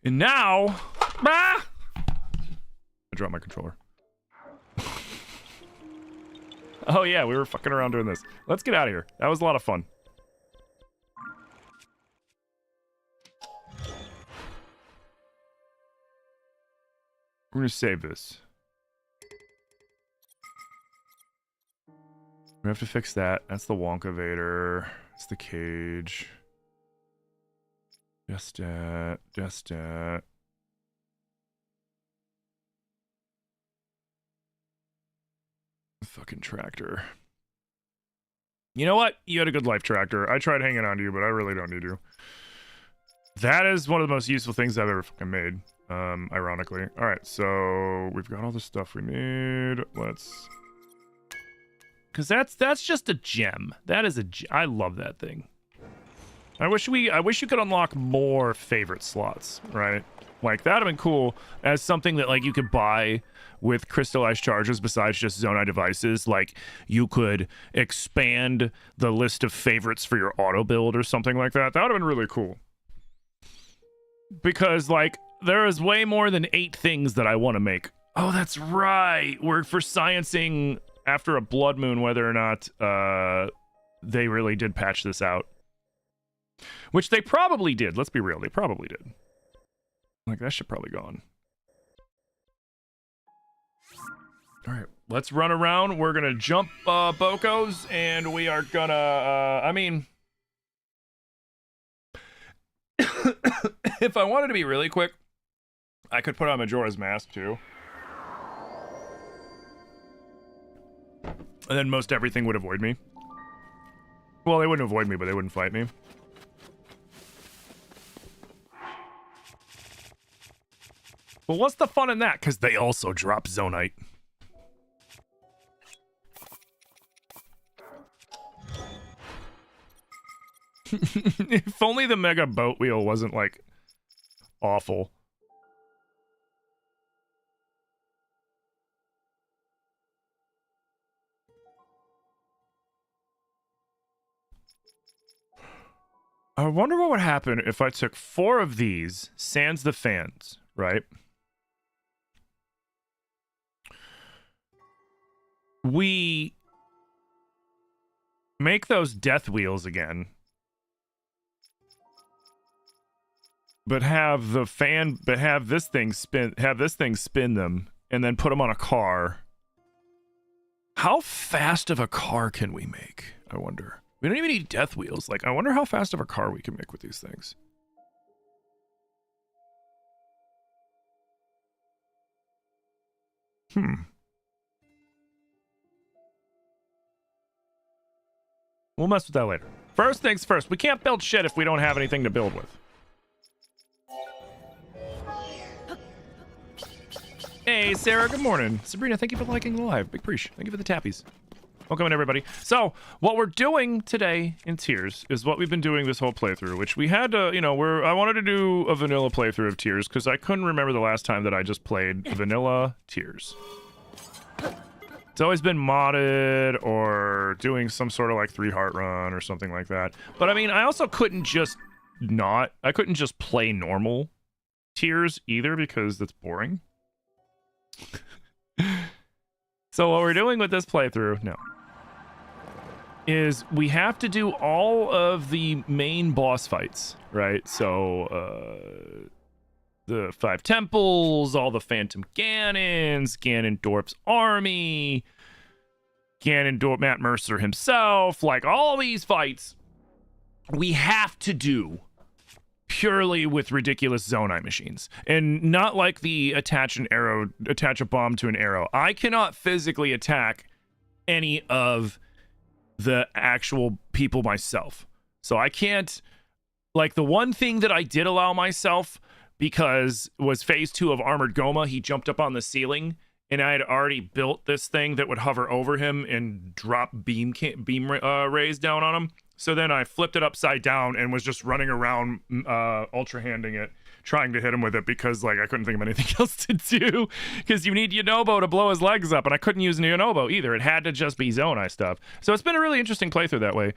And now, I dropped my controller. Oh yeah, we were fucking around doing this. Let's get out of here. That was a lot of fun. We're gonna save this. We have to fix that. That's the Wonka Vader. It's the cage. Just that. The fucking tractor. You know what? You had a good life, tractor. I tried hanging on to you, but I really don't need you. That is one of the most useful things I've ever fucking made. Ironically. Alright, so we've got all the stuff we need. Let's... Because that's just a gem. That is a I love that thing. I wish you could unlock more favorite slots, right? Like, that'd have been cool as something that, like, you could buy with crystallized charges besides just Zonai devices. Like, you could expand the list of favorites for your auto build or something like that. That would have been really cool. Because, like, there is way more than 8 things that I want to make. Oh, that's right. We're for sciencing after a blood moon whether or not they really did patch this out. Which they probably did. Let's be real. They probably did. Like, that shit probably gone. Alright, let's run around. We're gonna jump Bocos, and we are gonna, I mean... if I wanted to be really quick, I could put on Majora's Mask, too. And then most everything would avoid me. Well, they wouldn't avoid me, but they wouldn't fight me. Well, what's the fun in that? Because they also drop Zonite. If only the Mega Boat Wheel wasn't, like, awful. I wonder what would happen if I took 4 of these, sans the fans, right? We make those death wheels again, but have the fan, but have this thing spin them, and then put them on a car. How fast of a car can we make? I wonder. We don't even need death wheels. Like, I wonder how fast of a car we can make with these things. We'll mess with that later. First things first, we can't build shit if we don't have anything to build with. Hey, Sarah, good morning. Sabrina, thank you for liking the live. Big preach. Thank you for the tappies. Welcome in, everybody. So, what we're doing today in Tears is what we've been doing this whole playthrough, which we had to, you know, I wanted to do a vanilla playthrough of Tears because I couldn't remember the last time that I just played vanilla Tears. It's always been modded or doing some sort of like 3-heart run or something like that. But I mean, I also couldn't just play normal Tears either because that's boring. So what we're doing with this playthrough is we have to do all of the main boss fights, right? So the 5 temples, all the Phantom Ganons, Ganondorf's army, Ganondorf, Matt Mercer himself, like all these fights we have to do purely with ridiculous Zonai machines, and not like the attach a bomb to an arrow. I cannot physically attack any of the actual people myself, so I can't. Like, the one thing that I did allow myself, because was phase 2 of Armored Goma, he jumped up on the ceiling, and I had already built this thing that would hover over him and drop beam rays down on him. So then I flipped it upside down and was just running around ultra handing it, trying to hit him with it because, like, I couldn't think of anything else to do because you need Yonobo to blow his legs up, and I couldn't use Yonobo either. It had to just be Zonai stuff. So it's been a really interesting playthrough that way.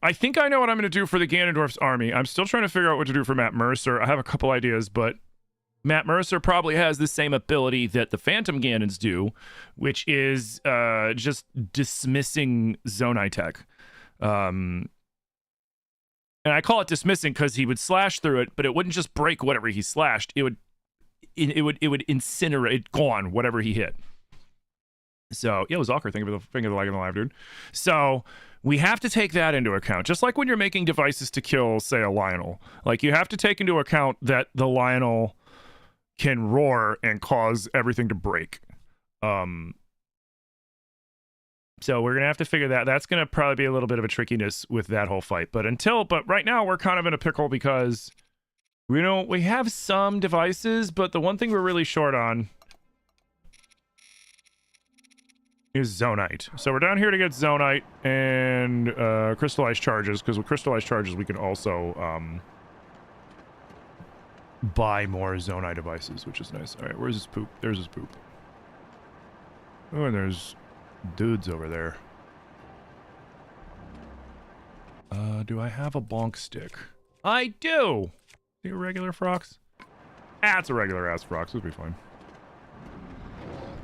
I think I know what I'm going to do for the Ganondorf's army. I'm still trying to figure out what to do for Matt Mercer. I have a couple ideas, but Matt Mercer probably has the same ability that the Phantom Ganons do, which is just dismissing Zonai tech. And I call it dismissing because he would slash through it, but it wouldn't just break whatever he slashed. It would incinerate, gone, whatever he hit. So, yeah, it was Walker. Thank you for the finger of the like in the live, dude. So, we have to take that into account. Just like when you're making devices to kill, say, a Lionel. Like, you have to take into account that the Lionel can roar and cause everything to break. So, we're going to have to figure that. That's going to probably be a little bit of a trickiness with that whole fight. But right now, we're kind of in a pickle because, we have some devices, but the one thing we're really short on is Zonite. So we're down here to get Zonite and crystallized charges, because with crystallized charges we can also buy more Zonite devices, which is nice. All right, where's his poop? There's his poop. Oh, and there's dudes over there. Do I have a bonk stick? I do! The regular frox? Ah, it's a regular ass frox. It'll be fine.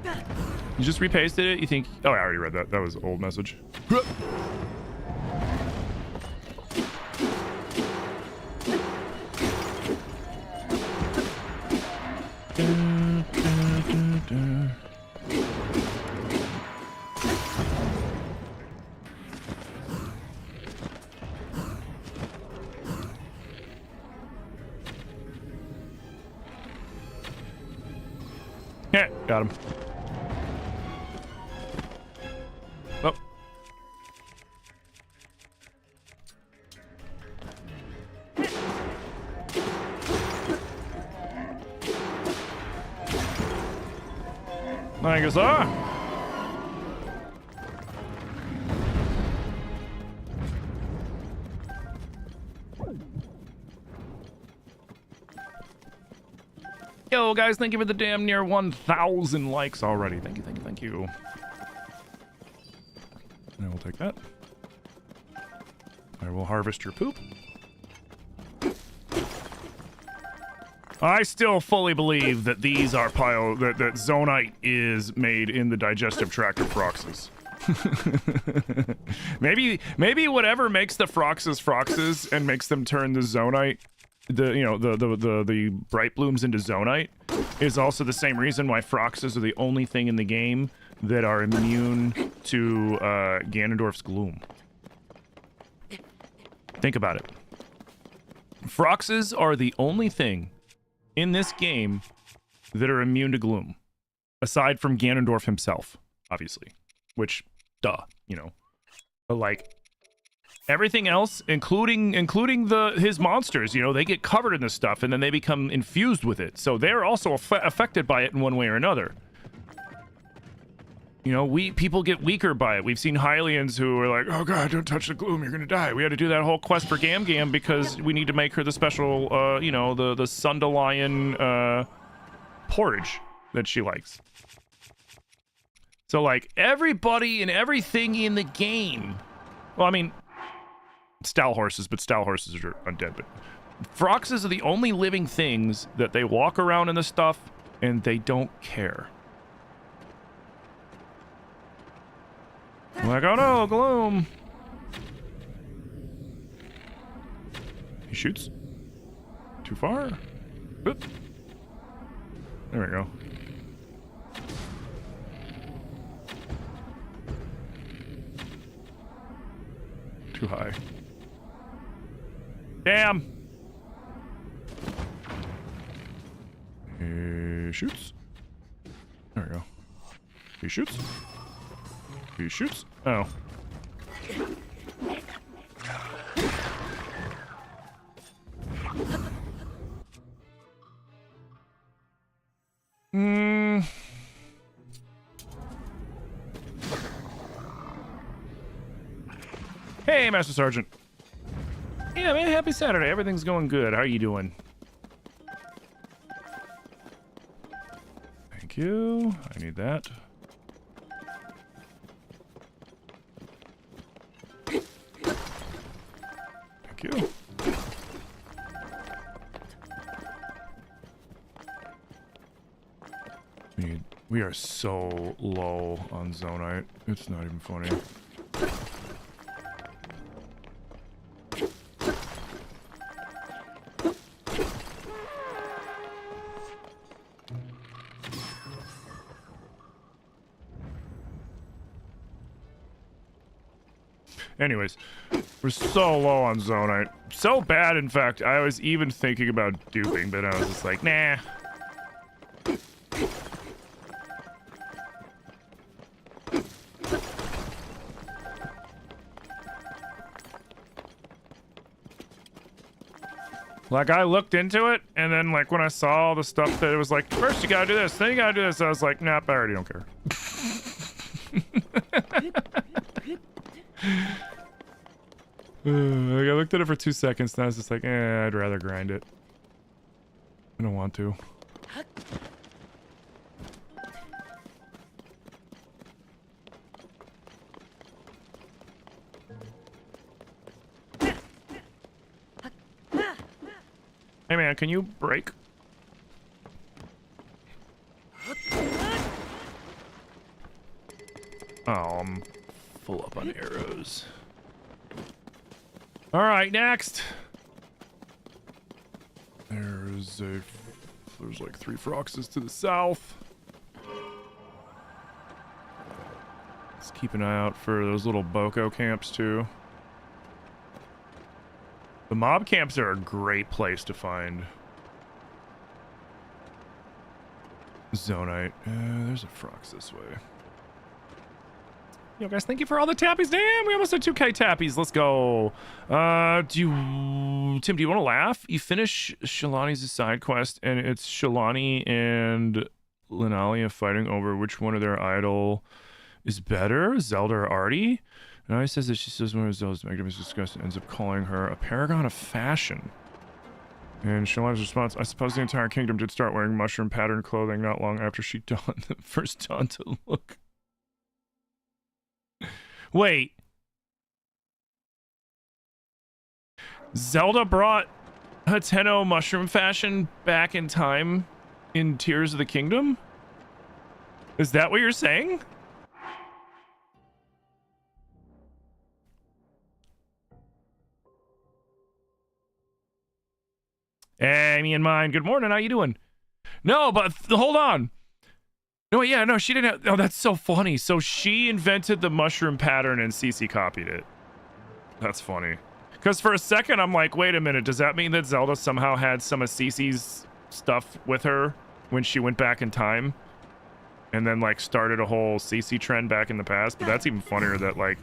You just repasted it? You think... Oh, I already read that. That was an old message. Yeah, got him. Oh. Thank you, sir. Yo, guys, thank you for the damn near 1,000 likes already. Thank you, thank you, thank you. I will take that. I will harvest your poop. I still fully believe that these are that Zonite is made in the digestive tract of Froxes. maybe whatever makes the Froxes and makes them turn the Zonite, the bright blooms into Zonite, is also the same reason why Froxes are the only thing in the game that are immune to Ganondorf's gloom. Think about it. Froxes are the only thing in this game that are immune to gloom, aside from Ganondorf himself, obviously. Which, duh, But like everything else, including his monsters, they get covered in this stuff and then they become infused with it. So they're also affected by it in one way or another. People get weaker by it. We've seen Hylians who are like, oh god, don't touch the gloom, you're gonna die. We had to do that whole quest for Gam Gam because we need to make her the special, the Sundelion porridge that she likes. So, like, everybody and everything in the game... Well, I mean, Stal horses, but Stal horses are undead. But Froxes are the only living things that they walk around in the stuff and they don't care. I'm like, oh no, gloom. He shoots. Too far. Oop. There we go. Too high. Damn. He shoots. There we go. He shoots. He shoots. Oh. Hey, Master Sergeant. Yeah, man, happy Saturday. Everything's going good. How are you doing? Thank you. I need that. Thank you. We are so low on Zonite. It's not even funny. Anyways, we're so low on Zonite. So bad, in fact, I was even thinking about duping, but I was just like, nah. Like, I looked into it, and then, like, when I saw all the stuff that it was like, first you gotta do this, then you gotta do this, I was like, nah, I already don't care. I looked at it for 2 seconds, and I was just like, I'd rather grind it. I don't want to. Hey man, can you break? Oh, I'm full up on arrows. Alright, next! There's like 3 Froxes to the south. Let's keep an eye out for those little Boko camps too. The mob camps are a great place to find Zonite. There's a Frox this way. Yo guys, thank you for all the tappies. Damn, we almost had 2K tappies. Let's go. Tim, do you want to laugh? You finish Shalani's side quest, and it's Shalani and Linalia fighting over which one of their idol is better, Zelda or Artie. And Artie says that she says one of Zelda's magnanimous disgust and ends up calling her a paragon of fashion. And Shalani's response, I suppose the entire kingdom did start wearing mushroom patterned clothing not long after she donned the first dawn to look. Wait. Zelda brought Hateno mushroom fashion back in time in Tears of the Kingdom? Is that what you're saying? Hey, me and mine. Good morning. How you doing? No, but hold on. No, yeah, no, she didn't have... Oh, that's so funny. So she invented the mushroom pattern and Cece copied it. That's funny. Because for a second, I'm like, wait a minute. Does that mean that Zelda somehow had some of Cece's stuff with her when she went back in time? And then, like, started a whole Cece trend back in the past? But that's even funnier that, like...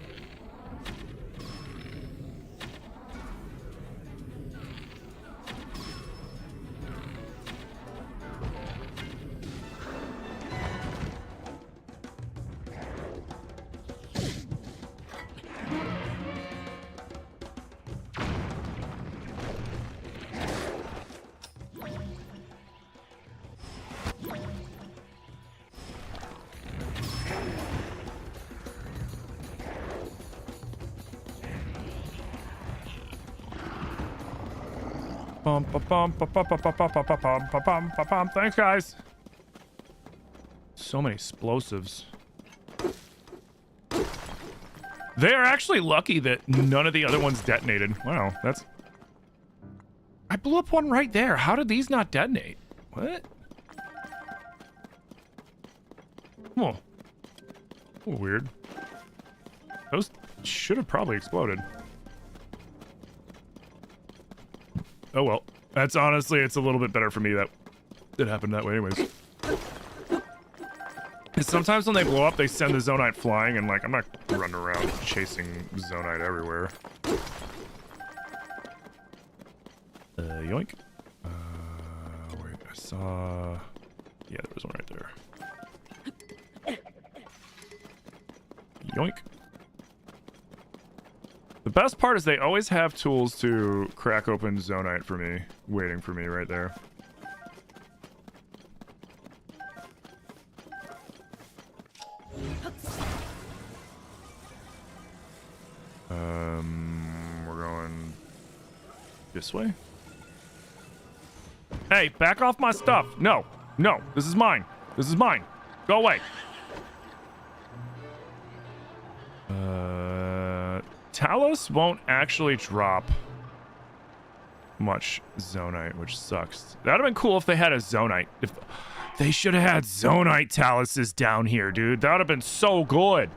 Thanks, guys. So many explosives. They're actually lucky that none of the other ones detonated. Wow, that's... I blew up one right there. How did these not detonate? What? Oh. Oh, weird. Those should have probably exploded. Oh well. That's honestly, it's a little bit better for me that it happened that way anyways. Sometimes when they blow up, they send the Zonite flying, and like, I'm not running around chasing Zonite everywhere. Yoink. Wait, I saw... Yeah, there was one right there. Yoink. The best part is they always have tools to crack open Zonite for me, waiting for me right there. We're going This way? Hey, back off my stuff. No. No. This is mine. This is mine. Go away. Talos won't actually drop much Zonite, which sucks. That would have been cool if they had a Zonite. If they should have had Zonite Taluses down here, dude. That would have been so good.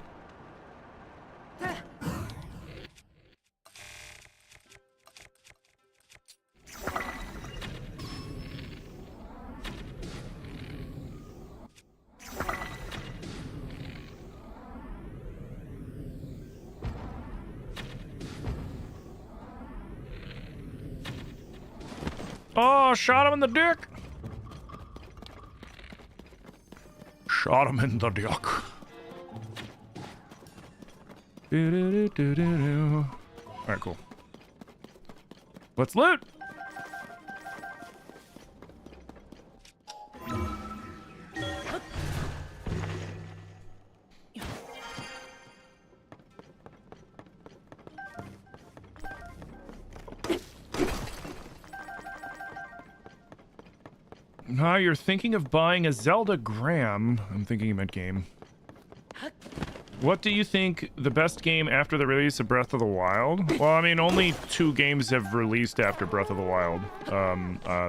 Oh, shot him in the dick. Shot him in the dick. All right, cool. Let's loot. Now you're thinking of buying a Zelda Graham. I'm thinking you meant game. What do you think the best game after the release of Breath of the Wild? Well, I mean, only 2 games have released after Breath of the Wild.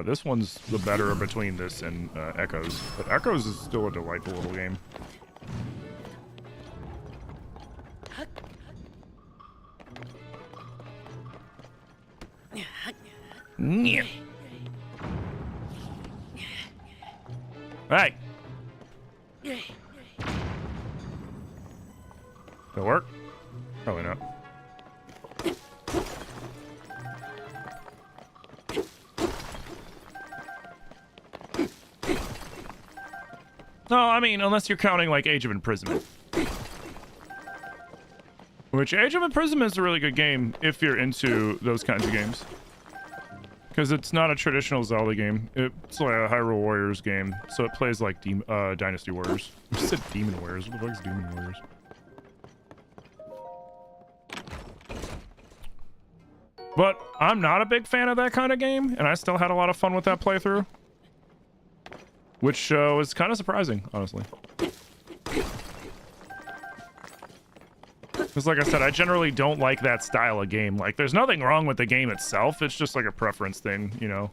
This one's the better between this and Echoes. But Echoes is still a delightful little game. Yeah. Hey! That'll work? Probably not. No, I mean, unless you're counting, like, Age of Imprisonment. Which, Age of Imprisonment is a really good game if you're into those kinds of games. Because it's not a traditional Zelda game. It's like a Hyrule Warriors game. So it plays like Dynasty Warriors. I just said Demon Warriors. What the fuck is Demon Warriors? But I'm not a big fan of that kind of game. And I still had a lot of fun with that playthrough. Which was kind of surprising, honestly. Because like I said, I generally don't like that style of game. Like, there's nothing wrong with the game itself. It's just like a preference thing, you know?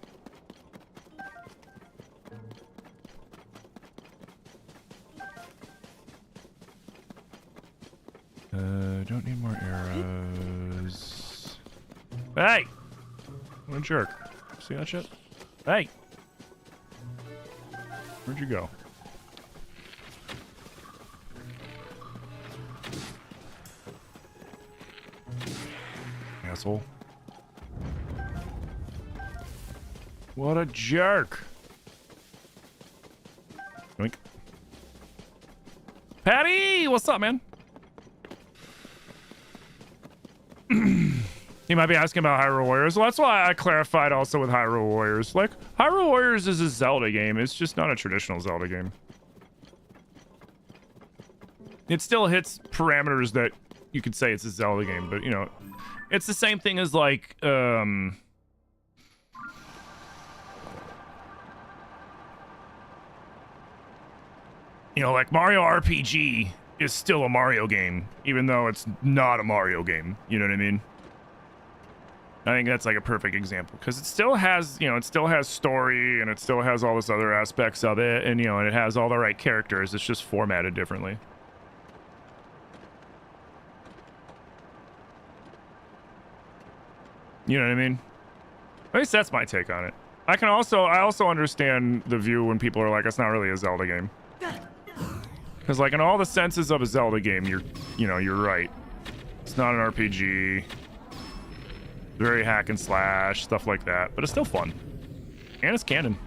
Don't need more arrows. Hey! What a jerk. See that shit? Hey! Where'd you go? Asshole. What a jerk. Yoink. Patty! What's up, man? You might be asking about Hyrule Warriors. Well, that's why I clarified also with Hyrule Warriors. Like, Hyrule Warriors is a Zelda game. It's just not a traditional Zelda game. It still hits parameters that you could say it's a Zelda game, but, you know, it's the same thing as, like, you know, like Mario RPG is still a Mario game, even though it's not a Mario game. You know what I mean? I think that's like a perfect example because it still has, you know, it still has story and it still has all this other aspects of it, and, you know, and it has all the right characters. It's just formatted differently. You know what I mean? At least that's my take on it. I also understand the view when people are like, it's not really a Zelda game. Because, like, in all the senses of a Zelda game, you're right. It's not an RPG. Very hack and slash, stuff like that. But it's still fun. And it's canon.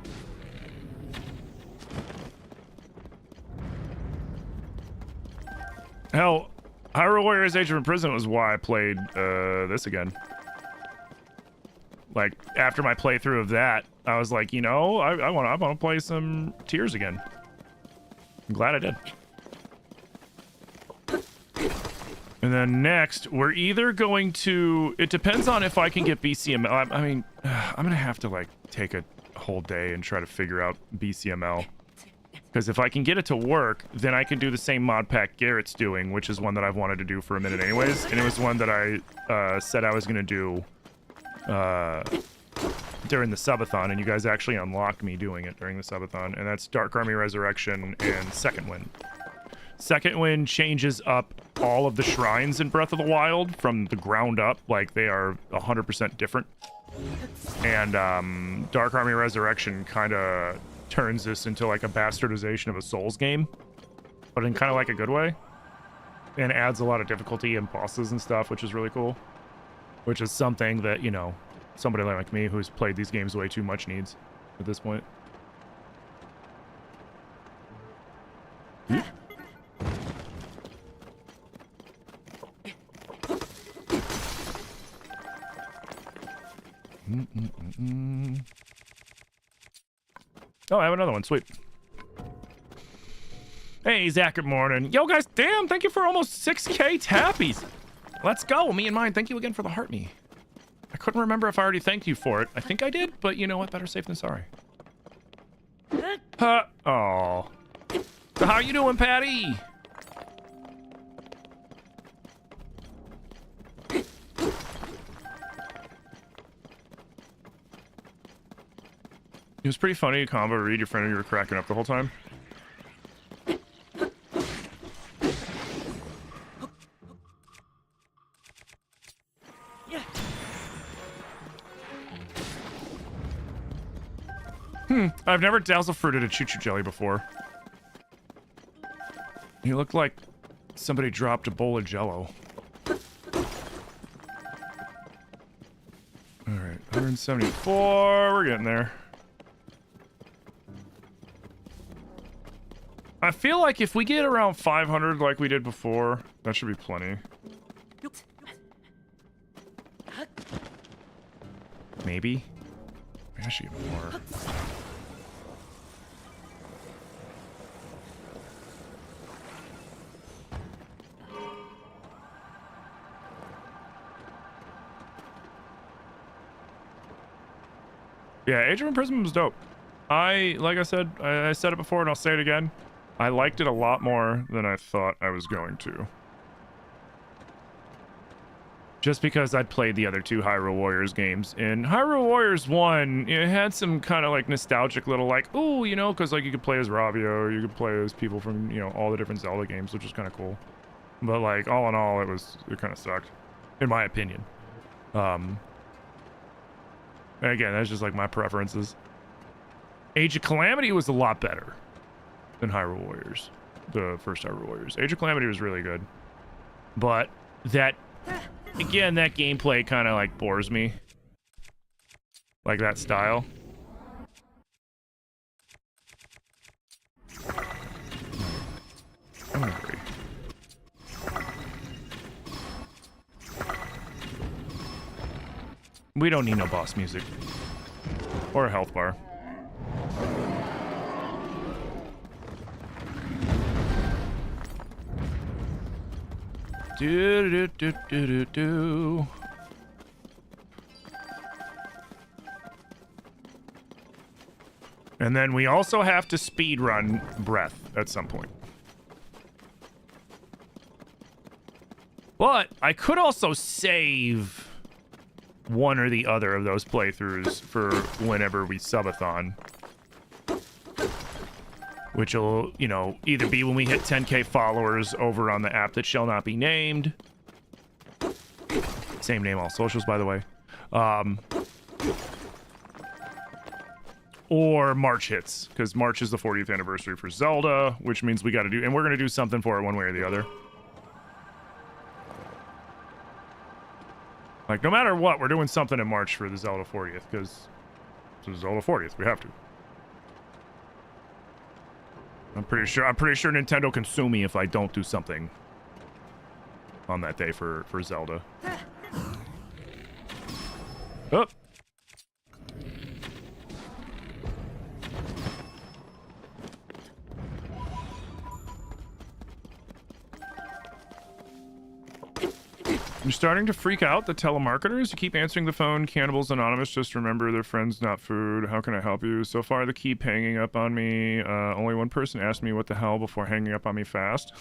Hell, Hyrule Warriors Age of Imprisonment was why I played this again. Like, after my playthrough of that, I was like, you know, I want to play some Tears again. I'm glad I did. And then next, we're either going to... It depends on if I can get BCML. I mean, I'm going to have to, like, take a whole day and try to figure out BCML. Because if I can get it to work, then I can do the same mod pack Garrett's doing, which is one that I've wanted to do for a minute anyways. And it was one that I said I was going to do during the subathon, and you guys actually unlocked me doing it during the subathon. And that's Dark Army Resurrection and Second Wind. Second Wind changes up all of the shrines in Breath of the Wild from the ground up. Like, they are 100% different. And Dark Army Resurrection kind of turns this into like a bastardization of a Souls game, but in kind of like a good way, and adds a lot of difficulty and bosses and stuff, which is really cool, which is something that, you know, somebody like me who's played these games way too much needs at this point. Oh, I have another one. Sweet. Hey, Zach, good morning. Yo, guys, damn, thank you for almost 6K tappies. Let's go. Me and mine, thank you again for the heart me. I couldn't remember if I already thanked you for it. I think I did, but you know what? Better safe than sorry. Oh. So how you doing, Patty? It was pretty funny, combo read your friend and you were cracking up the whole time. I've never dazzle fruited a choo-choo jelly before. You look like somebody dropped a bowl of Jello. Alright, 174, we're getting there. I feel like if we get around 500 like we did before, that should be plenty. Maybe? I should get more. Yeah, Age of Imprisonment was dope. Like I said, I said it before and I'll say it again. I liked it a lot more than I thought I was going to. Just because I'd played the other two Hyrule Warriors games. And Hyrule Warriors 1, it had some kind of like nostalgic little like, ooh, you know, because like you could play as Ravio, or you could play as people from, you know, all the different Zelda games, which is kind of cool. But like, all in all, it kind of sucked, in my opinion. Again, that's just like my preferences. Age of Calamity was a lot better than Hyrule Warriors, the first Hyrule Warriors. Age of Calamity was really good, but that, again, that gameplay kind of like bores me, like that style. I'm hungry. We don't need no boss music or a health bar. Do. And then we also have to speedrun Breath at some point. But I could also save one or the other of those playthroughs for whenever we subathon. Which will, you know, either be when we hit 10K followers over on the app that shall not be named. Same name, all socials, by the way. Or March hits, because March is the 40th anniversary for Zelda, which means we got to do, and we're going to do something for it one way or the other. Like, no matter what, we're doing something in March for the Zelda 40th, because it's Zelda 40th, we have to. I'm pretty sure Nintendo can sue me if I don't do something on that day for Zelda. Oh. I'm starting to freak out. The telemarketers, you keep answering the phone. Cannibals Anonymous, just remember their friends, not food. How can I help you? So far, they keep hanging up on me. Only one person asked me what the hell before hanging up on me fast.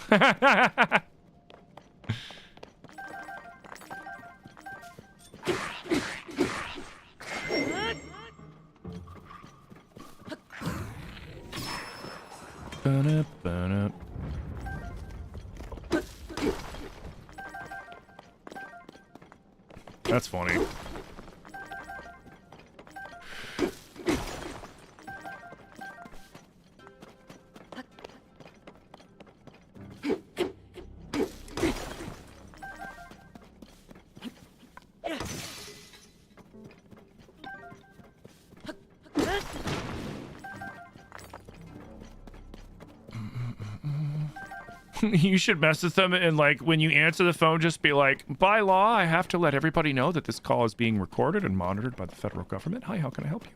That's funny. You should mess with them and, like, when you answer the phone, just be like, by law, I have to let everybody know that this call is being recorded and monitored by the federal government. Hi, how can I help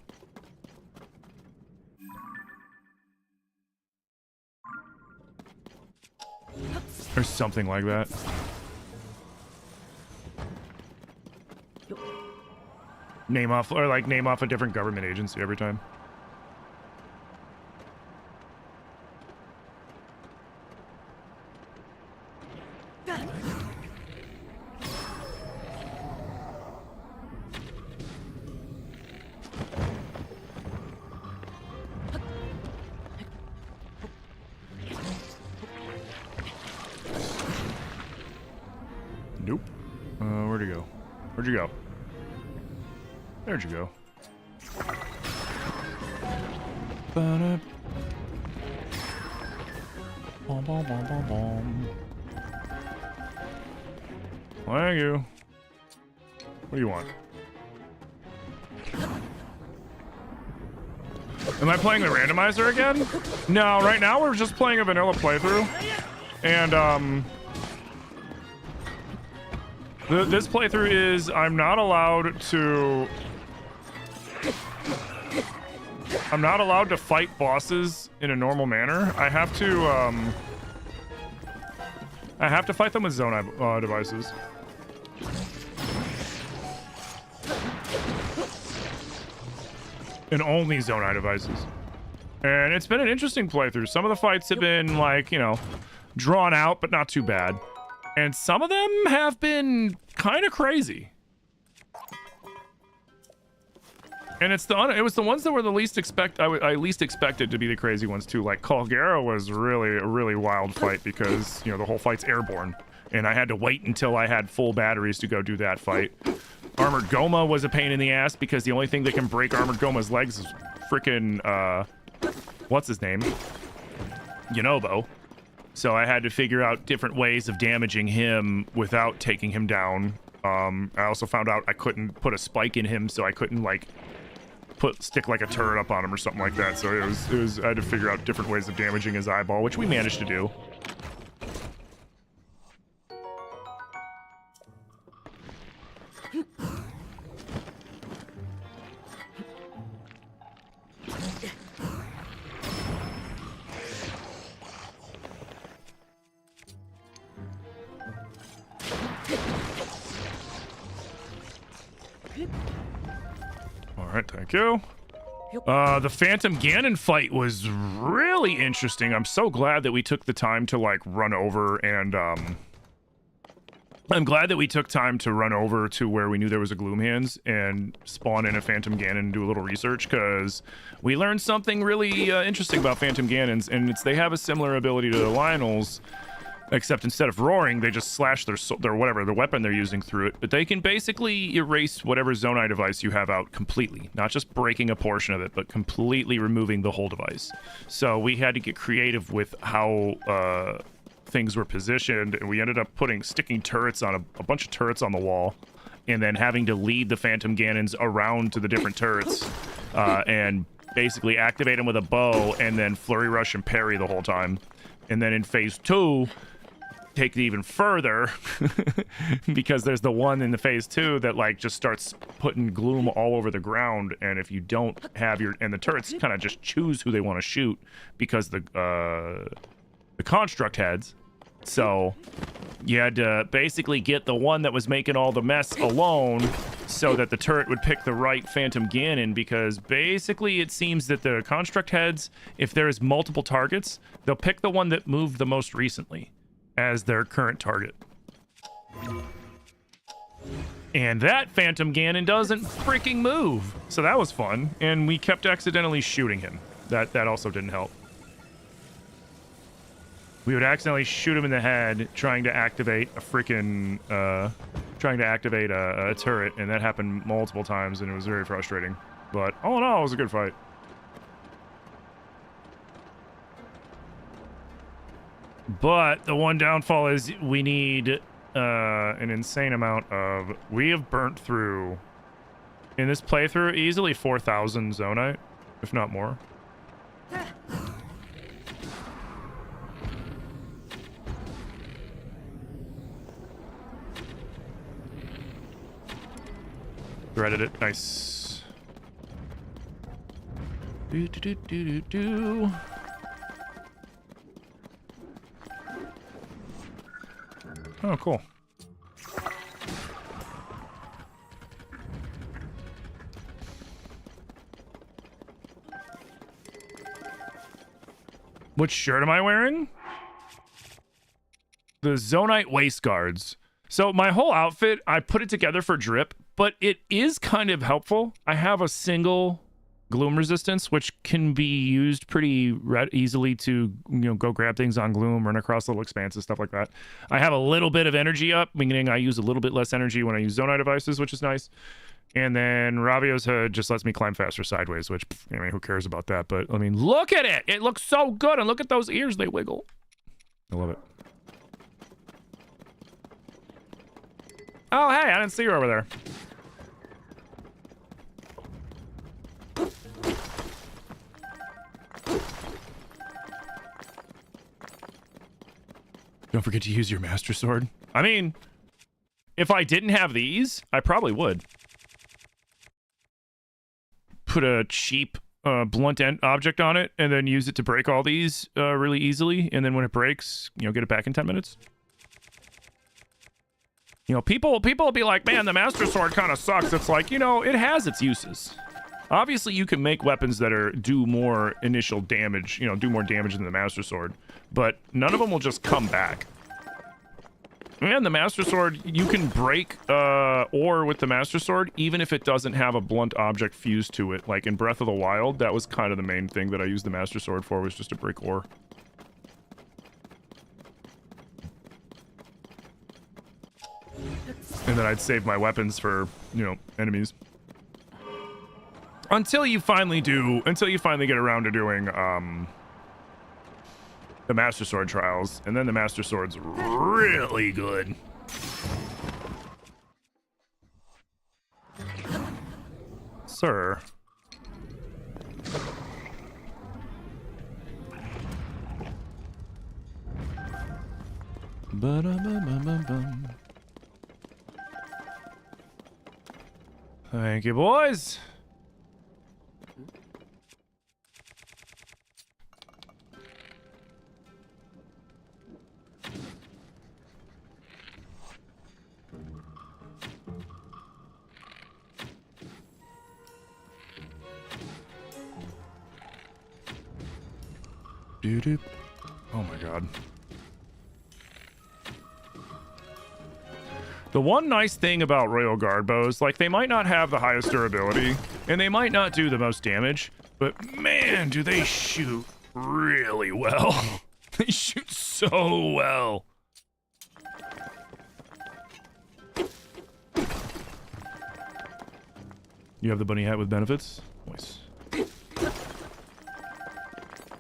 you? Or something like that. Name off a different government agency every time. Nope. Where'd he go? Where'd you go? There'd you go. Ba-da. Bom, bom, bom, bom, bom. Thank you. What do you want? Am I playing the randomizer again? No, right now we're just playing a vanilla playthrough. And, this playthrough is, I'm not allowed to fight bosses in a normal manner. I have to fight them with zone devices. And only zone devices. And it's been an interesting playthrough. Some of the fights have been, like, you know, drawn out, but not too bad. And some of them have been kind of crazy. And it was the ones that were the least I least expected to be the crazy ones too. Like Calgera was really a really wild fight because, you know, the whole fight's airborne. And I had to wait until I had full batteries to go do that fight. Armored Goma was a pain in the ass because the only thing that can break Armored Goma's legs is freaking, what's his name? Yunobo. So I had to figure out different ways of damaging him without taking him down. I also found out I couldn't put a spike in him, so I couldn't, like, stick like a turret up on him or something like that. So it was I had to figure out different ways of damaging his eyeball, which we managed to do. Alright, thank you. The Phantom Ganon fight was really interesting. I'm so glad that we took the time to, like, run over and, I'm glad that we took time to run over to where we knew there was a Gloomhands and spawn in a Phantom Ganon and do a little research, because we learned something really interesting about Phantom Ganons, and they have a similar ability to the Lionels, except instead of roaring, they just slash their whatever, the weapon they're using through it. But they can basically erase whatever Zonai device you have out completely. Not just breaking a portion of it, but completely removing the whole device. So we had to get creative with how things were positioned, and we ended up sticking turrets on a bunch of turrets on the wall, and then having to lead the Phantom Ganons around to the different turrets, and basically activate them with a bow, and then flurry rush and parry the whole time. And then in phase 2, take it even further, because there's the one in the phase 2 that, like, just starts putting gloom all over the ground, and if you don't have and the turrets kind of just choose who they want to shoot, because the construct heads. So You had to basically get the one that was making all the mess alone so that the turret would pick the right Phantom Ganon, because basically it seems that the construct heads, if there's multiple targets, they'll pick the one that moved the most recently as their current target. And that Phantom Ganon doesn't freaking move. So that was fun. And we kept accidentally shooting him. That also didn't help. We would accidentally shoot him in the head trying to activate a freaking a turret, and that happened multiple times, and it was very frustrating. But all in all, it was a good fight. But the one downfall is we need an insane amount of... We have burnt through, in this playthrough, easily 4,000 Zonite, if not more. Threaded it. Nice. Do, do, do, do, do, do. Oh, cool. Which shirt am I wearing? The Zonite waist guards. So my whole outfit, I put it together for drip, but it is kind of helpful. I have a single gloom resistance, which can be used pretty easily to, go grab things on gloom, run across little expanses, stuff like that. I have a little bit of energy up, meaning I use a little bit less energy when I use Zonite devices, which is nice. And then Ravio's hood just lets me climb faster sideways, which, I mean, who cares about that? But, I mean, look at it! It looks so good, and look at those ears, they wiggle. I love it. Oh, hey, I didn't see you over there. Don't forget to use your Master Sword. I mean, if I didn't have these, I probably would. Put a cheap blunt end object on it and then use it to break all these really easily. And then when it breaks, get it back in 10 minutes. People will be like, man, the Master Sword kind of sucks. It's like, it has its uses. Obviously, you can make weapons that do more initial damage, do more damage than the Master Sword, but none of them will just come back. And the Master Sword, you can break ore with the Master Sword, even if it doesn't have a blunt object fused to it. Like in Breath of the Wild, that was kind of the main thing that I used the Master Sword for, was just to break ore. And then I'd save my weapons for, enemies. Until you finally get around to doing, the Master Sword trials, and then the Master Sword's really good. Sir. Ba-da-ba-ba-ba-bum. Thank you, boys. Doo-doo. Oh my god. The one nice thing about Royal Guard bows, like, they might not have the highest durability, and they might not do the most damage, but man, do they shoot really well. They shoot so well. You have the bunny hat with benefits? Nice.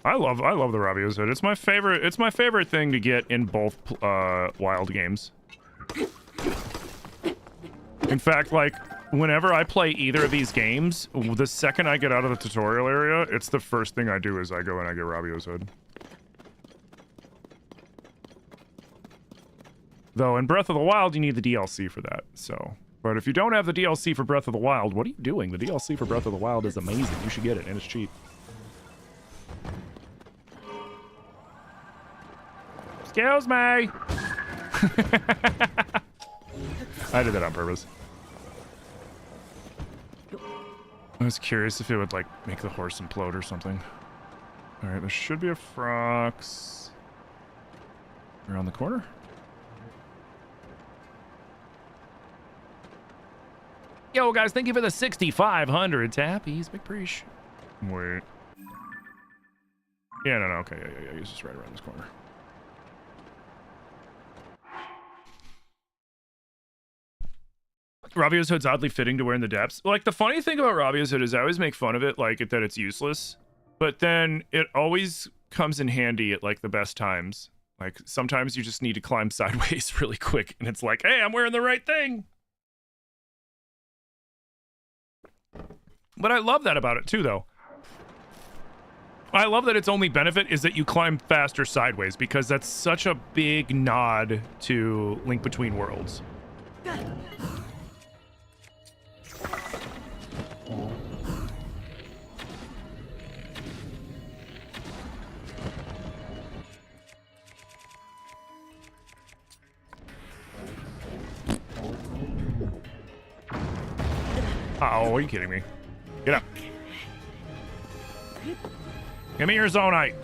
I love the Ravio's hood. It's my favorite thing to get in both wild games. In fact, like, whenever I play either of these games, the second I get out of the tutorial area, it's the first thing I do is I go and I get Ravio's hood. Though in Breath of the Wild, you need the DLC for that, so... But if you don't have the DLC for Breath of the Wild, what are you doing? The DLC for Breath of the Wild is amazing. You should get it, and it's cheap. Excuse me! I did that on purpose. I was curious if it would, like, make the horse implode or something. Alright, there should be a Frox around the corner. Yo, guys, thank you for the 6,500 tappies. Big preach. Wait. Yeah, no, okay, yeah. He's just right around this corner. Rabio's hood's oddly fitting to wear in the depths. Like, the funny thing about Rabio's hood is I always make fun of it, like, that it's useless. But then it always comes in handy at, like, the best times. Like, sometimes you just need to climb sideways really quick, and it's like, hey, I'm wearing the right thing! But I love that about it, too, though. I love that its only benefit is that you climb faster sideways, because that's such a big nod to Link Between Worlds. Oh, are you kidding me? Get up. Give me your Zonite.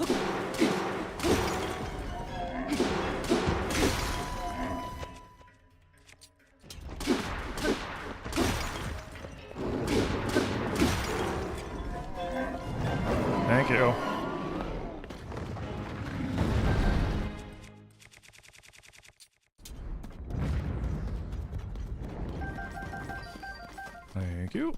Thank you. Thank you.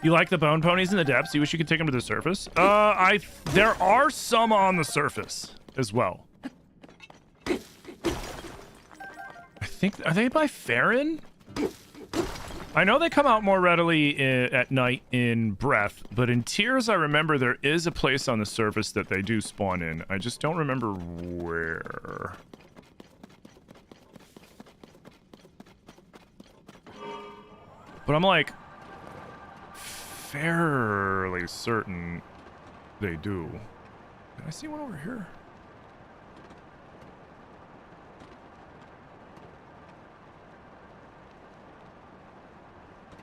You like the bone ponies in the depths? You wish you could take them to the surface? There are some on the surface as well. I think, are they by Farron? I know they come out more readily at night in Breath, but in Tears I remember there is a place on the surface that they do spawn in. I just don't remember where. But I'm like fairly certain they do. Did I see one over here?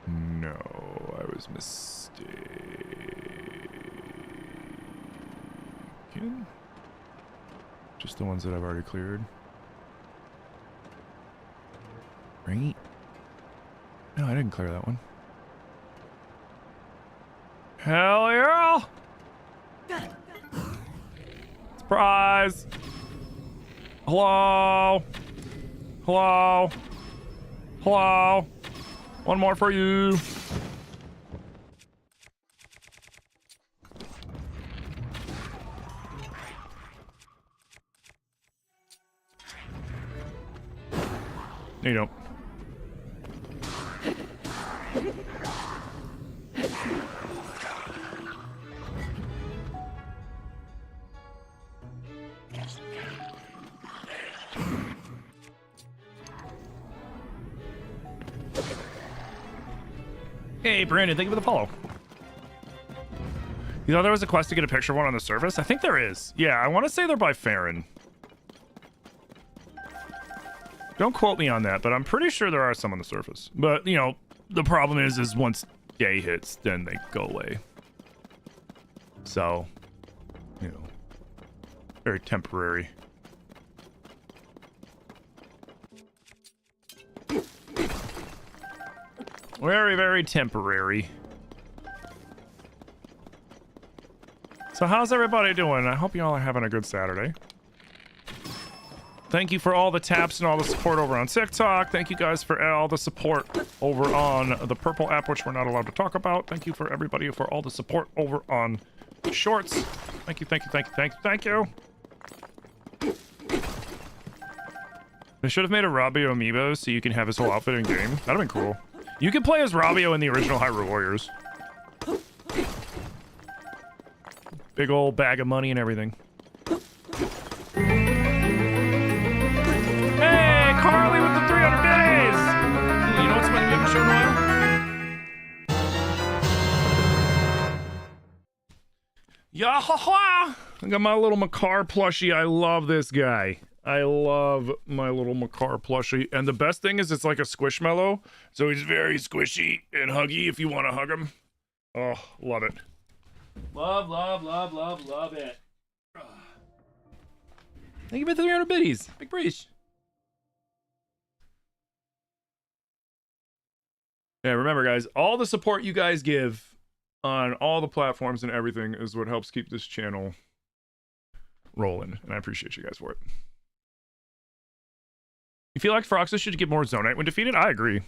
No, I was mistaken. Just the ones that I've already cleared. Right? No, I didn't clear that one. Hell yeah! Surprise! Hello? Hello? Hello? One more for you. No, you don't. Hey, Brandon, thank you for the follow. You know there was a quest to get a picture of one on the surface? I think there is. Yeah, I want to say they're by Farron. Don't quote me on that, but I'm pretty sure there are some on the surface. But, you know, the problem is once day hits, then they go away. So, you know, very temporary. Very, very temporary. So how's everybody doing? I hope you all are having a good Saturday. Thank you for all the taps and all the support over on TikTok. Thank you guys for all the support over on the Purple app, which we're not allowed to talk about. Thank you for everybody for all the support over on Shorts. Thank you, thank you, thank you, thank you, thank you. They should have made a Rabio amiibo so you can have his whole outfit in game. That'd have been cool. You can play as Rabio in the original Hyrule Warriors. Big old bag of money and everything. Hey, Carly with the 300 days! You know what's my favorite show, Noel? Yeah, ha, ha. I got my little Makar plushie. I love this guy. I love my little Makar plushie. And the best thing is it's like a Squishmallow. So he's very squishy and huggy if you want to hug him. Oh, love it. Love, love, love, love, love it. Thank you for 300 biddies. Big breeze. Yeah, remember, guys, all the support you guys give on all the platforms and everything is what helps keep this channel rolling. And I appreciate you guys for it. You feel like Froxus should get more Zonite when defeated? I agree.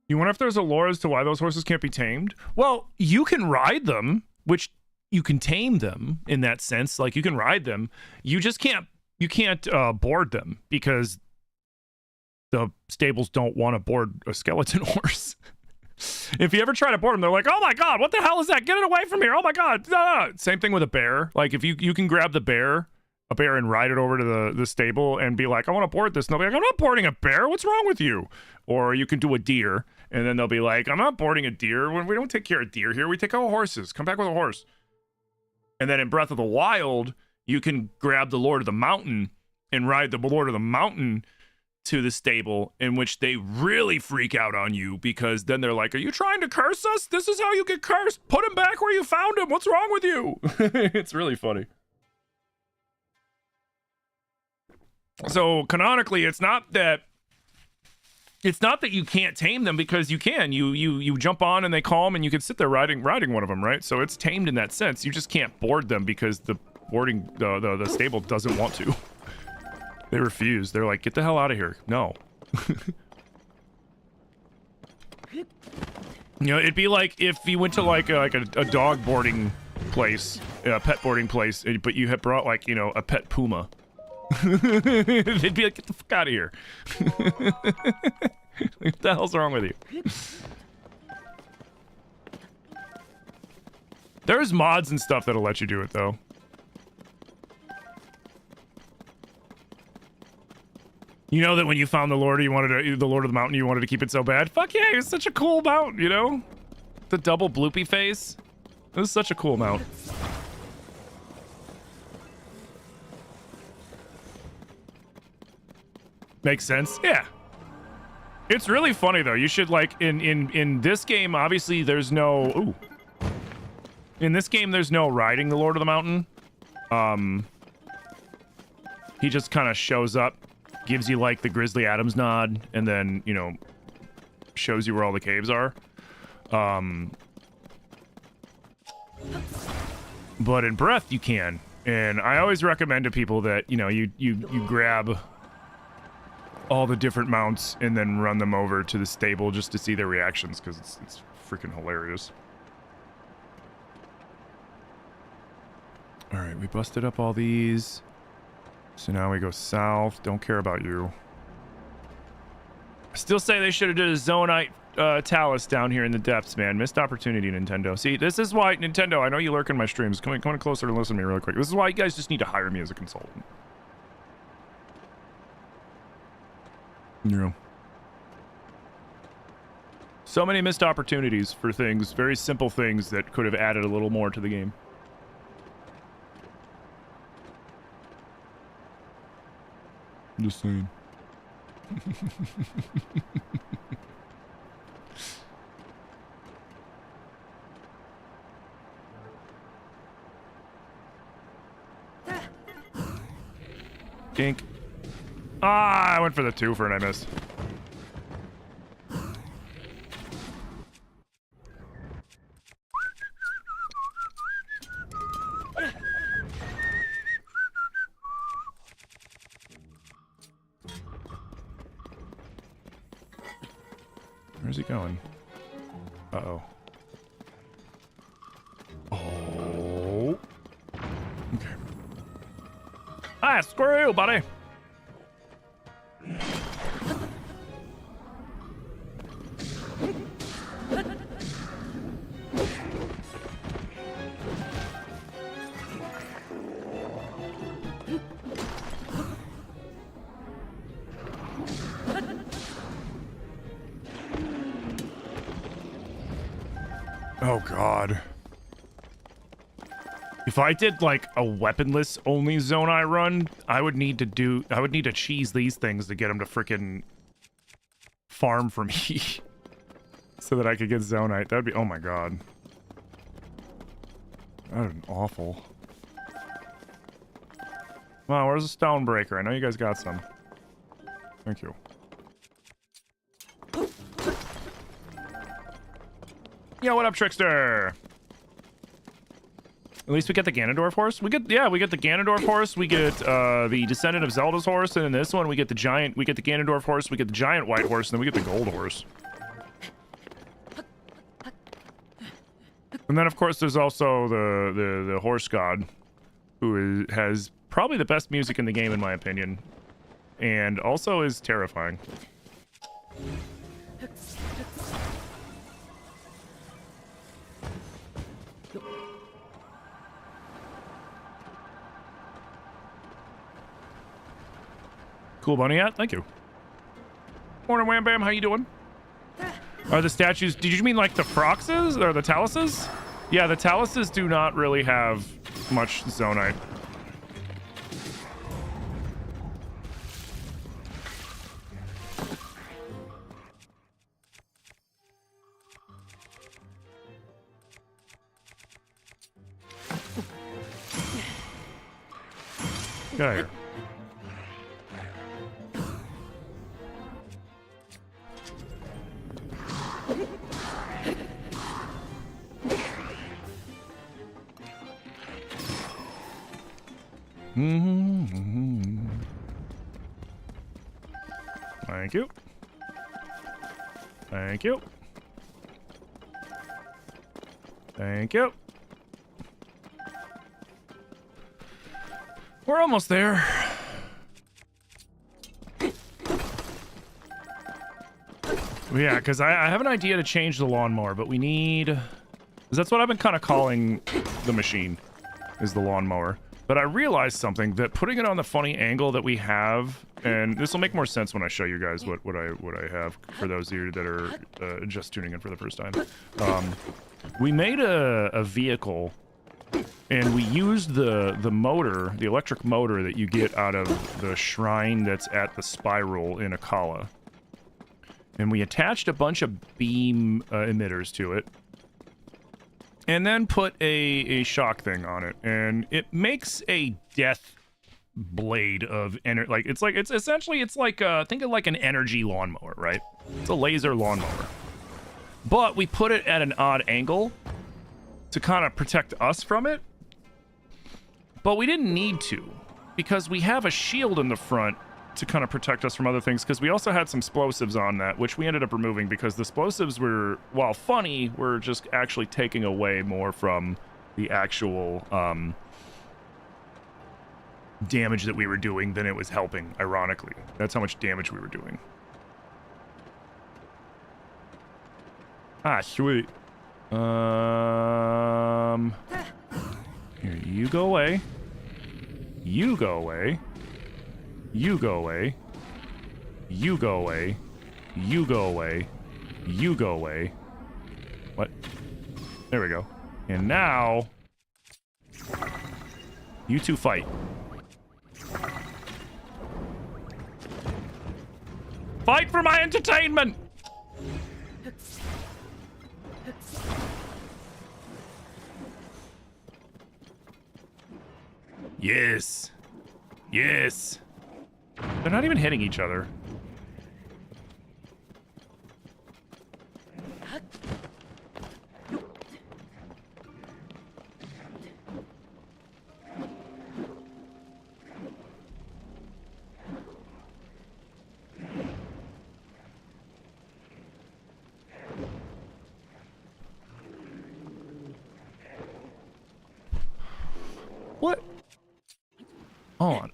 You wonder if there's a lore as to why those horses can't be tamed? Well, you can ride them, which you can tame them in that sense. Like, you can ride them. You just can't, board them because the stables don't want to board a skeleton horse. If you ever try to board them, they're like, oh my god, what the hell is that? Get it away from here. Oh my god. No. Same thing with a bear. Like, if you can grab a bear and ride it over to the stable and be like, I want to board this. And they'll be like, I'm not boarding a bear. What's wrong with you? Or you can do a deer. And then they'll be like, I'm not boarding a deer. We don't take care of deer here. We take care of horses. Come back with a horse. And then in Breath of the Wild, you can grab the Lord of the Mountain and ride the Lord of the Mountain to the stable, in which they really freak out on you because then they're like, are you trying to curse us? This is how you get cursed. Put him back where you found him. What's wrong with you? It's really funny. So canonically, it's not that you can't tame them, because you can. You jump on and they calm and you can sit there riding one of them, right? So it's tamed in that sense. You just can't board them because the stable doesn't want to. They refuse. They're like, get the hell out of here. No. You know, it'd be like if you went to like a dog boarding place, a pet boarding place, but you had brought like, you know, a pet puma. They'd be like, get the fuck out of here. What the hell's wrong with you? There's mods and stuff that'll let you do it, though. You know that when you found the Lord, the Lord of the Mountain, you wanted to keep it so bad? Fuck yeah, it's such a cool mount, you know? The double bloopy face. This is such a cool mount. Makes sense? Yeah. It's really funny, though. You should, like, in this game, obviously, there's no... Ooh. In this game, there's no riding the Lord of the Mountain. He just kind of shows up, gives you, like, the Grizzly Adams nod, and then, you know, shows you where all the caves are. But in Breath, you can. And I always recommend to people that, you know, you grab all the different mounts and then run them over to the stable just to see their reactions, because it's freaking hilarious. All right, we busted up all these. So now we go south. Don't care about you. I still say they should have did a Zonite Talus down here in the depths, man. Missed opportunity, Nintendo. See, this is why, Nintendo, I know you lurk in my streams. Come on closer and listen to me really quick. This is why you guys just need to hire me as a consultant. Yeah. So many missed opportunities for things, very simple things that could have added a little more to the game. Just saying. Dink. Ah, I went for the twofer and I missed. Where's he going? Uh-oh. Oh. Okay. Ah, screw you, buddy. Oh god. If I did like a weaponless only Zonai run, I would need to cheese these things to get them to frickin' farm for me. So that I could get Zonite. That'd be, oh my god. That would be awful. Wow, where's the Stonebreaker? I know you guys got some. Thank you. Yo, what up, Trickster? At least we get the Ganondorf horse. We get the Ganondorf horse. We get the Descendant of Zelda's horse, and in this one we get the Ganondorf horse. We get the giant white horse, and then we get the gold horse. And then of course there's also the horse god, who has probably the best music in the game in my opinion, and also is terrifying. Cool bunny hat, thank you. Morning, Wham Bam, how you doing? Are the statues, did you mean like the Froxes or the Taluses? Yeah, the Taluses do not really have much Zonite. Get out of here. Thank you. Thank you. Thank you. We're almost there. Yeah, because I have an idea to change the lawnmower, but we need... 'cause that's what I've been kind of calling the machine, is the lawnmower. But I realized something, that putting it on the funny angle that we have, and this will make more sense when I show you guys what I have for those of you that are just tuning in for the first time. We made a vehicle, and we used the motor, the electric motor that you get out of the shrine that's at the spiral in Akala. And we attached a bunch of beam emitters to it. And then put a shock thing on it, and it makes a death blade of energy. Like it's essentially think of like an energy lawnmower, right? It's a laser lawnmower, but we put it at an odd angle to kind of protect us from it. But we didn't need to, because we have a shield in the front to kind of protect us from other things, because we also had some explosives on that, which we ended up removing because the explosives were, while funny, were just actually taking away more from the actual damage that we were doing than it was helping, ironically. That's how much damage we were doing. Ah, sweet. Here, you go away. You go away. You go away. You go away. You go away. You go away. What? There we go. And now... you two fight. Fight for my entertainment! Yes. Yes. They're not even hitting each other. What? Hold on.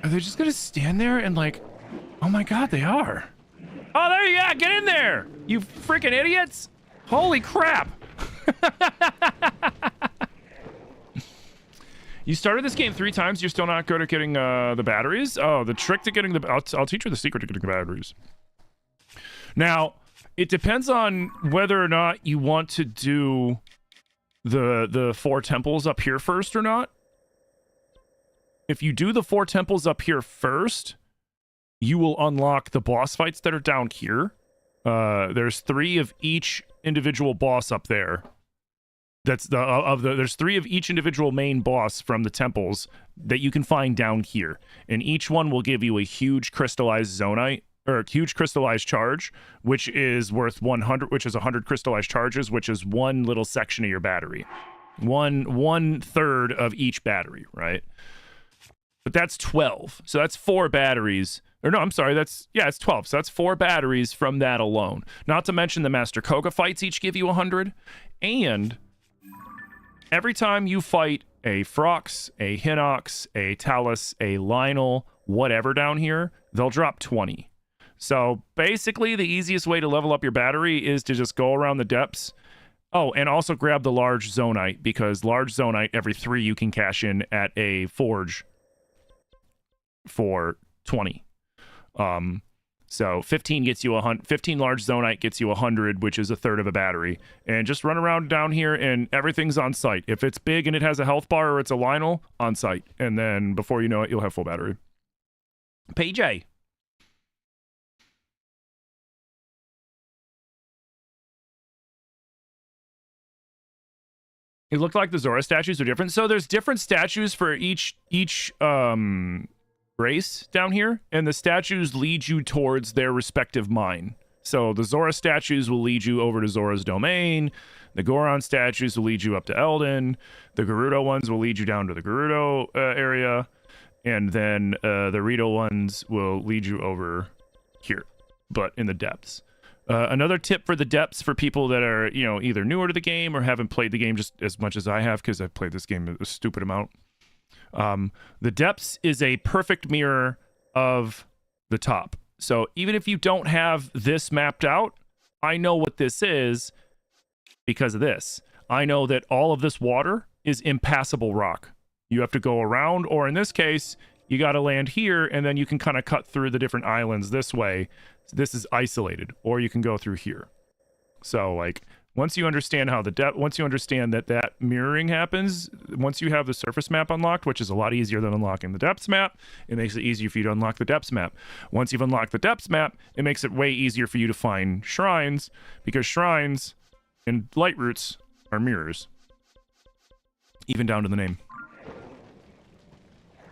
Are they just gonna stand there and like... oh my god, they are. Oh, there you go! Get in there! You freaking idiots! Holy crap! You started this game 3 times, you're still not good at getting the batteries? Oh, the trick to getting the... I'll teach you the secret to getting the batteries. Now, it depends on whether or not you want to do the 4 temples up here first or not. If you do the 4 temples up here first, you will unlock the boss fights that are down here. There's 3 of each individual boss up there. There's 3 of each individual main boss from the temples that you can find down here, and each one will give you a huge crystallized zonite, or a huge crystallized charge, which is worth 100, which is 100 crystallized charges, which is one little section of your battery, one third of each battery, right? But that's 12, so that's 4 batteries. Or no, I'm sorry, it's 12. So that's 4 batteries from that alone. Not to mention the Master Koga fights each give you 100, and every time you fight a Phrox, a Hinox, a Talus, a Lionel, whatever down here, they'll drop 20. So basically, the easiest way to level up your battery is to just go around the depths. Oh, and also grab the large zonite, because large zonite, every 3 you can cash in at a forge for 20. So 15 gets you 100. 15 large zonite gets you 100, which is a third of a battery. And just run around down here, and everything's on site. If it's big and it has a health bar or it's a Lionel, on site. And then before you know it, you'll have full battery. PJ. It looked like the Zora statues are different. So there's different statues for each race down here, and the statues lead you towards their respective mine. So the Zora statues will lead you over to Zora's domain. The Goron statues will lead you up to Eldin. The Gerudo ones will lead you down to the Gerudo area. And then the Rito ones will lead you over here, but in the depths. Another tip for the depths for people that are, either newer to the game or haven't played the game just as much as I have, because I've played this game a stupid amount. The depths is a perfect mirror of the top. So even if you don't have this mapped out, I know what this is because of this. I know that all of this water is impassable rock. You have to go around, or in this case, you got to land here, and then you can kind of cut through the different islands this way. So this is isolated, or you can go through here. So like, once you understand how the depth, once you understand that mirroring happens, once you have the surface map unlocked, which is a lot easier than unlocking the depths map, it makes it easier for you to unlock the depths map. Once you've unlocked the depths map, it makes it way easier for you to find shrines, because shrines and light roots are mirrors. Even down to the name.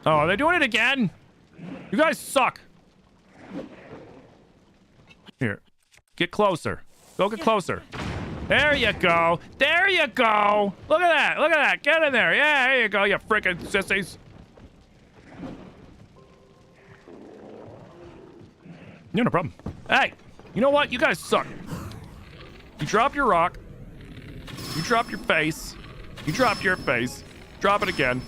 Oh, are they doing it again? You guys suck. Here, get closer. Go get closer. There you go. There you go. Look at that. Look at that. Get in there. Yeah, there you go, you freaking sissies. Yeah, no problem. Hey, you know what? You guys suck. You drop your rock. You drop your face. You drop your face. Drop it again.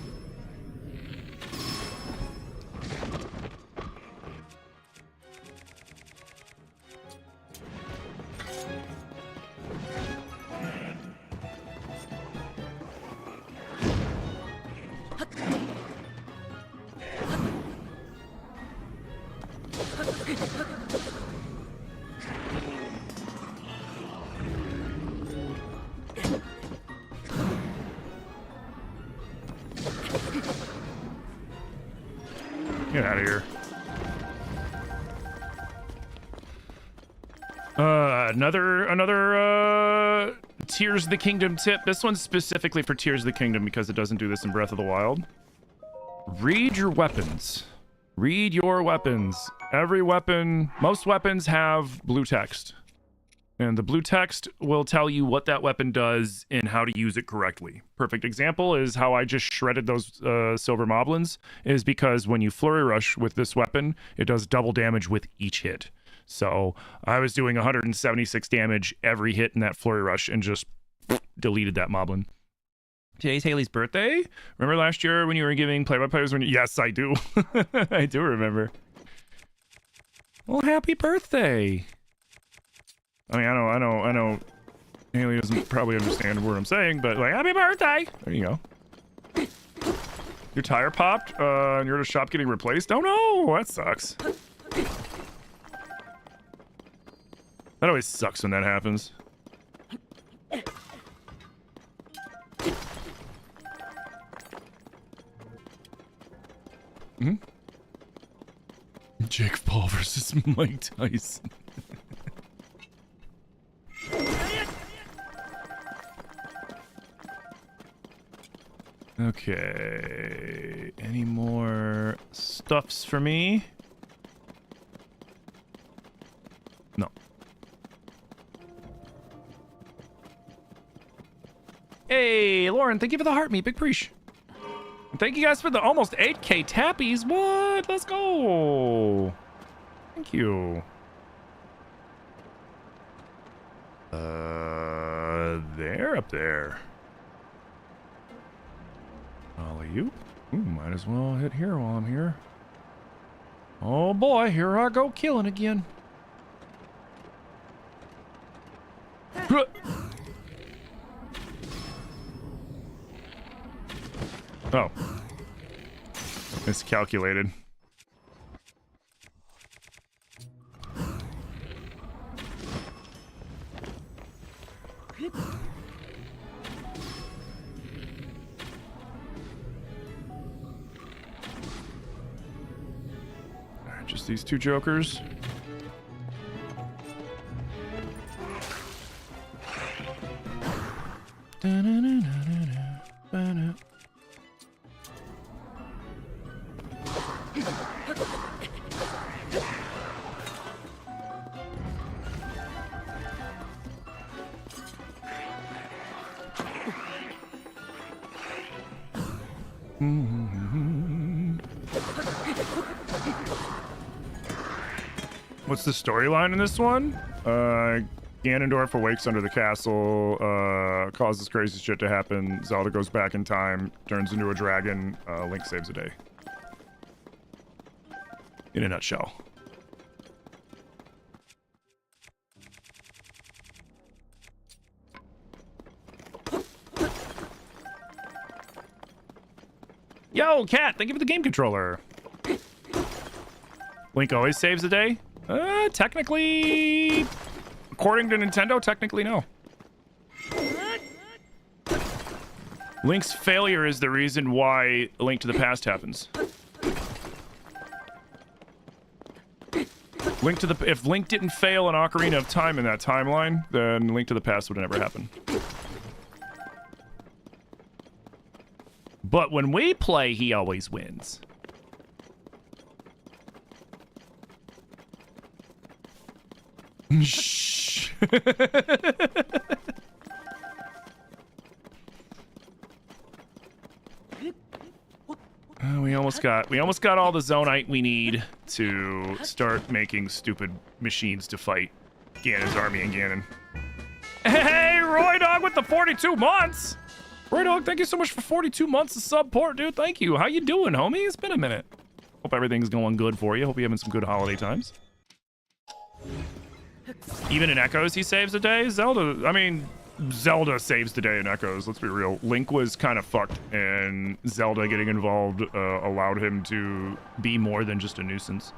Get out of here. Another Tears of the Kingdom tip. This one's specifically for Tears of the Kingdom because it doesn't do this in Breath of the Wild. Read your weapons. Read your weapons. Every weapon, most weapons have blue text. And the blue text will tell you what that weapon does and how to use it correctly. Perfect example is how I just shredded those silver moblins, is because when you flurry rush with this weapon, it does double damage with each hit. So I was doing 176 damage every hit in that flurry rush and just deleted that moblin. Today's Haley's birthday? Remember last year when you were giving play-by-plays? Yes, I do. I do remember. Well, happy birthday. I mean, I know Haley doesn't probably understand what I'm saying, but like, happy birthday! There you go. Your tire popped, and you're at a shop getting replaced? Oh no, that sucks. That always sucks when that happens. Hmm? Jake Paul versus Mike Tyson. Okay. Any more stuffs for me? No. Hey, Lauren, thank you for the heart meat. Big preach. Thank you guys for the almost 8K tappies. What? Let's go. Thank you. They're up there. Alley-oop. Ooh, might as well hit here while I'm here. Oh boy, here I go killing again. Oh. Miscalculated. Alright, just these two jokers. What's the storyline in this one? Ganondorf awakes under the castle, causes crazy shit to happen. Zelda goes back in time, turns into a dragon. Link saves the day. In a nutshell. Yo, Cat, thank you for the game controller. Link always saves the day? Technically, according to Nintendo, technically no. Link's failure is the reason why A Link to the Past happens. If Link didn't fail an Ocarina of Time in that timeline, then Link to the Past would never happen. But when we play, he always wins. Shh. We almost got all the Zonite we need to start making stupid machines to fight Ganon's army and Ganon. Hey, Roy Dog with the 42 months. Roy Dog, thank you so much for 42 months of support, dude. Thank you. How you doing, homie? It's been a minute. Hope everything's going good for you. Hope you're having some good holiday times. Even in Echoes, he saves the day. Zelda saves the day in Echoes. Let's be real. Link was kind of fucked, and Zelda getting involved allowed him to be more than just a nuisance.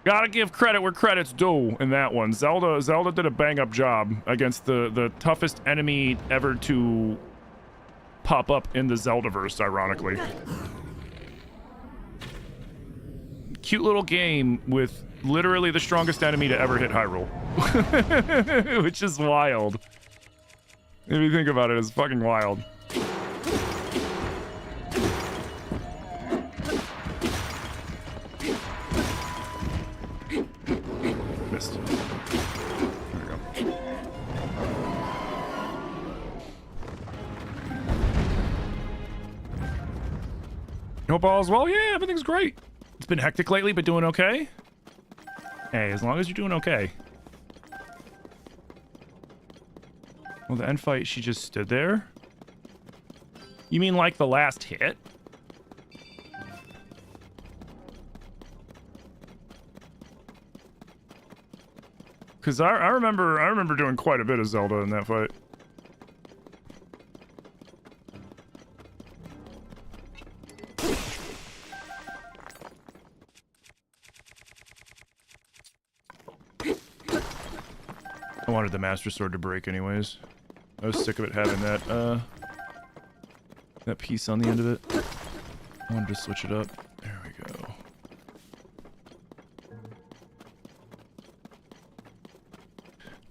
Gotta give credit where credit's due in that one. Zelda did a bang-up job against the toughest enemy ever to pop up in the Zeldaverse, ironically. Cute little game with literally the strongest enemy to ever hit Hyrule. Which is wild. If you think about it, it's fucking wild. Missed. There we go. Hope all's well? Yeah, everything's great. It's been hectic lately, but doing okay. Hey, as long as you're doing okay. Well, the end fight, she just stood there? You mean like the last hit? Because I remember doing quite a bit of Zelda in that fight. I wanted the Master Sword to break anyways. I was sick of it having that, that piece on the end of it. I wanted to switch it up. There we go.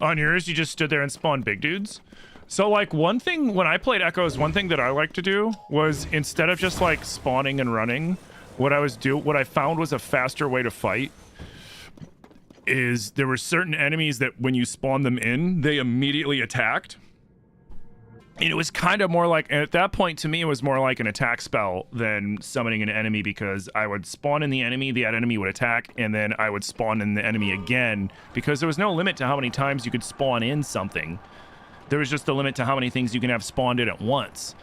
On yours, you just stood there and spawned big dudes? So, like, one thing, when I played Echoes, one thing that I like to do was, instead of just, like, spawning and running, what I found was a faster way to fight is there were certain enemies that when you spawn them in, they immediately attacked. And it was kind of more like, and at that point, to me, it was more like an attack spell than summoning an enemy, because I would spawn in the enemy, the enemy would attack, and then I would spawn in the enemy again, because there was no limit to how many times you could spawn in something. There was just a limit to how many things you can have spawned in at once.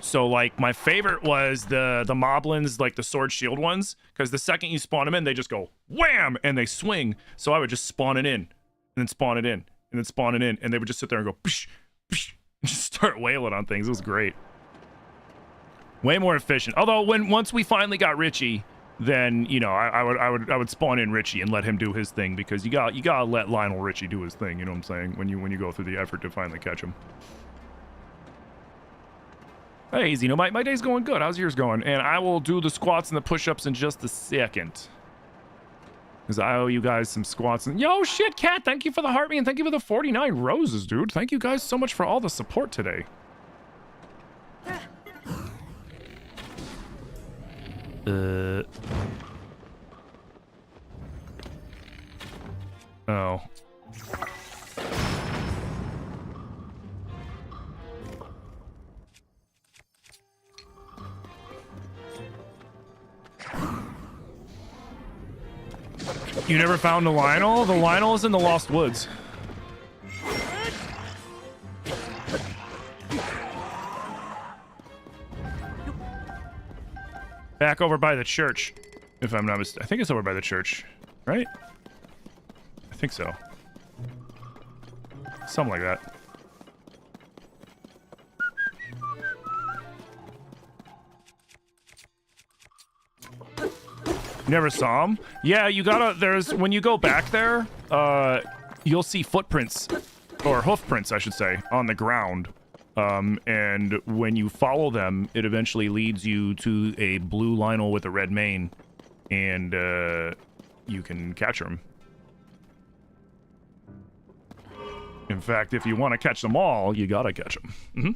So, like, my favorite was the moblins, like the sword shield ones, because the second you spawn them in, they just go wham, and they swing. So I would just spawn it in, and then spawn it in, and then spawn it in, and they would just sit there and go psh, psh, just start wailing on things. It was great. Way more efficient. Although once we finally got Richie, then you know I would spawn in Richie and let him do his thing, because you gotta let Lionel Richie do his thing. You know what I'm saying? When you go through the effort to finally catch him. Hey, Easy, you know, my day's going good. How's yours going? And I will do the squats and the push-ups in just a second, because I owe you guys some squats. And yo, shit, Cat, thank you for the heart me, and thank you for the 49 roses, dude. Thank you guys so much for all the support today. Oh. You never found the Lionel? The Lionel is in the Lost Woods. Back over by the church, if I'm not mistaken. I think it's over by the church, right? I think so. Something like that. Never saw him? Yeah, you gotta, when you go back there, you'll see footprints, or hoof prints, I should say, on the ground. And when you follow them, it eventually leads you to a blue Lionel with a red mane, and you can capture him. In fact, if you want to catch them all, you gotta catch them. Mm-hmm.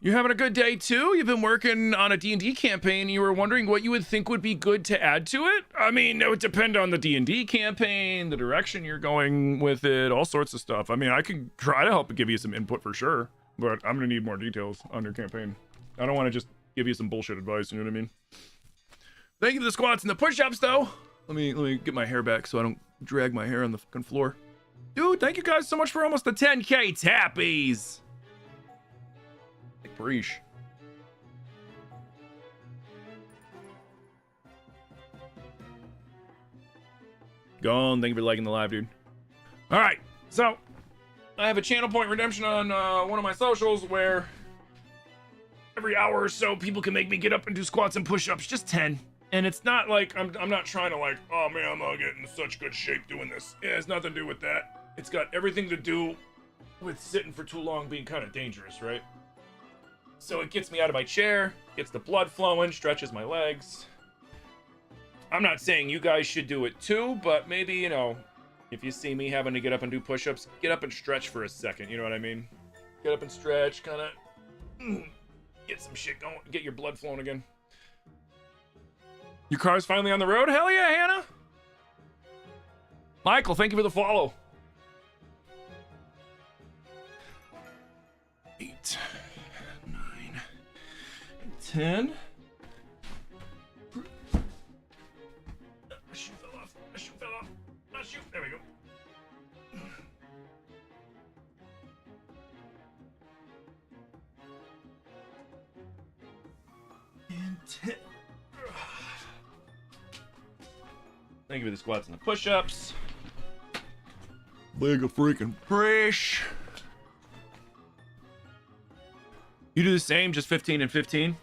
You having a good day too? You've been working on a D&D campaign, and you were wondering what you would think would be good to add to it? I mean, it would depend on the D&D campaign, the direction you're going with it, all sorts of stuff. I mean, I could try to help give you some input for sure, but I'm gonna need more details on your campaign. I don't want to just give you some bullshit advice, you know what I mean? Thank you for the squats and the push-ups, though. Let me get my hair back so I don't drag my hair on the fucking floor. Dude, thank you guys so much for almost the 10K tappies. Preach. Gone. Thank you for liking the live, dude. All right, so I have a channel point redemption on one of my socials where every hour or so people can make me get up and do squats and push-ups, just 10. And it's not like I'm not trying to like, oh man, I'm gonna get in such good shape doing this. It has nothing to do with that. It's got everything to do with sitting for too long being kind of dangerous, right? So it gets me out of my chair, gets the blood flowing, stretches my legs. I'm not saying you guys should do it too, but maybe, you know, if you see me having to get up and do push-ups, get up and stretch for a second, you know what I mean? Get up and stretch, kind of get some shit going, get your blood flowing again. Your car's finally on the road? Hell yeah, Hannah! Michael, thank you for the follow. 8, 9, 10. My shoe fell off. My shoe fell off. My shoe. There we go. And 10. Thank you for the squats and the push-ups. Big a freaking fresh. You do the same, just 15 and 15?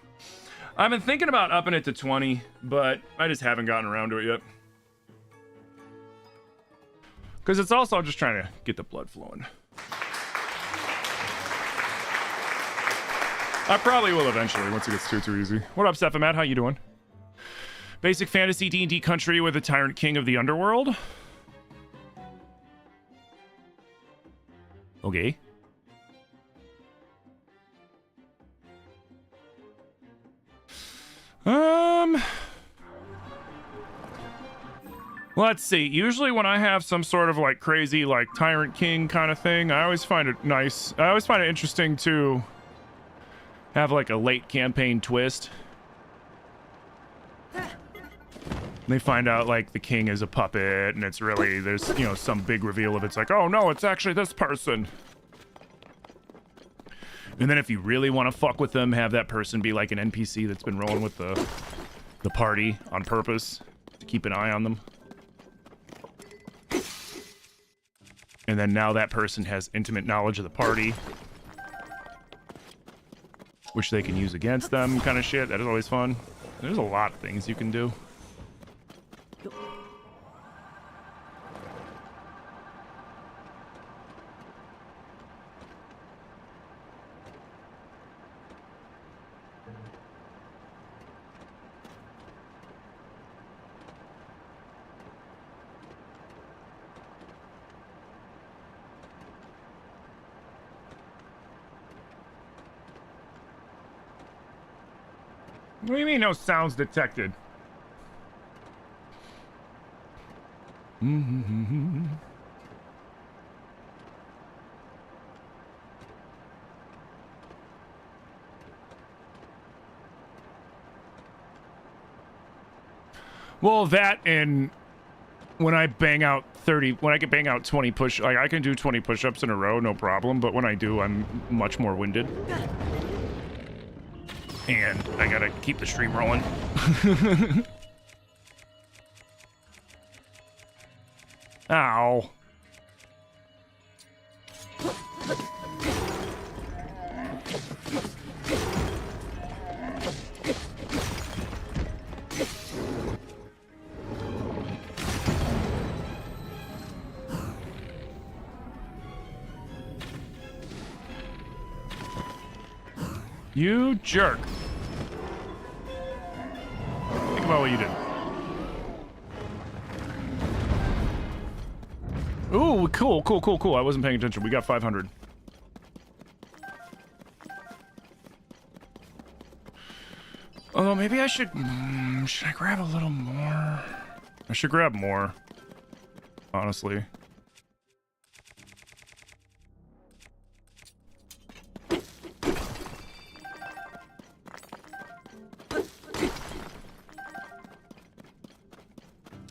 I've been thinking about upping it to 20, but I just haven't gotten around to it yet. Because it's also just trying to get the blood flowing. I probably will eventually once it gets too easy. What up, Sephimat? How you doing? Basic fantasy D&D country with a tyrant king of the underworld. Okay. Let's see. Usually when I have some sort of like crazy like tyrant king kind of thing, I always find it nice. I always find it interesting to have like a late campaign twist. They find out like the king is a puppet and it's really, there's, you know, some big reveal of it's like, oh no, it's actually this person. And then if you really want to fuck with them, have that person be like an NPC that's been rolling with the party on purpose to keep an eye on them. And then now that person has intimate knowledge of the party, which they can use against them, kind of shit. That is always fun. There's a lot of things you can do. What do you mean no sounds detected? Well, that and when I bang out 30, when I can bang out 20 push, like I can do 20 push-ups in a row, no problem. But when I do, I'm much more winded. And I gotta keep the stream rolling. Ow. You jerk. Think about what you did. Ooh, cool. I wasn't paying attention. We got 500. Although maybe I should... should I grab a little more? I should grab more. Honestly.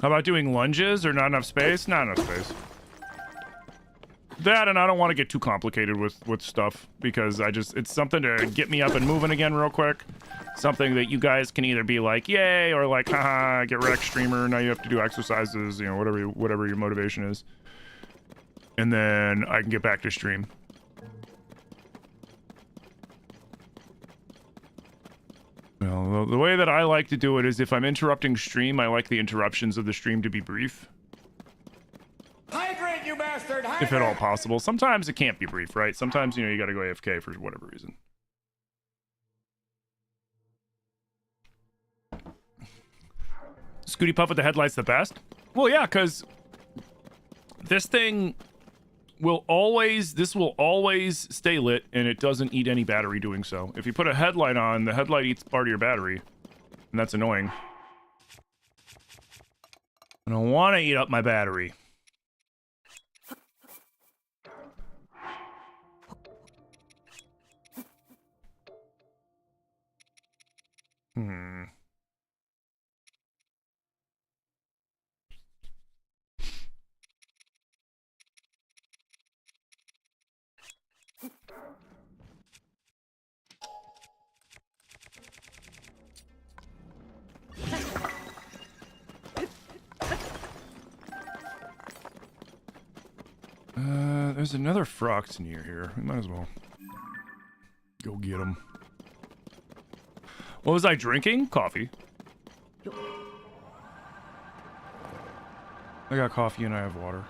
How about doing lunges or not enough space? Not enough space. That, and I don't want to get too complicated with stuff because it's something to get me up and moving again real quick. Something that you guys can either be like, yay, or like, haha, get wrecked streamer. Now you have to do exercises, you know, whatever your motivation is. And then I can get back to stream. Well, the way that I like to do it is if I'm interrupting stream, I like the interruptions of the stream to be brief. Hydrate, you bastard! Hydrate! If at all possible. Sometimes it can't be brief, right? Sometimes, you know, you gotta go AFK for whatever reason. Scooty Puff with the headlights the best? Well, yeah, because this thing will always stay lit, and it doesn't eat any battery doing so. If you put a headlight on, the headlight eats part of your battery, and that's annoying. I don't want to eat up my battery. There's another Frox near here. We might as well go get him. What was I drinking? Coffee. I got coffee and I have water.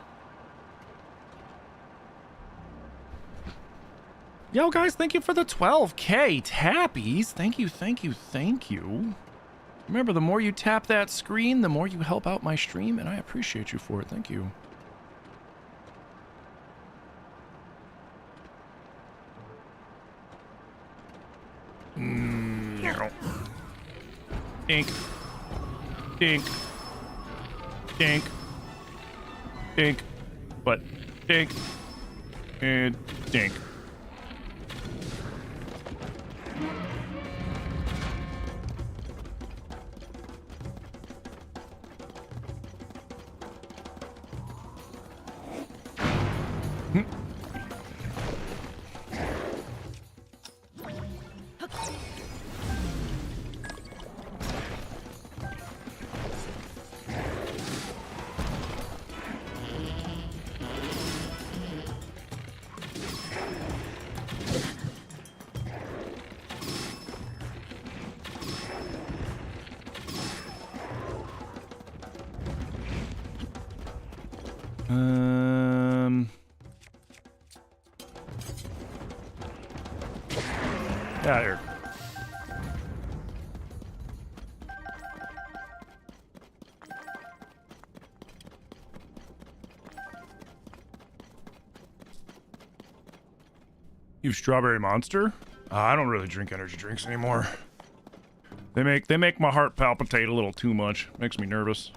Yo, guys, thank you for the 12K tappies. Thank you, thank you, thank you. Remember, the more you tap that screen, the more you help out my stream, and I appreciate you for it. Thank you. Dink. Dink. Dink. Dink. But dink. And dink. Yeah, here. You strawberry monster? I don't really drink energy drinks anymore. They make my heart palpitate a little too much. Makes me nervous.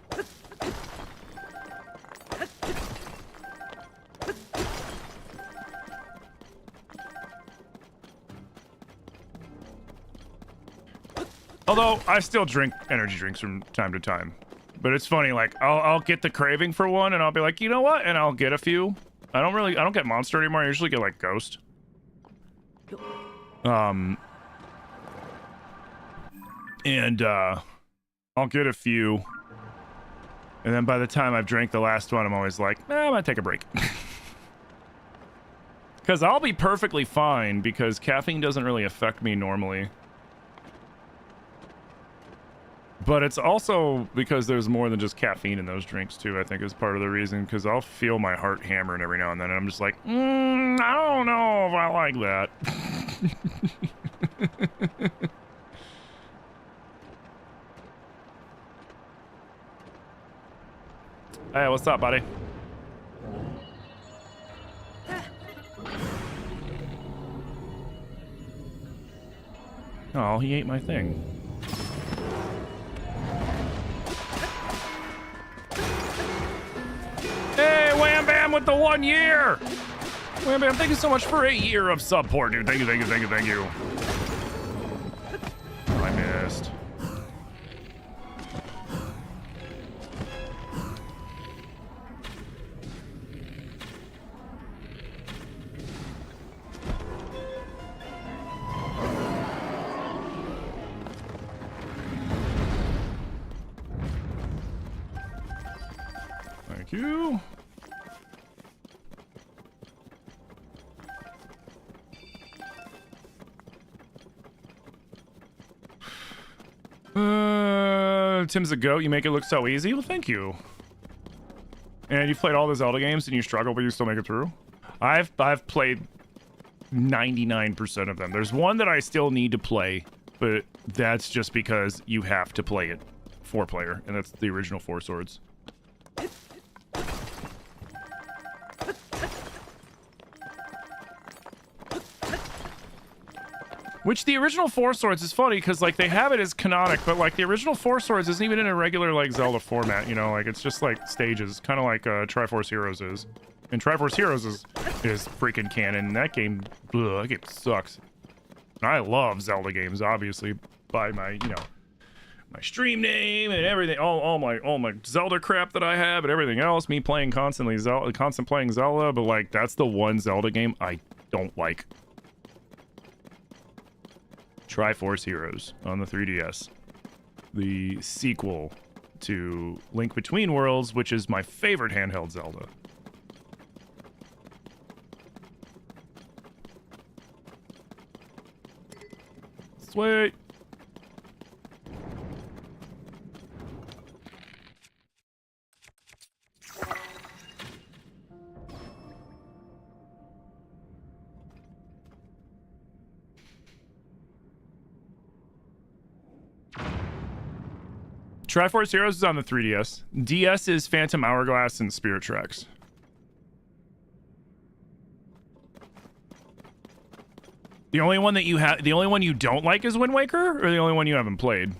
Although, I still drink energy drinks from time to time. But it's funny, like, I'll get the craving for one, and I'll be like, you know what? And I'll get a few. I don't get Monster anymore. I usually get, like, Ghost. I'll get a few. And then by the time I've drank the last one, I'm always like, I'm gonna take a break. Because I'll be perfectly fine, because caffeine doesn't really affect me normally. But it's also because there's more than just caffeine in those drinks, too, I think is part of the reason. Because I'll feel my heart hammering every now and then, and I'm just like, I don't know if I like that. Hey, what's up, buddy? Oh, he ate my thing. Hey, Wham Bam with the 1 year! Wham Bam, thank you so much for a year of support, dude. Thank you, thank you, thank you, thank you. I missed. Thank you. Tim's a goat. You make it look so easy. Well, thank you. And you've played all the Zelda games and you struggle, but you still make it through? I've played 99% of them. There's one that I still need to play, but that's just because you have to play it 4-player, and that's the original Four Swords. Which the original Four Swords is funny because like they have it as canonic, but like the original Four Swords isn't even in a regular like Zelda format, you know, like it's just like stages, kind of like Triforce Heroes is. And Triforce Heroes is freaking canon. That game sucks. And I love Zelda games, obviously, by my, you know, my stream name and everything, all my Zelda crap that I have and everything else, me playing constant playing Zelda, but like that's the one Zelda game I don't like. Triforce Heroes on the 3DS. The sequel to Link Between Worlds, which is my favorite handheld Zelda. Sweet. Triforce Heroes is on the 3DS. DS is Phantom Hourglass and Spirit Tracks. The only one that you have, the only one you don't like is Wind Waker, or the only one you haven't played?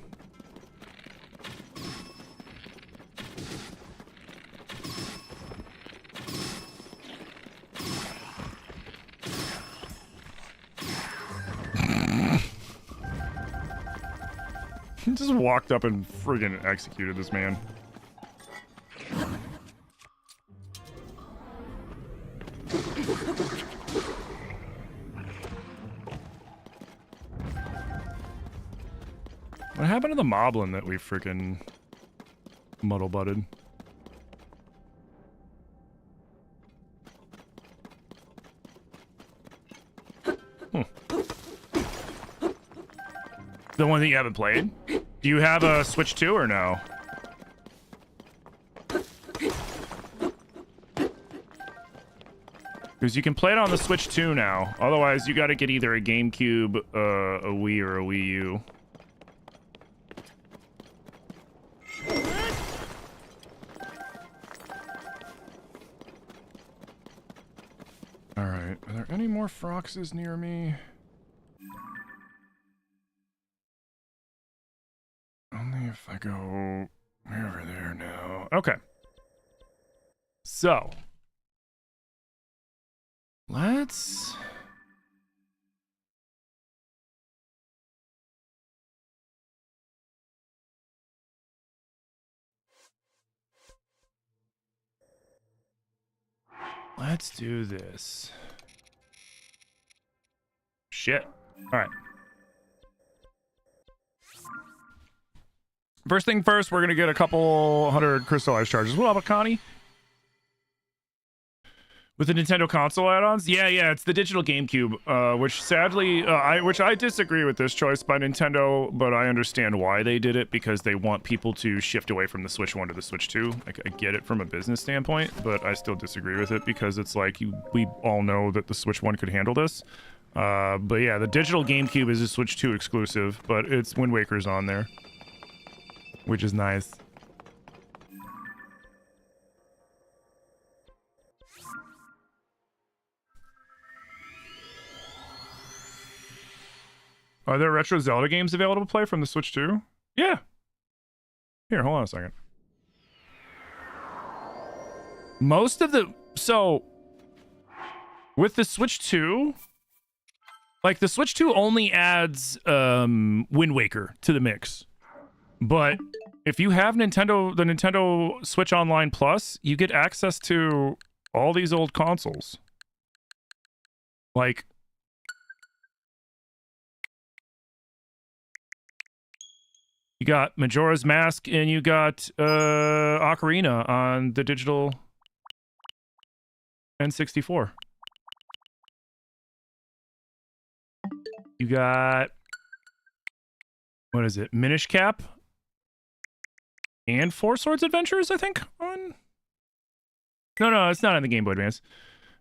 He just walked up and friggin' executed this man. What happened to the moblin that we freaking muddle-butted? The one that you haven't played? Do you have a Switch 2 or no? Because you can play it on the Switch 2 now. Otherwise, you got to get either a GameCube, a Wii, or a Wii U. Alright, are there any more Froxes near me? Only if I go over there now. Okay. So. Let's... Let's do this. Shit. All right. First thing first, we're going to get a couple hundred crystallized charges. What up, Connie? With the Nintendo console add-ons? Yeah, it's the digital GameCube, which sadly, I disagree with this choice by Nintendo, but I understand why they did it, because they want people to shift away from the Switch 1 to the Switch 2. I get it from a business standpoint, but I still disagree with it, because it's like, we all know that the Switch 1 could handle this. But yeah, the digital GameCube is a Switch 2 exclusive, but it's Wind Waker's on there, which is nice. Are there retro Zelda games available to play from the Switch 2? Yeah. Here, hold on a second. Most of the... So, with the Switch 2... Like, the Switch 2 only adds Wind Waker to the mix. But if you have the Nintendo Switch Online Plus, you get access to all these old consoles. Like... You got Majora's Mask, and you got Ocarina on the digital N64. You got... What is it? Minish Cap? And Four Swords Adventures, I think, on... No, it's not on the Game Boy Advance.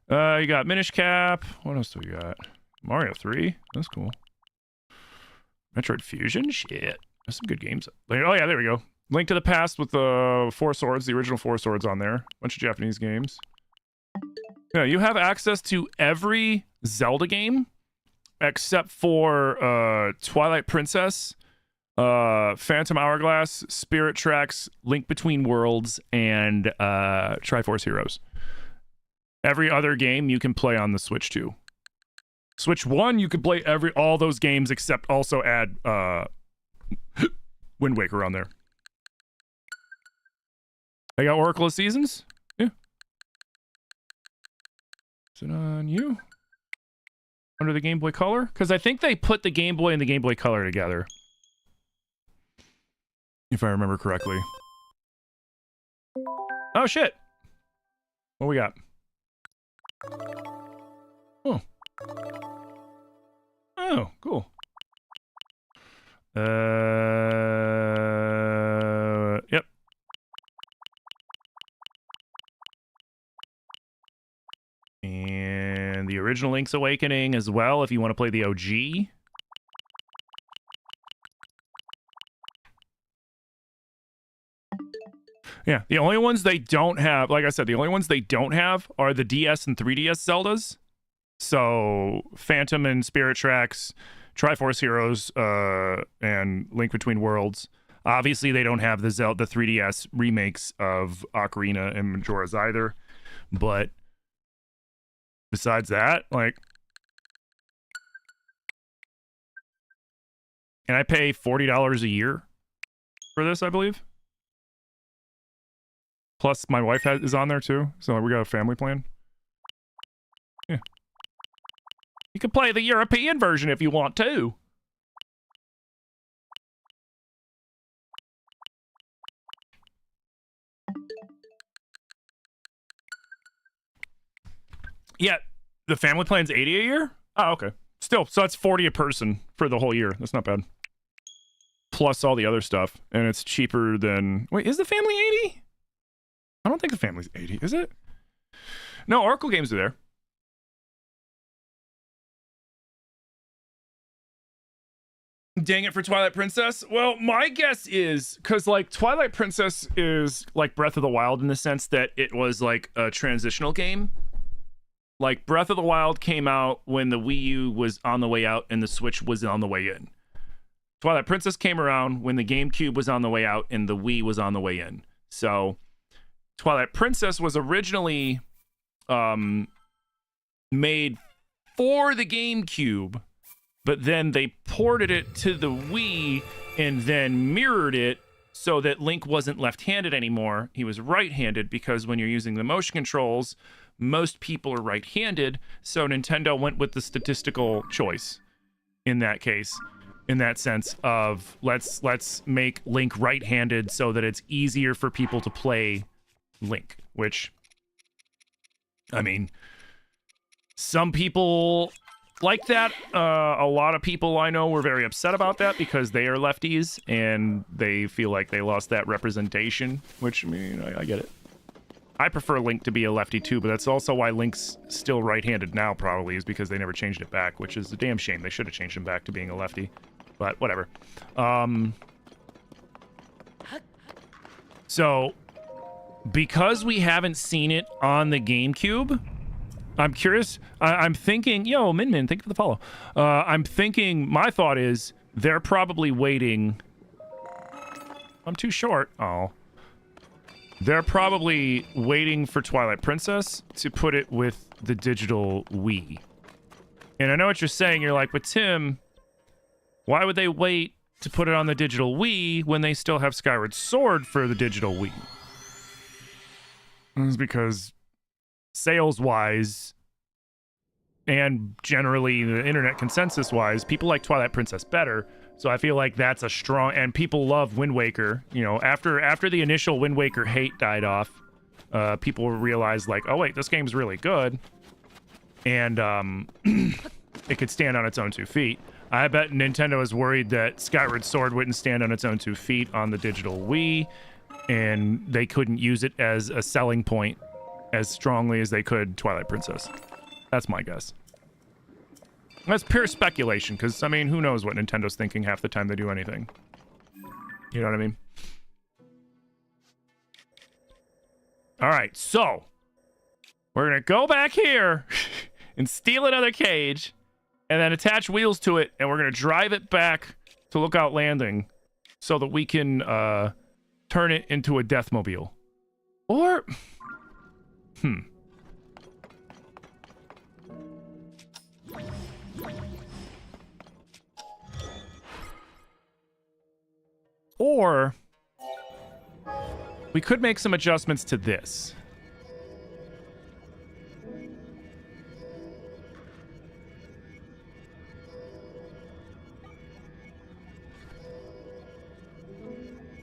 You got Minish Cap. What else do we got? Mario 3. That's cool. Metroid Fusion? Shit. There's some good games. Oh, yeah, there we go. Link to the Past with the Four Swords, the original Four Swords on there. Bunch of Japanese games. Yeah, you have access to every Zelda game except for Twilight Princess, Phantom Hourglass, Spirit Tracks, Link Between Worlds, and Triforce Heroes. Every other game you can play on the Switch 2. Switch 1, you could play all those games except also add... Wind Waker on there. I got Oracle of Seasons? Yeah. Is it on you? Under the Game Boy Color? Because I think they put the Game Boy and the Game Boy Color together. If I remember correctly. Oh, shit! What we got? Oh. Oh, cool. Yep. And the original Link's Awakening as well, if you want to play the OG. Yeah, the only ones they don't have, like I said, the only ones they don't have are the DS and 3DS Zeldas. So Phantom and Spirit Tracks, Triforce Heroes, and Link Between Worlds. Obviously, they don't have the 3DS remakes of Ocarina and Majora's either. But besides that, like, and I pay $40 a year for this, I believe. Plus, my wife is on there too, so we got a family plan. Yeah. You can play the European version if you want to. Yeah, the family plan's $80 a year? Oh, okay. Still, so that's $40 a person for the whole year. That's not bad. Plus all the other stuff, and it's cheaper than... Wait, is the family $80? I don't think the family's $80, is it? No, Oracle games are there. Dang it for Twilight Princess. Well, my guess is, because like Twilight Princess is like Breath of the Wild in the sense that it was like a transitional game. Like Breath of the Wild came out when the Wii U was on the way out and the Switch was on the way in. Twilight Princess came around when the GameCube was on the way out and the Wii was on the way in. So Twilight Princess was originally made for the GameCube, but then they ported it to the Wii and then mirrored it so that Link wasn't left-handed anymore. He was right-handed because when you're using the motion controls, most people are right-handed. So Nintendo went with the statistical choice in that case, in that sense of let's make Link right-handed so that it's easier for people to play Link, which, I mean, some people like that. A lot of people I know were very upset about that because they are lefties and they feel like they lost that representation, which, I mean, I get it. I prefer Link to be a lefty too, but that's also why Link's still right-handed now, probably, is because they never changed it back, which is a damn shame. They should have changed him back to being a lefty, but whatever. So, because we haven't seen it on the GameCube, I'm curious. I'm thinking, yo, Min, thank you for the follow. I'm thinking, my thought is, they're probably waiting. I'm too short. Oh. They're probably waiting for Twilight Princess to put it with the digital Wii. And I know what you're saying. You're like, but Tim, why would they wait to put it on the digital Wii when they still have Skyward Sword for the digital Wii? It's because sales-wise and generally the internet consensus-wise, people like Twilight Princess better. So I feel like that's a strong, and people love Wind Waker. You know, after the initial Wind Waker hate died off, people realized like, oh wait, this game's really good, and it could stand on its own 2 feet. I bet Nintendo is worried that Skyward Sword wouldn't stand on its own 2 feet on the digital Wii, and they couldn't use it as a selling point as strongly as they could Twilight Princess. That's my guess. That's pure speculation, because, I mean, who knows what Nintendo's thinking half the time they do anything. You know what I mean? Alright, so we're gonna go back here and steal another cage and then attach wheels to it, and we're gonna drive it back to Lookout Landing so that we can turn it into a Deathmobile. Or... Or we could make some adjustments to this.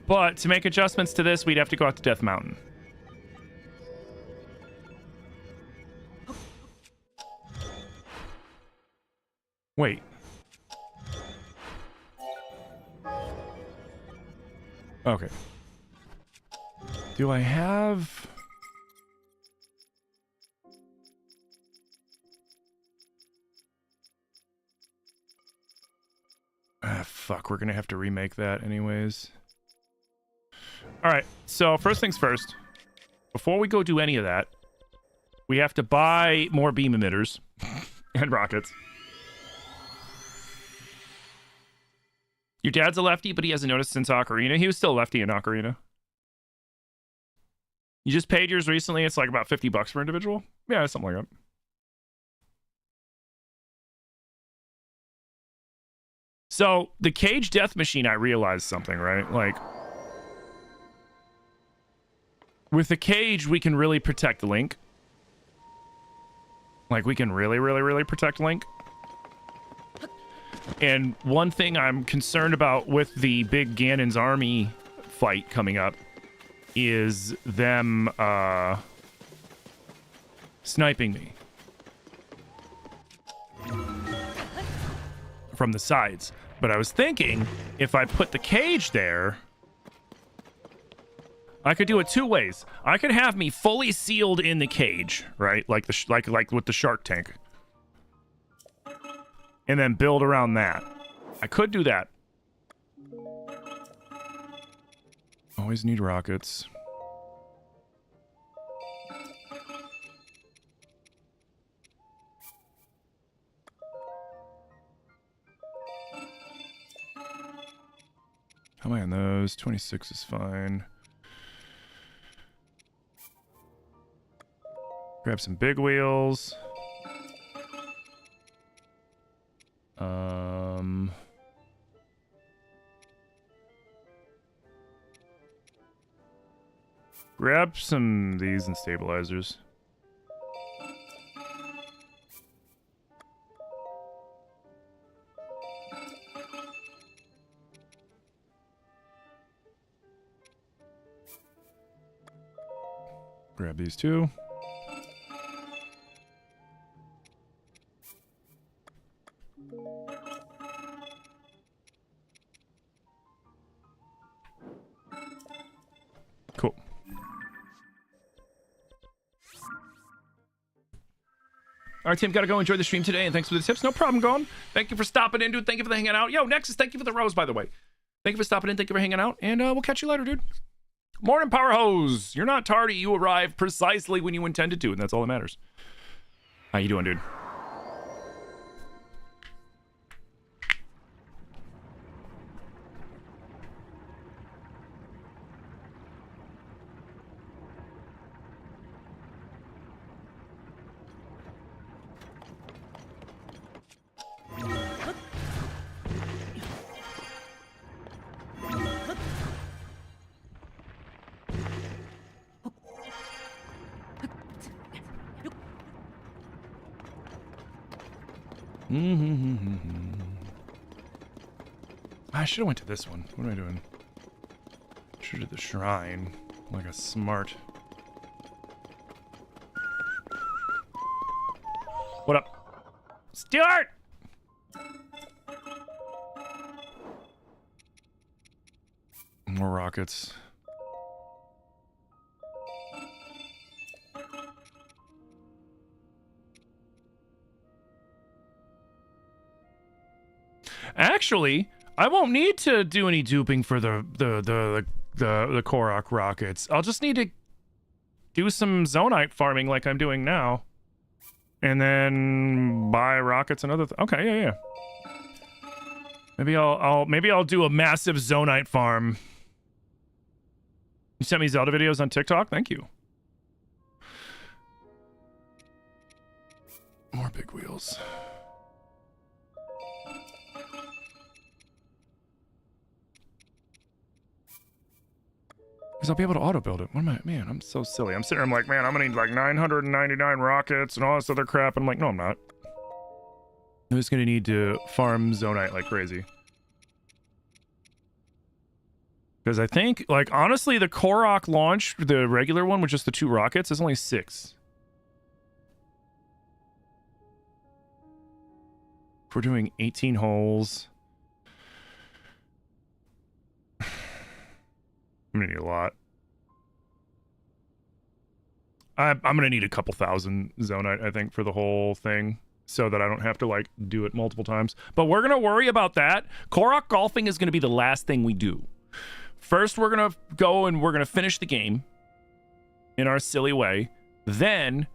But to make adjustments to this, we'd have to go out to Death Mountain. Wait. Okay. Do I have... Ah, fuck. We're gonna have to remake that anyways. All right, so first things first. Before we go do any of that, we have to buy more beam emitters and rockets. Your dad's a lefty, but he hasn't noticed since Ocarina. He was still a lefty in Ocarina. You just paid yours recently. It's like about $50 per individual. Yeah, something like that. So the cage death machine, I realized something, right? Like, with the cage, we can really protect Link. Like, we can really protect Link. And one thing I'm concerned about with the big Ganon's army fight coming up is them sniping me from the sides. But I was thinking, if I put the cage there, I could do it two ways. I could have me fully sealed in the cage, right? Like like with the shark tank. And then build around that. I could do that. Always need rockets. How am I on those? 26 is fine. Grab some big wheels. Grab some of these and stabilizers. Grab these too. Cool. All right, Tim, gotta go enjoy the stream today, and thanks for the tips. No problem, Gone. Thank you for stopping in, dude. Thank you for the hanging out. Yo, Nexus, thank you for the rose, by the way. Thank you for stopping in. Thank you for hanging out, and we'll catch you later, dude. Morning, Power Hose. You're not tardy. You arrived precisely when you intended to, and that's all that matters. How you doing, dude? I should have went to this one. What am I doing? Should have did the shrine. Like a smart. What up? Stuart! More rockets. Actually, I won't need to do any duping for the Korok rockets. I'll just need to do some Zonite farming like I'm doing now. And then buy rockets and other okay, yeah. Maybe I'll do a massive Zonite farm. You sent me Zelda videos on TikTok? Thank you. More big wheels. Because I'll be able to auto-build it. What am I? Man, I'm so silly. I'm sitting there, I'm like, man, I'm going to need like 999 rockets and all this other crap. I'm like, no, I'm not. I'm just going to need to farm Zonite like crazy. Because I think, like, honestly, the Korok launch, the regular one with just the 2 rockets, is only 6. If we're doing 18 holes... I'm gonna need a lot. I'm gonna need a couple thousand Zonite, I think, for the whole thing, so that I don't have to, like, do it multiple times. But we're gonna worry about that. Korok golfing is gonna be the last thing we do First, we're going to go and we're going to finish the game in our silly way. Then,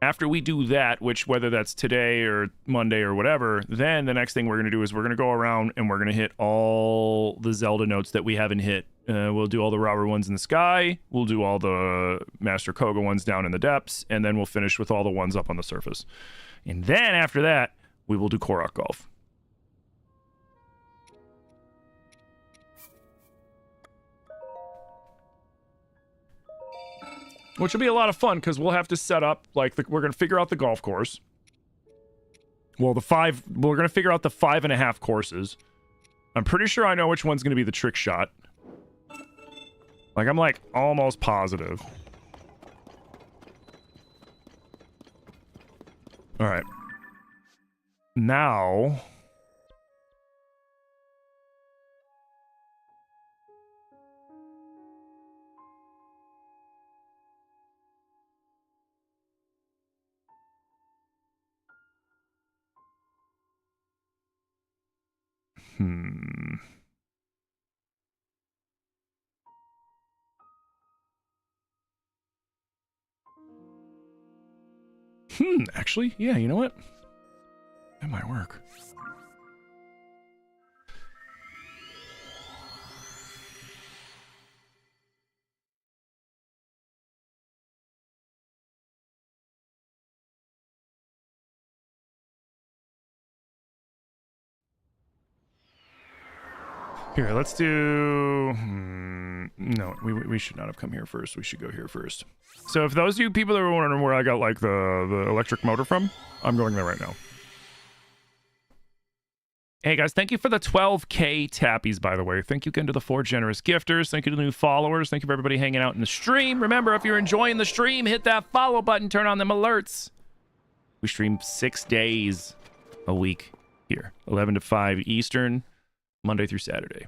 after we do that, which whether that's today or Monday or whatever, then the next thing we're going to do is we're going to go around and we're going to hit all the Zelda notes that we haven't hit. We'll do all the Robber ones in the sky. We'll do all the Master Koga ones down in the depths. And then we'll finish with all the ones up on the surface. And then after that, we will do Korok Golf. Which will be a lot of fun because we'll have to set up, like, we're going to figure out the golf course. Well, we're going to figure out the 5.5 courses. I'm pretty sure I know which one's going to be the trick shot. Like, I'm, like, almost positive. All right. Now... Actually, yeah, you know what? That might work. Here, let's do... No, we should not have come here first. We should go here first. So if those of you people that were wondering where I got, like, the electric motor from, I'm going there right now. Hey, guys, thank you for the 12K tappies, by the way. Thank you again to the 4 generous gifters. Thank you to the new followers. Thank you for everybody hanging out in the stream. Remember, if you're enjoying the stream, hit that follow button. Turn on them alerts. We stream 6 days a week here. 11 to 5 Eastern, Monday through Saturday.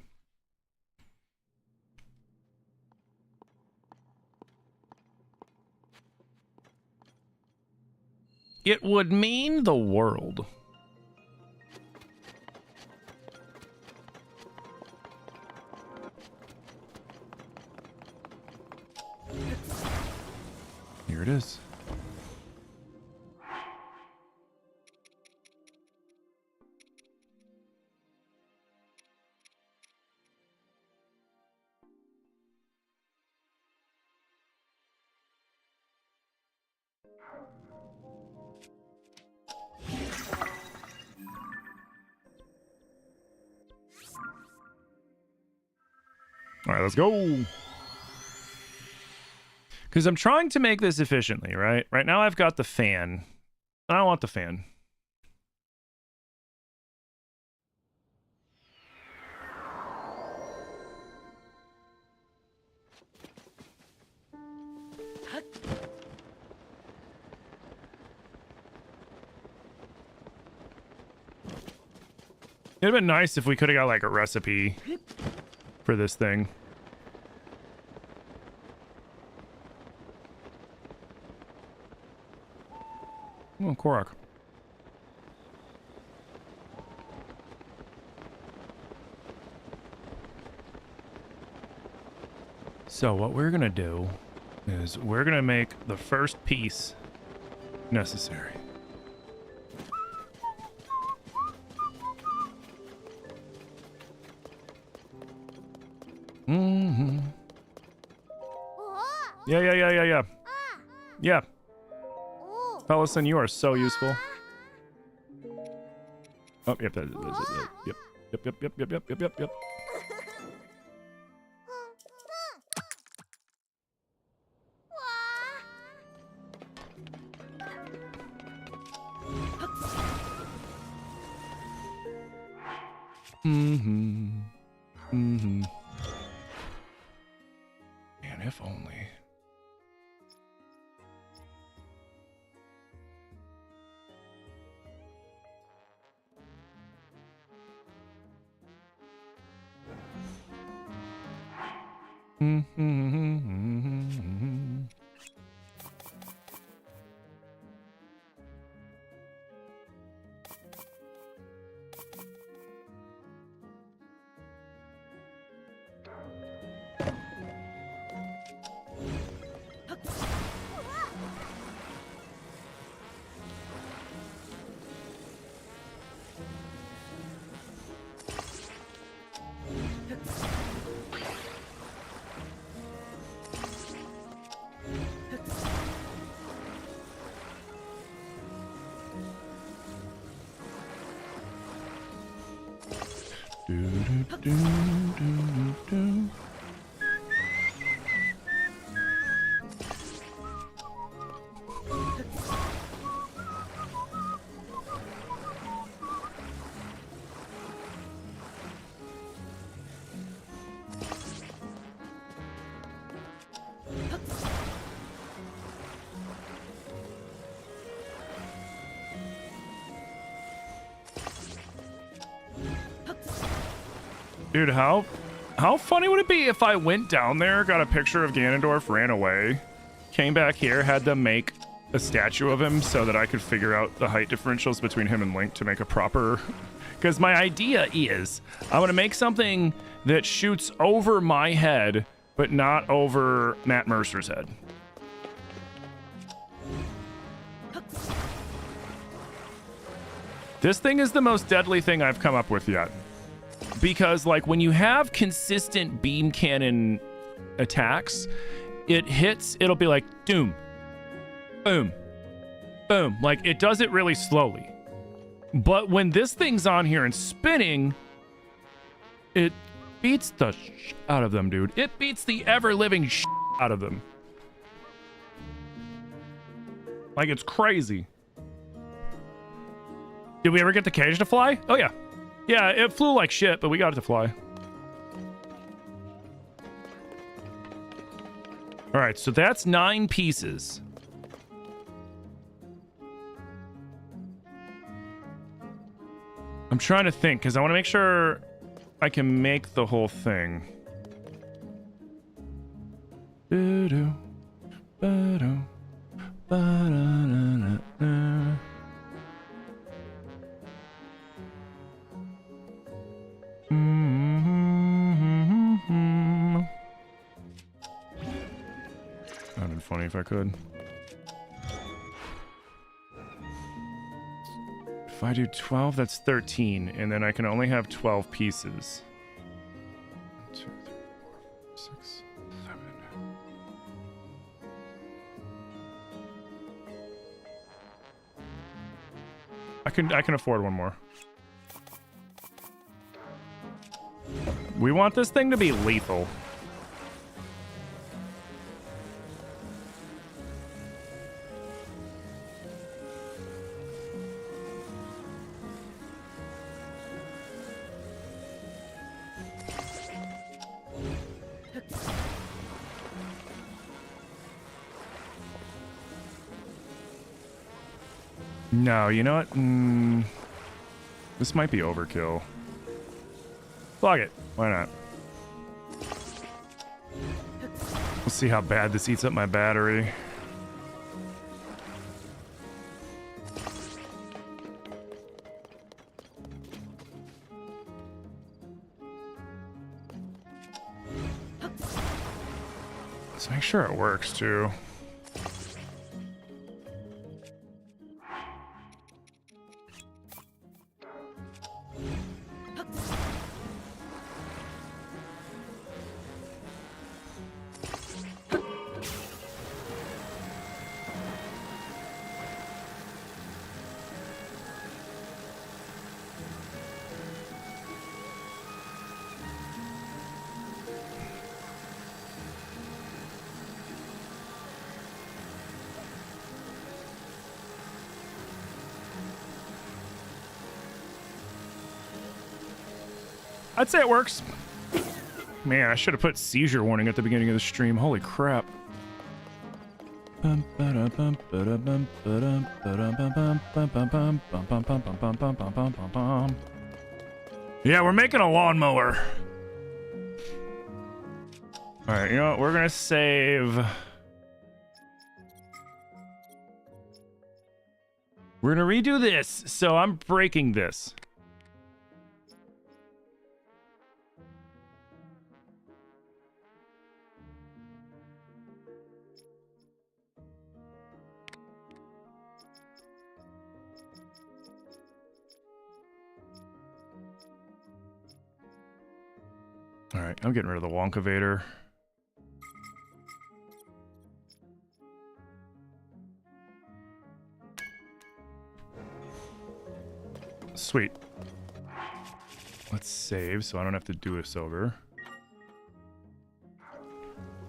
It would mean the world. Here it is. All right, let's go. Because I'm trying to make this efficiently, right? Right now I've got the fan. I don't want the fan. It'd been nice if we could have got like a recipe for this thing. Oh, Korok. So what we're gonna do is we're gonna make the first piece necessary. Mm-hmm. Yeah. Yeah. Ellison, you are so useful. Oh, yep, yep. Man, if only. Dude, how funny would it be if I went down there, got a picture of Ganondorf, ran away, came back here, had them make a statue of him so that I could figure out the height differentials between him and Link to make a proper... Because my idea is I want to make something that shoots over my head, but not over Matt Mercer's head. This thing is the most deadly thing I've come up with yet. Because, like, when you have consistent beam cannon attacks, it hits, it'll be like, doom, boom, boom. Like, it does it really slowly. But when this thing's on here and spinning, it beats the out of them, dude. It beats the ever-living out of them. Like, it's crazy. Did we ever get the cage to fly? Oh, yeah. Yeah, it flew like shit, but we got it to fly. All right, so that's 9 pieces. I'm trying to think, because I want to make sure I can make the whole thing. Ba-do, ba-do, ba-da-na-na-na. That'd been funny if I could. If I do 12, that's 13, and then I can only have 12 pieces. 1, 2, 3, 4, 5, 6, 7. I can afford one more. We want this thing to be lethal. No, you know what? This might be overkill. Plug it. Why not? We'll see how bad this eats up my battery. Let's make sure it works too. I'd say it works. Man, I should have put seizure warning at the beginning of the stream. Holy crap. Yeah, we're making a lawnmower. All right, you know what? We're gonna save. We're gonna redo this, so I'm breaking this. All right, I'm getting rid of the Wonkavator. Sweet. Let's save so I don't have to do this over.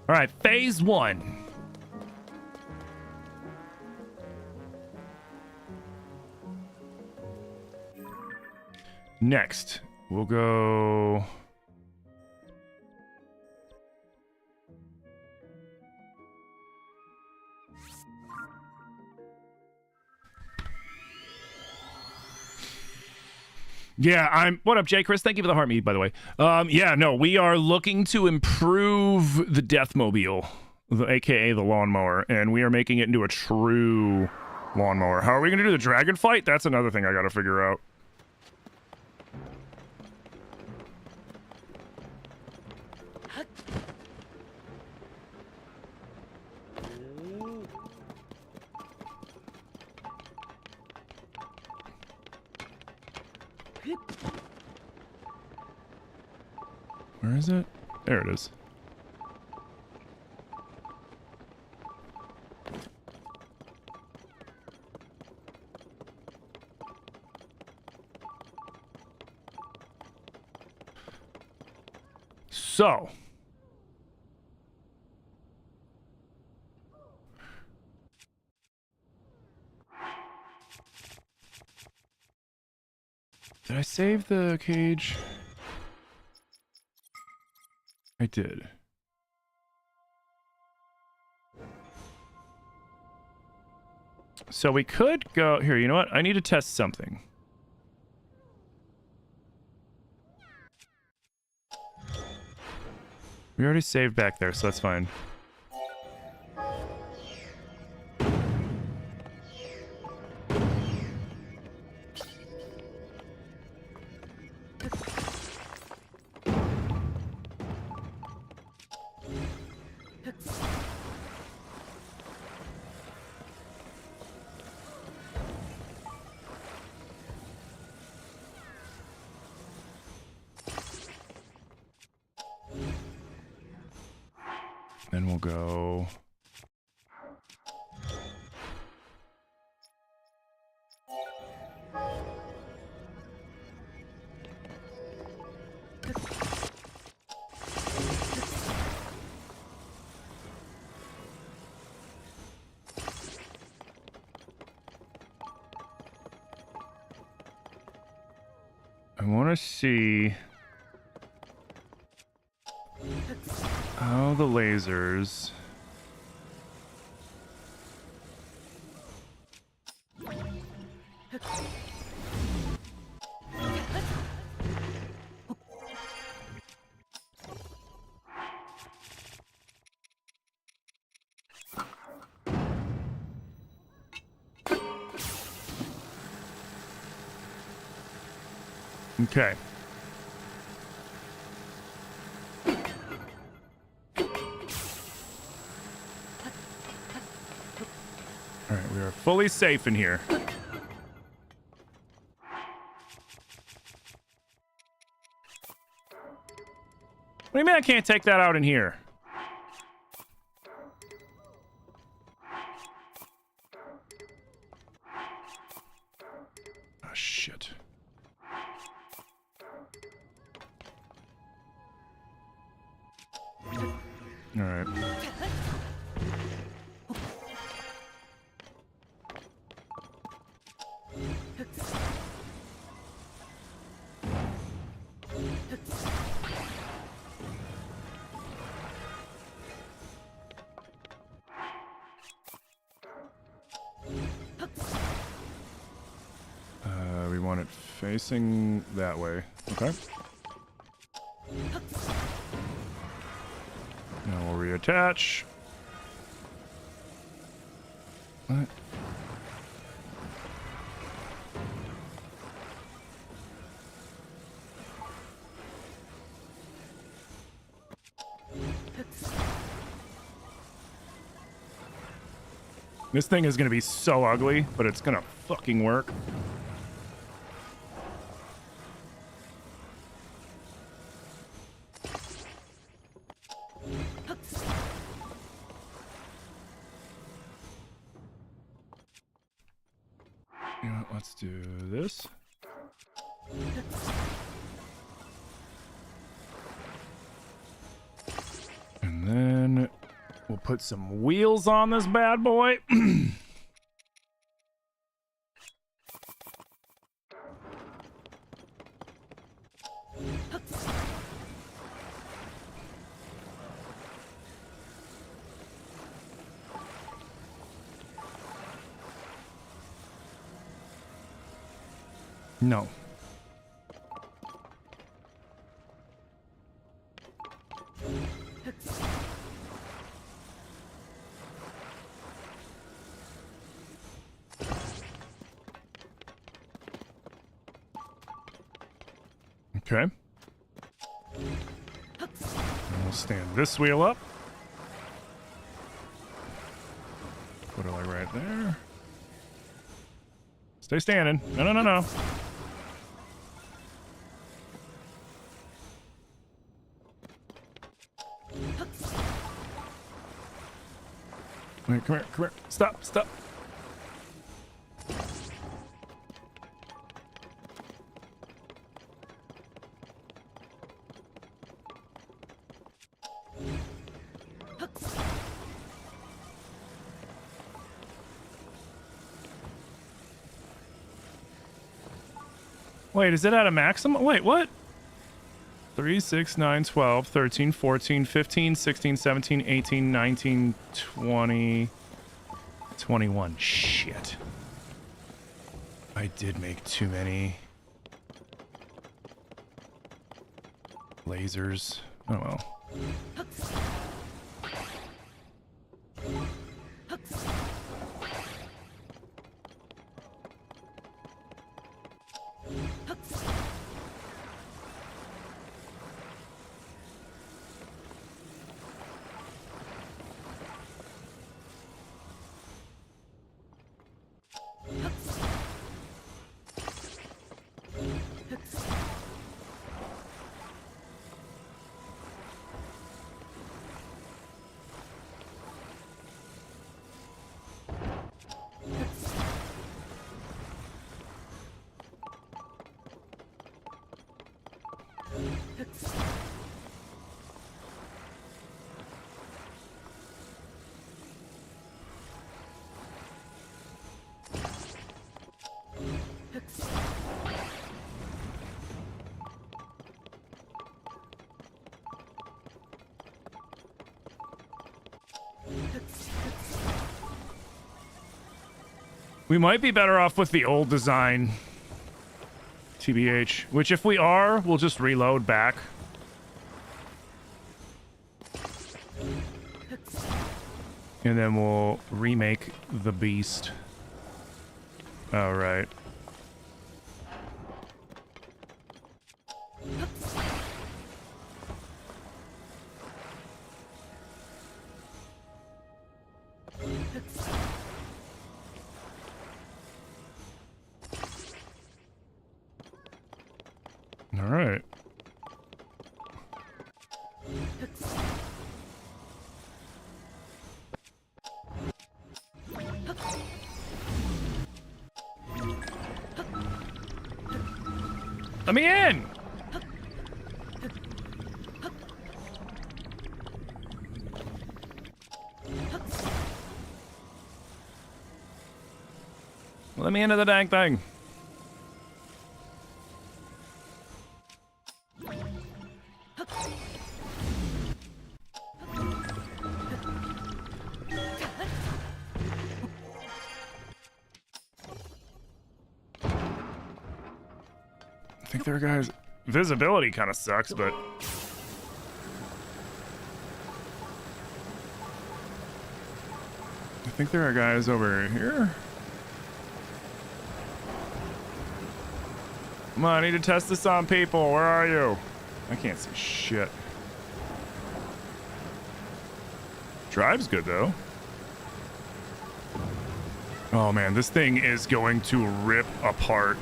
All right, phase 1. Next, we'll go... Yeah, what up, Jay Chris? Thank you for the heart meat, by the way. Yeah, no, we are looking to improve the Deathmobile, aka the lawnmower, and we are making it into a true lawnmower. How are we gonna do the dragon fight? That's another thing I gotta figure out. Where is it? There it is. So. Did I save the cage? I did. So we could go... Here, you know what? I need to test something. We already saved back there, so that's fine. Then we'll go... I want to see how the lasers... Okay. All right, we are fully safe in here. What do you mean I can't take that out in here? Oh, shit. All right. We want it facing that way. Okay. Now we'll reattach. What? This thing is gonna be so ugly, but it's gonna fucking work. You know what, let's do this. We'll put some wheels on this bad boy. No. Okay. And we'll stand this wheel up. Put it like right there. Stay standing. No, no, no, no. Wait, come here, come here. Stop, stop. Wait, is it at a maximum? Wait, what? 3, 6, 9, 12, 13, 14, 15, 16, 17, 18, 19, 20, 21. Shit. I did make too many lasers. Oh well. We might be better off with the old design, TBH, which if we are, we'll just reload back. And then we'll remake the beast. All right. All right. Let me in! Let me into the dang thing. I think there are guys. Visibility kind of sucks, but I think there are guys over here. Come on, I need to test this on people. Where are you? I can't see shit. Drive's good though. Oh man, this thing is going to rip apart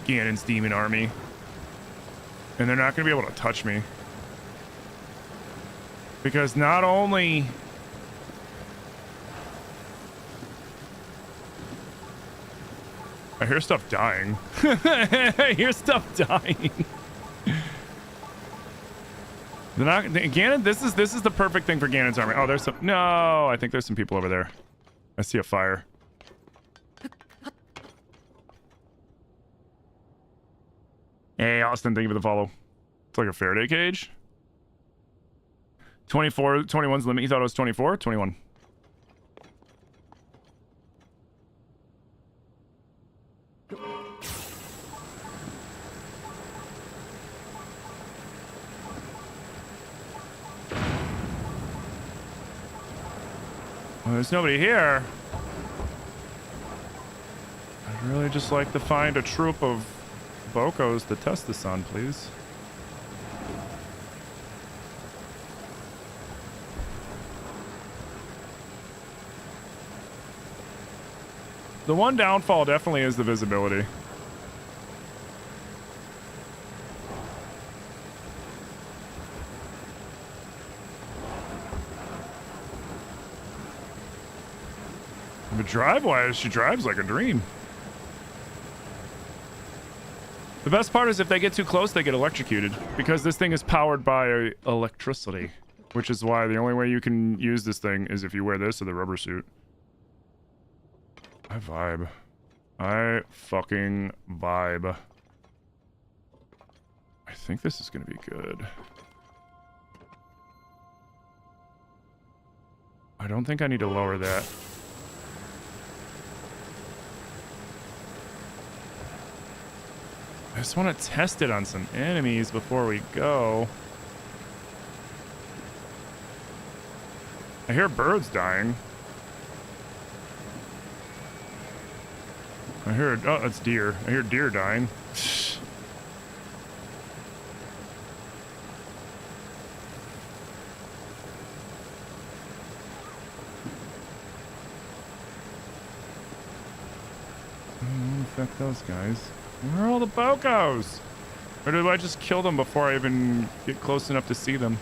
Ganon's demon army. And they're not going to be able to touch me. Because not only... I hear stuff dying. I hear stuff dying. They're not Ganon. This is the perfect thing for Ganon's army. Oh, there's some. No, I think there's some people over there. I see a fire. Hey, Austin, thank you for the follow. It's like a Faraday cage. 24, 21's limit. You thought it was 24? 21. Well, there's nobody here. I'd really just like to find a troop of Bocos to test this on, please. The one downfall definitely is the visibility. But drive-wise, she drives like a dream. The best part is if they get too close, they get electrocuted. Because this thing is powered by electricity. Which is why the only way you can use this thing is if you wear this or the rubber suit. I vibe. I fucking vibe. I think this is gonna be good. I don't think I need to lower that. I just want to test it on some enemies before we go. I hear birds dying. I hear... Oh, that's deer. I hear deer dying. Affect those guys. Where are all the Bocos? Or do I just kill them before I even get close enough to see them?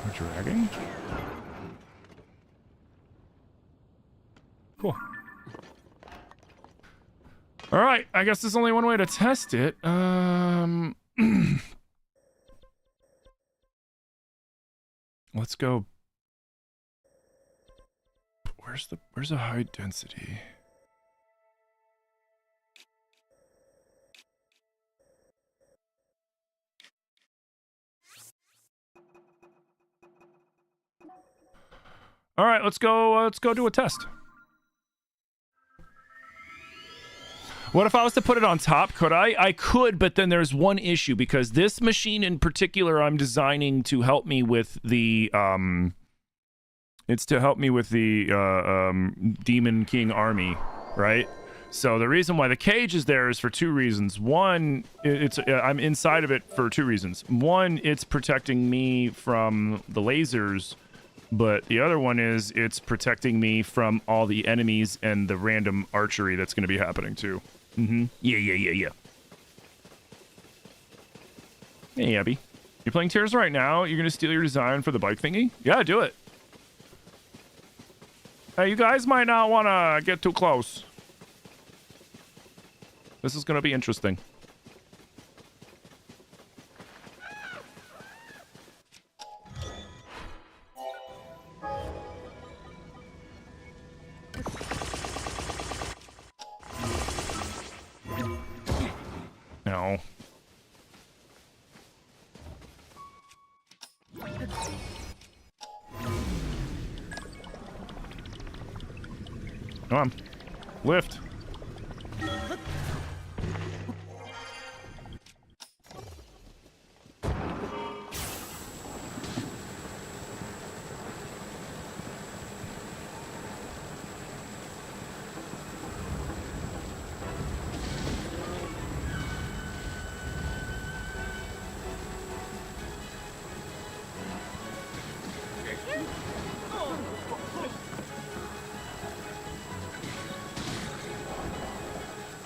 We're dragging? Cool. Alright, I guess there's only one way to test it. Let's go. Where's a high density? All right, let's go do a test. What if I was to put it on top? Could I? I could, but then there's one issue because this machine in particular I'm designing to help me with the it's to help me with the Demon King army, right? So the reason why the cage is there is for two reasons. One, I'm inside of it for two reasons. One, it's protecting me from the lasers, but the other one is it's protecting me from all the enemies and the random archery that's going to be happening too. Yeah. Hey, Abby. You're playing Tears right now? You're going to steal your design for the bike thingy? Yeah, do it. Hey, you guys might not want to get too close. This is going to be interesting. No. Come on. Lift.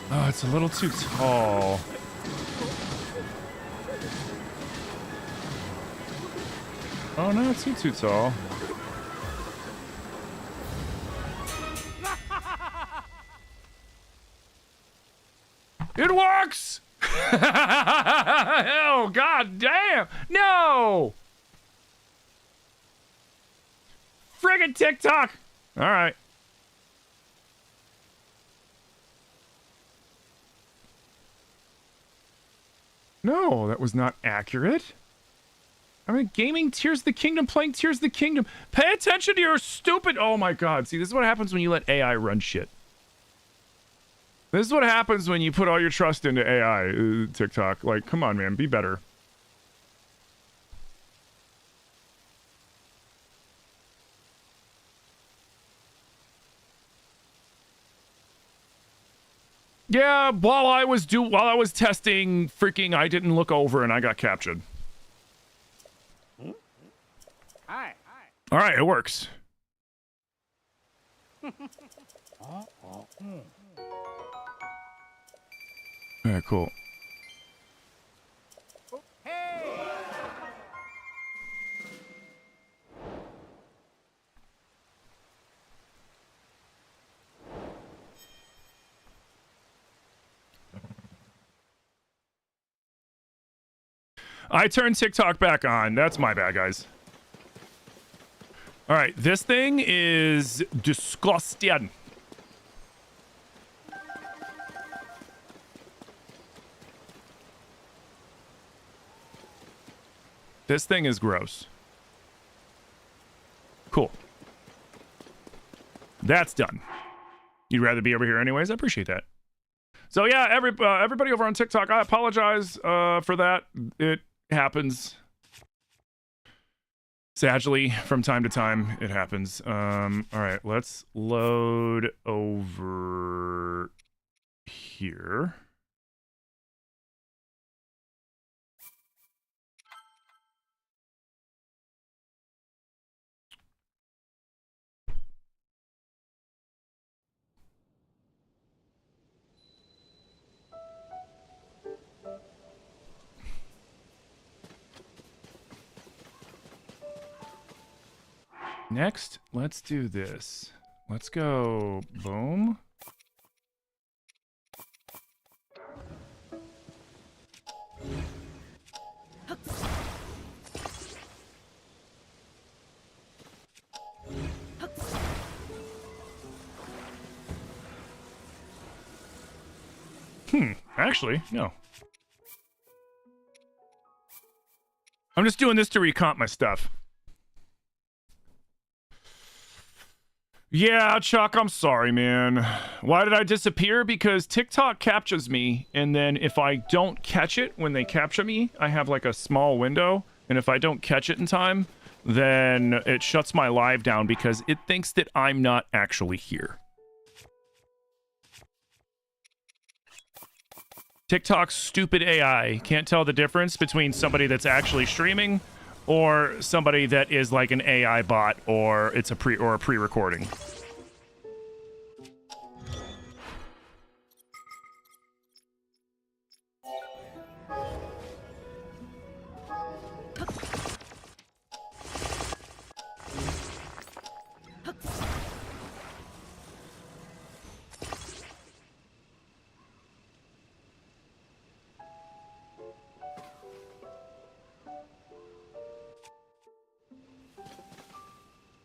Oh, it's a little too tall. Oh, no, it's too tall. works! Oh, god damn! No! Friggin' TikTok! Alright. No, that was not accurate. I mean, gaming Tears of the Kingdom, playing Tears of the Kingdom. Pay attention to your stupid... Oh my god. See, this is what happens when you let AI run shit. This is what happens when you put all your trust into AI, TikTok. Like, come on, man. Be better. Yeah, while I was testing, freaking, I didn't look over and I got captured. Hi. All right, it works. All right, cool. I turned TikTok back on. That's my bad, guys. All right, this thing is disgusting. This thing is gross. Cool. That's done. You'd rather be over here anyways? I appreciate that. So yeah, everybody over on TikTok, I apologize for that. It happens. Sadly, from time to time, it happens. All right, let's load over here. Next, let's do this. Let's go boom. Actually, no. I'm just doing this to recomp my stuff. Yeah, Chuck, I'm sorry, man. Why did I disappear? Because TikTok captures me, and then if I don't catch it when they capture me, I have like a small window, and if I don't catch it in time, then it shuts my live down because it thinks that I'm not actually here. TikTok's stupid AI can't tell the difference between somebody that's actually streaming or somebody that is like an AI bot, or it's a pre-recording.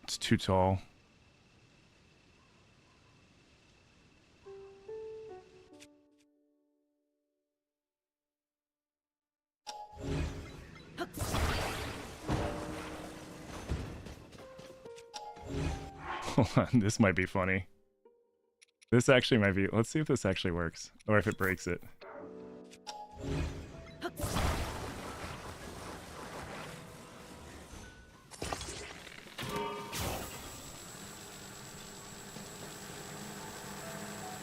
It's too tall. Hold on, this might be funny. This actually might be... Let's see if this actually works, or if it breaks it.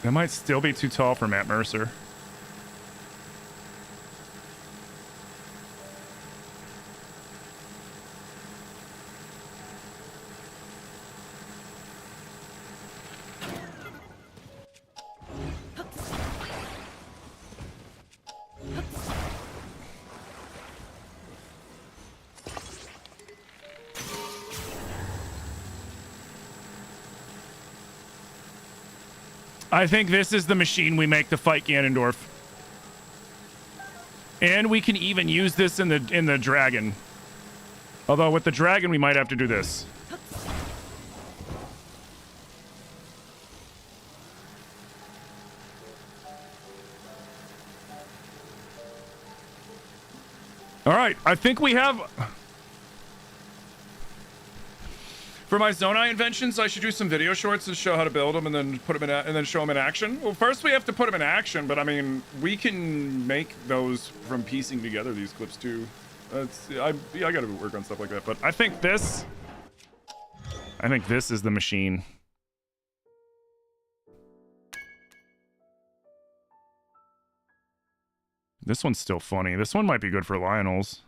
That might still be too tall for Matt Mercer. I think this is the machine we make to fight Ganondorf. And we can even use this in the dragon. Although with the dragon, we might have to do this. All right, I think we have... For my Zonai inventions, I should do some video shorts to show how to build them and then put them in and then show them in action. Well, first we have to put them in action, but I mean, we can make those from piecing together these clips too. I got to work on stuff like that, but I think this is the machine. This one's still funny. This one might be good for Lionel's.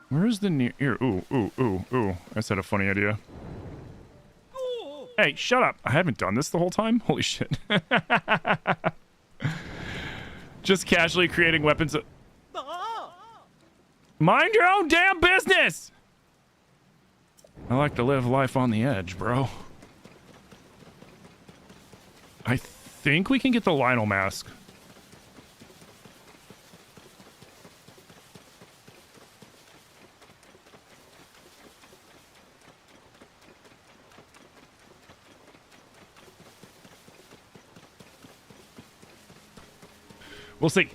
Where's the near... Here, ooh. I said a funny idea. Hey, shut up. I haven't done this the whole time? Holy shit. Just casually creating weapons... Mind your own damn business! I like to live life on the edge, bro. I think we can get the Lionel mask. We'll see.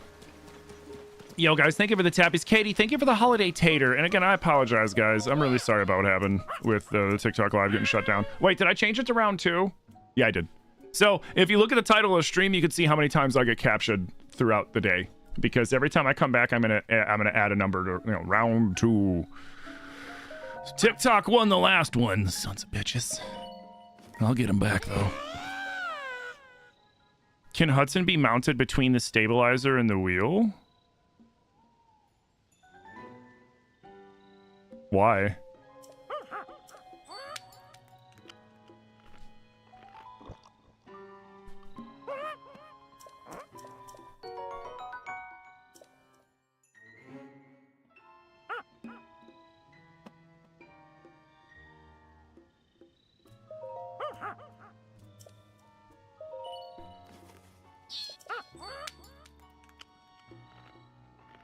Yo, guys, thank you for the tappies. Katie, thank you for the holiday tater. And again, I apologize, guys. I'm really sorry about what happened with the TikTok live getting shut down. Wait, did I change it to round 2? Yeah, I did. So if you look at the title of the stream, you can see how many times I get captured throughout the day. Because every time I come back, I'm gonna add a number to, you know, round 2. TikTok won the last one, sons of bitches. I'll get him back though. Can Hudson be mounted between the stabilizer and the wheel? Why?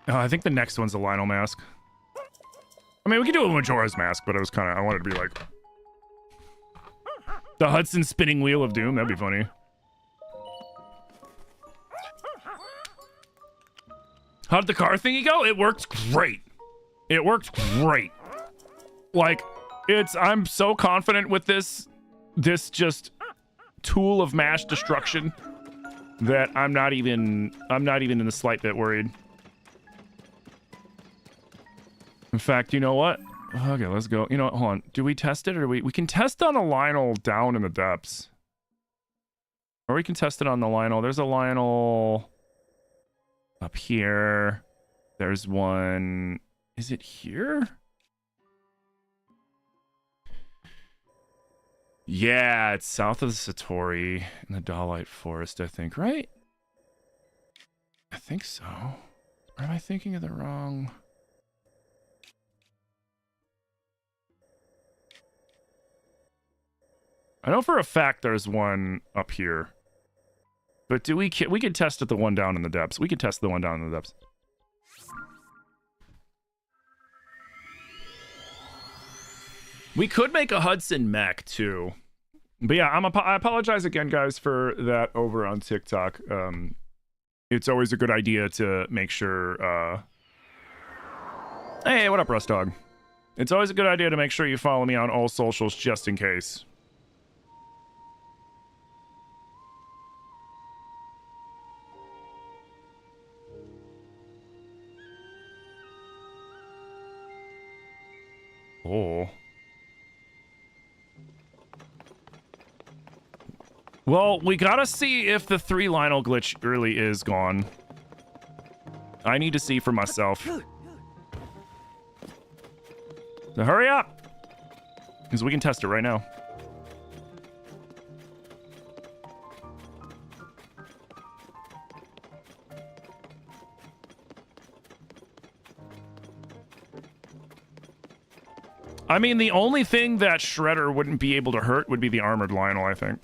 Oh, I think the next one's a Lionel mask. I mean, we could do a Majora's mask, but I wanted to be like... The Hudson spinning wheel of doom, that'd be funny. How did the car thingy go? It worked great. It worked great. Like, I'm so confident with this just tool of mass destruction that I'm not even in the slight bit worried. In fact, you know what? Okay, let's go. You know what? Hold on. Do we test it, or we can test on a Lionel down in the depths, or we can test it on the Lionel. There's a Lionel up here. There's one. Is it here? Yeah, it's south of the Satori in the Dahlite Forest, I think, right? I think so. Or am I thinking of the wrong... I know for a fact there's one up here. But we could test it the one down in the depths. We could test the one down in the depths. We could make a Hudson mech too. But yeah, I apologize again, guys, for that over on TikTok. It's always a good idea to make sure... Hey, what up, Rust Dog? It's always a good idea to make sure you follow me on all socials just in case. Oh. Well, we gotta see if the 3 Lionel glitch really is gone. I need to see for myself. So hurry up! Because we can test it right now. I mean, the only thing that Shredder wouldn't be able to hurt would be the armored Lionel, I think.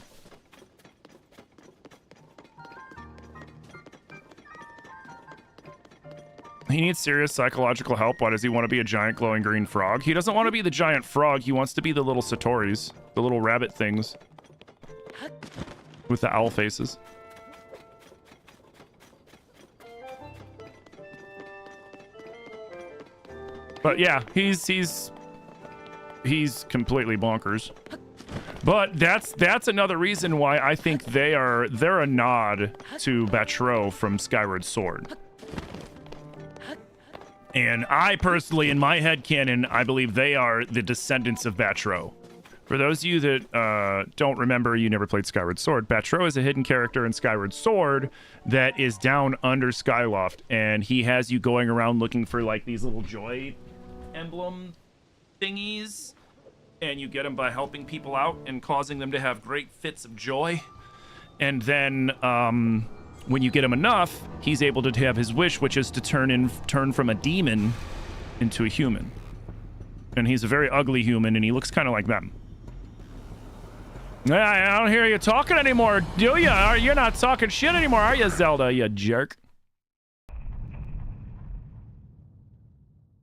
He needs serious psychological help. Why does he want to be a giant glowing green frog? He doesn't want to be the giant frog. He wants to be the little Satoris, the little rabbit things with the owl faces. But yeah, he's completely bonkers. But that's another reason why I think they're a nod to Batro from Skyward Sword. And I personally, in my headcanon, I believe they are the descendants of Batro. For those of you that don't remember, you never played Skyward Sword, Batro is a hidden character in Skyward Sword that is down under Skyloft, and he has you going around looking for like these little joy emblem thingies, and you get them by helping people out and causing them to have great fits of joy. And then when you get him enough, he's able to have his wish, which is to turn from a demon into a human. And he's a very ugly human, and he looks kind of like them. I don't hear you talking anymore, do you? You're not talking shit anymore, are you, Zelda, you jerk?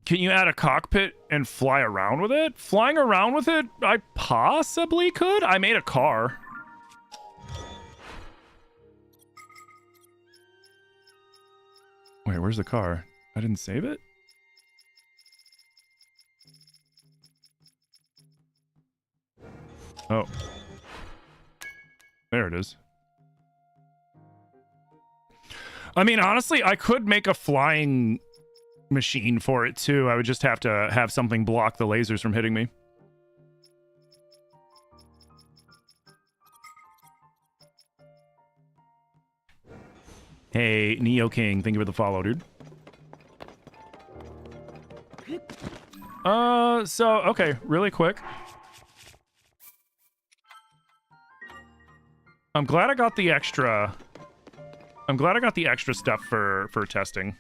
Can you add a cockpit and fly around with it? Flying around with it, I possibly could. I made a car. Wait, where's the car? I didn't save it? Oh. There it is. I mean, honestly, I could make a flying machine for it too. I would just have to have something block the lasers from hitting me. Hey, Neo King, thank you for the follow, dude. Okay, really quick. I'm glad I got the extra stuff for testing.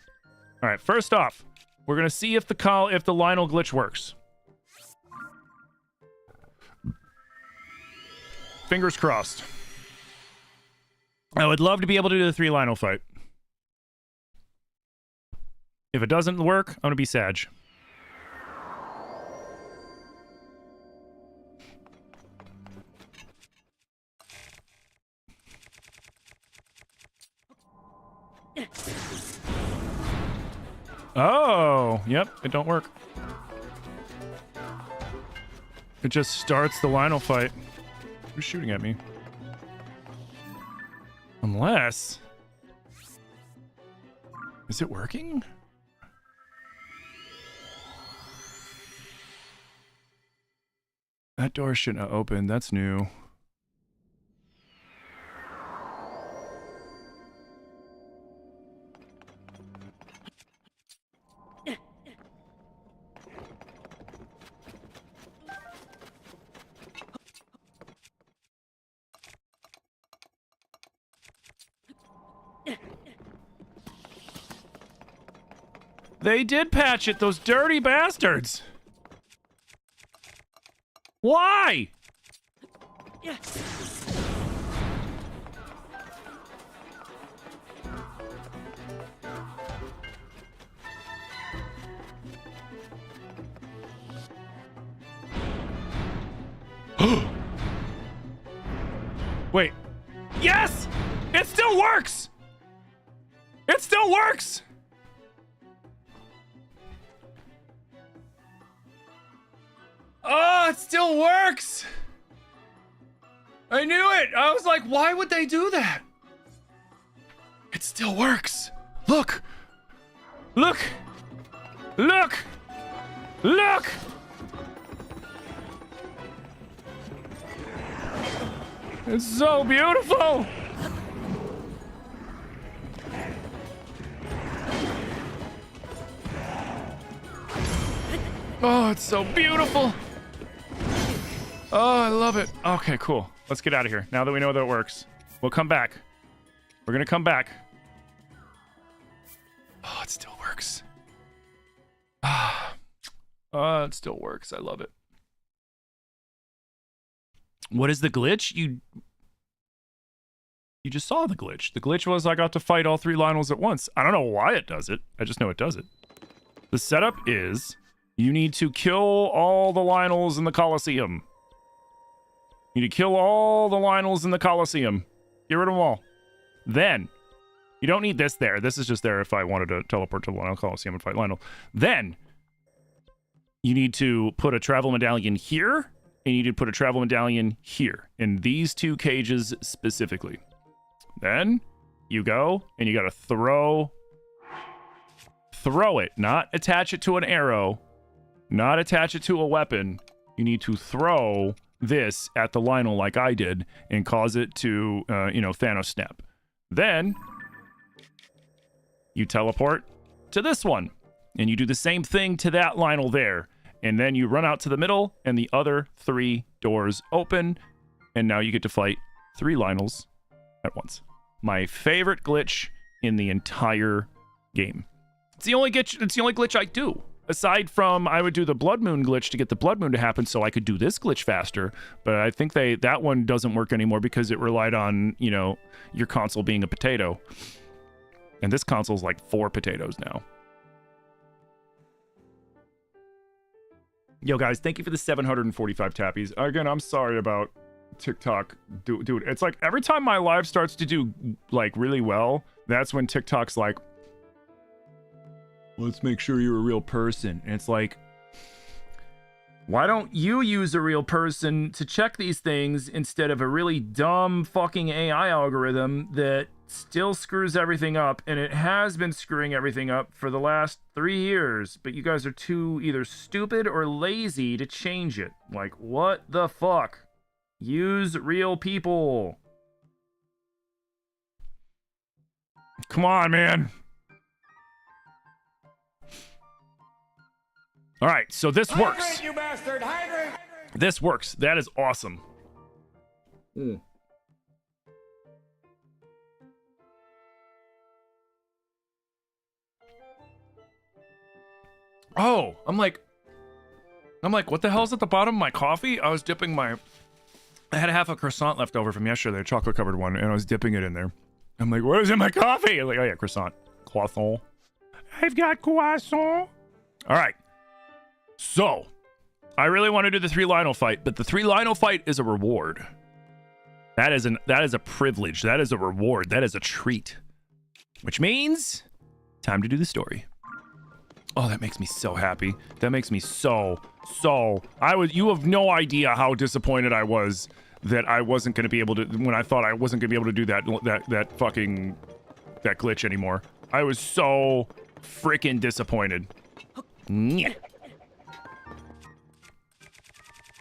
All right, first off, we're gonna see if the Lionel glitch works. Fingers crossed. I would love to be able to do the 3 Lionel fight. If it doesn't work, I'm gonna be sad. Oh, yep, it don't work. It just starts the Lionel fight. Who's shooting at me? Unless... Is it working? That door shouldn't have opened. That's new. They did patch it, those dirty bastards! Why? Wait. Yes! It still works! It still works! Oh, it still works! I knew it! I was like, why would they do that? It still works! Look! Look! Look! Look! It's so beautiful! Oh, it's so beautiful! Oh, I love it. Okay, cool. Let's get out of here. Now that we know that it works. We'll come back. We're gonna come back. Oh, it still works. Oh, it still works. I love it. What is the glitch? You just saw the glitch. The glitch was I got to fight all 3 Lionels at once. I don't know why it does it. I just know it does it. The setup is you need to kill all the Lionels in the Colosseum. You need to kill all the Lionels in the Colosseum. Get rid of them all. Then, you don't need this there. This is just there if I wanted to teleport to the Lionel Colosseum and fight Lionel. Then, you need to put a travel medallion here, and you need to put a travel medallion here, in these 2 cages specifically. Then, you go, and you gotta throw it, not attach it to an arrow, not attach it to a weapon. You need to throw this at the Lionel like I did, and cause it to, Thanos snap. Then, you teleport to this one, and you do the same thing to that Lionel there. And then you run out to the middle, and the other 3 doors open, and now you get to fight 3 Lionels at once. My favorite glitch in the entire game. It's the only glitch I do. Aside from, I would do the Blood Moon glitch to get the Blood Moon to happen so I could do this glitch faster. But I think that one doesn't work anymore because it relied on, your console being a potato. And this console's like 4 potatoes now. Yo, guys, thank you for the 745 tappies. Again, I'm sorry about TikTok. Dude, it's like every time my live starts to do, like, really well, that's when TikTok's like, let's make sure you're a real person. And it's like, why don't you use a real person to check these things instead of a really dumb fucking AI algorithm that still screws everything up, and it has been screwing everything up for the last 3 years, but you guys are too either stupid or lazy to change it. Like, what the fuck? Use real people. Come on, man. All right, so this works. Hydrate, you bastard! Hydrate! This works. That is awesome. Oh, I'm like, what the hell's at the bottom of my coffee? I was dipping I had half a croissant left over from yesterday, a chocolate covered one, and I was dipping it in there. I'm like, what is in my coffee? I'm like, oh yeah, croissant. Croissant. I've got croissant. All right. So, I really want to do the 3 Lionel fight, but the 3 Lionel fight is a reward. That is a privilege. That is a reward. That is a treat. Which means, time to do the story. Oh, that makes me so happy. That makes me so you have no idea how disappointed I was that I wasn't going to be able to, when I thought I wasn't going to be able to do that glitch anymore. I was so freaking disappointed.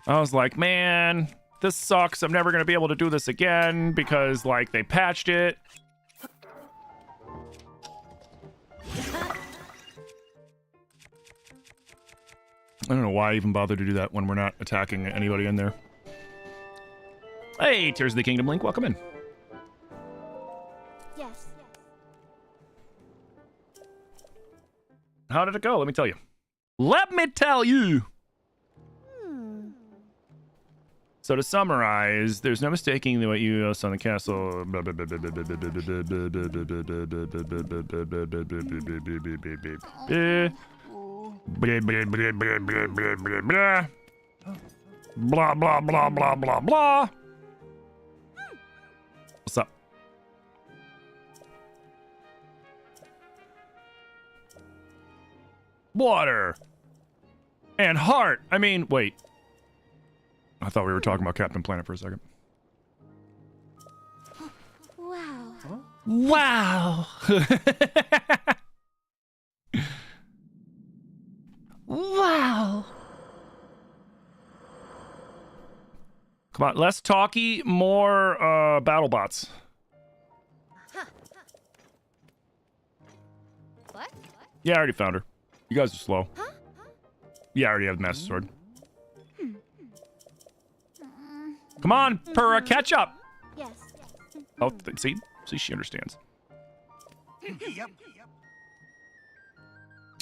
I was like, man, this sucks. I'm never going to be able to do this again because, like, they patched it. I don't know why I even bother to do that when we're not attacking anybody in there. Hey, Tears of the Kingdom Link, welcome in. Yes. How did it go? Let me tell you. Let me tell you! So to summarize, there's no mistaking what you saw in the castle. Blah, blah, blah, blah, blah, blah. What's up? Water. And heart. I mean, wait. I thought we were talking about Captain Planet for a second. Wow. Huh? Wow. Wow. Come on, less talky, more battle bots. What? Yeah, I already found her. You guys are slow. Huh? Yeah, I already have the Master Sword. Come on, Purra, catch up. Yes. Oh, see, she understands.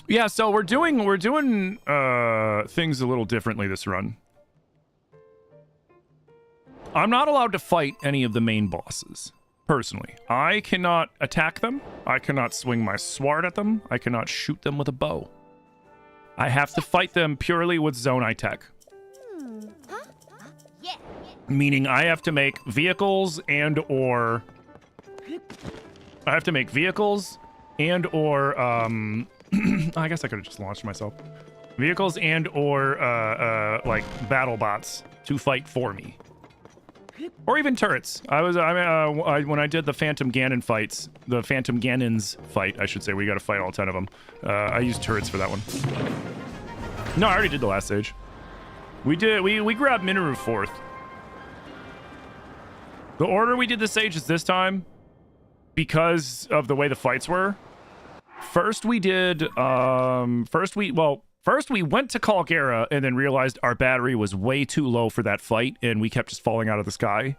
Yeah, so we're doing things a little differently this run. I'm not allowed to fight any of the main bosses. personally. I cannot attack them. I cannot swing my sword at them. I cannot shoot them with a bow. I have to fight them purely with Zonai tech. Meaning I have to make vehicles and or... I have to make vehicles and or... I guess I could have just launched myself. Vehicles and or like battle bots to fight for me. Or even turrets. When I did the Phantom Ganon fights, the Phantom Ganons fight, I should say, we got to fight all 10 of them. I used turrets for that one. No, I already did the last stage. We grabbed Minoru 4th. The order we did the stages this time, because of the way the fights were, first we went to Caldera and then realized our battery was way too low for that fight, and we kept just falling out of the sky.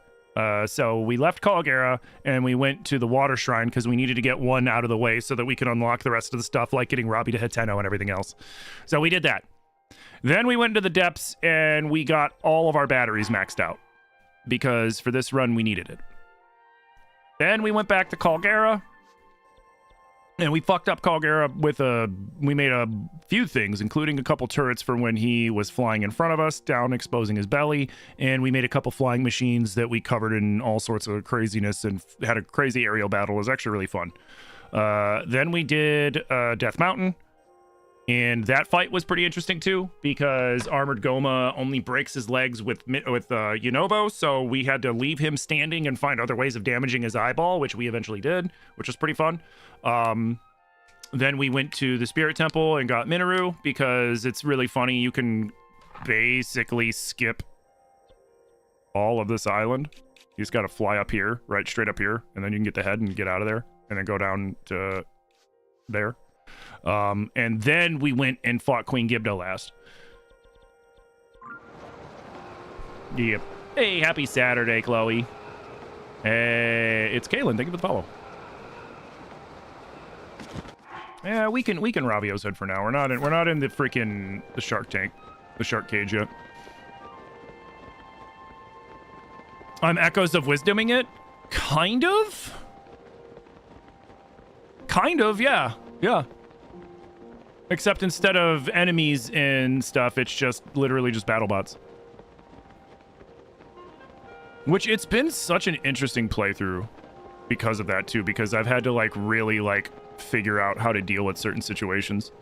So we left Caldera and we went to the Water Shrine because we needed to get one out of the way so that we could unlock the rest of the stuff, like getting Robbie to Hateno and everything else. So we did that. Then we went into the depths and we got all of our batteries maxed out because for this run we needed it. Then we went back to Caldera. And we fucked up Caldera with we made a few things, including a couple turrets for when he was flying in front of us, down exposing his belly. And we made a couple flying machines that we covered in all sorts of craziness and had a crazy aerial battle. It was actually really fun. Then we did Death Mountain. And that fight was pretty interesting too, because Armored Goma only breaks his legs with Yunobo, so we had to leave him standing and find other ways of damaging his eyeball, which we eventually did, which was pretty fun. Then we went to the Spirit Temple and got Minoru, because it's really funny. You can basically skip all of this island. You just got to fly up here, right straight up here, and then you can get the head and get out of there, and then go down to there. And then we went and fought Queen Gibdo last. Yep. Hey, happy Saturday, Chloe. Hey, it's Kaylin. Thank you for the follow. Yeah, we can Ravio's head for now. We're not in the freaking the shark tank, the shark cage yet. I'm Echoes of Wisdoming it? Kind of? Kind of, yeah. Yeah. Except instead of enemies and stuff, it's just literally just battle bots. Which it's been such an interesting playthrough because of that too, because I've had to like really like figure out how to deal with certain situations.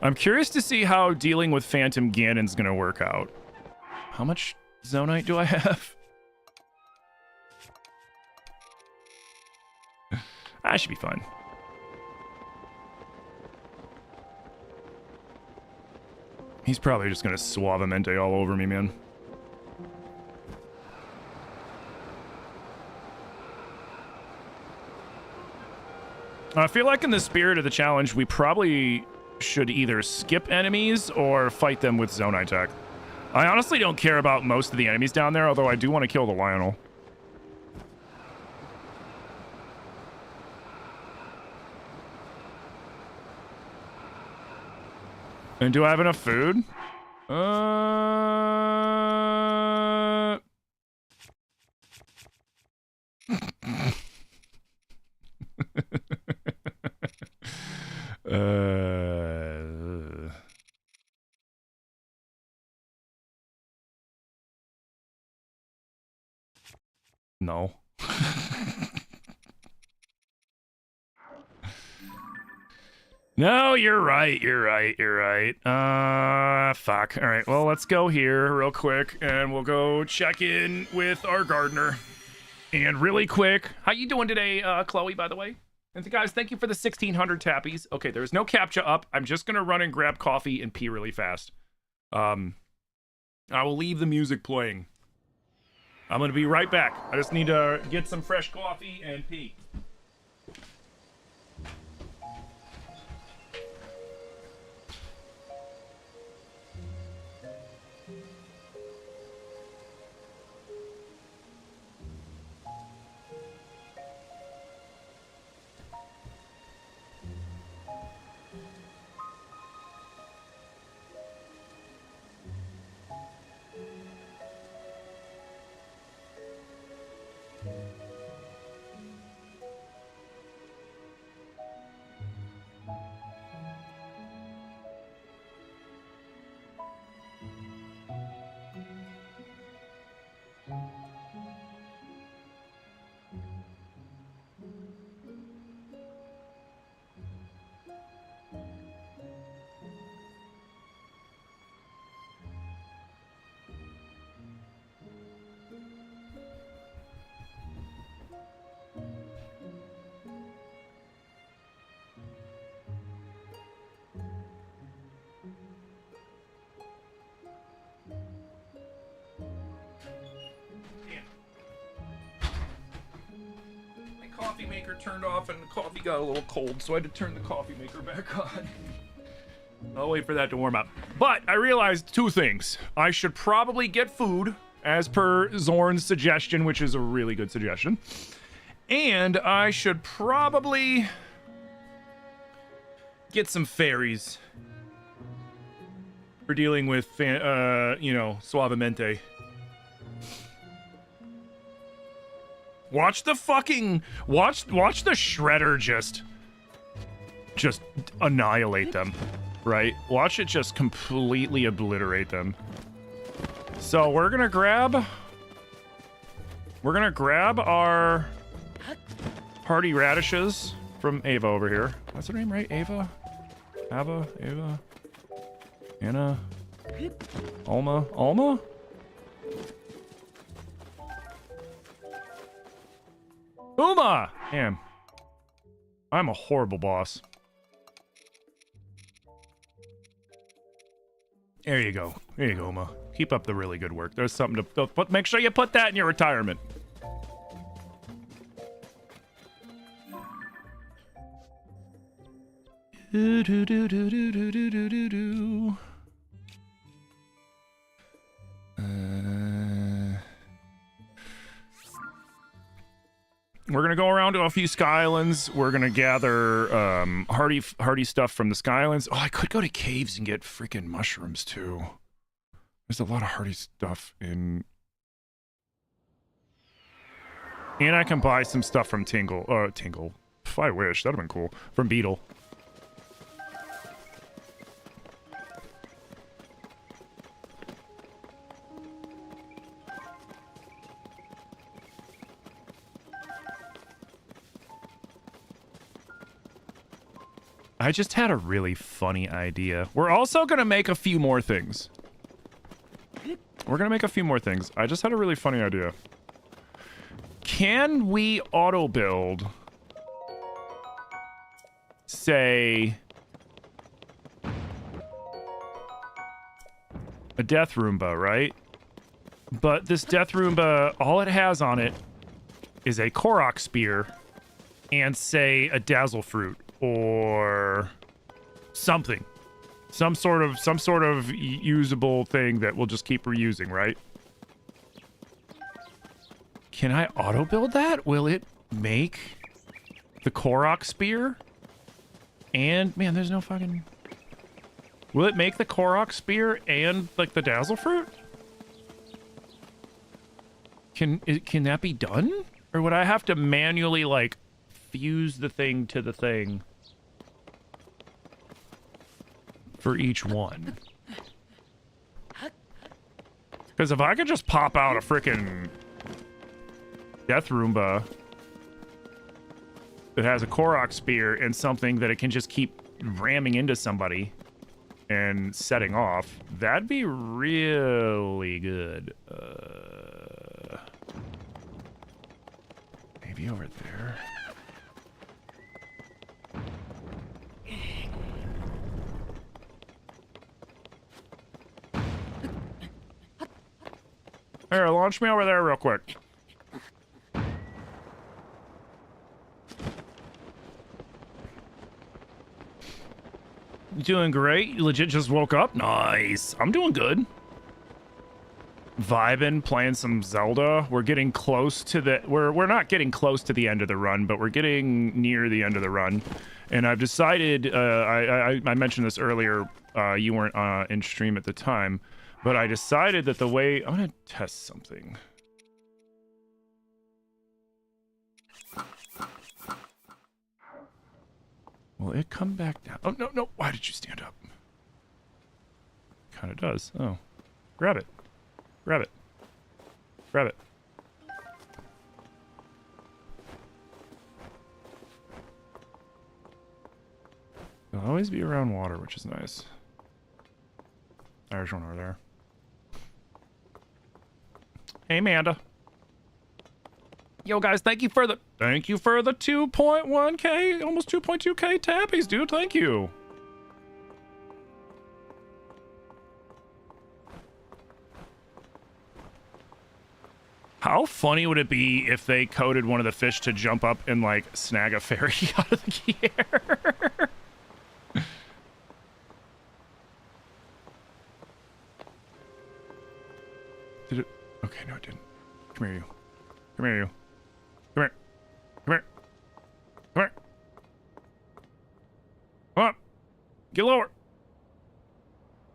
I'm curious to see how dealing with Phantom Ganon's gonna work out. How much Zonite do I have? That should be fun. He's probably just gonna Suavemente all over me, man. I feel like in the spirit of the challenge, we probably should either skip enemies or fight them with Zonai tech. I honestly don't care about most of the enemies down there, although I do want to kill the Lionel. And do I have enough food? No. No, you're right. Fuck. All right, well, let's go here real quick, and we'll go check in with our gardener. And really quick, how you doing today, Chloe, by the way? And guys, thank you for the 1,600 tappies. Okay, there's no captcha up. I'm just gonna run and grab coffee and pee really fast. I will leave the music playing. I'm gonna be right back. I just need to get some fresh coffee and pee. coffee maker turned off and the coffee got a little cold, so I had to turn the coffee maker back on. I'll wait for that to warm up. But I realized two things. I should probably get food, as per Zorn's suggestion, which is a really good suggestion. And I should probably get some fairies for dealing with, you know, Suavemente. Watch the fucking... Watch the shredder just annihilate them, right? Watch it just completely obliterate them. So we're gonna grab our hardy radishes from Ava over here. That's her name, right? Ava? Anna? Alma? Uma! Damn. I'm a horrible boss. There you go. There you go, Uma. Keep up the really good work. There's something to put. Make sure you put that in your retirement. Do do do do do do do do do do. We're gonna go around to a few Skylands. We're gonna gather hardy stuff from the Skylands. Oh, I could go to caves and get freaking mushrooms too. There's a lot of hardy stuff in. And I can buy some stuff from Tingle. If I wish, that'd have been cool. From Beetle. I just had a really funny idea. We're also gonna make a few more things. I just had a really funny idea. Can we auto build, say, a Death Roomba, right? But this Death Roomba, all it has on it is a Korok Spear and, say, a Dazzle Fruit or something. Some sort of usable thing that we'll just keep reusing, right? Can I auto build that? Will it make the Korok Spear? And man, there's no fucking... Will it make the Korok Spear and like the Dazzle Fruit? Can that be done? Or would I have to manually like fuse the thing to the thing for each one? Because if I could just pop out a frickin' Death Roomba that has a Korok Spear and something that it can just keep ramming into somebody and setting off, that'd be really good. Maybe over there. Here, launch me over there real quick. Doing great. You legit just woke up? Nice. I'm doing good. Vibing, playing some Zelda. We're getting close to the... We're not getting close to the end of the run, but we're getting near the end of the run. And I've decided... I mentioned this earlier. You weren't in stream at the time. But I decided that the way... I'm going to test something. Will it come back down? Oh, no. Why did you stand up? Kind of does. Oh. Grab it. Grab it. Grab it. It'll always be around water, which is nice. There's one over there. Hey, Amanda. Yo, guys, thank you for the 2.1k, almost 2.2k tappies, dude. Thank you. How funny would it be if they coded one of the fish to jump up and, like, snag a fairy out of the air? Did it? Okay, no, it didn't. Come here, you. Come here, you. Come here. Come here. Come here. Come on. Get lower.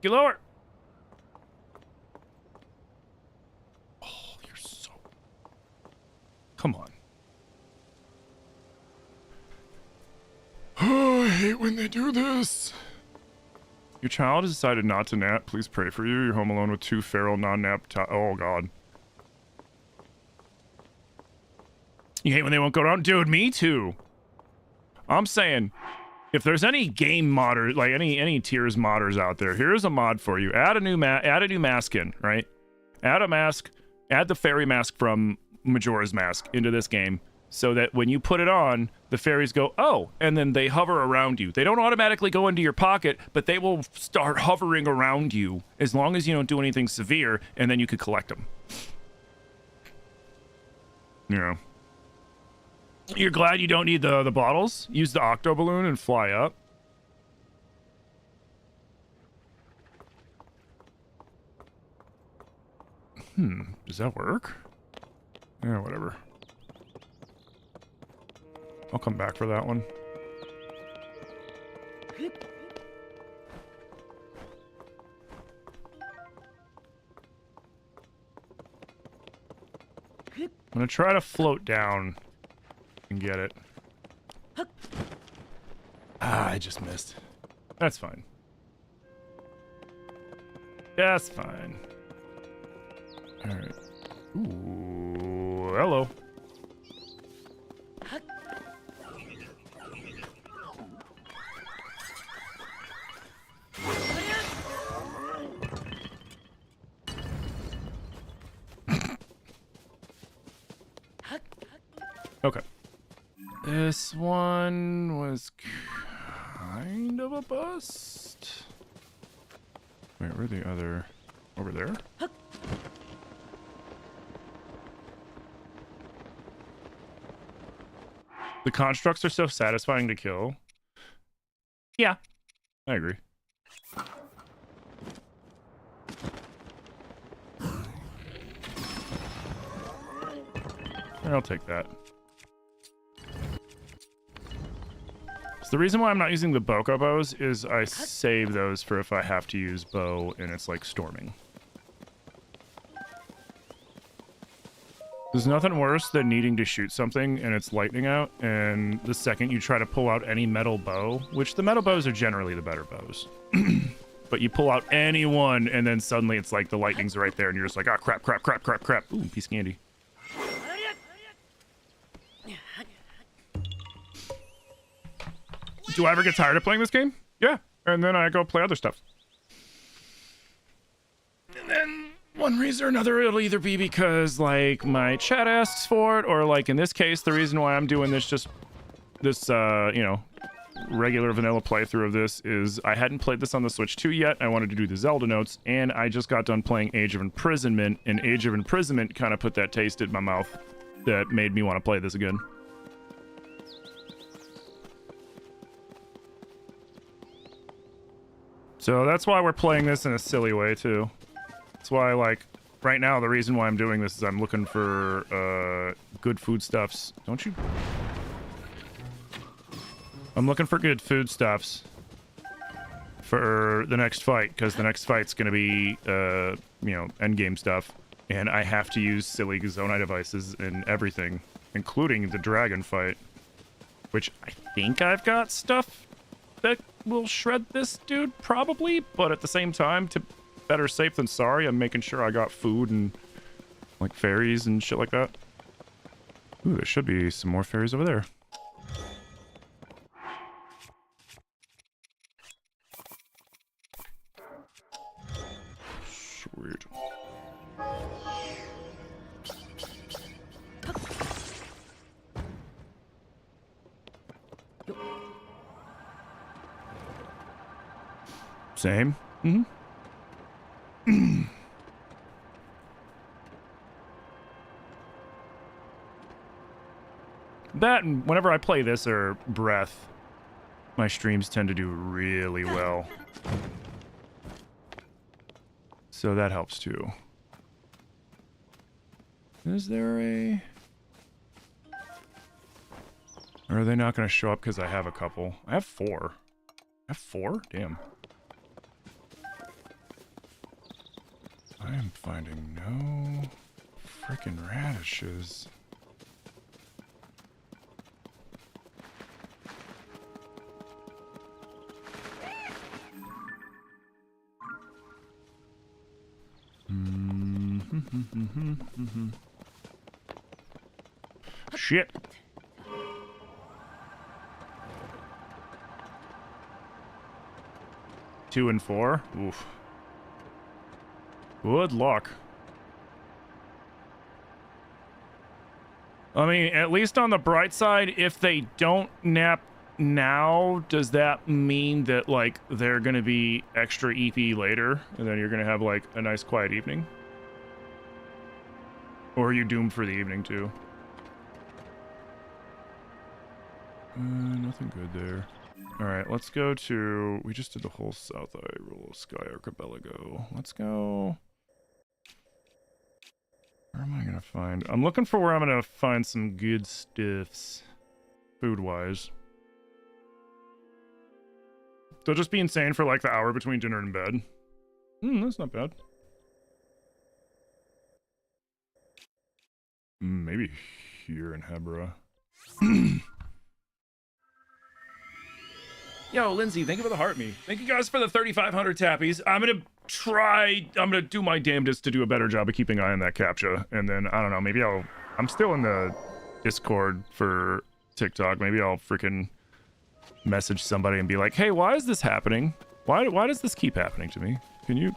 Get lower. Oh, you're so... Come on. Oh, I hate when they do this. Your child has decided not to nap. Please pray for you. You're home alone with 2 feral non-nap... Oh, God. You hate when they won't go down? Dude, me too. I'm saying, if there's any game modders, like any tiers modders out there, here's a mod for you. Add a new mask in, right? Add a mask, add the fairy mask from Majora's Mask into this game, so that when you put it on, the fairies go, oh, and then they hover around you. They don't automatically go into your pocket, but they will start hovering around you as long as you don't do anything severe, and then you could collect them. Yeah. You're glad you don't need the bottles? Use the octo balloon and fly up. Does that work? Yeah, whatever. I'll come back for that one. I'm gonna try to float down and get it. Ah, I just missed. That's fine. That's fine. Alright. Ooh, hello. Okay. This one was kind of a bust. Wait, where'd the other... Over there? The constructs are so satisfying to kill. Yeah, I agree. I'll take that. So the reason why I'm not using the Boko bows is I save those for if I have to use bow and it's like storming. There's nothing worse than needing to shoot something and it's lightning out, and the second you try to pull out any metal bow, which the metal bows are generally the better bows, but you pull out any one and then suddenly it's like the lightning's right there and you're just like, ah, crap, crap, crap, crap, crap. Ooh, piece of candy. Do I ever get tired of playing this game? Yeah. And then I go play other stuff. And then one reason or another, it'll either be because, like, my chat asks for it, or, like, in this case, the reason why I'm doing this, you know, regular vanilla playthrough of this is I hadn't played this on the Switch 2 yet. I wanted to do the Zelda notes, and I just got done playing Age of Imprisonment, and Age of Imprisonment kind of put that taste in my mouth that made me want to play this again. So that's why we're playing this in a silly way, too. That's why, like, right now, the reason why I'm doing this is I'm looking for, good foodstuffs. Don't you... I'm looking for good foodstuffs for the next fight, because the next fight's gonna be, you know, endgame stuff. And I have to use silly Zonai devices and everything, including the dragon fight. Which I think I've got stuff that will shred this dude, probably, but at the same time, to better safe than sorry, I'm making sure I got food and like fairies and shit like that. Ooh, there should be some more fairies over there. Sweet. Same. Mm-hmm. That and whenever I play this or Breath, my streams tend to do really well. So that helps too. Is there a... Or are they not going to show up because I have a couple? I have 4. I have 4? Damn. I am finding no freaking radishes. Shit. Two and 4. Oof. Good luck. I mean, at least on the bright side, if they don't nap now, does that mean that, like, they're gonna be extra EP later, and then you're gonna have, like, a nice quiet evening? Or are you doomed for the evening, too? Nothing good there. Alright, let's go to... We just did the whole South Hyrule Sky Archipelago. Let's go... Where am I gonna find... I'm looking for where I'm gonna find some good stuffs. Food-wise. They'll just be insane for, like, the hour between dinner and bed. That's not bad. Maybe here in Hebra. Yo, Lindsay, thank you for the heart me. Thank you guys for the 3,500 tappies. I'm gonna do my damnedest to do a better job of keeping an eye on that CAPTCHA. And then, I don't know, maybe I'm still in the Discord for TikTok. Maybe I'll freaking message somebody and be like, hey, why is this happening? Why does this keep happening to me? Can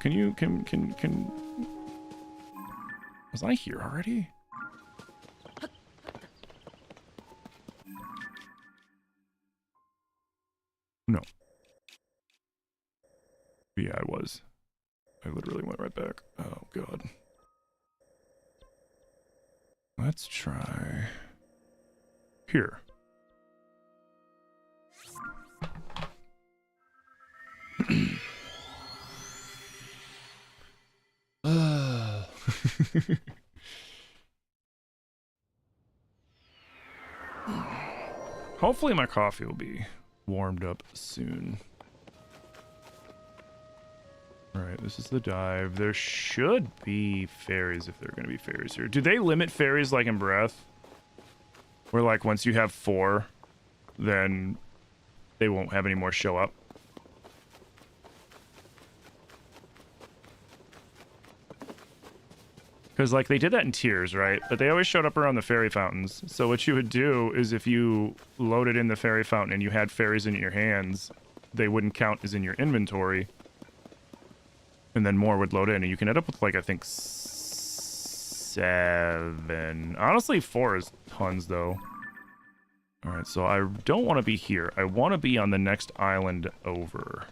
was I here already? No. Yeah, I was. I literally went right back. Oh, God. Let's try... Here. Hopefully my coffee will be warmed up soon. Alright, this is the dive. There should be fairies if there are going to be fairies here. Do they limit fairies like in Breath? Where like once you have 4, then they won't have any more show up? Because, like, they did that in Tears, right? But they always showed up around the fairy fountains. So what you would do is if you loaded in the fairy fountain and you had fairies in your hands, they wouldn't count as in your inventory. And then more would load in. And you can end up with, like, I think 7. Honestly, 4 is tons, though. Alright, so I don't want to be here. I want to be on the next island over.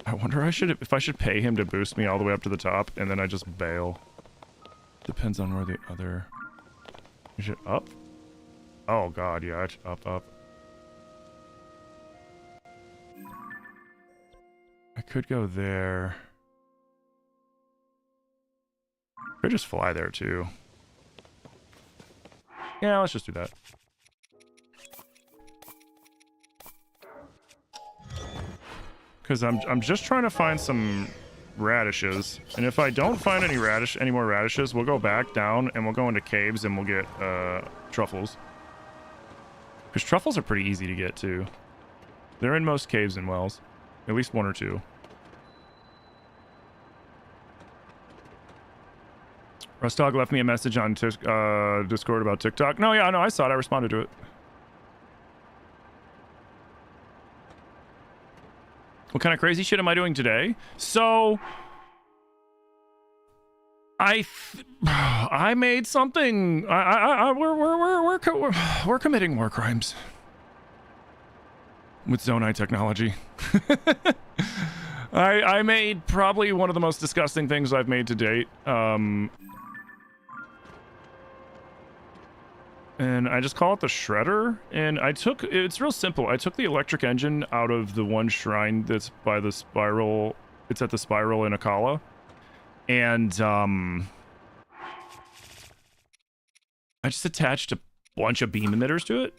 I wonder if I should pay him to boost me all the way up to the top, and then I just bail. Depends on where the other... Is it up? Oh god, yeah, it's up. I could go there. Could just fly there too. Yeah, let's just do that. Because I'm just trying to find some radishes, and if I don't find any more radishes, we'll go back down and we'll go into caves and we'll get truffles. Because truffles are pretty easy to get too. They're in most caves and wells, at least 1 or 2. Rustog left me a message on Discord about TikTok. No, yeah, no, I saw it. I responded to it. What kind of crazy shit am I doing today? So, I made something. We're committing war crimes with Zonai technology. I made probably one of the most disgusting things I've made to date. And I just call it the Shredder. And it's real simple. I took the electric engine out of the one shrine that's by the spiral. It's at the spiral in Akala. And I just attached a bunch of beam emitters to it.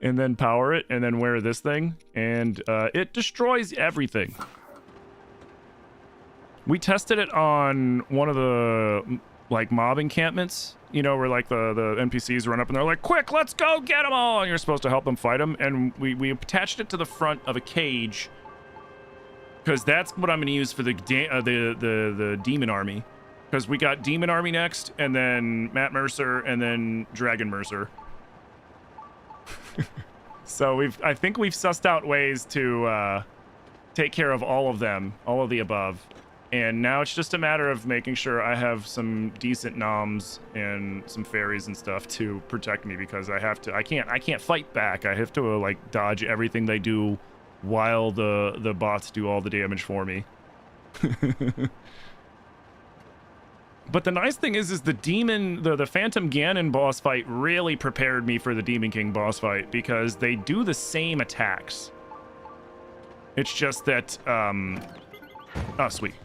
And then power it, and then wear this thing. And it destroys everything. We tested it on one of the like mob encampments, you know, where like the NPCs run up and they're like, quick, let's go get them all, and you're supposed to help them fight them. And we attached it to the front of a cage because that's what I'm going to use for the demon army, because we got demon army next, and then Matt Mercer, and then Dragon Mercer. So I think we've sussed out ways to take care of all of them, all of the above. And now it's just a matter of making sure I have some decent noms and some fairies and stuff to protect me, because I can't fight back. I have to like dodge everything they do while the bots do all the damage for me. But the nice thing is the Phantom Ganon boss fight really prepared me for the Demon King boss fight, because they do the same attacks. It's just that oh sweet.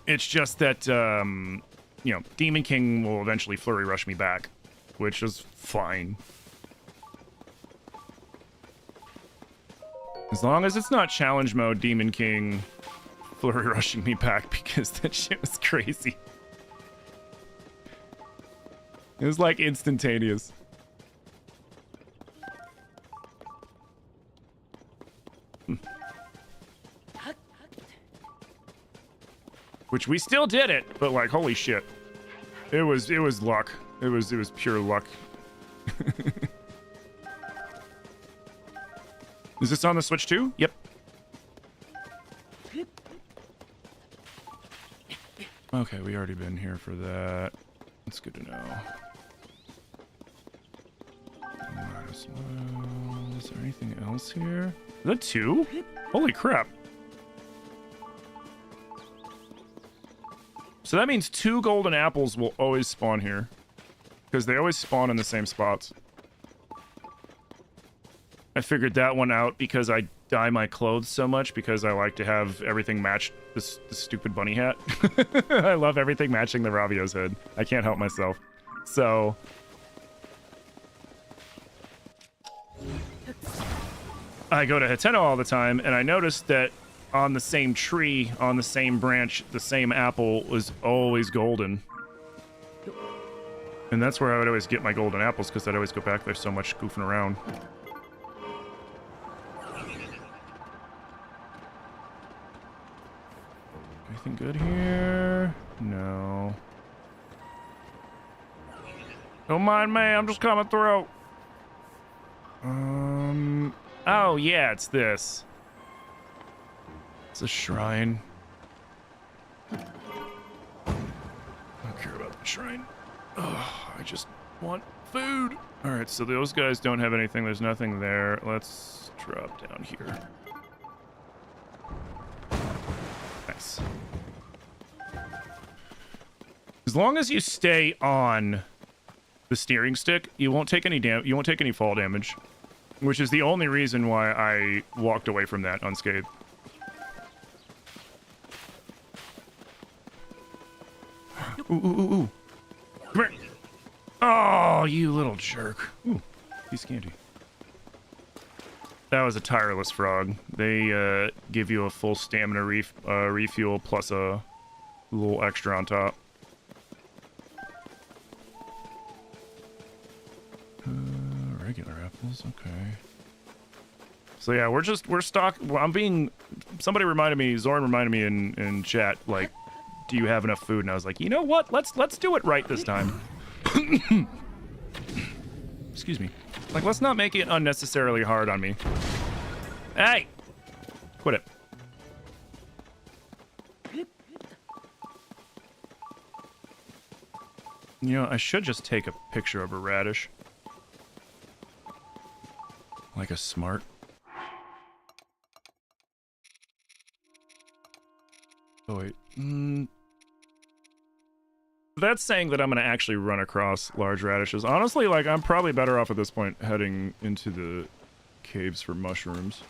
It's just that, you know, Demon King will eventually flurry rush me back, which is fine. As long as it's not challenge mode Demon King flurry rushing me back, because that shit was crazy. It was like instantaneous. Which we still did it, but like, holy shit. It was luck. It was pure luck. Is this on the Switch too? Yep. Okay, we already been here for that. That's good to know. Might as well. Is there anything else here? Is that 2? Holy crap. So that means 2 golden apples will always spawn here, because they always spawn in the same spots. I figured that one out because I dye my clothes so much, because I like to have everything match this stupid bunny hat. I love everything matching the Ravio's head. I can't help myself. So I go to Hateno all the time, and I noticed that on the same tree, on the same branch, the same apple was always golden. And that's where I would always get my golden apples, because I'd always go back there so much goofing around. Anything good here? No. Don't mind me, I'm just coming through. Oh yeah, it's this. It's a shrine. I don't care about the shrine. Oh, I just want food. All right, so those guys don't have anything. There's nothing there. Let's drop down here. Nice. As long as you stay on the steering stick, you won't take any you won't take any fall damage, which is the only reason why I walked away from that unscathed. Ooh, ooh, ooh, ooh. Come here. Oh, you little jerk. Ooh, piece of candy. That was a tireless frog. They give you a full stamina refuel plus a little extra on top. Regular apples, okay. So yeah, we're stock. Well, somebody reminded me, Zoran reminded me in chat, like, do you have enough food? And I was like, you know what? Let's do it right this time. Excuse me. Like, let's not make it unnecessarily hard on me. Hey! Quit it. You know, I should just take a picture of a radish. Like a smart. Oh, wait. that's saying that I'm gonna actually run across large radishes. Honestly, like, I'm probably better off at this point heading into the caves for mushrooms.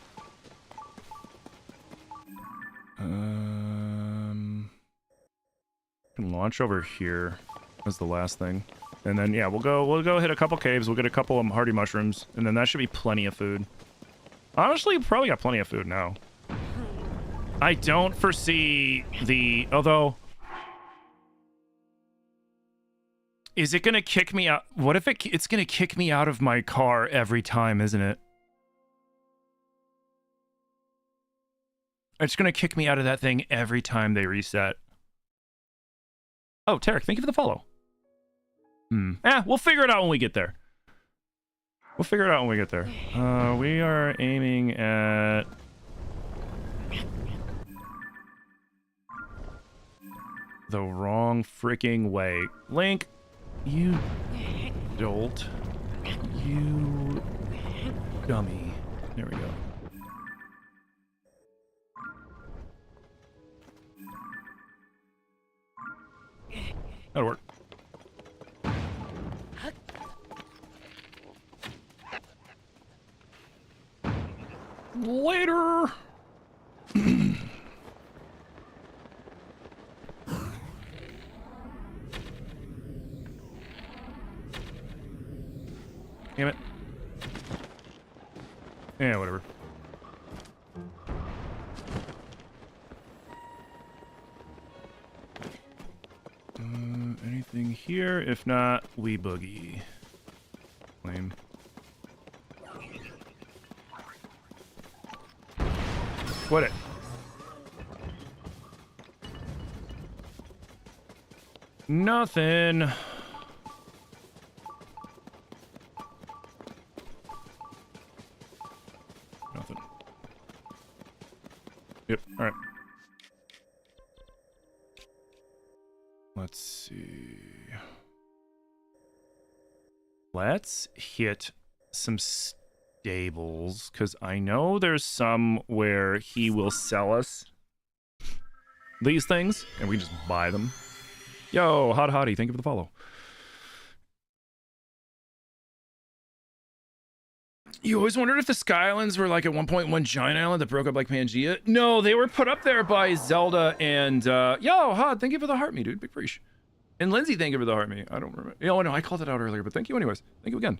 Can launch over here as the last thing. And then, yeah, we'll go hit a couple caves, we'll get a couple of hardy mushrooms, and then that should be plenty of food. Honestly, probably got plenty of food now. I don't foresee the... Although... Is it gonna kick me out? What if it's gonna kick me out of my car every time, isn't it? It's gonna kick me out of that thing every time they reset. Oh, Tarek, thank you for the follow. We'll figure it out when we get there. We'll figure it out when we get there. We are aiming at... the wrong freaking way. Link, you dolt. You dummy. There we go. That'll work. Later. Damn it. Yeah, whatever. Anything here? If not, we boogie. Lame. What it? Nothing. Nothing. Yep, alright. Let's see. Let's hit some stables, because I know there's some where he will sell us these things, and we just buy them. Yo, hot hottie, thank you for the follow. You always wondered if the Sky Islands were like at 1.1 giant island that broke up like Pangea? No, they were put up there by Zelda and, yo, Hod, thank you for the heart me, dude. Big preach. And Lindsay, thank you for the heart me. I don't remember. Oh, no, I called it out earlier, but thank you anyways. Thank you again.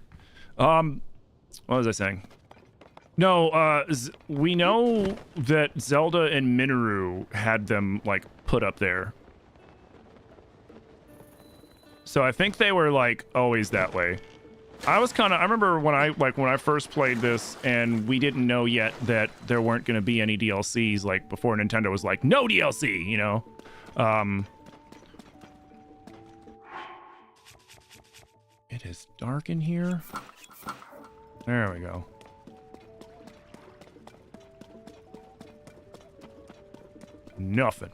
What was I saying? No, we know that Zelda and Minoru had them, like, put up there. So I think they were, like, always that way. I remember when I first played this and we didn't know yet that there weren't going to be any DLCs, like, before Nintendo was like, no DLC, you know? It is dark in here. There we go. Nothing.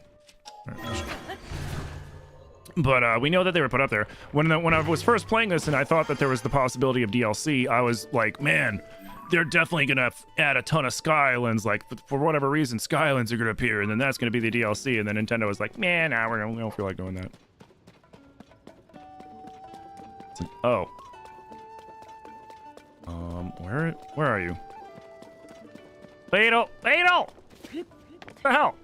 But we know that they were put up there. When I was first playing this and I thought that there was the possibility of DLC, I was like, man, they're definitely going to add a ton of Sky Islands. Like, for whatever reason, Sky Islands are going to appear, and then that's going to be the DLC. And then Nintendo was like, man, nah, we don't feel like doing that. Oh. Where are you? Beetle! Beetle! What the hell?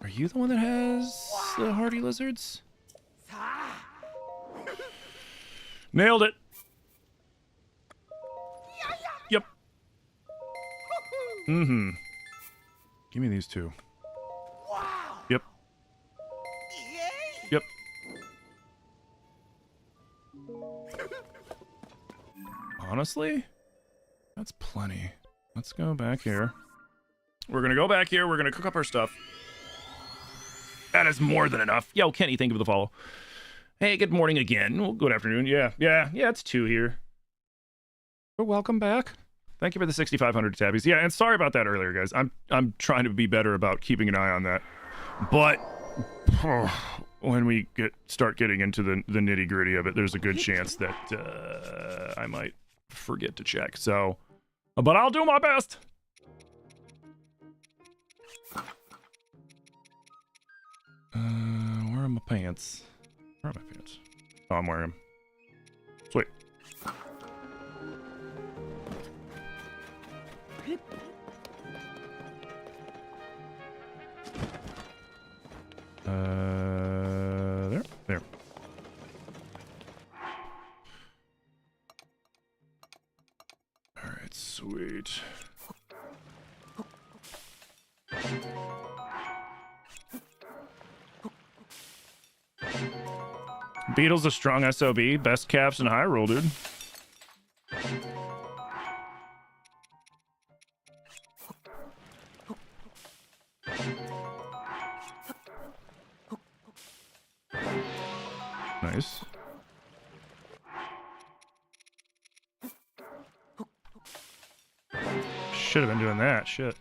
Are you the one that has the hardy lizards? Nailed it. Yep. Mm-hmm. Give me these two. Yep. Yep. Honestly, that's plenty. Let's go back here. We're gonna go back here. We're gonna cook up our stuff. That is more than enough. Yo, Kenny, thank you for the follow. Hey, good morning again. Well, good afternoon. Yeah, it's 2 here. But welcome back. Thank you for the 6,500 tabbies. Yeah, and sorry about that earlier, guys. I'm trying to be better about keeping an eye on that. But when we start getting into the nitty gritty of it, there's a good chance that I might forget to check. So, but I'll do my best. pants. Where are my pants? Oh, I'm wearing them. Sweet. There. All right, sweet. Beetle's a strong SOB, best caps in Hyrule, dude. Nice. Should have been doing that, shit.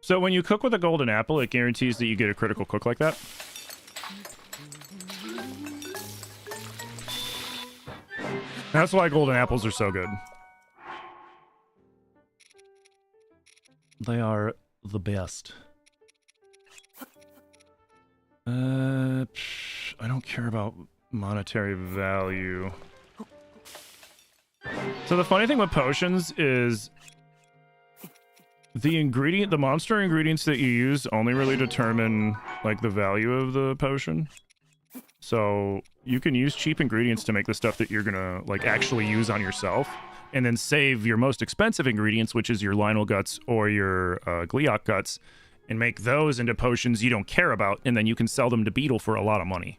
So when you cook with a golden apple, it guarantees that you get a critical cook like that. That's why golden apples are so good. They are the best. I don't care about monetary value. So the funny thing with potions is the monster ingredients that you use only really determine like the value of the potion. So you can use cheap ingredients to make the stuff that you're gonna like actually use on yourself, and then save your most expensive ingredients, which is your Lionel guts or your Gliok guts, and make those into potions you don't care about, and then you can sell them to Beetle for a lot of money.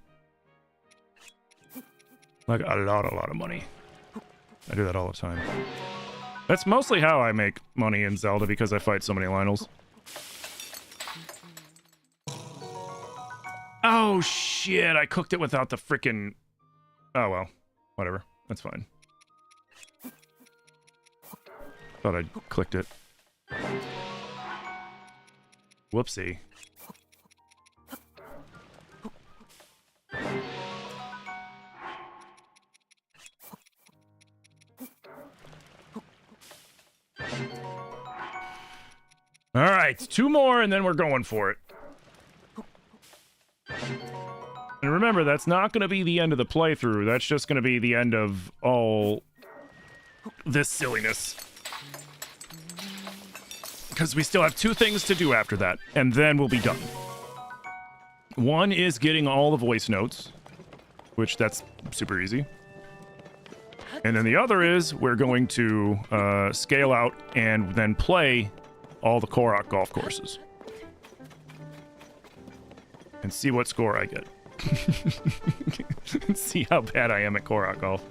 Like a lot of money. I do that all the time. That's mostly how I make money in Zelda, because I fight so many Lionels. Oh shit, I cooked it without the frickin'... Oh well, whatever. That's fine. Thought I'd clicked it. Whoopsie. All right, 2 more and then we're going for it. And remember, that's not going to be the end of the playthrough. That's just going to be the end of all this silliness. Because we still have 2 things to do after that, and then we'll be done. One is getting all the voice notes, which that's super easy. And then the other is we're going to scale out and then play all the Korok golf courses. And see what score I get. And see how bad I am at Korok golf.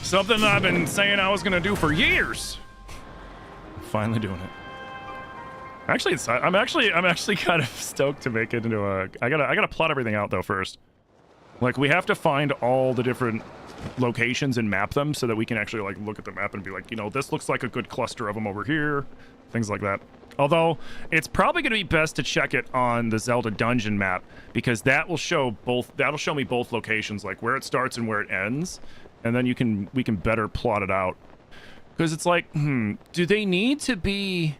Something I've been saying I was gonna do for years. Finally doing it. Actually, I'm actually kind of stoked to make it into a. I gotta plot everything out though first. Like we have to find all the different locations and map them so that we can actually like look at the map and be like, you know, this looks like a good cluster of them over here, things like that. Although it's probably going to be best to check it on the Zelda dungeon map, because that will show both. That'll show me both locations, like where it starts and where it ends, and then we can better plot it out. Because it's like, do they need to be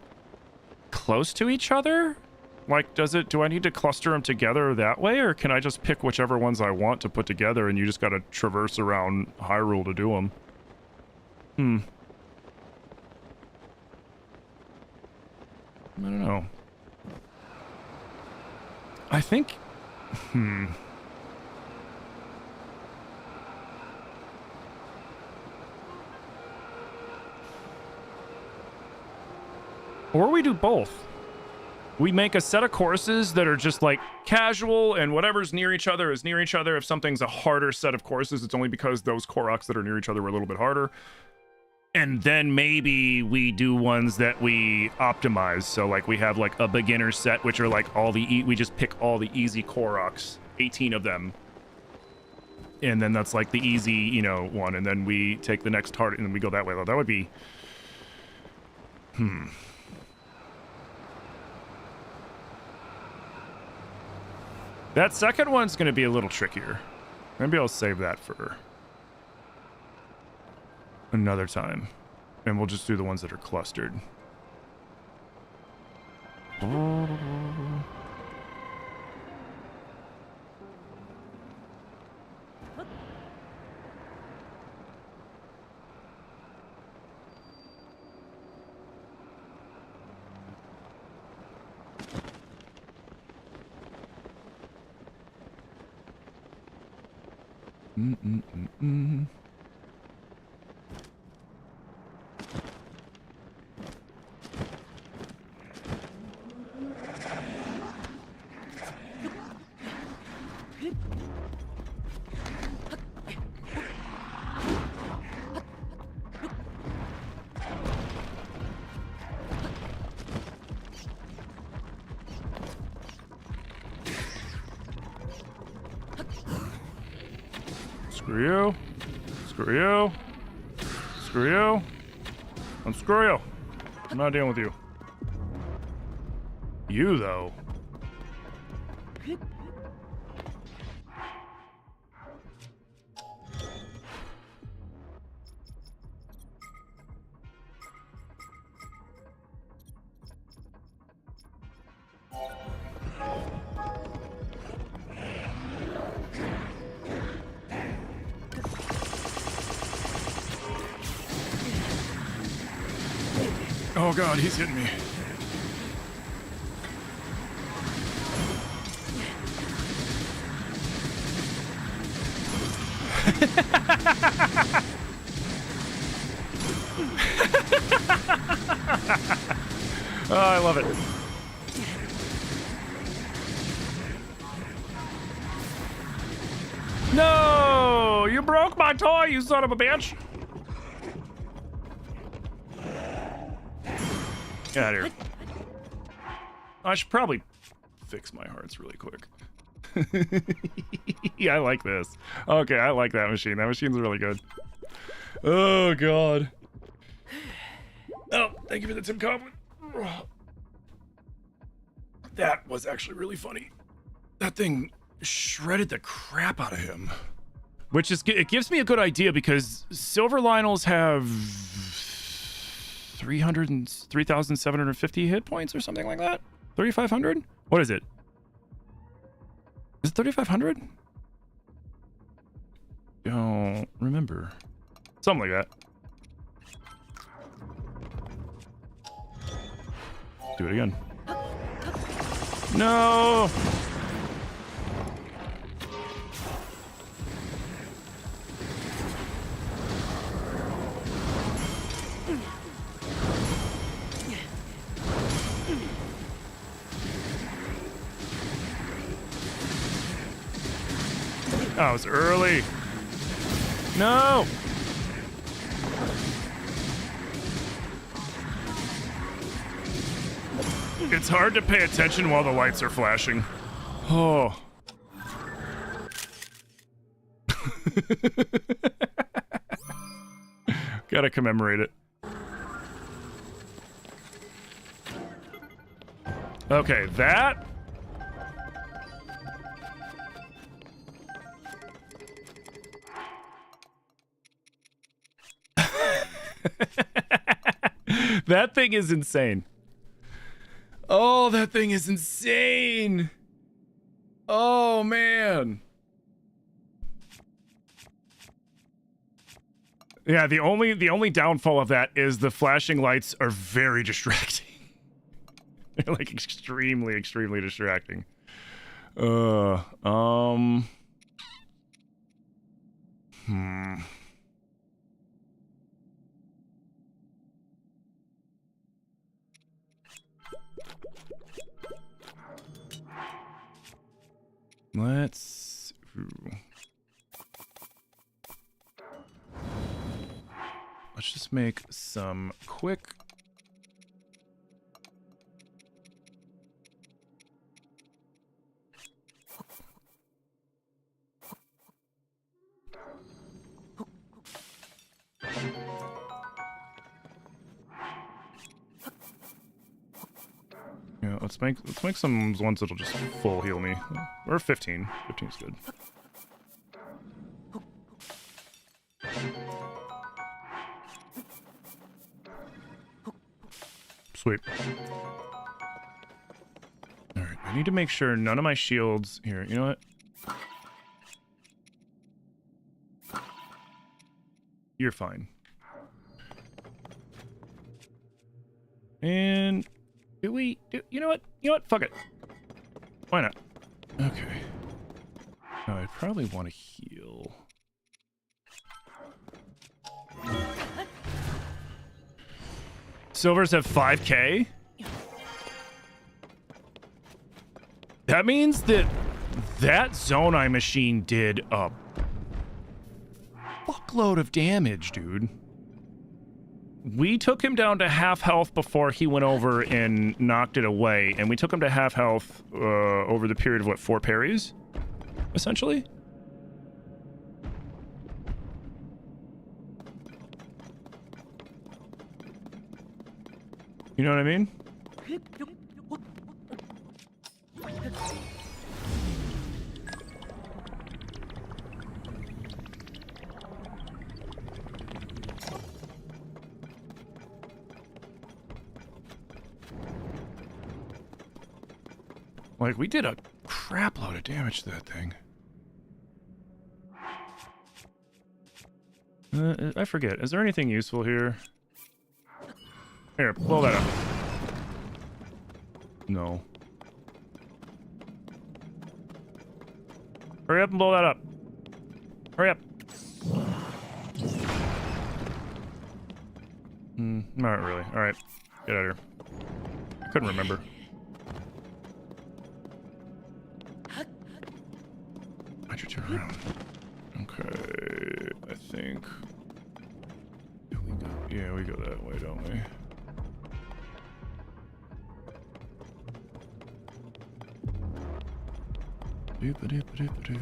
close to each other? Like, do I need to cluster them together that way, or can I just pick whichever ones I want to put together and you just gotta traverse around Hyrule to do them? I don't know. I think... Or we do both. We make a set of courses that are just like casual, and whatever's near each other is near each other. If something's a harder set of courses, it's only because those Koroks that are near each other were a little bit harder. And then maybe we do ones that we optimize. So like we have like a beginner set, which are like all the we just pick all the easy Koroks, 18 of them. And then that's like the easy, you know, one. And then we take the next hard, and then we go that way. That would be... That second one's going to be a little trickier. Maybe I'll save that for another time. And we'll just do the ones that are clustered. Screw you. Screw you. Screw you. And screw you. I'm not dealing with you. You, though. Oh god, he's hitting me. Oh, I love it. No! You broke my toy, you son of a bitch! Get out of here. I should probably fix my hearts really quick. Yeah, I like this. Okay, I like that machine. That machine's really good. Oh, God. Oh, thank you for the Tim Coblin. That was actually really funny. That thing shredded the crap out of him. Which is, it gives me a good idea because Silver Lionels have 3,750 hit points or something like that? 3,500? What is it? Is it 3,500? Don't remember. Something like that. Do it again. No! Oh, it was early. No! It's hard to pay attention while the lights are flashing. Oh. Gotta commemorate it. Okay, that... That thing is insane. Oh, that thing is insane. Oh, man. Yeah, the only downfall of that is the flashing lights are very distracting. They're like extremely distracting. Let's just make some quick let's make some ones that'll just full heal me. Or 15. 15's good. Sweet. Alright, I need to make sure none of my shields... Here, you know what? You're fine. And... you know what? You know what? Fuck it. Why not? Okay. Now, I'd probably want to heal. Silvers have 5k? That means that Zonai machine did a fuckload of damage, dude. We took him down to half health before he went over and knocked it away, and we took him to half health over the period of, what, 4 parries? Essentially? You know what I mean? Like, we did a crap load of damage to that thing. I forget. Is there anything useful here? Here, blow that up. No. Hurry up and blow that up. Hurry up. Not really. Alright. Get out of here. I couldn't remember. Why'd you turn around? Okay. I think... Yeah, we go that way, don't we? Doop-a-doop-a-doop-a-doo.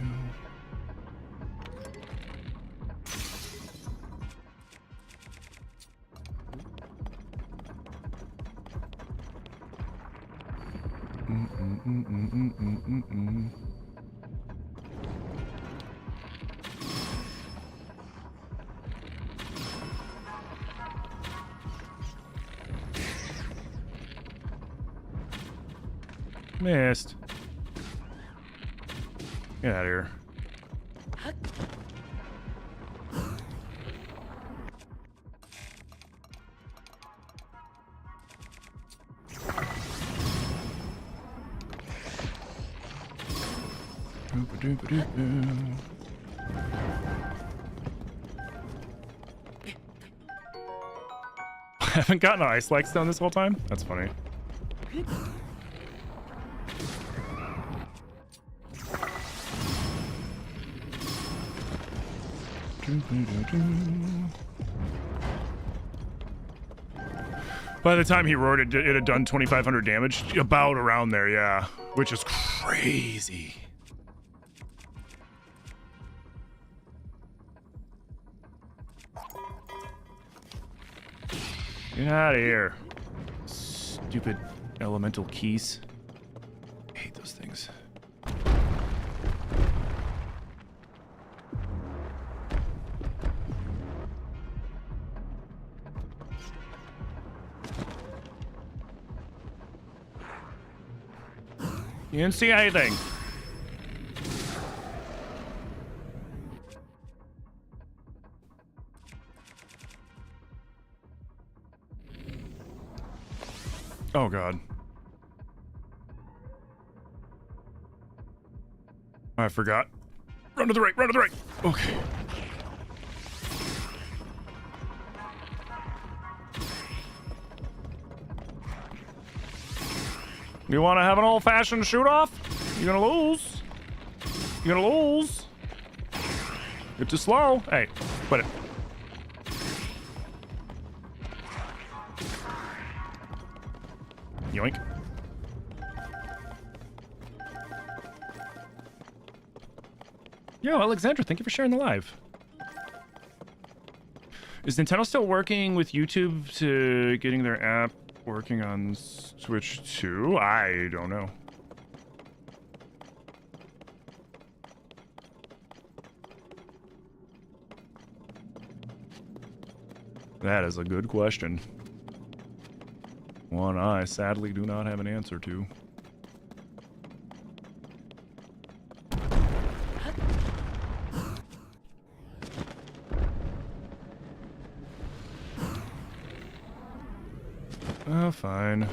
Missed. Get out of here. I haven't gotten an ice like stone this whole time? That's funny. By the time he wrote it, it had done 2,500 damage. About around there, yeah. Which is crazy. Get out of here. Stupid elemental keys. I hate those things. You didn't see anything. Oh God. I forgot. Run to the right, run to the right. Okay. You want to have an old-fashioned shoot-off? You're gonna lose. You're gonna lose. You're too slow. Hey, quit it. Yoink. Yo, Alexandra, thank you for sharing the live. Is Nintendo still working with YouTube to getting their app working on Switch 2? I don't know. That is a good question. One I sadly do not have an answer to. Oh, fine.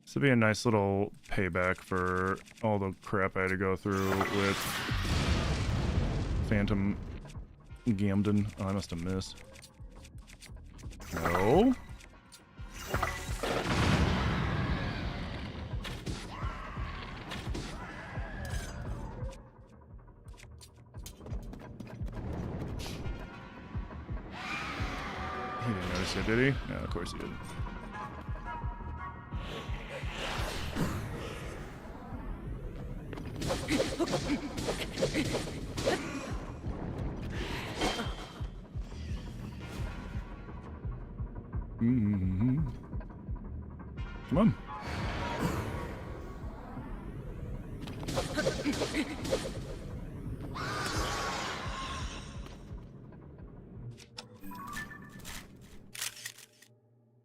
This would be a nice little payback for all the crap I had to go through with Phantom Gamden. Oh, I must have missed. No. He didn't notice it, did he? No, of course he didn't. Come on.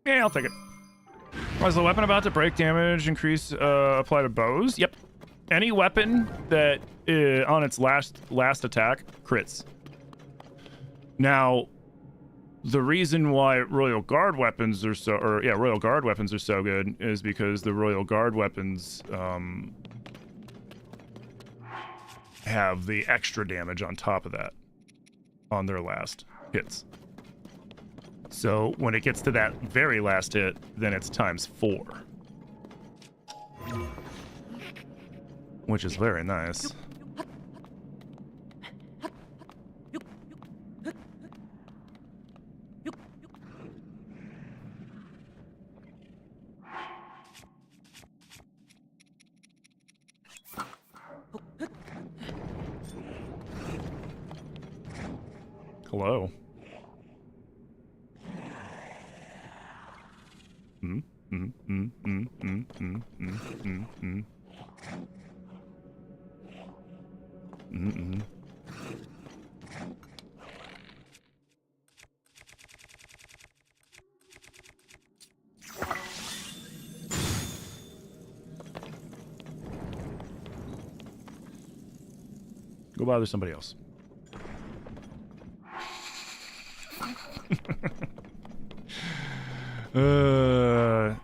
Yeah, I'll take it. Was the weapon about to break damage increase apply to bows? Yep. Any weapon that on its last attack crits. Now, the reason why Royal Guard weapons are so, Royal Guard weapons are so good is because the Royal Guard weapons have the extra damage on top of that on their last hits. So when it gets to that very last hit, then it's ×4. Which is very nice. Hello. Go bother somebody else.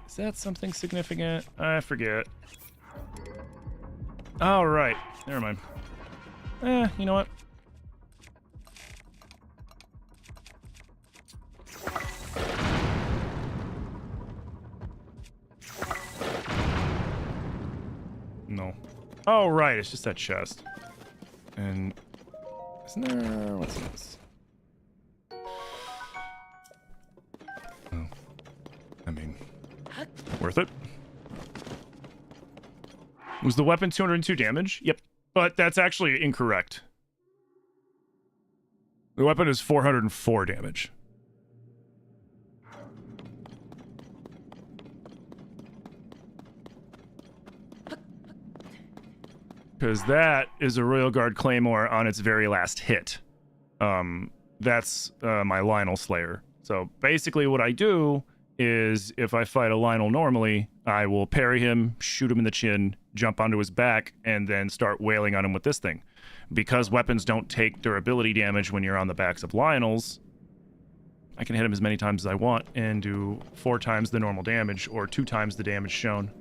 Is that something significant? I forget. All right. Never mind. You know what? No. Oh, right. It's just that chest. And isn't there... What's this? Oh. I mean... Worth it. Was the weapon 202 damage? Yep. But that's actually incorrect. The weapon is 404 damage. Because that is a Royal Guard Claymore on its very last hit. That's my Lionel Slayer. So basically what I do is if I fight a Lionel normally, I will parry him, shoot him in the chin, jump onto his back, and then start wailing on him with this thing. Because weapons don't take durability damage when you're on the backs of Lionels, I can hit him as many times as I want and do 4 times the normal damage or 2 times the damage shown.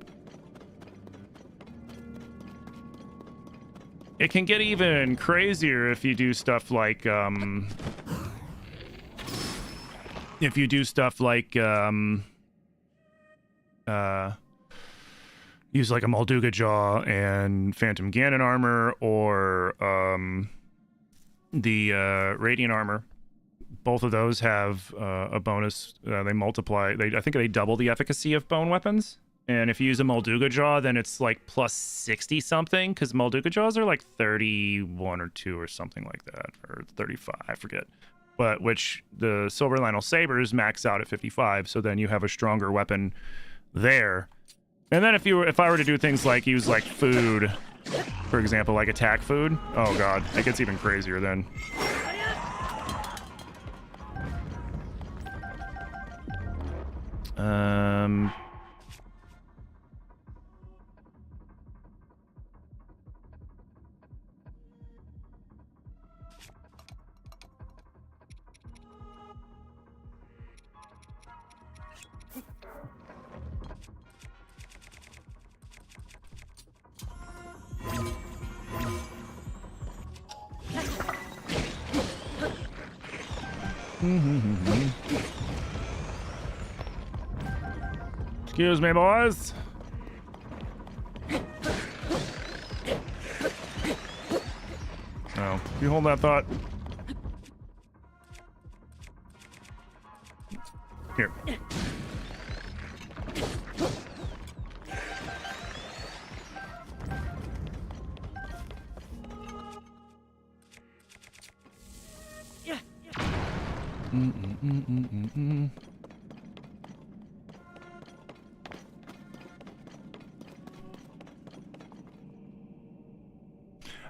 It can get even crazier if you do stuff like, use like a Molduga Jaw and Phantom Ganon armor, or the Radiant armor. Both of those have a bonus. They multiply. I think they double the efficacy of bone weapons. And if you use a Molduga Jaw, then it's like plus 60 something, because Molduga Jaws are like 31 or 2 or something like that, or 35, I forget. but which the Silver Lionel Sabers max out at 55, so then you have a stronger weapon there. And then if I were to do things like use like food, for example, like attack food, oh god, it gets even crazier then. Excuse me, boys. Oh, you hold that thought. Here.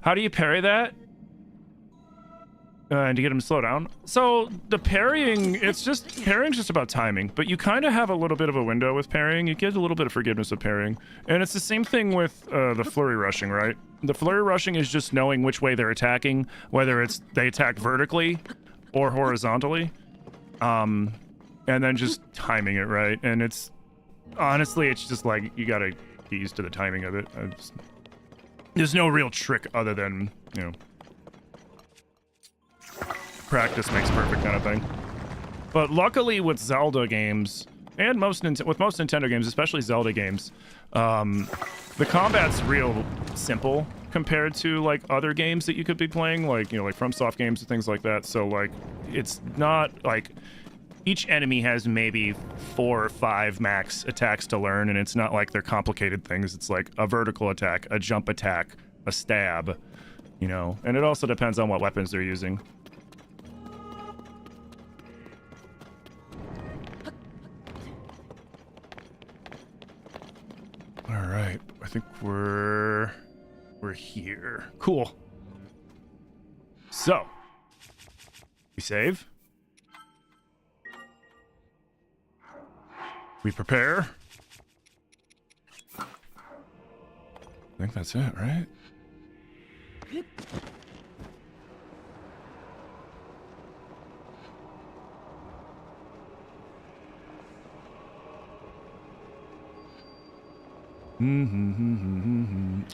How do you parry that? And to get him to slow down. So the parrying's just about timing, but you kind of have a little bit of a window with parrying. You get a little bit of forgiveness of parrying. And it's the same thing with the flurry rushing, right? The flurry rushing is just knowing which way they're attacking, whether it's they attack vertically or horizontally. And then just timing it, right? And it's honestly, it's just like you gotta get used to the timing of it. There's no real trick other than, you know, practice makes perfect kind of thing. But luckily with Zelda games, and with most Nintendo games, especially Zelda games, the combat's real simple compared to like other games that you could be playing, like, you know, like FromSoft games and things like that. So like, it's not like each enemy has maybe 4 or 5 max attacks to learn, and it's not like they're complicated things. It's like a vertical attack, a jump attack, a stab, you know, and it also depends on what weapons they're using. All right, I think we're here. Cool. So, we save. We prepare. I think that's it, right?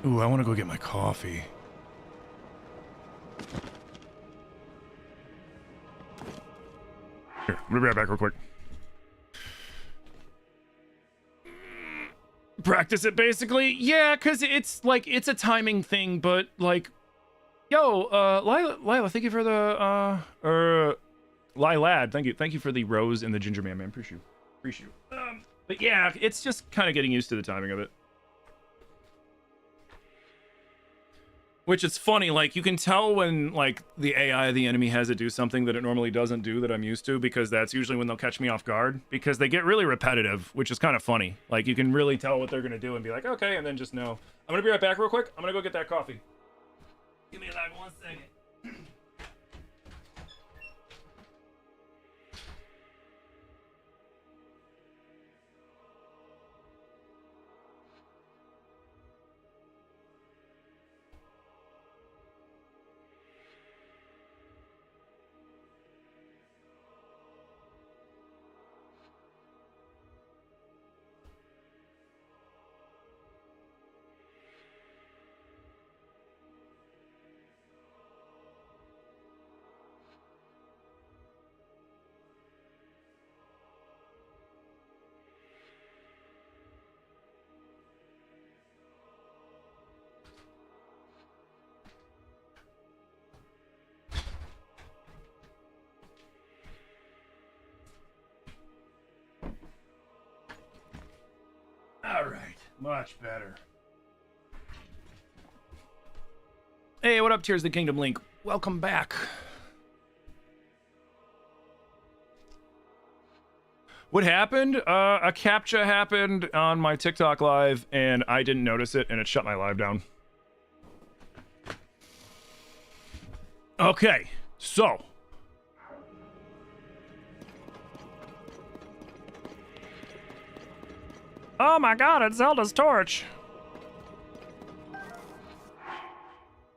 Ooh, I want to go get my coffee. Here, we'll be right back real quick. Practice it, basically. Yeah, because it's like, it's a timing thing, but like, yo, Lila, thank you for the, Lilad, thank you for the rose and the ginger man, appreciate you. But yeah, it's just kind of getting used to the timing of it. Which is funny, like, you can tell when, like, the AI of the enemy has it do something that it normally doesn't do that I'm used to, because that's usually when they'll catch me off guard, because they get really repetitive, which is kind of funny. Like, you can really tell what they're going to do and be like, okay, and then just know. I'm going to be right back real quick. I'm going to go get that coffee. Give me like 1 second. All right, much better. Hey, what up, Tears of the Kingdom Link? Welcome back. What happened? A CAPTCHA happened on my TikTok live, and I didn't notice it, and it shut my live down. Okay, so. Oh my god, it's Zelda's torch.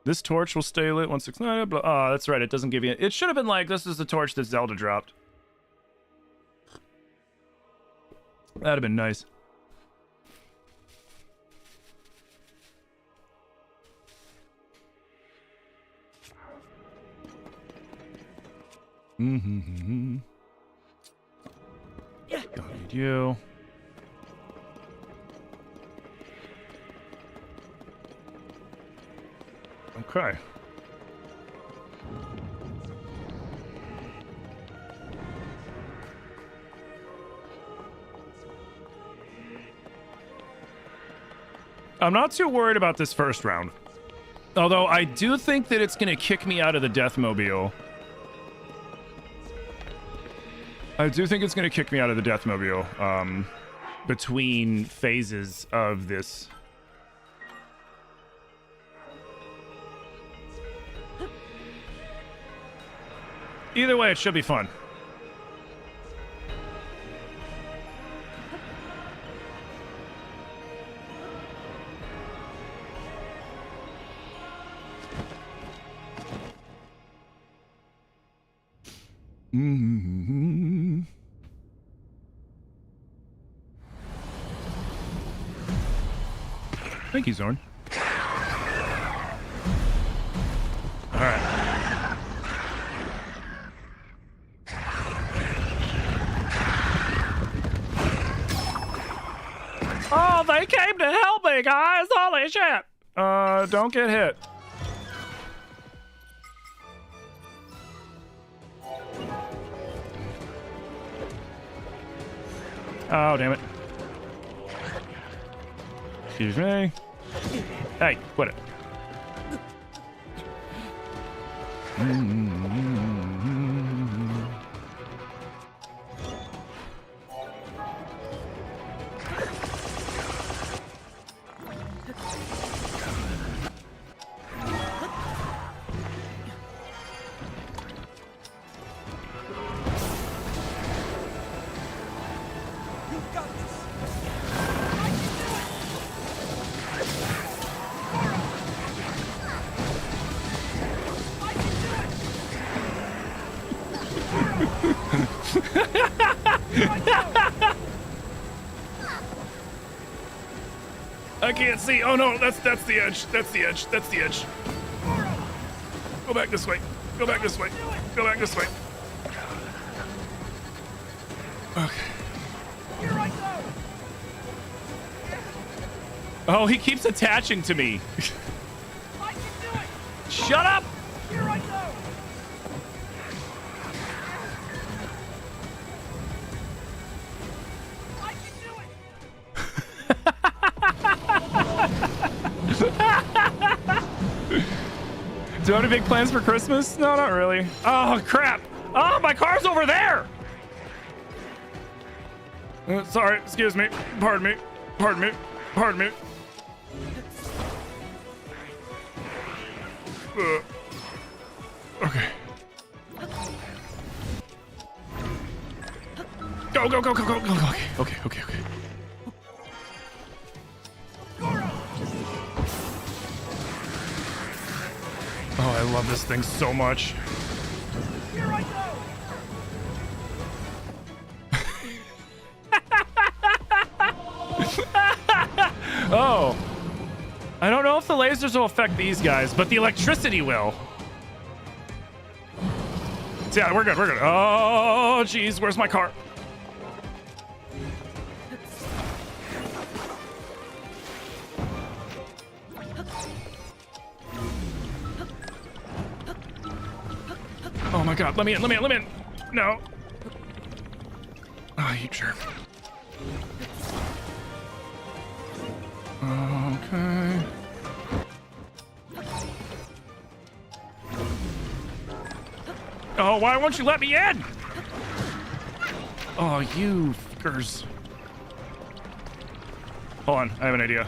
This torch will stay lit 169. Oh, that's right, it doesn't give you... It should have been like, this is the torch that Zelda dropped. That'd have been nice. Mm-hmm. Don't need you. Okay. I'm not too worried about this first round. Although I do think that it's going to kick me out of the Deathmobile. I do think it's going to kick me out of the Deathmobile between phases of this. Either way, it should be fun. Mm-hmm. Thank you, Zorn. All right. Oh, they came to help me, guys! Holy shit! Don't get hit. Oh, damn it. Excuse me. Hey, quit it. I can't see. Oh no, that's the edge. That's the edge. That's the edge. Go back this way. Go back this way. Go back this way. Okay. Here I go. Oh, he keeps attaching to me. I can do it. Shut up. Here I go. Do you have any big plans for Christmas? No, not really. Oh, crap. Oh, my car's over there. Sorry, excuse me. Pardon me. Pardon me. Pardon me. Okay. Go, go, go, go, go, go, go. Okay, okay, okay, okay. Oh, I love this thing so much. Here I go. Oh. I don't know if the lasers will affect these guys, but the electricity will. So yeah, we're good, we're good. Oh, jeez, where's my car? Oh my god, let me in, let me in, let me in. No. Oh, you jerk. Okay. Oh, why won't you let me in? Oh, you fuckers. Hold on, I have an idea.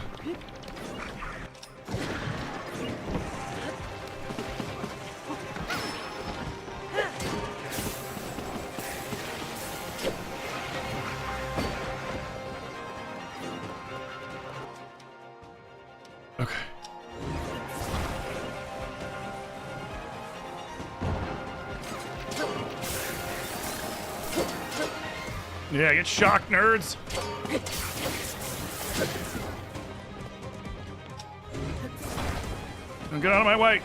Okay. Yeah, get shocked, nerds. Get out of my way.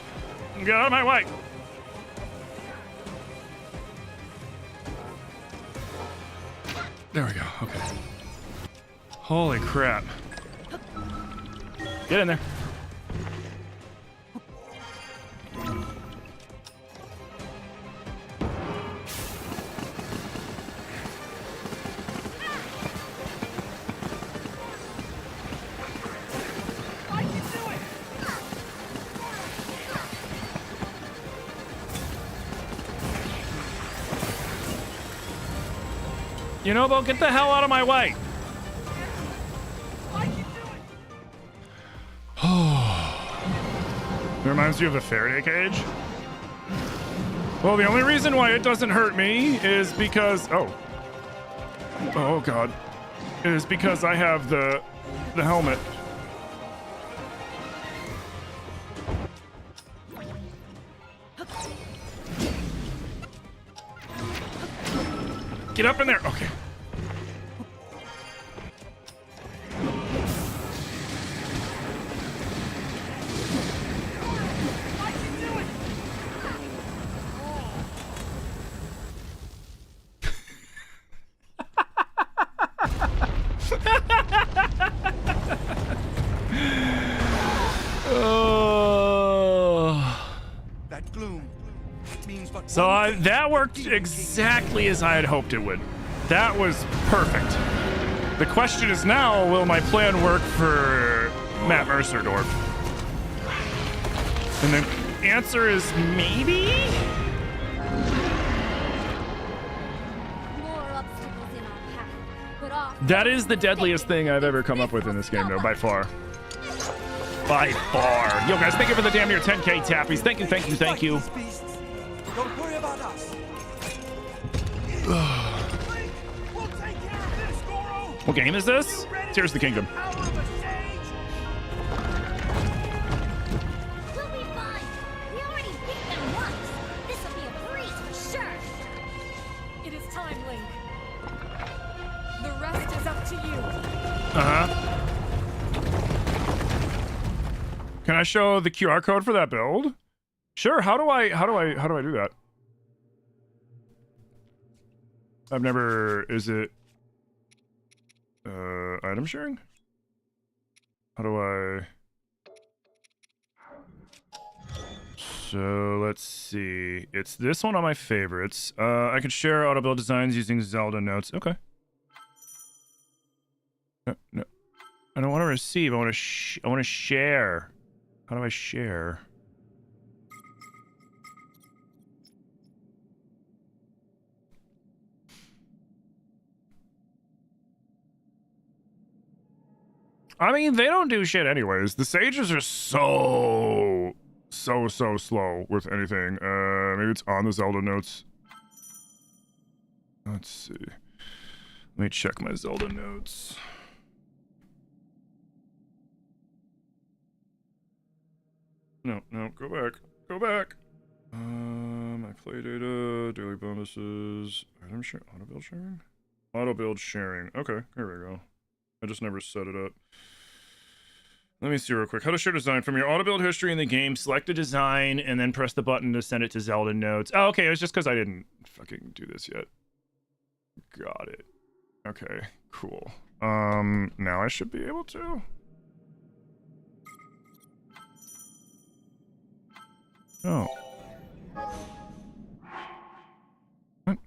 Get out of my way. There we go. Okay. Holy crap. Get in there. You know, Bo, get the hell out of my way. It reminds you of the Faraday cage. Well, the only reason why it doesn't hurt me is because... Oh, God. Is because I have the helmet. Get up in there. Okay. That gloom means but So that worked exactly as I had hoped it would. That was perfect. The question is now, will my plan work for Matt Mercerdorf? And the answer is maybe? That is the deadliest thing I've ever come up with in this game, though, by far. By far. Yo, guys, thank you for the damn near 10K tappies. Thank you, thank you, thank you. don't worry about us. We'll take care of this, Goro. What game is this? Tears of the Kingdom. We'll be fine. We already beat them once. This will be a breeze for sure. It is time, Link. The rest is up to you. Uh-huh. Can I show the QR code for that build? Sure. How do I do that? I've never, is it item sharing? How do I? So let's see. It's this one on my favorites. I can share auto build designs using Zelda notes. Okay. No. I don't want to receive. I want to share. How do I share? I mean, they don't do shit anyways. The sages are so slow with anything. Maybe it's on the Zelda notes. Let's see. Let me check my Zelda notes. No, go back. Go back. My play data, daily bonuses, item share, auto build sharing? Auto build sharing. Okay, here we go. I just never set it up. Let me see real quick. How to share design from your auto build history in the game. Select a design and then press the button to send it to Zelda notes. Oh, okay, it was just because I didn't fucking do this yet. Got it. Okay, cool. Now I should be able to. Oh. What?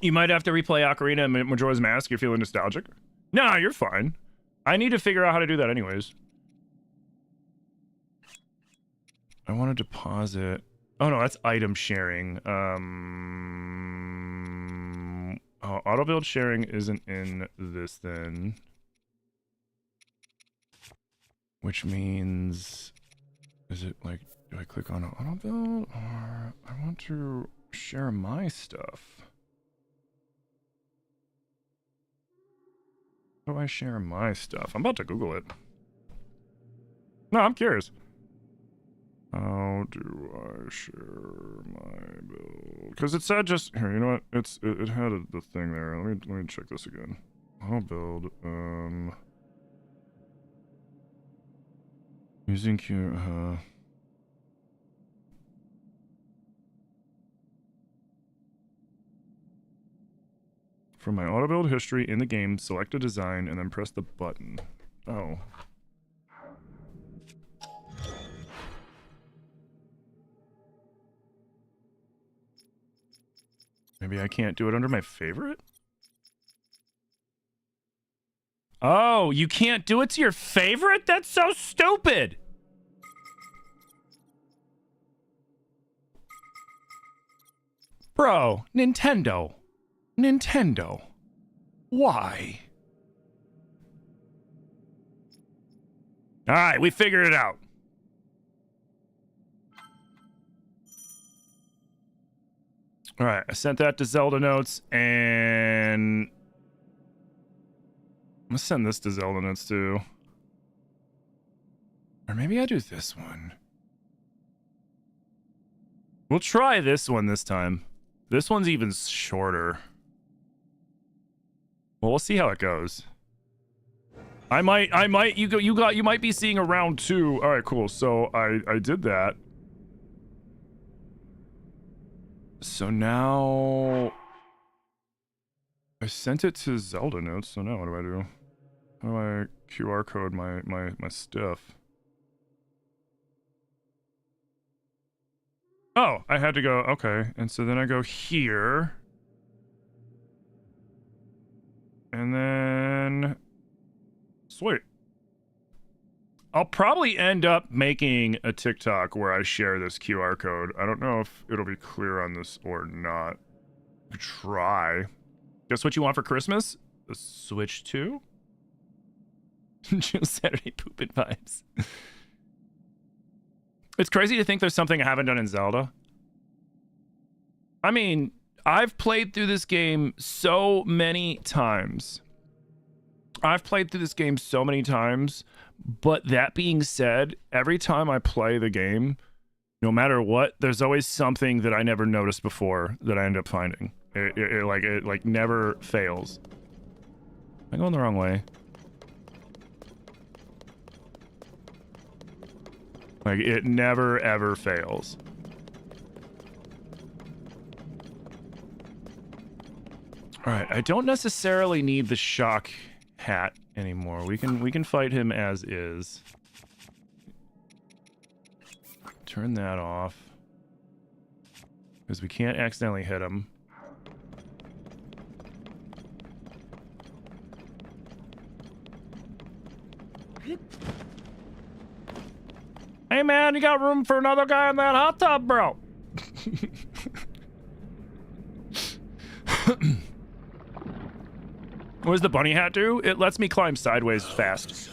You might have to replay Ocarina and Majora's Mask. You're feeling nostalgic? Nah, you're fine. I need to figure out how to do that anyways. I want to deposit. Oh no, that's item sharing. Oh, auto build sharing isn't in this then. Which means, is it like, do I click on auto build or I want to share my stuff? How do I share my stuff? I'm about to Google it. No, I'm curious. How do I share my build? Because it said just here. You know what? It had the thing there. Let me check this again. Auto build. Using Q. From my auto build history in the game, select a design and then press the button. Oh. Maybe I can't do it under my favorite? Oh, you can't do it to your favorite? That's so stupid! Bro, Nintendo. Nintendo. Why? Alright, we figured it out. Alright, I sent that to Zelda Notes, and I'm gonna send this to Zelda Notes too. Or maybe I do this one. We'll try this one this time. This one's even shorter. Well, we'll see how it goes. You might be seeing a round 2. All right, cool. So I did that. So now I sent it to Zelda Notes. So now what do I do? How do I QR code my stuff? Oh, I had to go. Okay, and so then I go here. And then, sweet. I'll probably end up making a TikTok where I share this QR code. I don't know if it'll be clear on this or not. Try. Guess what you want for Christmas? The Switch 2? Just Saturday pooping vibes. It's crazy to think there's something I haven't done in Zelda. I mean, I've played through this game so many times. But that being said, every time I play the game, no matter what, there's always something that I never noticed before that I end up finding. It like never fails. Am I going the wrong way? Like, it never ever fails. Alright, I don't necessarily need the shock hat anymore. We can fight him as is. Turn that off. Because we can't accidentally hit him. Hey man, you got room for another guy in that hot tub, bro? What does the bunny hat do? It lets me climb sideways fast.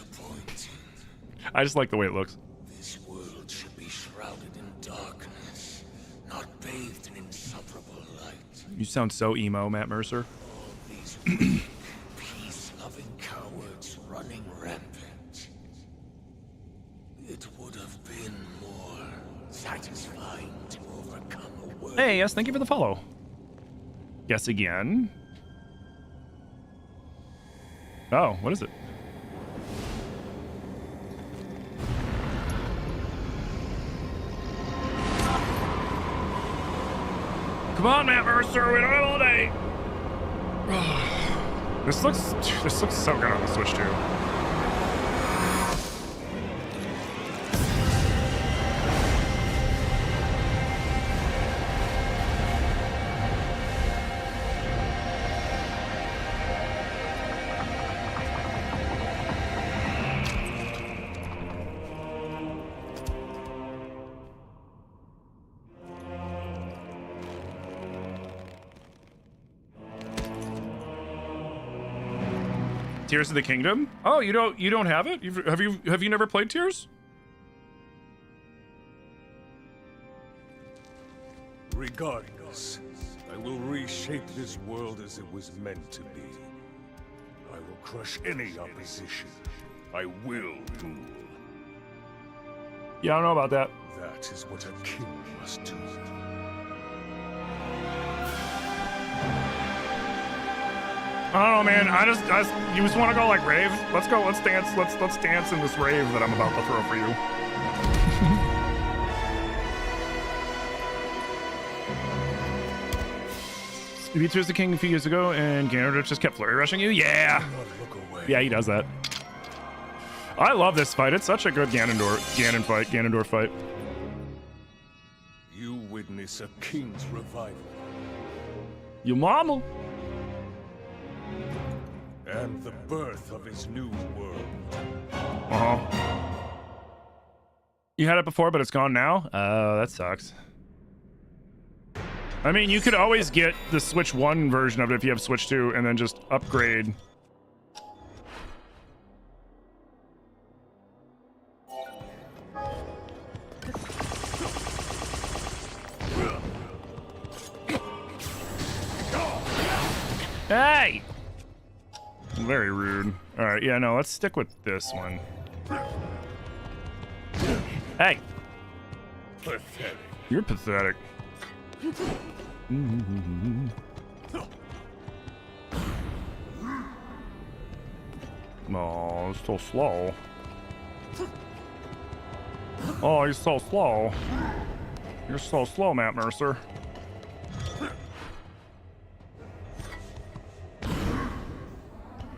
I just like the way it looks. This world should be shrouded in darkness, not bathed in insufferable light. You sound so emo, Matt Mercer. These weak, peace-loving cowards running rampant. It would have been more satisfying to overcome a world. Hey, yes, thank you for the follow. Guess again. Oh, what is it? Come on, Matt Mercer, we don't have all day. This looks so good on the Switch too. Tears of the Kingdom? Oh, you don't have it? Have you never played Tears? Regardless, I will reshape this world as it was meant to be. I will crush any opposition. I will rule. Yeah, I don't know about that. That is what a king must do. I don't know, man. You just want to go like rave? Let's go. Let's dance. Let's dance in this rave that I'm about to throw for you. You beat Tears the King a few years ago, and Ganondorf just kept flurry rushing you. Yeah. Do not look away. Yeah, he does that. I love this fight. It's such a good Ganondorf fight. You witness a king's revival. Your mama. And the birth of his new world. You had it before, but it's gone now? Oh, that sucks. I mean, you could always get the Switch 1 version of it if you have Switch 2, and then just upgrade. Hey! Very rude. Alright, yeah, no, let's stick with this one. Hey! Pathetic. You're pathetic. Oh, it's so slow. Oh, he's so slow. You're so slow, Matt Mercer.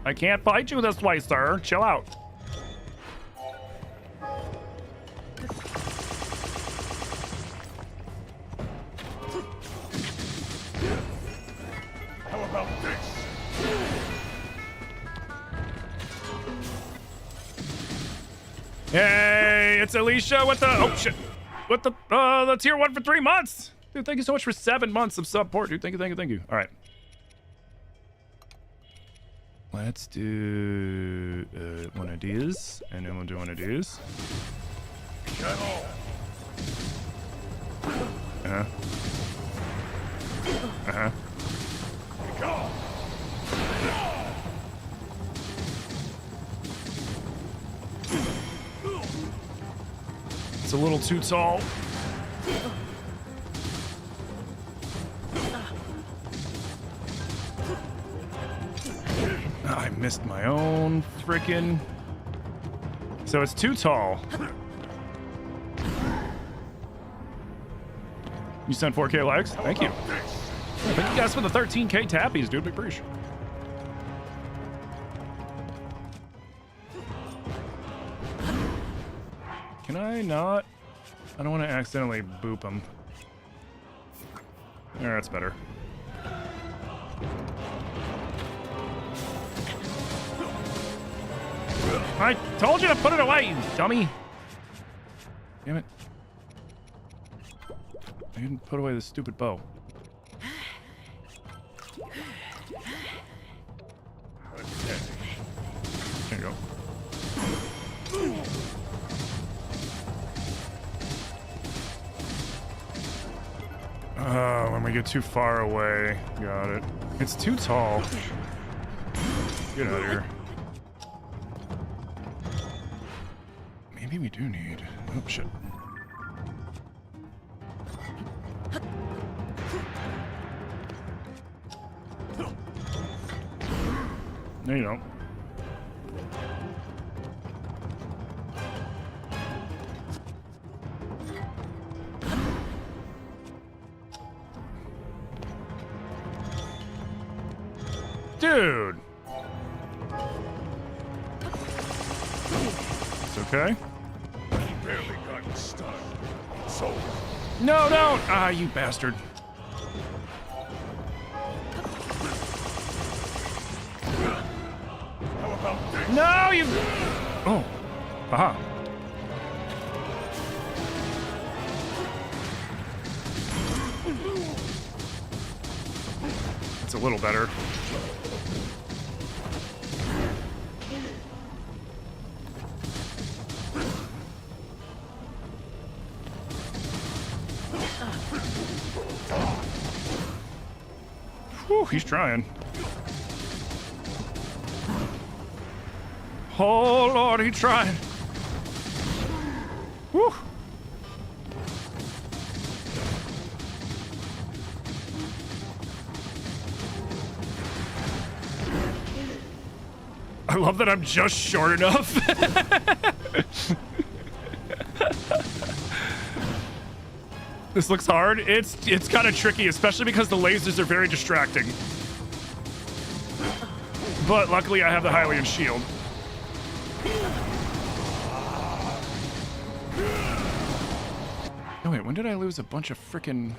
I can't fight you this way, sir. Chill out. How about this? Hey, it's Alicia with the oh shit, with the tier 1 for 3 months. Dude, thank you so much for 7 months of support, dude. Thank you. All right. Let's do one of these, and then we'll do one of these. It's a little too tall. I missed my own freaking. So it's too tall. You sent 4K likes? Thank you. Thank you guys for the 13K tappies, dude. Big appreciate. Can I not? I don't want to accidentally boop him. There, that's better. I told you to put it away, you dummy. Damn it. I didn't put away the stupid bow. There you go. When we get too far away. Got it. It's too tall. Get out of here. Maybe we do need... Oh, shit. No, you don't. Dude! It's okay. Barely got stunned. So No, don't! Ah, you bastard. how about this? No, you... Oh. Aha. It's a little better. Whew, he's trying. Oh, Lord, he's trying. Whew. I love that I'm just short enough. This looks hard. It's kind of tricky, especially because the lasers are very distracting. But luckily I have the Hylian shield. Oh wait, when did I lose a bunch of frickin'...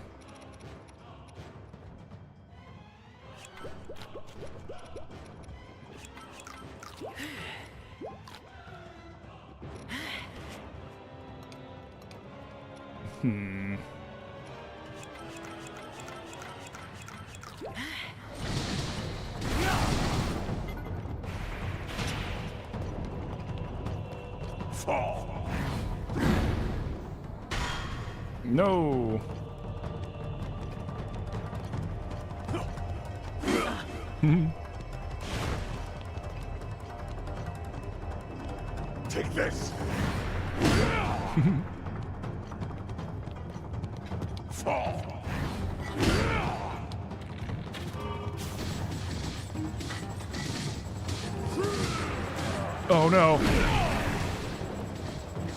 Fall. No. Take this. Fall. Oh no.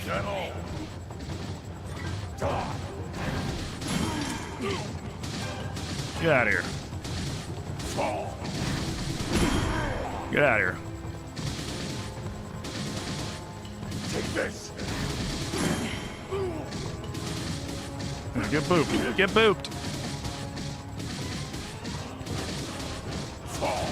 Get all. Get out of here. Fall. Get out of here. Take this. Get booped. Get booped. Fall.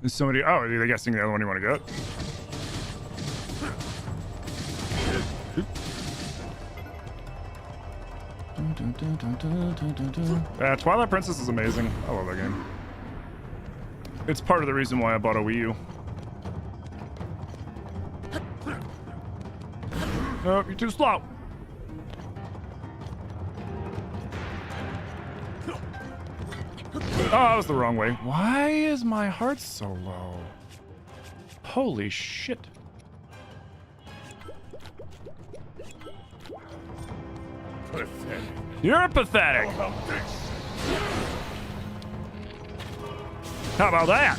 Is somebody... Oh, are they guessing the other one you want to get? Twilight Princess is amazing. I love that game. It's part of the reason why I bought a Wii U. Oh, you're too slow. Oh, that was the wrong way. Why is my heart so low? Holy shit. Pathetic. You're pathetic. How about this? How about that?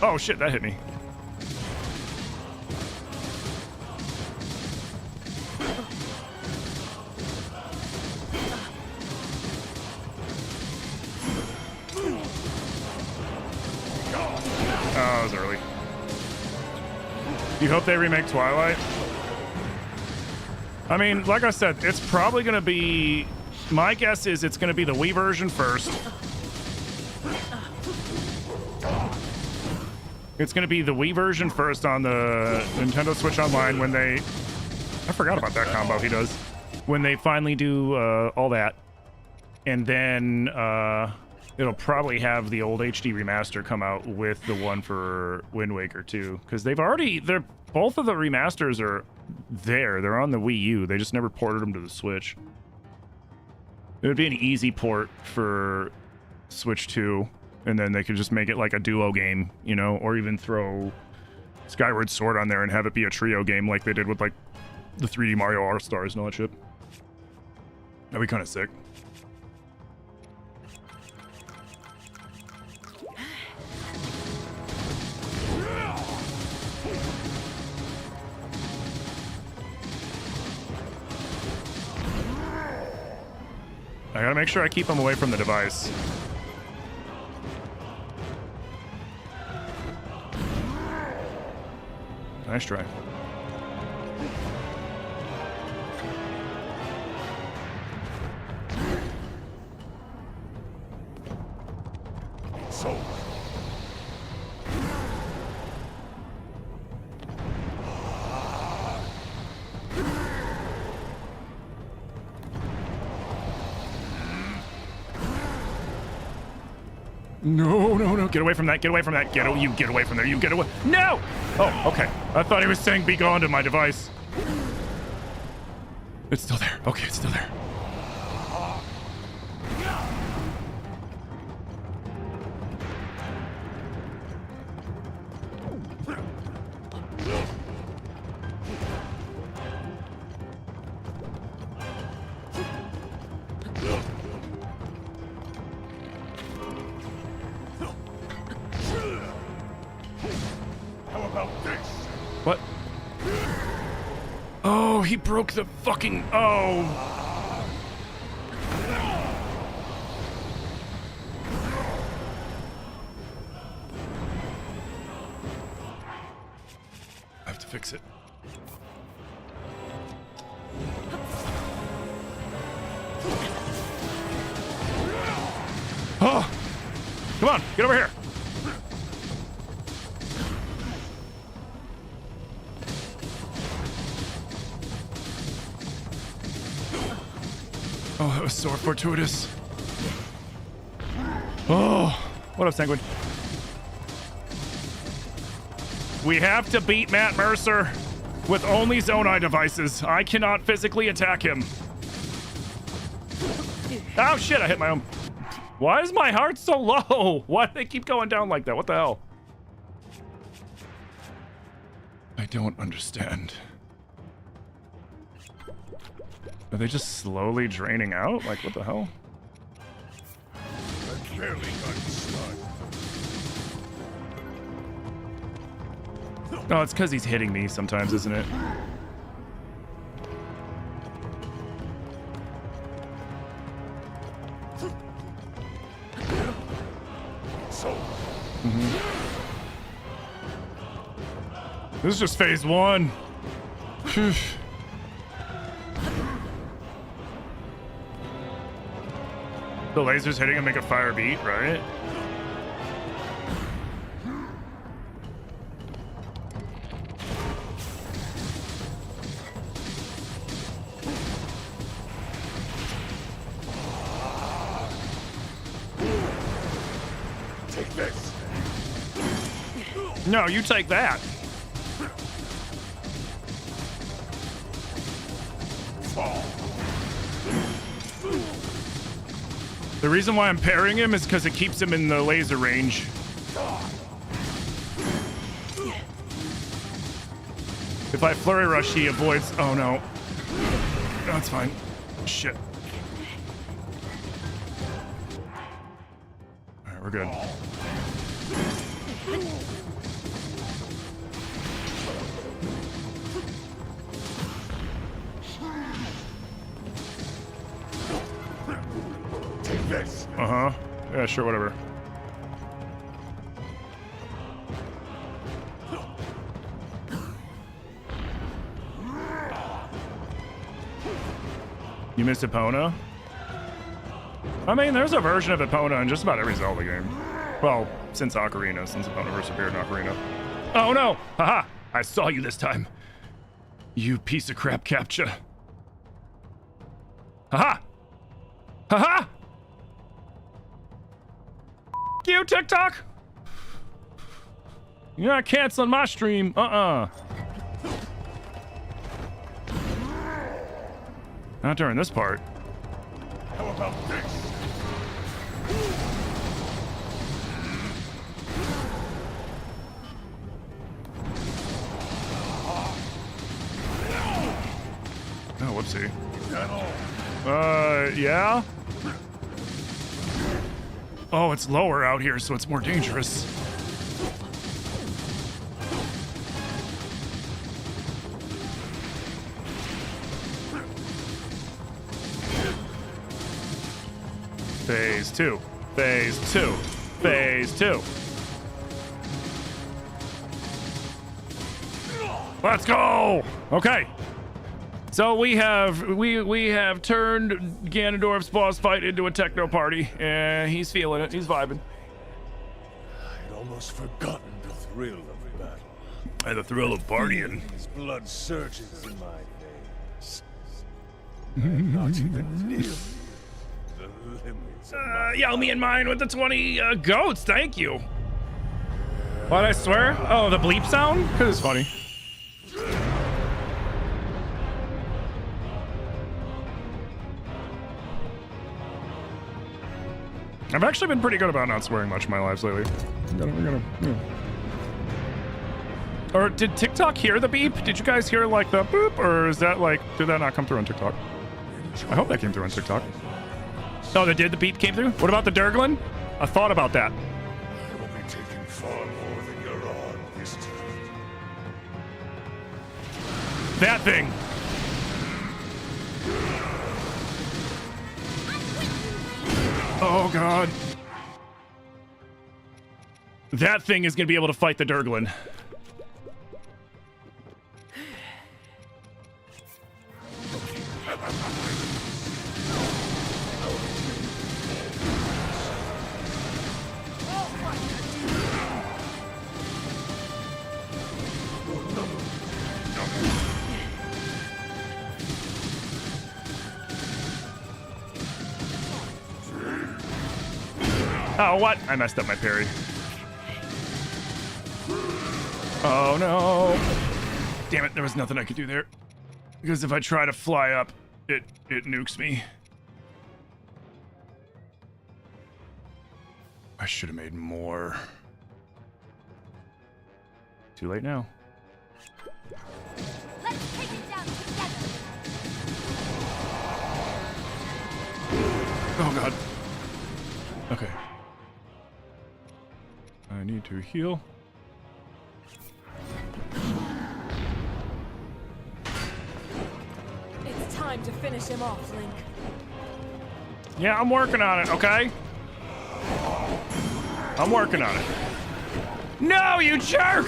Oh shit, that hit me. Oh, that was early. You hope they remake Twilight? I mean, like I said, it's probably going to be... My guess is it's going to be the Wii version first. It's going to be the Wii version first on the Nintendo Switch Online when they... I forgot about that combo he does. When they finally do all that. And then it'll probably have the old HD remaster come out with the one for Wind Waker 2. Because they've already... both of the remasters are there. They're on the Wii U. They just never ported them to the Switch. It would be an easy port for Switch 2. And then they could just make it like a duo game, you know? Or even throw Skyward Sword on there and have it be a trio game like they did with like the 3D Mario All-Stars and all that shit. That'd be kind of sick. I gotta make sure I keep him away from the device. Nice try. So. No. Get away from that. Get away from that. You get away from there. You get away. No! Oh, okay. I thought he was saying be gone to my device. It's still there. Okay, it's still there. What? Oh, he broke the fucking... Oh. I have to fix it. Oh! Come on, get over here! Oh, that was so fortuitous. Oh, what up, Sanguine? We have to beat Matt Mercer with only Zonai devices. I cannot physically attack him. Oh shit, I hit my own. Why is my heart so low? Why do they keep going down like that? What the hell? I don't understand. Are they just slowly draining out? Like, what the hell? I barely got started. No, it's because he's hitting me sometimes, isn't it? This is just phase one. Phew. The lasers hitting him make a fire beat, right? Take this. No, you take that. The reason why I'm parrying him is because it keeps him in the laser range. If I flurry rush, he avoids. Oh no. No, it's fine. Shit. Alright, we're good. This. Uh-huh. Yeah, sure, whatever. You missed Epona? I mean, there's a version of Epona in just about every Zelda game. Well, since Ocarina, since Epona first appeared in Ocarina. Oh no! Haha! I saw you this time. You piece of crap captcha. Haha! Haha! You, TikTok! You're not canceling my stream. Not during this part. How about this? Oh, whoopsie. Is that all? Yeah? Oh, it's lower out here, so it's more dangerous. Phase two. Phase two. Phase two. Let's go! Okay. So we have turned Ganondorf's boss fight into a techno party, and he's feeling it. He's vibing. I'd almost forgotten the thrill of battle. And the thrill of partying. His blood surges in my veins. I'm not even near the limits. Yell me in mine with the 20 goats. Thank you. Why'd I swear? Oh, the bleep sound? Because it's funny. I've actually been pretty good about not swearing much in my lives lately. Or did TikTok hear the beep? Did you guys hear like the boop? Or is that like, did that not come through on TikTok? I hope that came through on TikTok. Oh, the beep came through? What about the Durglin? I thought about that. I will be taking far more than you're on this time. That thing. Oh, God. That thing is going to be able to fight the Durglin. Oh, what? I messed up my parry. Oh, no. Damn it, there was nothing I could do there. Because if I try to fly up, it nukes me. I should have made more. Too late now. Let's take it down together. Oh, God. Okay. I need to heal. It's time to finish him off, Link. Yeah, I'm working on it, okay? I'm working on it. No, you jerk!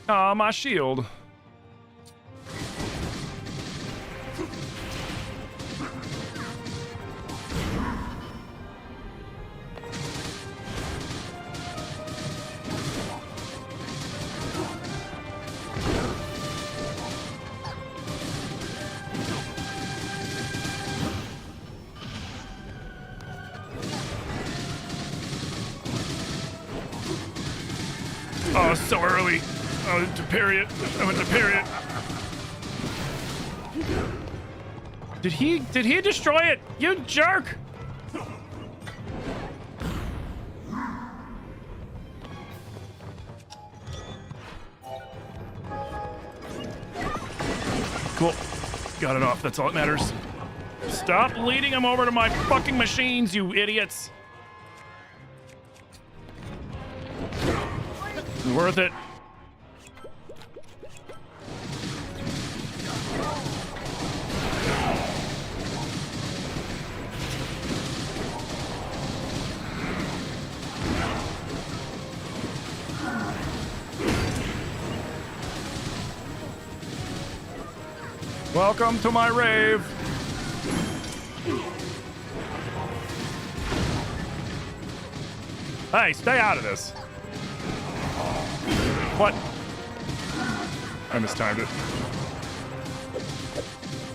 Aw, my shield. Oh, so early. I went to parry it. Did he destroy it? You jerk! Cool. Got it off. That's all that matters. Stop leading him over to my fucking machines, you idiots. Worth it. Welcome to my rave. Hey, stay out of this. What? I mistimed it.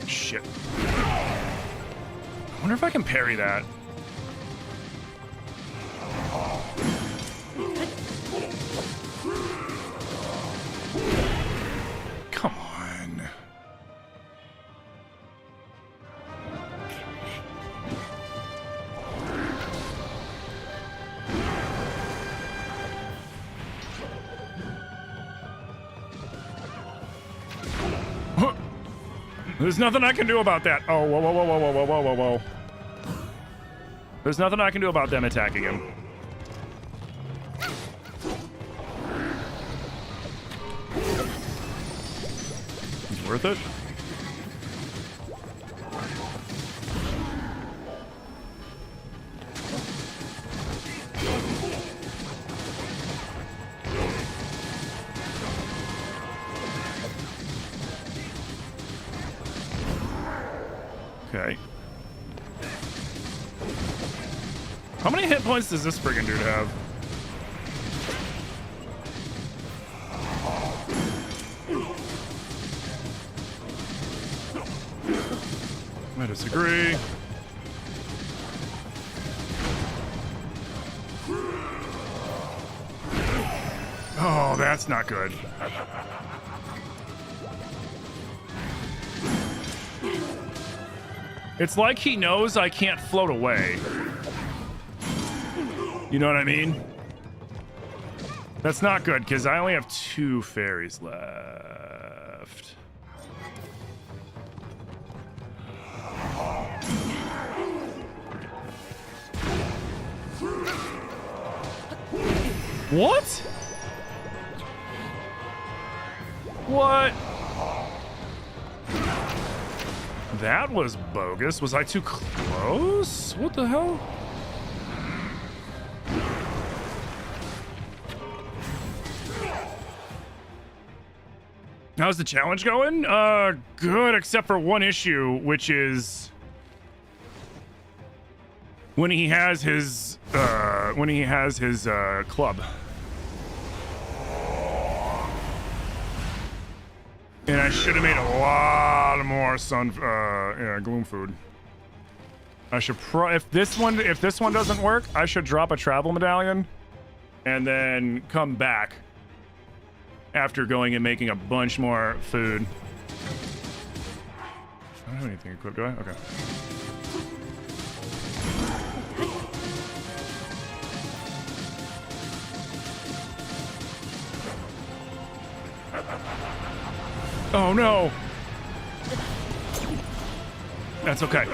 Shit. I wonder if I can parry that. Come on. There's nothing I can do about that. Oh, whoa, whoa, whoa, whoa, whoa, whoa, whoa, whoa. There's nothing I can do about them attacking him. It's worth it. Okay. How many hit points does this friggin' dude have? I disagree. Oh, that's not good. It's like he knows I can't float away. You know what I mean? That's not good, because I only have 2 fairies left. What? What? That was bogus. Was I too close? What the hell? How's the challenge going? Good, except for one issue, which is when he has his club. And I should have made a lot more gloom food. I should if this one doesn't work, I should drop a travel medallion and then come back after going and making a bunch more food. I don't have anything equipped, do I? Okay. Oh no! That's okay.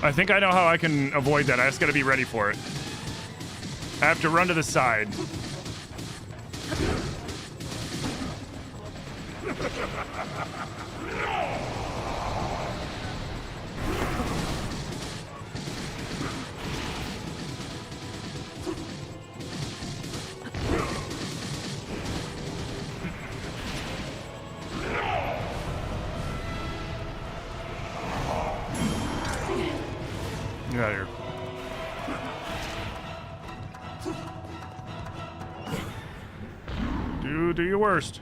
I think I know how I can avoid that. I just gotta be ready for it. I have to run to the side. Get out of here. Do your worst.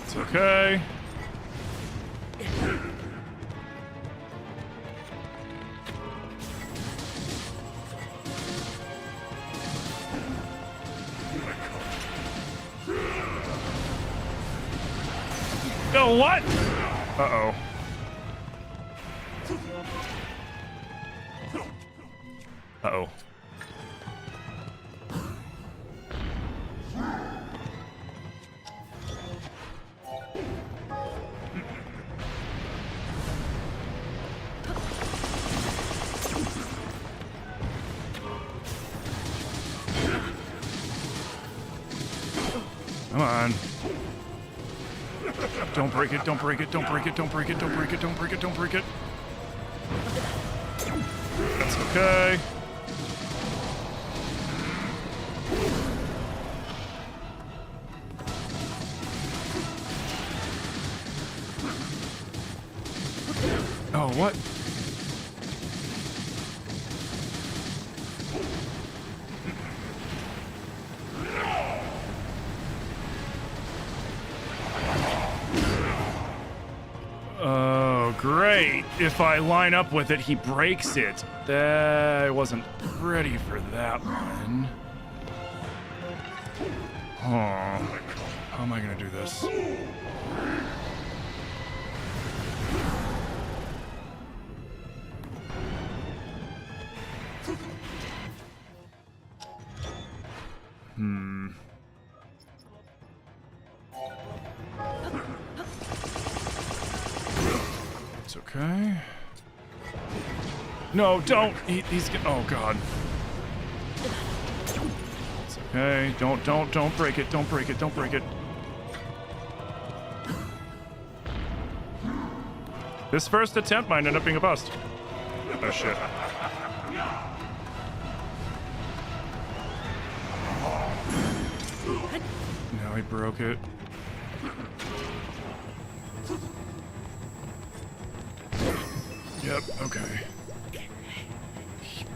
It's okay. Oh, what? Uh-oh. Uh-oh. Come on. Don't break it, don't break it, don't break it, don't break it, don't break it, don't break it, don't break it. That's okay. Oh, what? Oh, great. If I line up with it, he breaks it. I wasn't ready for that one. Oh, how am I gonna do this? It's okay. No, don't. He's. Oh God. It's okay. Don't break it. Don't break it. Don't break it. This first attempt might end up being a bust. Oh shit. Oh, he broke it. Yep, okay.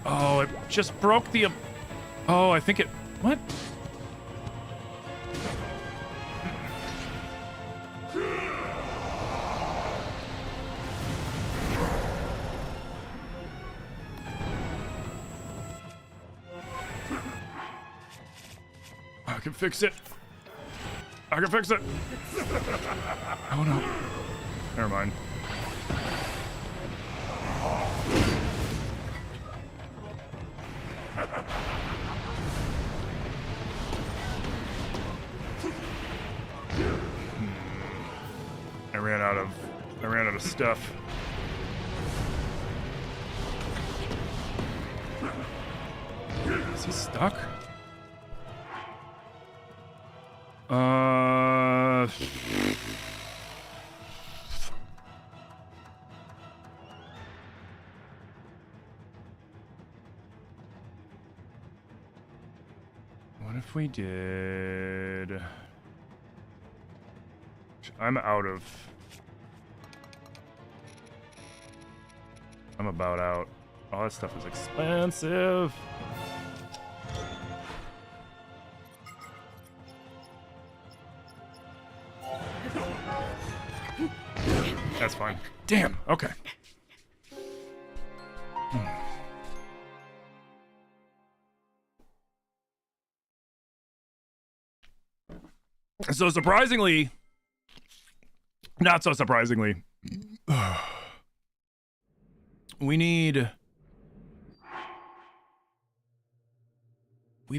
Oh, it just broke the... Oh, I think it... What? I can fix it. I can fix it. Oh no. Never mind. I ran out of stuff. Is he stuck? What if we did... I'm out of... I'm about out. All that stuff is expensive. That's fine. Damn, okay. So surprisingly, not so surprisingly, we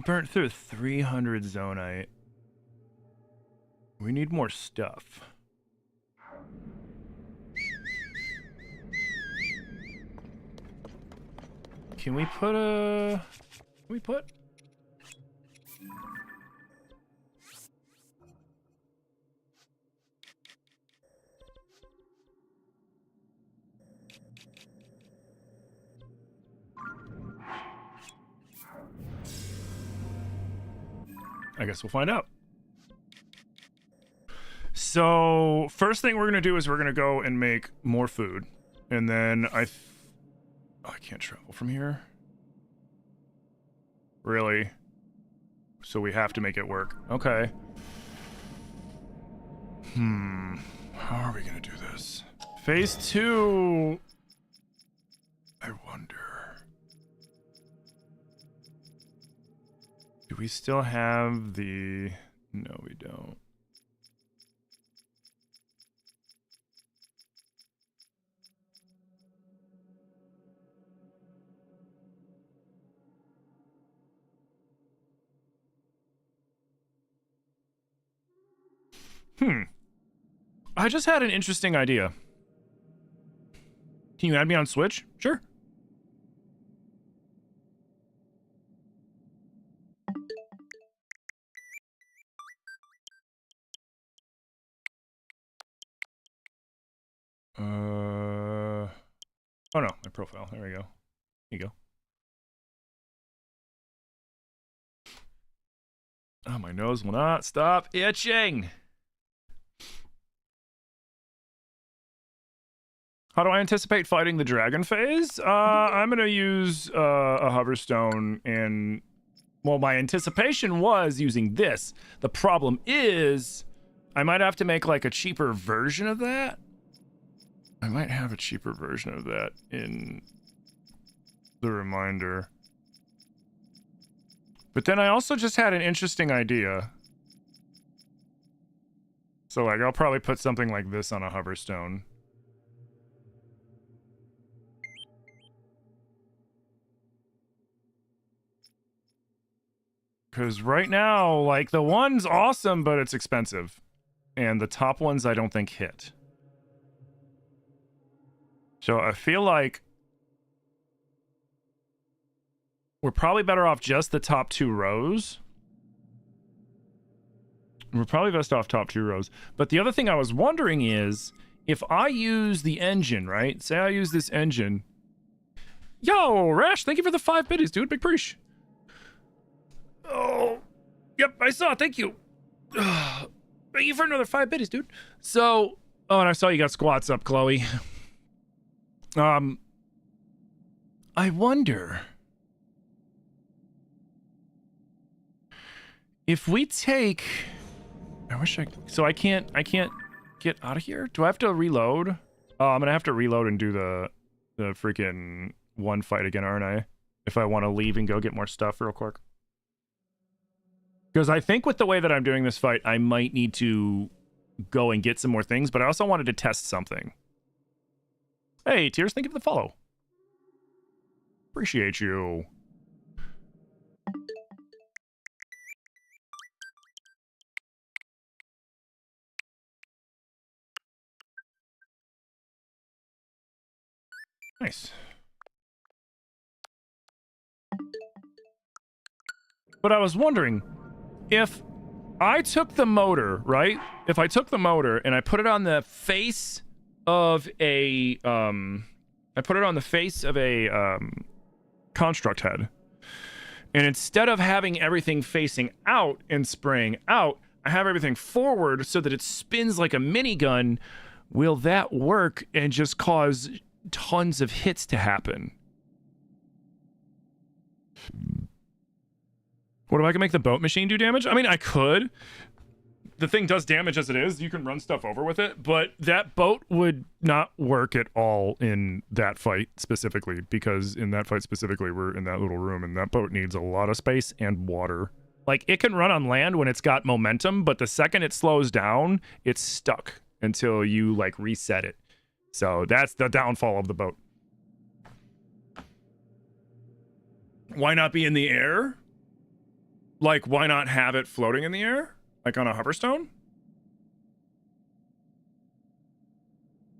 burnt through 300 zonite. We need more stuff. Can we put a... I guess we'll find out. So, first thing we're gonna do is we're gonna go and make more food. And then I can't travel from here. Really? So we have to make it work. Okay. How are we gonna do this? Phase 2. I wonder. Do we still have the... No, we don't. I just had an interesting idea. Can you add me on Switch? Sure. Oh no, my profile. There we go. Here you go. Oh, my nose will not stop itching. How do I anticipate fighting the dragon phase? I'm gonna use a hoverstone, and well, my anticipation was using this. The problem is I might have to make like a cheaper version of that. I might have a cheaper version of that in the reminder. But then I also just had an interesting idea. So like I'll probably put something like this on a hoverstone. Because right now, like, the one's awesome, but it's expensive. And the top ones I don't think hit. So I feel like we're probably better off just the top 2 rows. We're probably best off top 2 rows. But the other thing I was wondering is, if I use the engine, right? Say I use this engine. Yo, Rash, thank you for the 5 biddies, dude. Big preach. Oh, yep, I saw. Thank you. Thank you for another 5 biddies, dude. So, oh, and I saw you got squats up, Chloe. I wonder if we take. I wish I. So I can't get out of here. Do I have to reload? Oh, I'm gonna have to reload and do the freaking one fight again, aren't I? If I want to leave and go get more stuff real quick. Because I think with the way that I'm doing this fight, I might need to go and get some more things, but I also wanted to test something. Hey, Tears, thank you for the follow. Appreciate you. Nice. But I was wondering, if I took the motor, right? If I took the motor and I put it on the face of a, construct head, and instead of having everything facing out and spraying out, I have everything forward so that it spins like a minigun, will that work and just cause tons of hits to happen? What, if I can make the boat machine do damage? I mean, I could. The thing does damage as it is. You can run stuff over with it, but that boat would not work at all in that fight specifically, because in that fight specifically, we're in that little room, and that boat needs a lot of space and water. Like, it can run on land when it's got momentum, but the second it slows down, it's stuck until you, like, reset it. So that's the downfall of the boat. Why not be in the air? Like, why not have it floating in the air? Like on a hoverstone?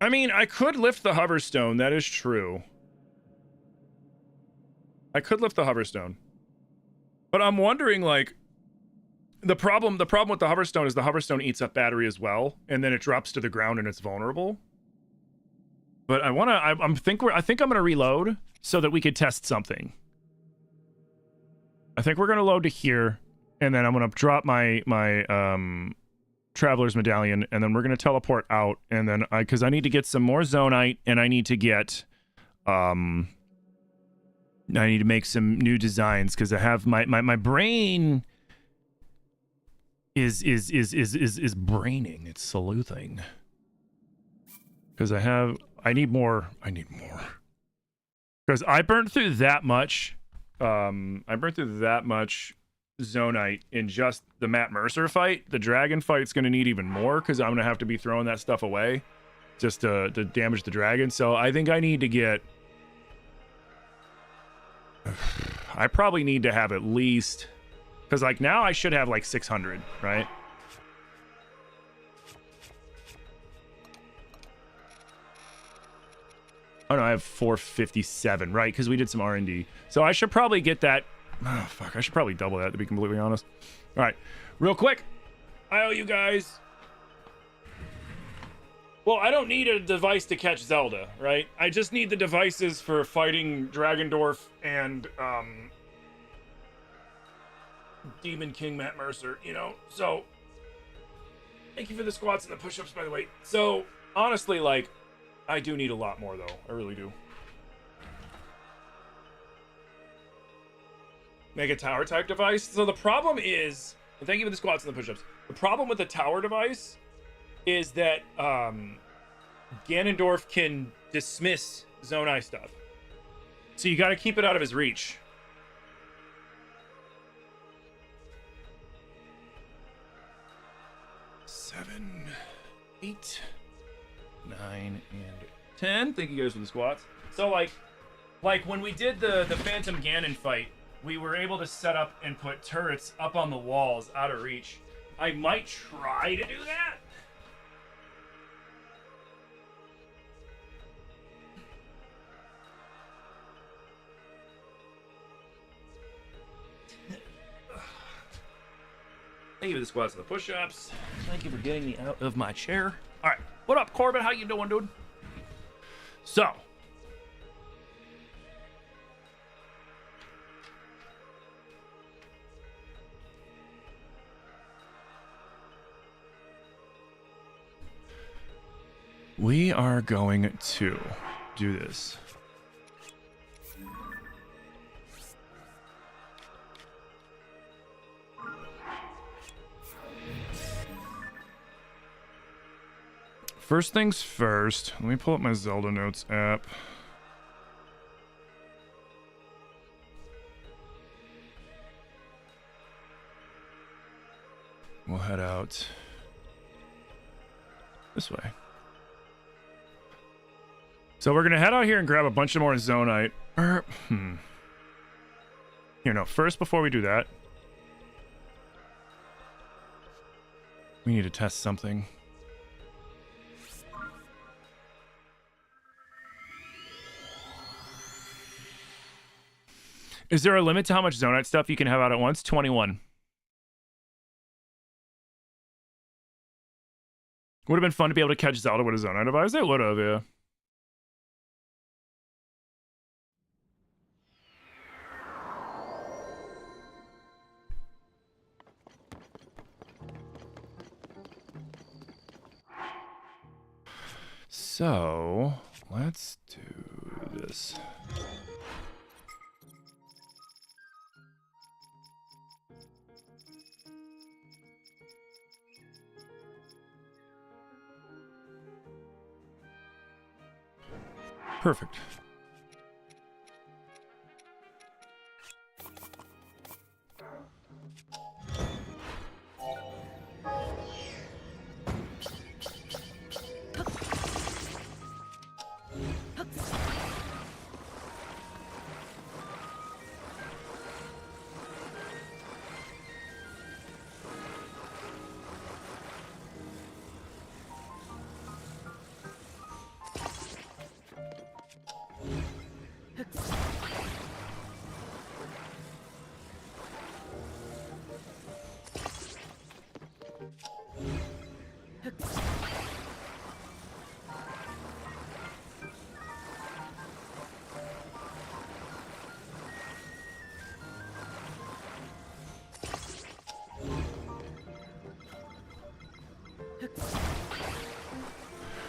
I mean, I could lift the hoverstone. That is true. I could lift the hoverstone. But I'm wondering, like, the problem with the hoverstone is the hoverstone eats up battery as well, and then it drops to the ground and it's vulnerable. But I think I'm gonna reload so that we could test something. I think we're gonna load to here, and then I'm gonna drop my Traveler's Medallion, and then we're gonna teleport out, and then because I need to get some more Zonite, and I need to get I need to make some new designs, because I have my brain is braining, it's sleuthing. Because I need more. Because I burnt through that much. Zonite in just the Matt Mercer fight. The dragon fight's gonna need even more, because I'm gonna have to be throwing that stuff away just to damage the dragon. So I think I need to get. I probably need to have at least, because like now I should have like 600, right? Oh no, I have 457, right? Because we did some R&D. So I should probably get that. Oh, fuck. I should probably double that, to be completely honest. All right. Real quick. I owe you guys. Well, I don't need a device to catch Zelda, right? I just need the devices for fighting Dragendorf and Demon King Matt Mercer, you know? So, thank you for the squats and the push-ups, by the way. So, honestly, like, I do need a lot more, though. I really do. Make a tower type device. So the problem is, and thank you for the squats and the push-ups. The problem with the tower device is that Ganondorf can dismiss Zonai stuff. So you got to keep it out of his reach. Seven, 8, 9, and 10. Thank you guys for the squats. So like when we did the Phantom Ganon fight, we were able to set up and put turrets up on the walls out of reach. I might try to do that. Thank you for the squats and the push-ups. Thank you for getting me out of my chair. All right, what up, Corbin? How you doing, dude? So, We are going to do this. First things first, let me pull up my Zelda Notes app. We'll head out this way. So we're gonna head out here and grab a bunch of more Zonite. Here, no, first, before we do that, we need to test something. Is there a limit to how much Zonite stuff you can have out at once? 21. Would have been fun to be able to catch Zelda with a Zonite device. It would have, yeah. So, let's do this. Perfect.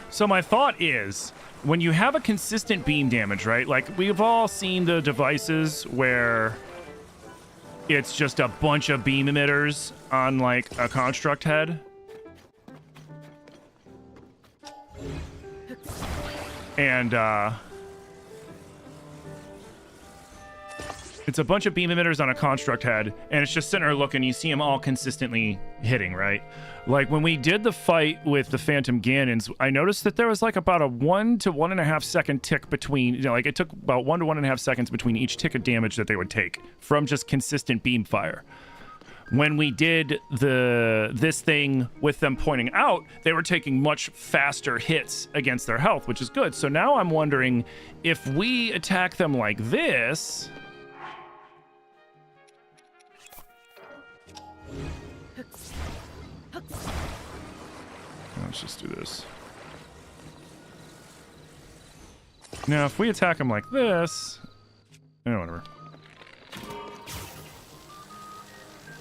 So my thought is, when you have a consistent beam damage, right? Like, we've all seen the devices where it's just a bunch of beam emitters on, like, a construct head. And, it's a bunch of beam emitters on a construct head, and it's just sitting there looking, you see them all consistently hitting, right? Like, when we did the fight with the Phantom Ganons, I noticed that there was, like, about a 1 to 1.5 second tick between, you know, like, it took about 1 to 1.5 seconds between each tick of damage that they would take from just consistent beam fire. When we did this thing with them pointing out, they were taking much faster hits against their health, which is good. So now I'm wondering if we attack them like this... Let's just do this. Now, if we attack him like this... whatever.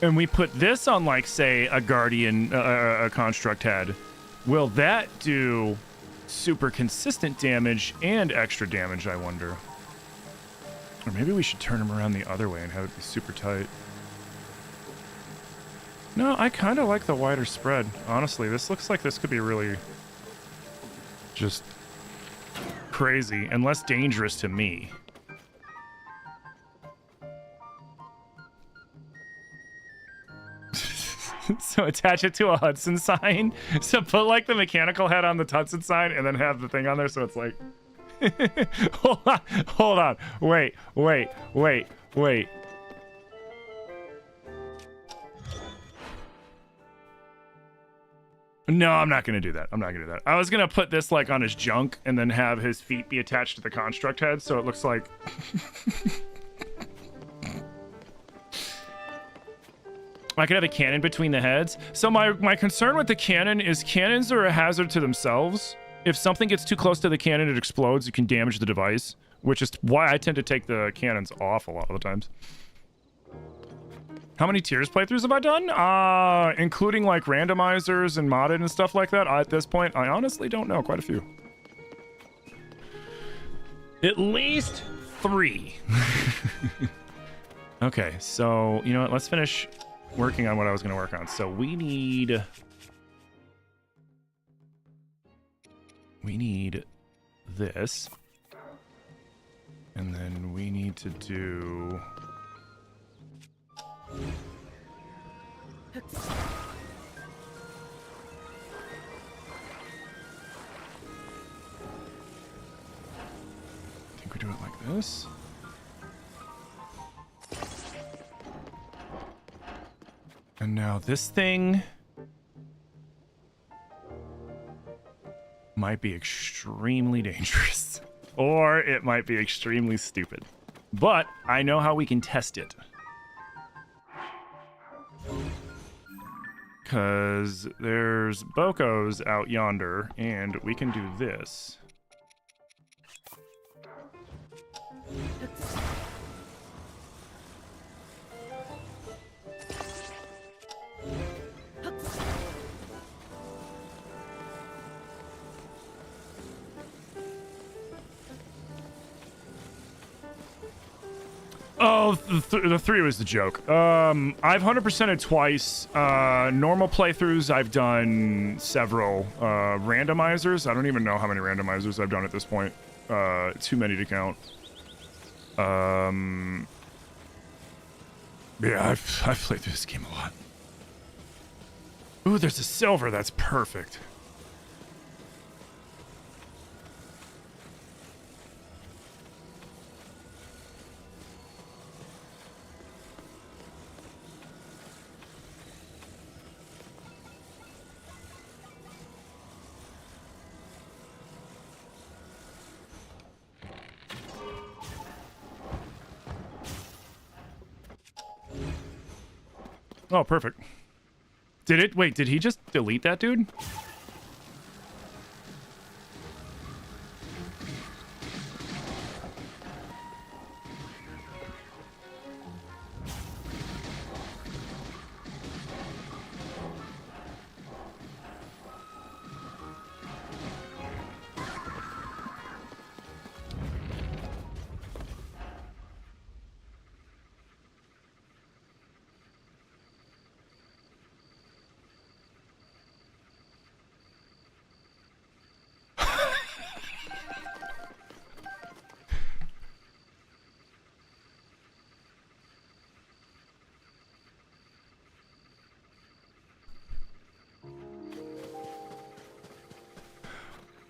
And we put this on, like, say, a Guardian, a Construct head, will that do super consistent damage and extra damage, I wonder? Or maybe we should turn him around the other way and have it be super tight. No, I kind of like the wider spread. Honestly, this looks like this could be really just crazy and less dangerous to me. So attach it to a Hudson sign. So put like the mechanical head on the Hudson sign and then have the thing on there so it's like... Hold on. Wait. No, I'm not going to do that. I was going to put this like on his junk and then have his feet be attached to the construct head so it looks like... I could have a cannon between the heads. So my concern with the cannon is cannons are a hazard to themselves. If something gets too close to the cannon, it explodes. You can damage the device, which is why I tend to take the cannons off a lot of the times. How many tiers playthroughs have I done? Including like randomizers and modded and stuff like that. At this point, I honestly don't know. Quite a few. At least 3. Okay, so you know what? Let's finish working on what I was going to work on. So we need this, and then we need to do. I think we do it like this. And now this thing might be extremely dangerous, or it might be extremely stupid. But I know how we can test it. Because there's Bokos out yonder, and we can do this. Oh, the 3 was the joke. I've 100%ed twice. Normal playthroughs, I've done several. Randomizers, I don't even know how many randomizers I've done at this point. Too many to count. Yeah, I've played through this game a lot. Ooh, there's a silver. That's perfect. Oh, perfect. Did it? Wait, did he just delete that dude?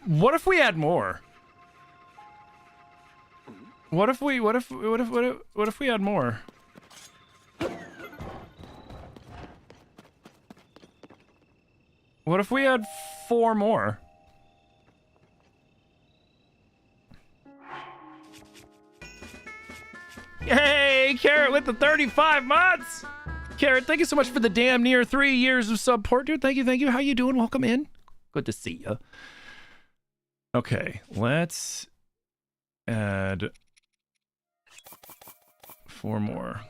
What if we add more? What if we add more? What if we add 4 more? Yay, Carrot with the 35 months! Carrot, thank you so much for the damn near 3 years of support, dude. Thank you, thank you. How you doing? Welcome in. Good to see you. Okay, let's add 4 more.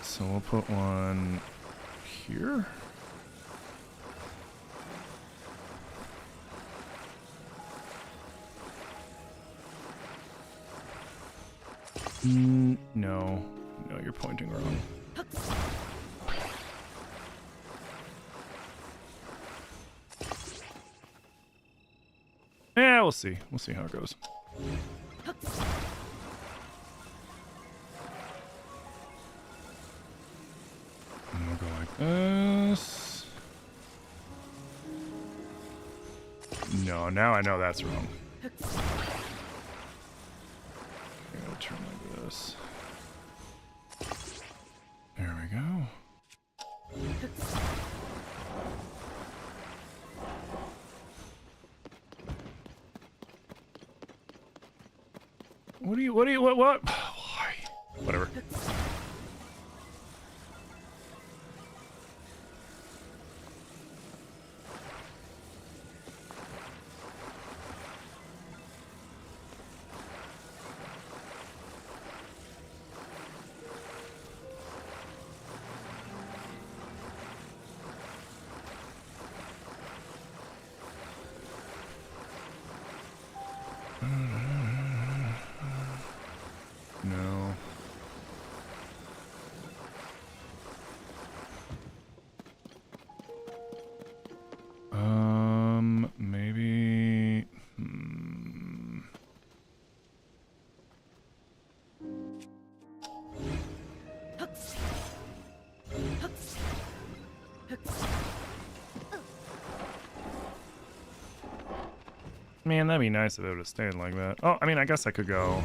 So we'll put one here. No, you're pointing wrong. Yeah, we'll see. We'll see how it goes. And we'll go like this. No, now I know that's wrong. I'm gonna turn like this. There we go. What? Why? Whatever. Man, that'd be nice if it would have stayed like that. Oh, I mean, I guess I could go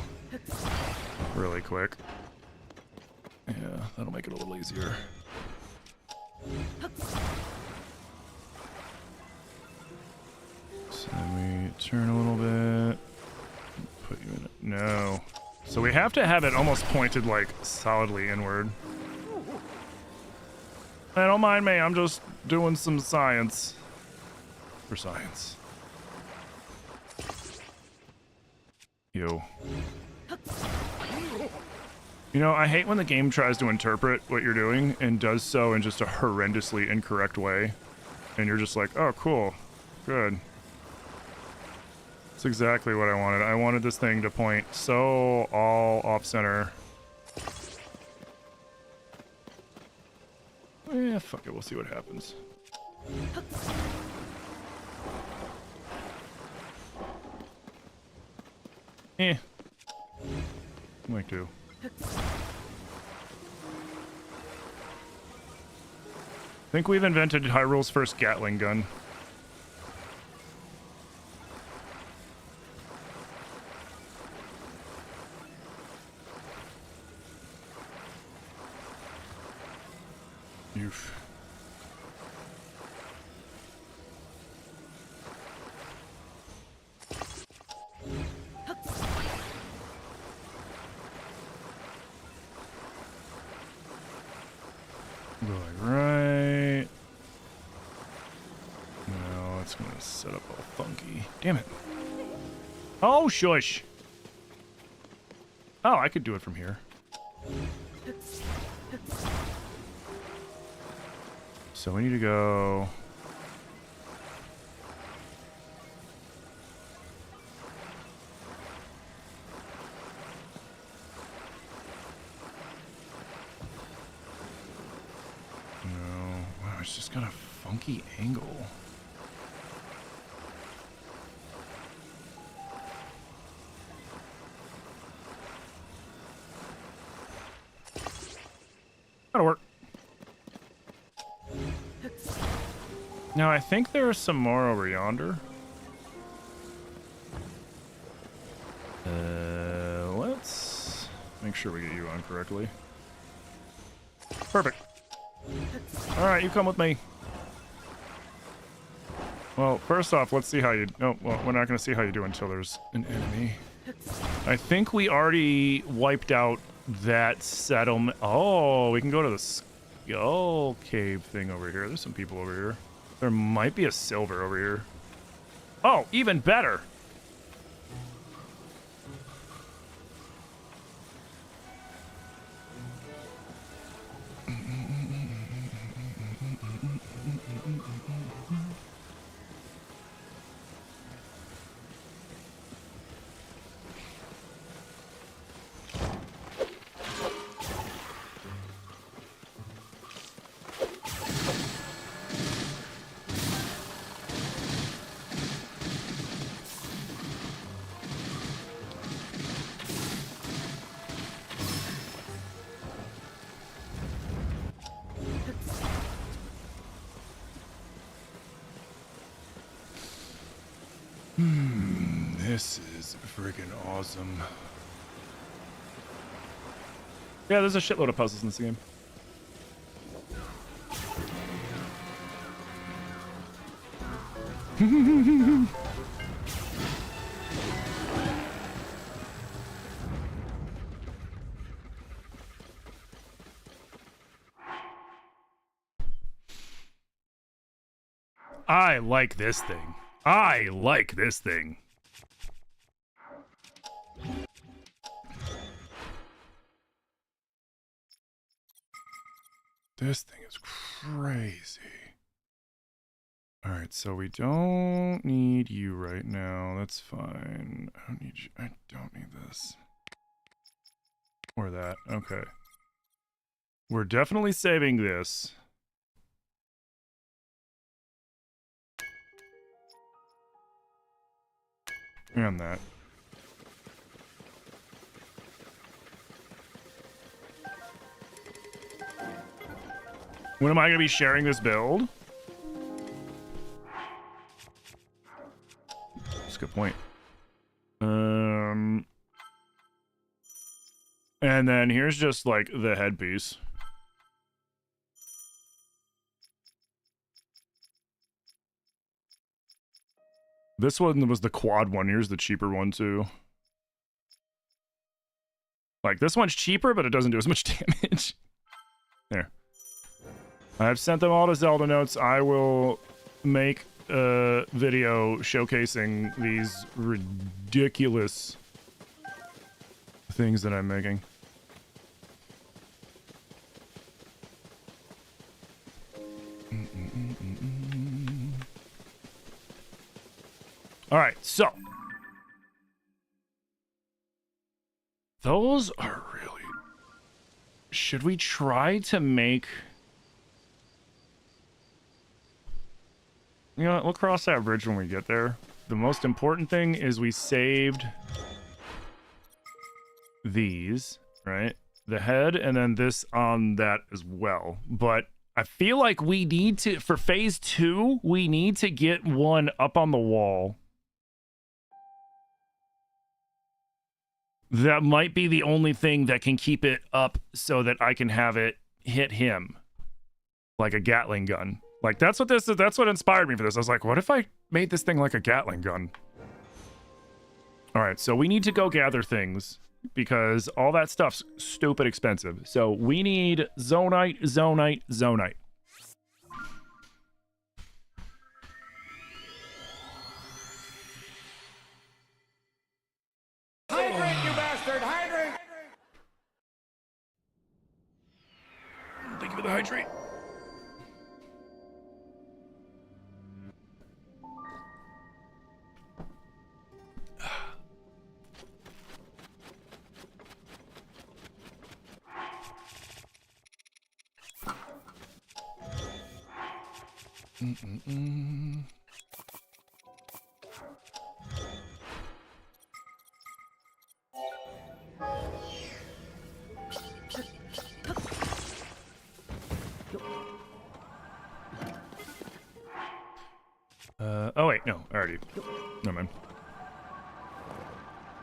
really quick. Yeah, that'll make it a little easier. So then we turn a little bit. Put you in it. No. So we have to have it almost pointed like solidly inward. Hey, don't mind me, I'm just doing some science. For science. Yo. You know, I hate when the game tries to interpret what you're doing and does so in just a horrendously incorrect way. And you're just like, oh, cool. Good. That's exactly what I wanted. I wanted this thing to point so all off-center. Eh, fuck it. We'll see what happens. Eh. Might do. I think we've invented Hyrule's first Gatling gun. Oof. Going right. No, it's gonna set up all funky. Damn it. Oh, shush. Oh, I could do it from here. So we need to go. It's just got a funky angle. That'll work. Now, I think there are some more over yonder. Let's make sure we get you on correctly. Perfect. Alright, you come with me. Well, first off, let's see how you... Oh, well, we're not going to see how you do until there's an enemy. I think we already wiped out that settlement. Oh, we can go to the skull cave thing over here. There's some people over here. There might be a silver over here. Oh, even better! This is freaking awesome. Yeah, there's a shitload of puzzles in this game. I like this thing. I like this thing. This thing is crazy. Alright, so we don't need you right now. That's fine. I don't need you. I don't need this. Or that. Okay. We're definitely saving this. And that. When am I going to be sharing this build? That's a good point. And then here's just like the headpiece. This one was the quad one. Here's the cheaper one too. Like this one's cheaper, but it doesn't do as much damage. There. I've sent them all to Zelda Notes. I will make a video showcasing these ridiculous things that I'm making. All right, so those are really... Should we try to make... You know what, we'll cross that bridge when we get there. The most important thing is we saved these, right? The head, and then this on that as well. But I feel like we need to, for phase 2, we need to get one up on the wall. That might be the only thing that can keep it up so that I can have it hit him. Like a Gatling gun. Like, that's what this is. That's what inspired me for this. I was like, what if I made this thing like a Gatling gun? All right, so we need to go gather things because all that stuff's stupid expensive. So we need Zonite, Zonite, Zonite. Hydrate, you bastard! Hydrate! Thank you for the hydrate. Oh wait, no, I already. Never mind.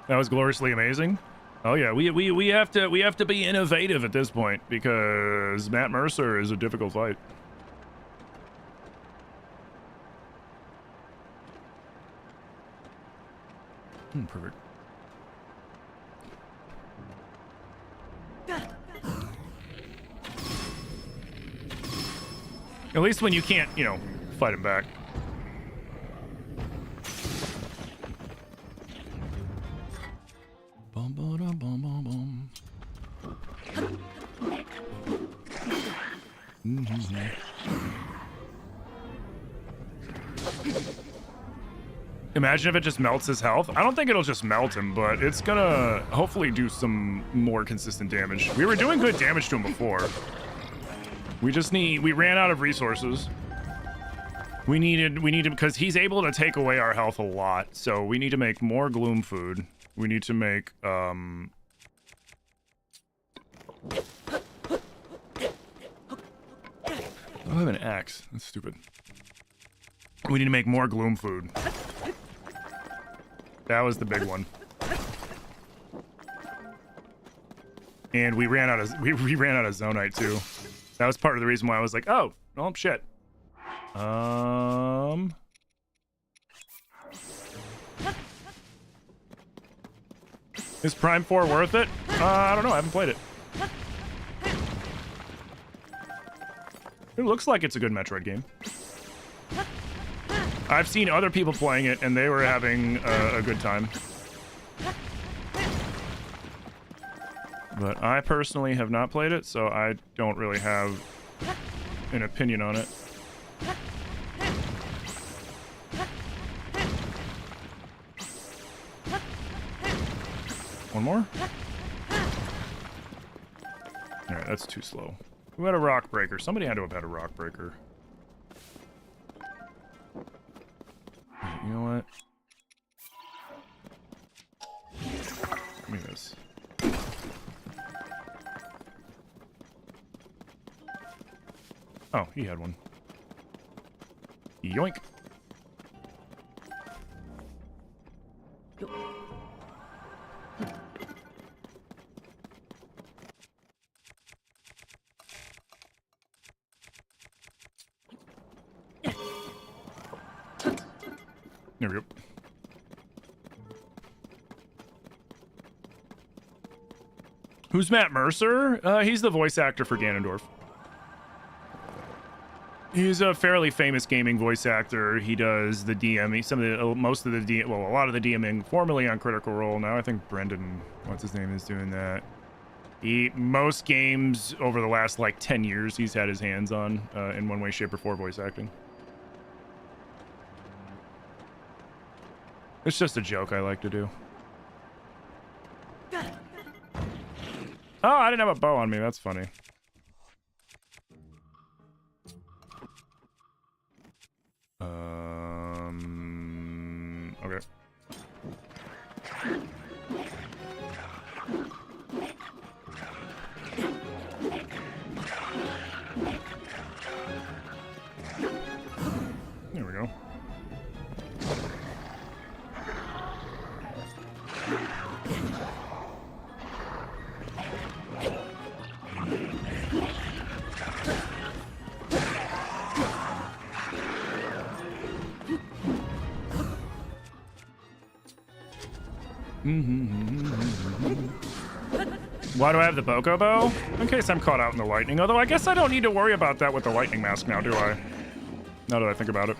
That was gloriously amazing. Oh yeah, we have to be innovative at this point because Matt Mercer is a difficult fight. Perfect. At least when you can't, you know, fight him back. Bum, ba, bum, bum, bum. Imagine if it just melts his health. I don't think it'll just melt him, but it's gonna hopefully do some more consistent damage. We were doing good damage to him before. We ran out of resources. We needed, because he's able to take away our health a lot. So we need to make more gloom food. We need to make, I have an axe. That's stupid. We need to make more gloom food. That was the big one. And we ran out of Zonite too. That was part of the reason why I was like, oh shit. Is Prime 4 worth it? I don't know, I haven't played it. It looks like it's a good Metroid game. I've seen other people playing it, and they were having a good time. But I personally have not played it, so I don't really have an opinion on it. One more? Alright, that's too slow. Who had a rock breaker? Somebody had to have had a rock breaker. You know what? Give me this. Oh, he had one. Yoink. There we go. Who's Matt Mercer? He's the voice actor for Ganondorf. He's a fairly famous gaming voice actor. He does the DMing, a lot of the DMing formerly on Critical Role. Now I think Brendan, what's his name, is doing that. Most games over the last like 10 years he's had his hands on in one way, shape, or form voice acting. It's just a joke I like to do. Oh, I didn't have a bow on me. That's funny. Okay. There we go. Why do I have the Boko bow? In case I'm caught out in the lightning. Although I guess I don't need to worry about that with the lightning mask now, do I? Now that I think about it.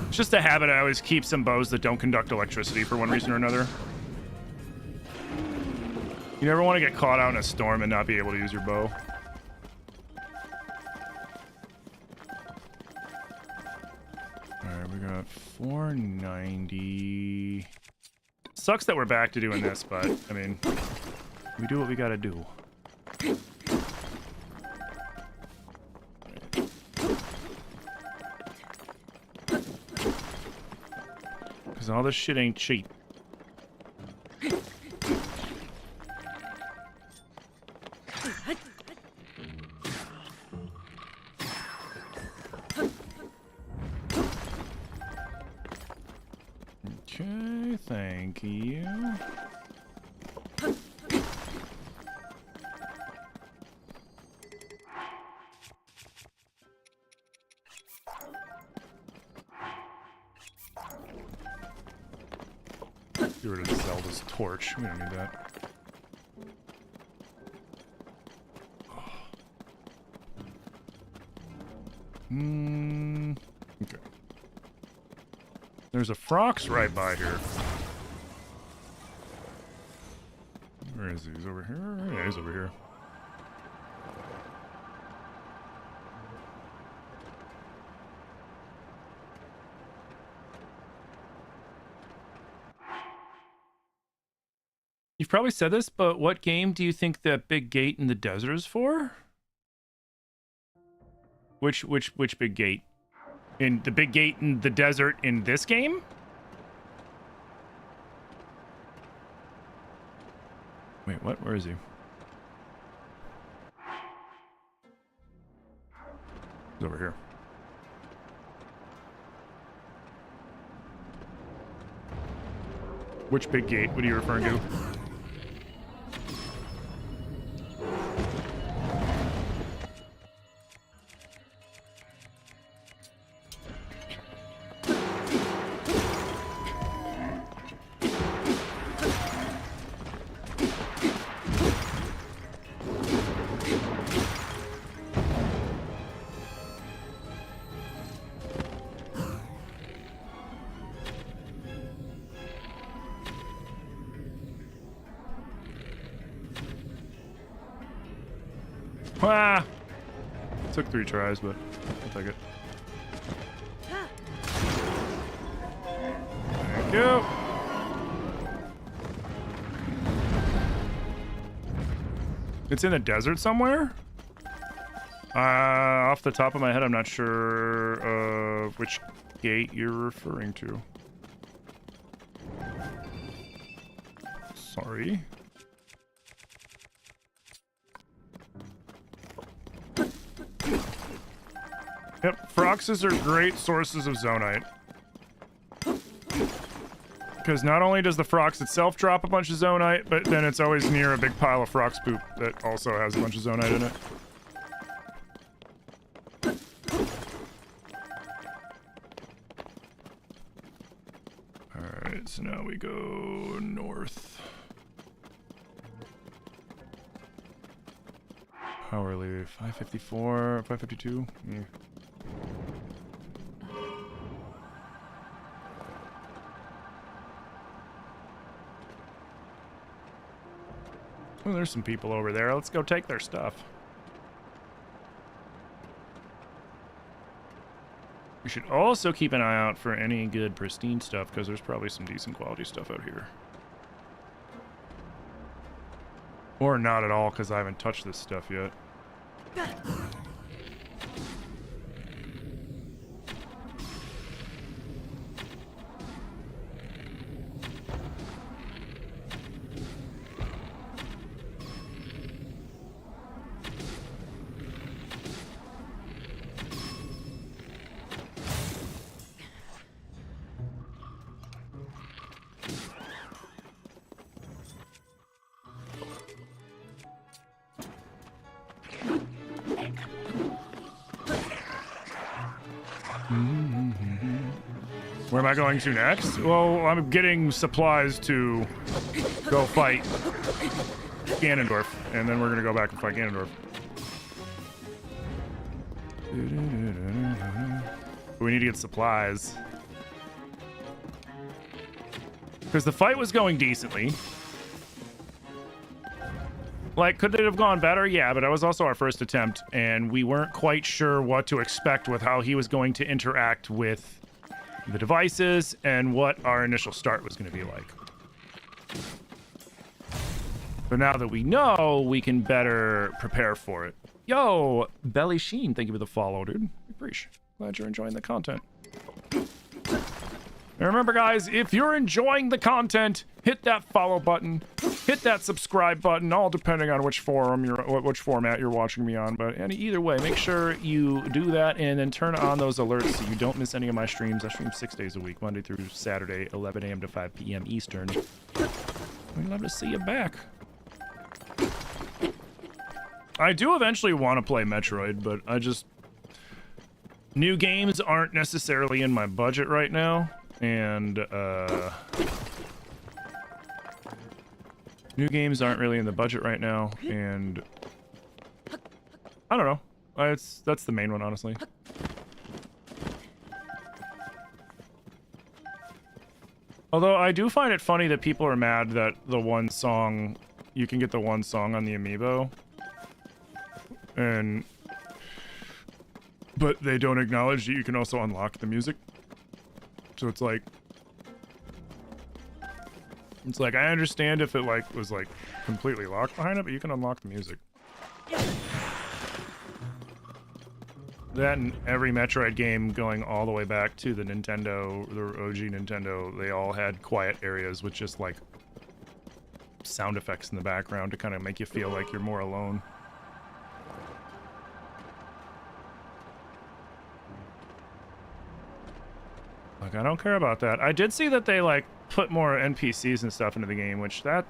It's just a habit. I always keep some bows that don't conduct electricity for one reason or another. You never want to get caught out in a storm and not be able to use your bow. Alright, we got 490. Sucks that we're back to doing this, but, I mean, we do what we gotta do. Because all this shit ain't cheap. Okay, thank you. Get rid of Zelda's torch. We don't need that. Okay. There's a Frox right by here. Where is he? He's over here? Yeah, he's over here. You've probably said this, but what game do you think that big gate in the desert is for? Which big gate? In the big gate in the desert in this game? Wait, what? Where is he? He's over here. Which big gate? What are you referring to? Ah! Took 3 tries, but I'll take it. Thank you. It's in the desert somewhere? Off the top of my head, I'm not sure which gate you're referring to. Sorry. Yep, Froxes are great sources of Zonite. Because not only does the Frox itself drop a bunch of Zonite, but then it's always near a big pile of Frox poop that also has a bunch of Zonite in it. So now we go north. How early? 5:54, 5:52? Yeah. Oh, there's some people over there. Let's go take their stuff. We should also keep an eye out for any good pristine stuff, because there's probably some decent quality stuff out here. Or not at all, because I haven't touched this stuff yet. Where am I going to next? Well, I'm getting supplies to go fight Ganondorf, and then we're gonna go back and fight Ganondorf. We need to get supplies. Because the fight was going decently. Like, could it have gone better? Yeah, but it was also our first attempt, and we weren't quite sure what to expect with how he was going to interact with the devices and what our initial start was going to be like. But now that we know, we can better prepare for it. Yo, Belly Sheen, thank you for the follow, dude. Appreciate it. Glad you're enjoying the content. And remember, guys, if you're enjoying the content, hit that follow button, hit that subscribe button, all depending on which format you're watching me on. But either way, make sure you do that and then turn on those alerts so you don't miss any of my streams. I stream 6 days a week, Monday through Saturday, 11 a.m. to 5 p.m. Eastern. We'd love to see you back. I do eventually want to play Metroid, but new games aren't necessarily in my budget right now. And new games aren't really in the budget right now, and I don't know. That's the main one, honestly. Although I do find it funny that people are mad that you can get the one song on the amiibo, but they don't acknowledge that you can also unlock the music. So it's like I understand if it was completely locked behind it, but you can unlock the music. That and every Metroid game going all the way back to the Nintendo, the OG Nintendo, they all had quiet areas with just like sound effects in the background to kind of make you feel like you're more alone. Like, I don't care about that. I did see that they put more NPCs and stuff into the game, which I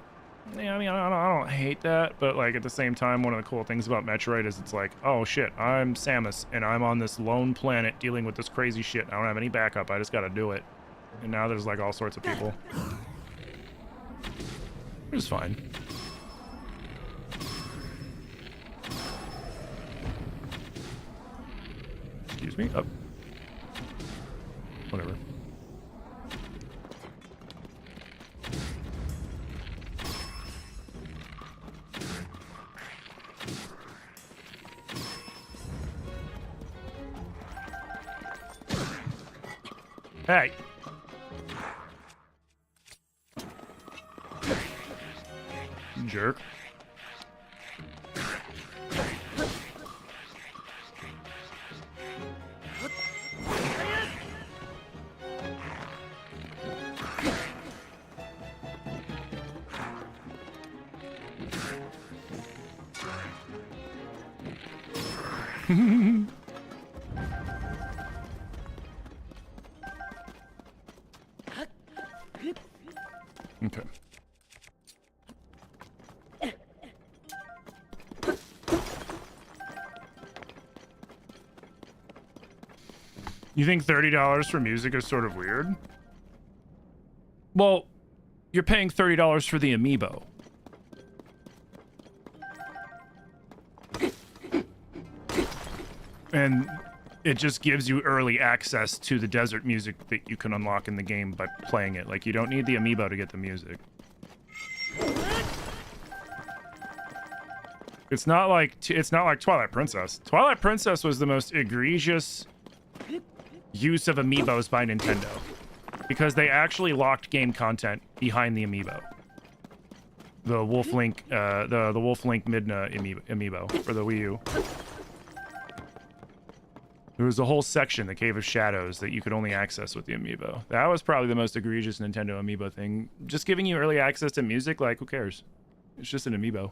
don't hate that, but at the same time, one of the cool things about Metroid is it's like, oh shit, I'm Samus and I'm on this lone planet dealing with this crazy shit. I don't have any backup. I just got to do it. And now there's all sorts of people. Which is fine. Excuse me. Oh. Whatever. Hey. Jerk. Okay. You think $30 for music is sort of weird? Well, you're paying $30 for the amiibo. And it just gives you early access to the desert music that you can unlock in the game by playing it. Like, you don't need the amiibo to get the music. It's not like Twilight Princess. Twilight Princess was the most egregious use of amiibos by Nintendo, because they actually locked game content behind the amiibo. The Wolf Link, the Wolf Link Midna amiibo for the Wii U. There was a whole section, the Cave of Shadows, that you could only access with the amiibo. That was probably the most egregious Nintendo amiibo thing. Just giving you early access to music, like, who cares? It's just an amiibo.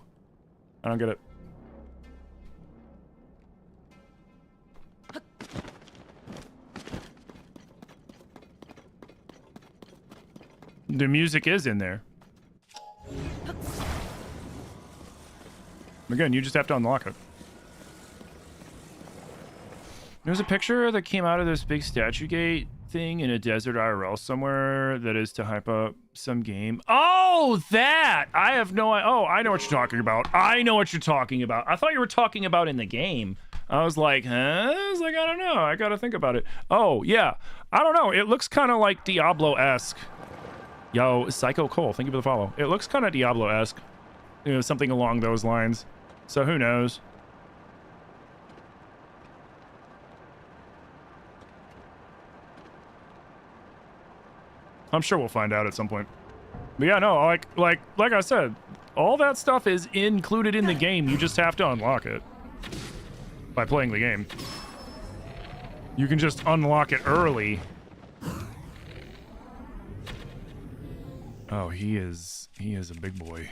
I don't get it. The music is in there. Again, you just have to unlock it. There's a picture that came out of this big statue gate thing in a desert IRL somewhere that is to hype up some game. Oh, that! I have no idea. Oh, I know what you're talking about. I know what you're talking about. I thought you were talking about in the game. I was like, huh? I was like, I don't know. I gotta think about it. Oh, yeah. I don't know. It looks kind of like Diablo-esque. Yo, Psycho Cole, thank you for the follow. It looks kind of Diablo-esque. You know, something along those lines. So who knows? I'm sure we'll find out at some point. But yeah, no, like I said, all that stuff is included in the game. You just have to unlock it by playing the game. You can just unlock it early. Oh, he is a big boy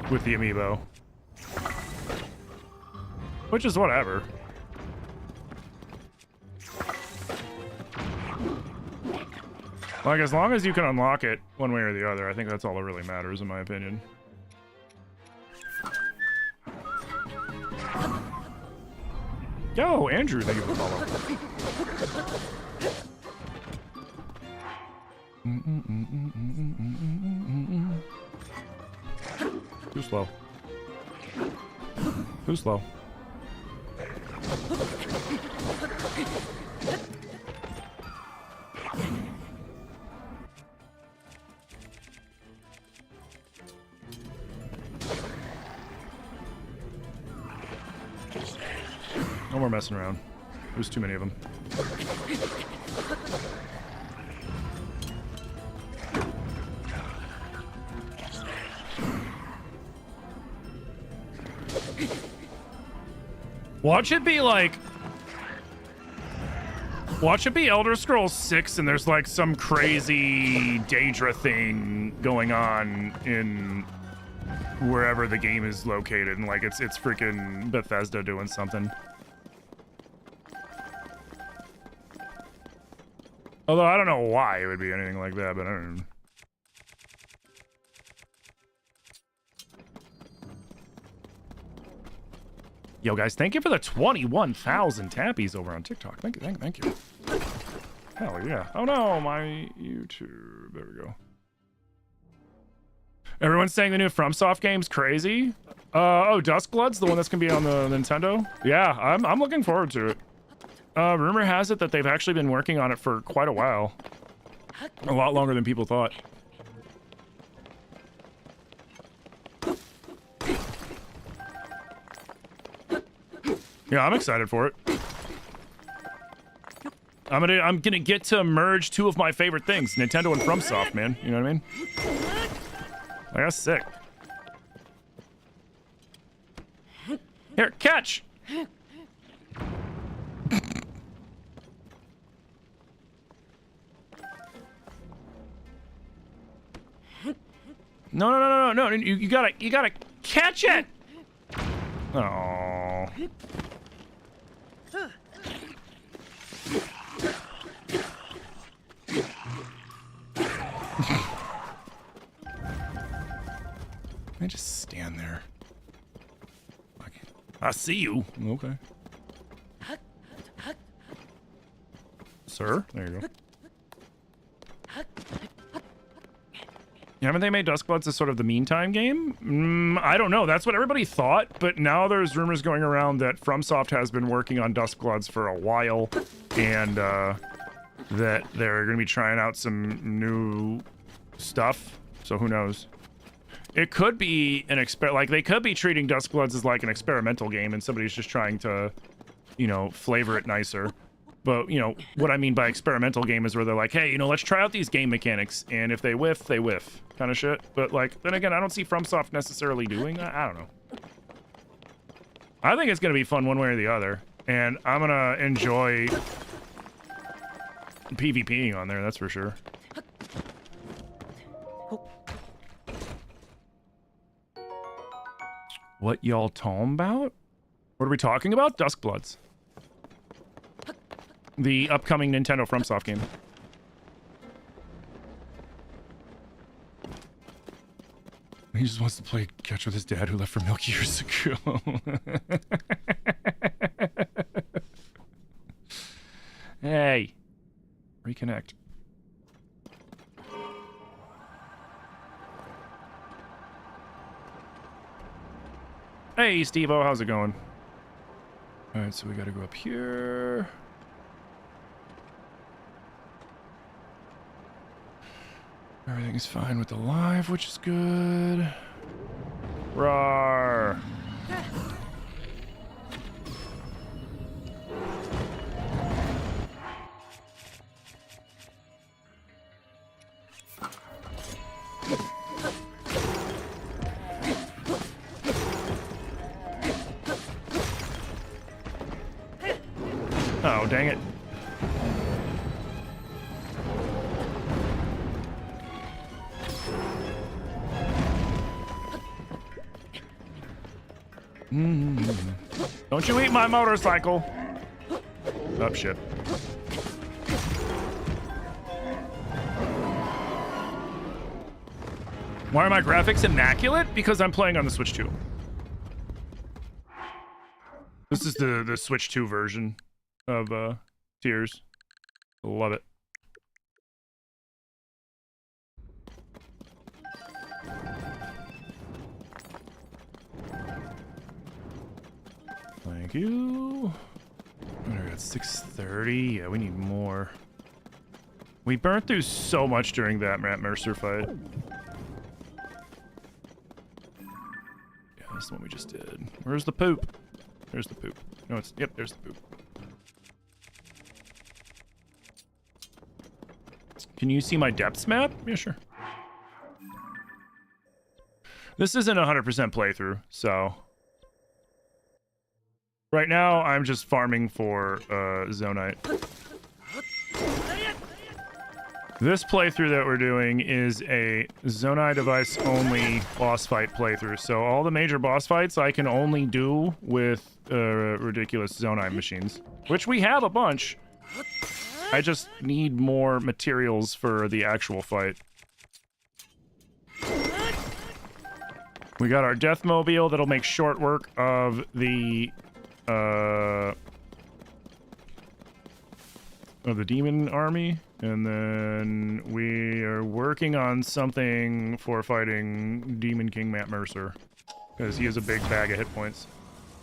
with the amiibo, which is whatever. Like, as long as you can unlock it one way or the other, I think that's all that really matters, in my opinion. Yo, Andrew, thank you for the follow. Too slow. Too slow. No more messing around. There's too many of them. Watch it be like... Watch it be Elder Scrolls 6 and there's like some crazy Daedra thing going on in wherever the game is located, and like it's freaking Bethesda doing something. Although I don't know why it would be anything like that, but I don't know. Yo, guys, thank you for the 21,000 tappies over on TikTok. Thank you, thank you. Hell yeah. Oh no, my YouTube. There we go. Everyone's saying the new FromSoft game's crazy. Oh, Duskblood's the one that's gonna be on the Nintendo. Yeah, I'm looking forward to it. Rumor has it that they've actually been working on it for quite a while. A lot longer than people thought. Yeah, I'm excited for it. I'm gonna get to merge two of my favorite things, Nintendo and FromSoft, man. You know what I mean? Like, that's sick. Here, catch! No, you gotta catch it! Oh. I just stand there. I see you. Okay. Sir, there you go. Haven't they made Duskbloods as sort of the meantime game? I don't know. That's what everybody thought, but now there's rumors going around that FromSoft has been working on Duskbloods for a while, and that they're going to be trying out some new stuff. So who knows? It could be an like they could be treating Duskbloods as like an experimental game, and somebody's just trying to, you know, flavor it nicer. But, you know, what I mean by experimental game is where they're like, hey, you know, let's try out these game mechanics, and if they whiff, they whiff, kind of shit. But, like, then again, I don't see FromSoft necessarily doing that. I don't know. I think it's going to be fun one way or the other, and I'm going to enjoy PvPing on there, that's for sure. What y'all talking about? What are we talking about? Duskbloods. The upcoming Nintendo FromSoft game. He just wants to play catch with his dad who left for milk years ago. Hey. Reconnect. Hey, Steve-O, how's it going? Alright, so we gotta go up here. Everything's fine with the live, which is good. Rawr. Oh, dang it. Don't you eat my motorcycle. Oh, shit. Why are my graphics immaculate? Because I'm playing on the Switch 2. This is the Switch 2 version of Tears. Love it. Thank you. We're at 6:30. Yeah, we need more. We burnt through so much during that Matt Mercer fight. Yeah, this is the one we just did. Where's the poop? There's the poop. No, it's... Yep, there's the poop. Can you see my depths map? Yeah, sure. This isn't a 100% playthrough, so... Right now, I'm just farming for Zonite. This playthrough that we're doing is a Zonai device only boss fight playthrough. So all the major boss fights I can only do with ridiculous Zonai machines, which we have a bunch. I just need more materials for the actual fight. We got our Deathmobile that'll make short work of the demon army, and then we are working on something for fighting Demon King Matt Mercer, because he has a big bag of hit points,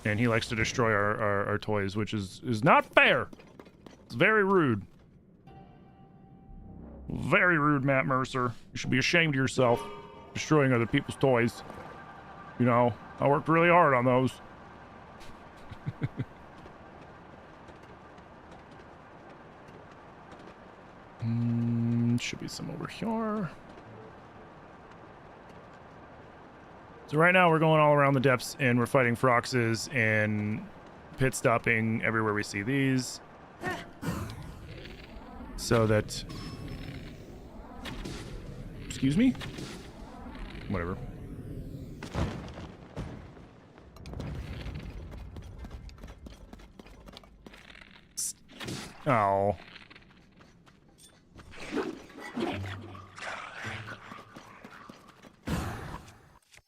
and he likes to destroy our toys, which is not fair. It's very rude. Very rude, Matt Mercer. You should be ashamed of yourself, destroying other people's toys. You know, I worked really hard on those. Should be some over here. So right now we're going all around the depths and we're fighting Froxes and pit stopping everywhere we see these. So that... Excuse me? Whatever. Oh.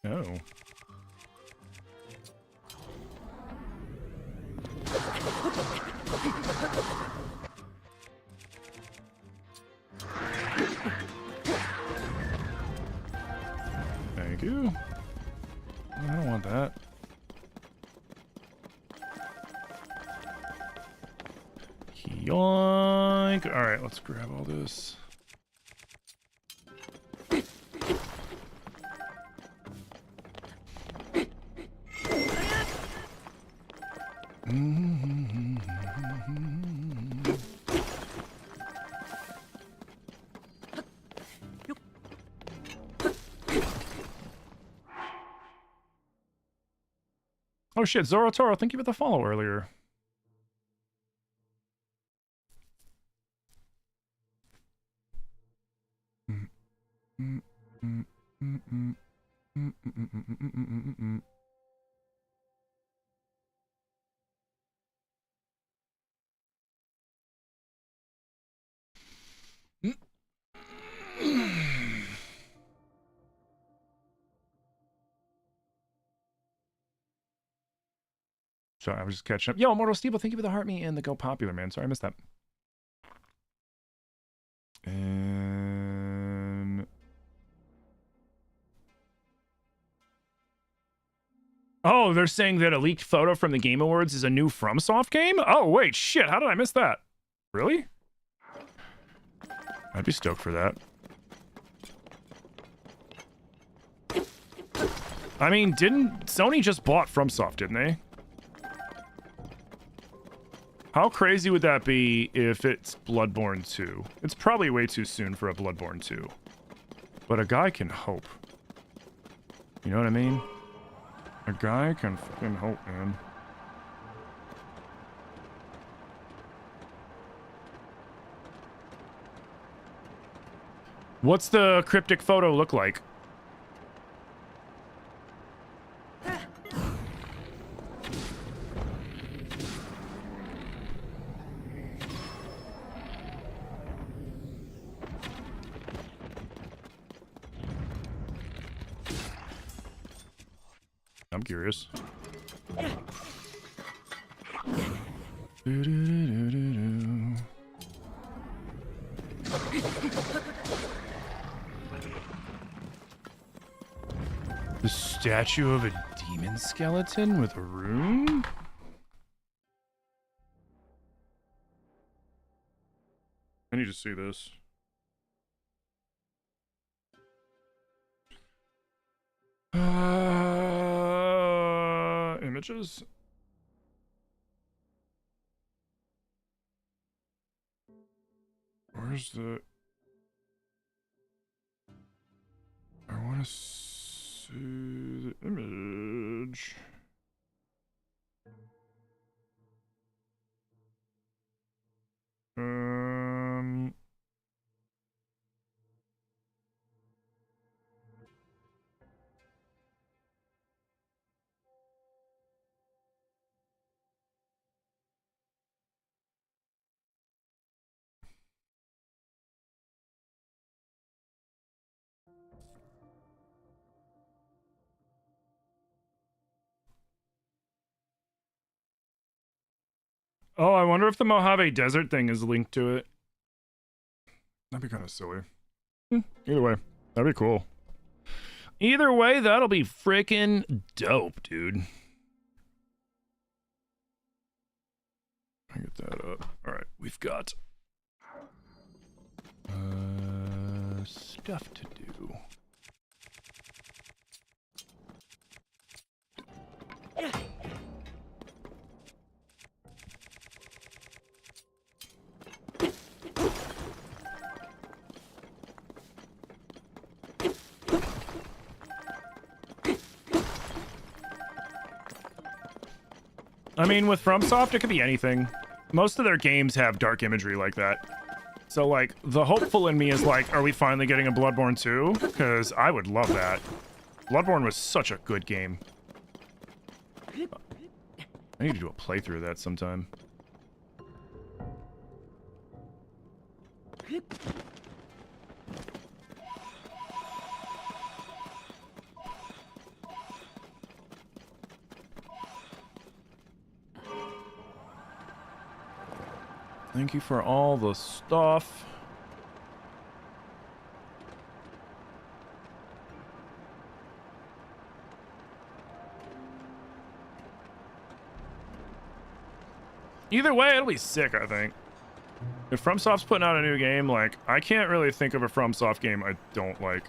Oh. Yoink. All right, let's grab all this. Oh shit, Zorotoro, thank you for the follow earlier. Sorry, I was just catching up. Yo, Immortal Steve, thank you for the heart me and the Go Popular, man. Sorry, I missed that. And... oh, they're saying that a leaked photo from the Game Awards is a new FromSoft game? Oh, wait, shit, how did I miss that? Really? I'd be stoked for that. I mean, didn't... Sony just bought FromSoft, didn't they? How crazy would that be if it's Bloodborne 2? It's probably way too soon for a Bloodborne 2. But a guy can hope. You know what I mean? A guy can fucking hope, man. What's the cryptic photo look like? I'm curious. The statue of a demon skeleton with a rune? I need to see this. Images? Where's the... I want to see the image. Oh, I wonder if the Mojave Desert thing is linked to it. That'd be kind of silly. Either way, that'd be cool. Either way, that'll be freaking dope, dude. I get that up. All right, we've got stuff to do. I mean, with FromSoft, it could be anything. Most of their games have dark imagery like that. So, like, the hopeful in me is like, are we finally getting a Bloodborne 2? Because I would love that. Bloodborne was such a good game. I need to do a playthrough of that sometime. Thank you for all the stuff. Either way, it'll be sick, I think. If FromSoft's putting out a new game, like, I can't really think of a FromSoft game I don't like.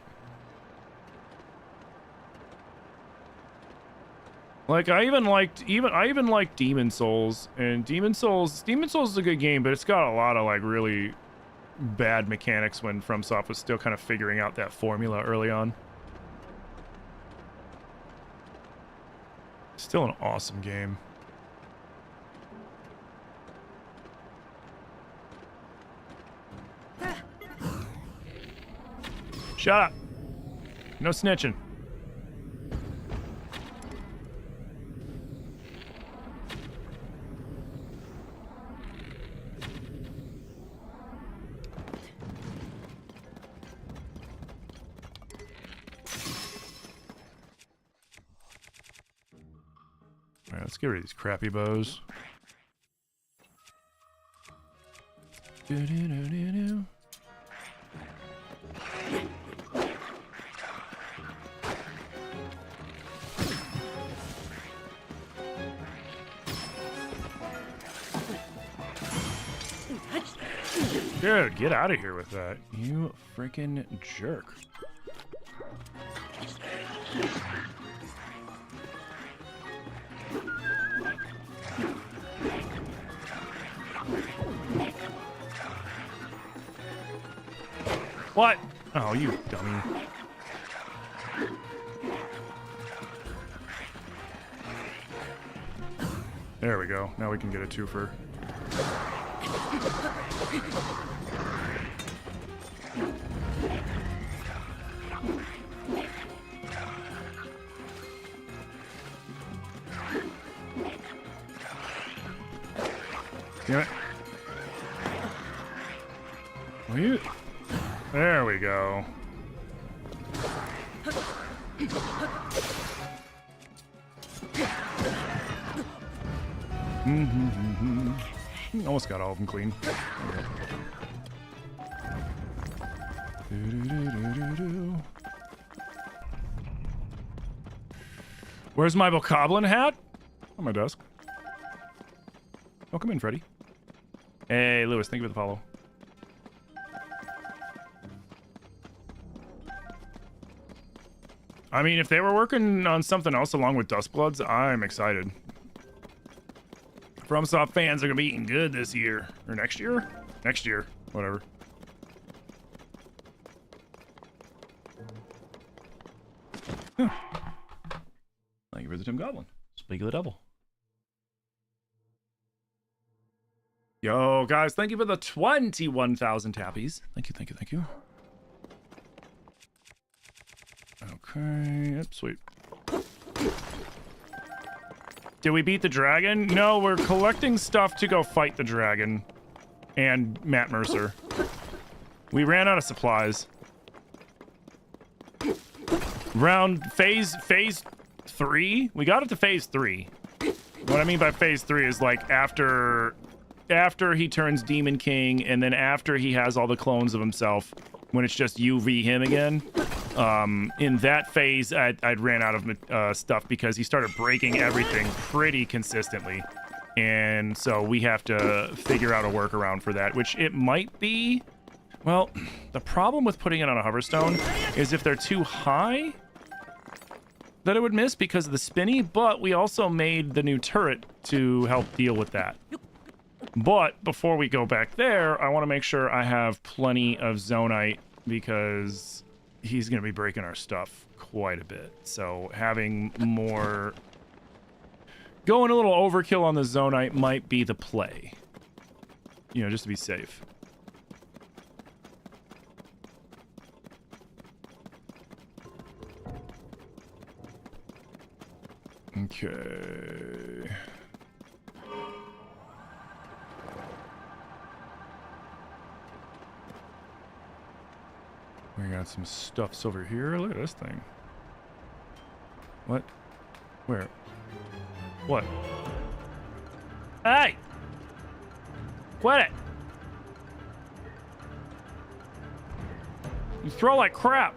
Like, I even liked Demon Souls, and Demon Souls is a good game, but it's got a lot of like really bad mechanics when FromSoft was still kind of figuring out that formula early on. Still an awesome game. Shut up. No snitching. All right, let's get rid of these crappy bows. Do-do-do-do-do. Dude, get out of here with that. You freaking jerk. What? Oh, you dummy. There we go. Now we can get a twofer. Damn it. Will you? There we go. Almost got all of them clean. Where's my bokoblin hat? On my desk. Oh, come in, Freddy. Hey, Lewis, thank you for the follow. I mean, if they were working on something else along with Dustbloods, I'm excited. FromSoft fans are gonna be eating good this year. Or next year? Next year. Whatever. Huh. Thank you for the Tim Goblin. Speak of the devil. Yo, guys, thank you for the 21,000 tappies. Thank you, thank you, thank you. Okay, yep, sweet. Did we beat the dragon? No, we're collecting stuff to go fight the dragon. And Matt Mercer. We ran out of supplies. Phase 3? We got it to phase 3. What I mean by phase 3 is like after he turns Demon King, and then after he has all the clones of himself, when it's just you v him again. In that phase, I'd ran out of stuff because he started breaking everything pretty consistently. And so we have to figure out a workaround for that, which it might be... Well, the problem with putting it on a hoverstone is if they're too high, that it would miss because of the spinny, but we also made the new turret to help deal with that. But before we go back there, I want to make sure I have plenty of Zonite because he's going to be breaking our stuff quite a bit. So having more... Going a little overkill on the Zonite might be the play. You know, just to be safe. Okay. We got some stuffs over here. Look at this thing. What? Where? What? Hey! Quit it! You throw like crap.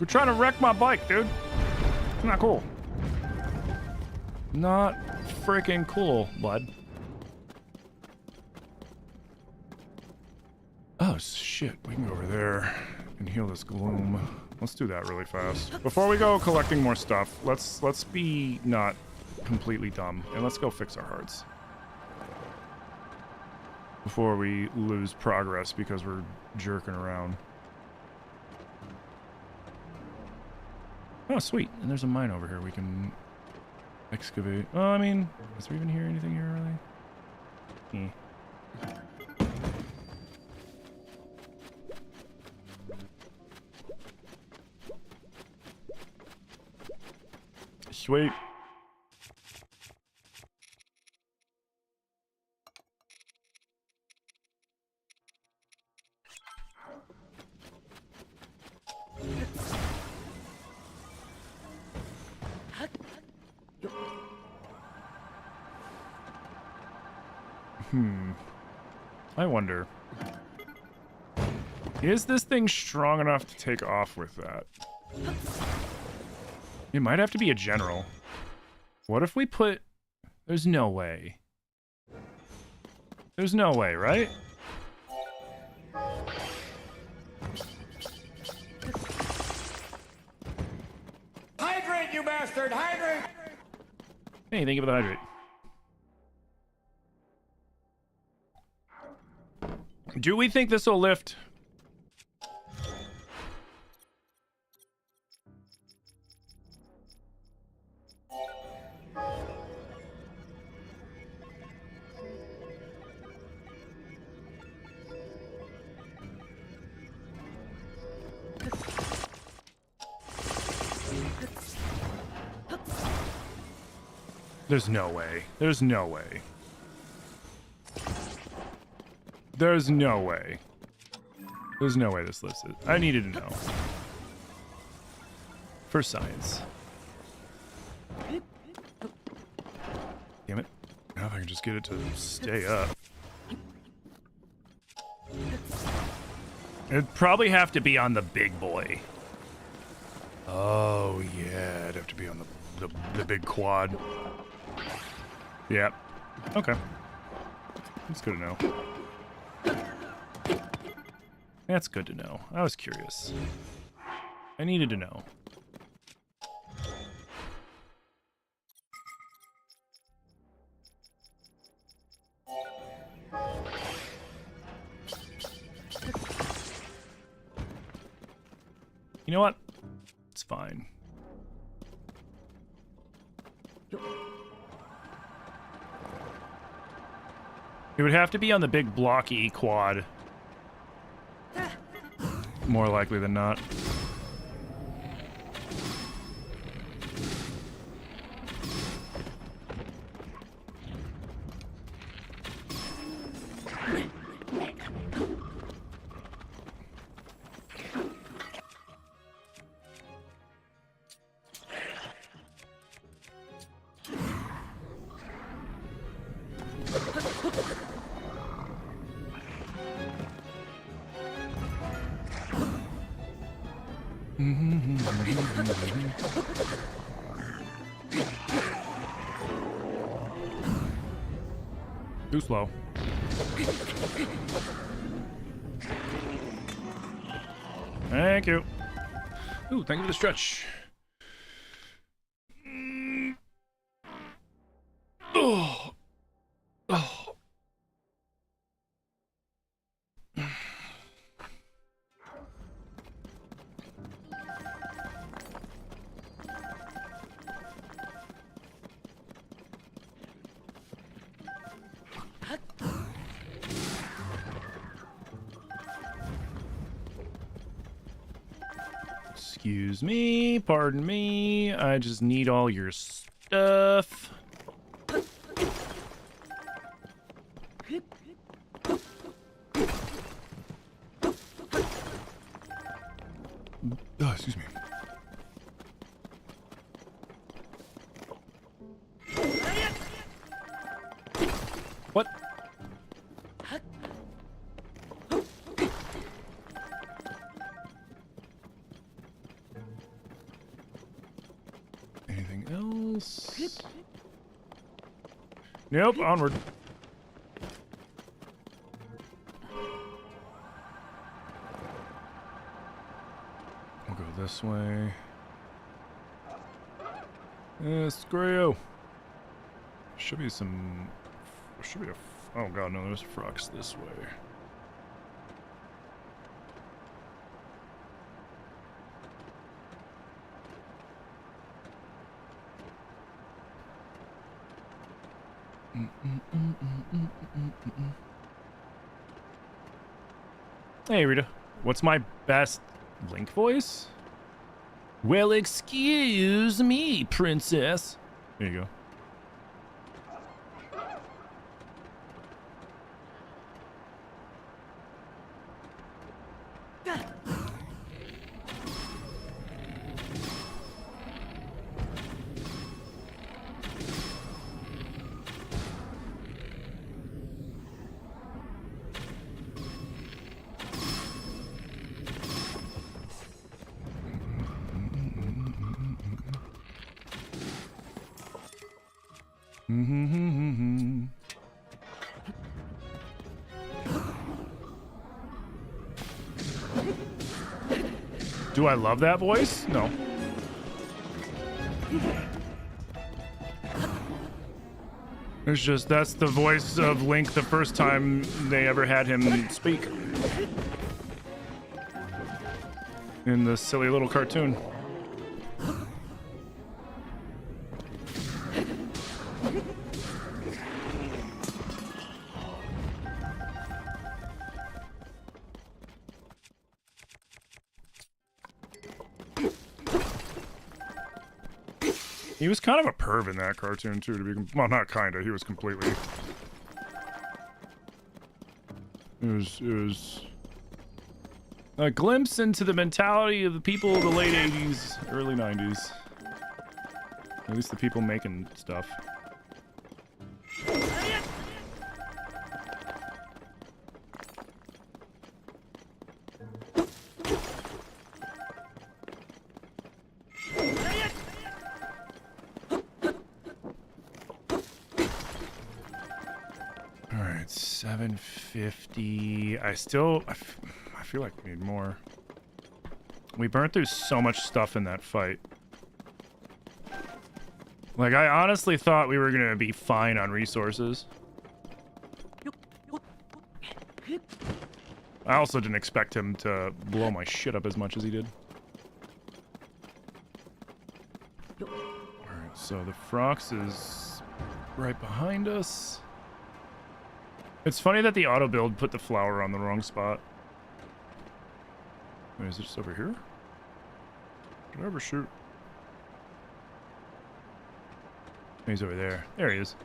You're trying to wreck my bike, dude. It's not cool. Not freaking cool, bud. Oh, shit. We can go over there and heal this gloom. Let's do that really fast. Before we go collecting more stuff, let's be not completely dumb. And let's go fix our hearts. Before we lose progress because we're jerking around. Oh, sweet. And there's a mine over here we can excavate. Oh, I mean, is there even here anything here, really? Sweet. I wonder. Is this thing strong enough to take off with that? It might have to be a general. What if we put... There's no way. There's no way, right? Hydrate, you bastard! Hydrate! Hey, thank you for the hydrate. Do we think this will lift? There's no way. There's no way. There's no way. There's no way this lifts it. I needed to know. For science. Damn it. Now if I can just get it to stay up. It'd probably have to be on the big boy. Oh, yeah. It'd have to be on the big quad. Yep. Okay. That's good to know. That's good to know. I was curious. I needed to know. You know what? It's fine. It would have to be on the big blocky quad. More likely than not. Too slow. Thank you. Ooh, thank you for the stretch. Oh. Oh. Excuse me, pardon me. I just need all your stuff. Oh, excuse me. What? Anything else? Nope, onward. We'll go this way. Screw you. Should be some... Should be a... Oh god, no, there's frogs this way. Hey, Rita. What's my best Link voice? Well, excuse me, princess. There you go. Do I love that voice? No. It's just, that's the voice of Link the first time they ever had him speak. In the silly little cartoon. He was kind of a perv in that cartoon too, to be well, not kinda. He was completely. It was a glimpse into the mentality of the people of the late '80s, early '90s. At least the people making stuff. Alright, 750. I feel like we need more. We burnt through so much stuff in that fight. Like, I honestly thought we were gonna be fine on resources. I also didn't expect him to blow my shit up as much as he did. Alright, so the Frox is right behind us. It's funny that the auto build put the flower on the wrong spot. Wait, is it just over here? Did I ever shoot? He's over there. There he is.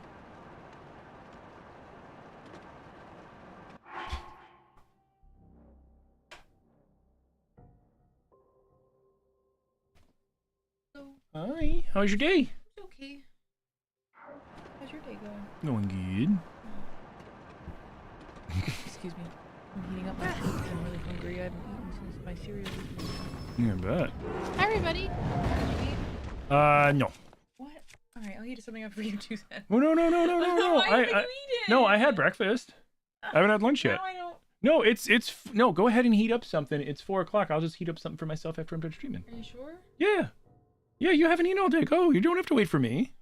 Hi. How was your day? It's okay. How's your day going? Going good. Excuse me. I'm heating up my food because I'm really hungry. I haven't eaten since my cereal. Yeah, I bet. Hi, everybody. Did you eat? No. What? All right, I'll heat something up for you too then. Oh, no. Why haven't you eaten? No, I had breakfast. I haven't had lunch yet. No, I don't. No, no, go ahead and heat up something. It's 4 o'clock. I'll just heat up something for myself after I'm done streaming. Are you sure? Yeah. Yeah, you haven't eaten all day. Go. You don't have to wait for me.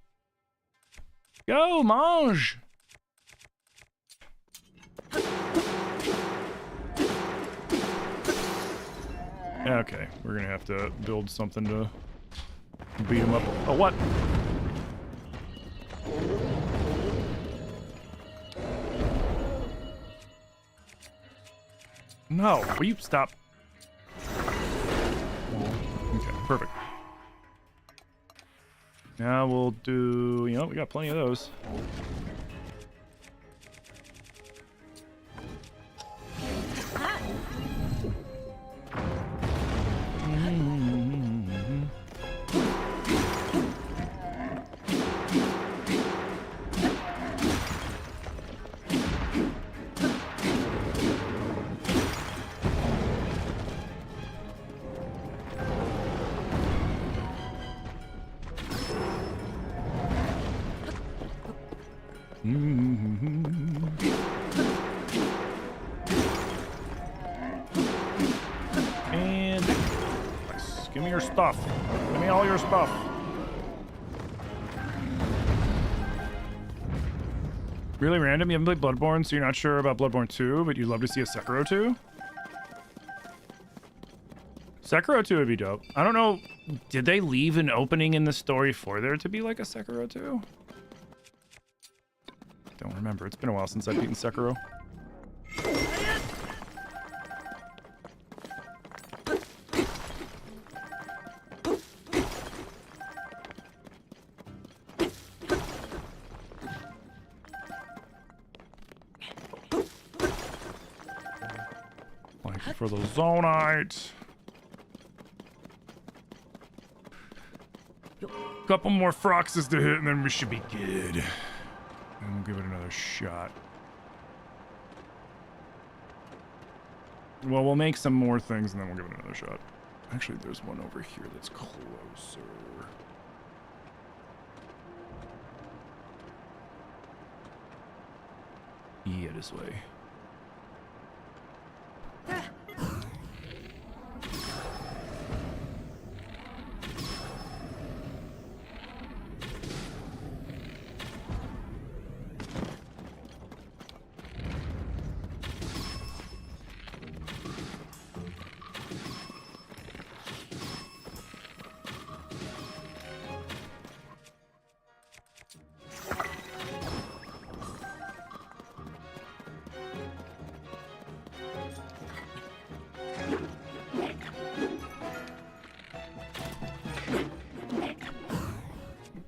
Go, mange. Okay, we're gonna have to build something to beat him up. Oh, what? No, will you stop? Okay, perfect. Now we'll do, you know, we got plenty of those. And nice. Give me your stuff. Give me all your stuff. Really random? You haven't played Bloodborne, so you're not sure about Bloodborne 2, but you'd love to see a Sekiro 2? Sekiro 2 would be dope. I don't know. Did they leave an opening in the story for there to be like a Sekiro 2? Don't remember. It's been a while since I've beaten Sekiro. Thank you for the Zonite. Couple more Froxes to hit and then we should be good. And we'll give it another shot. Well, we'll make some more things and then we'll give it another shot. Actually, there's one over here that's closer. Yeah, this way.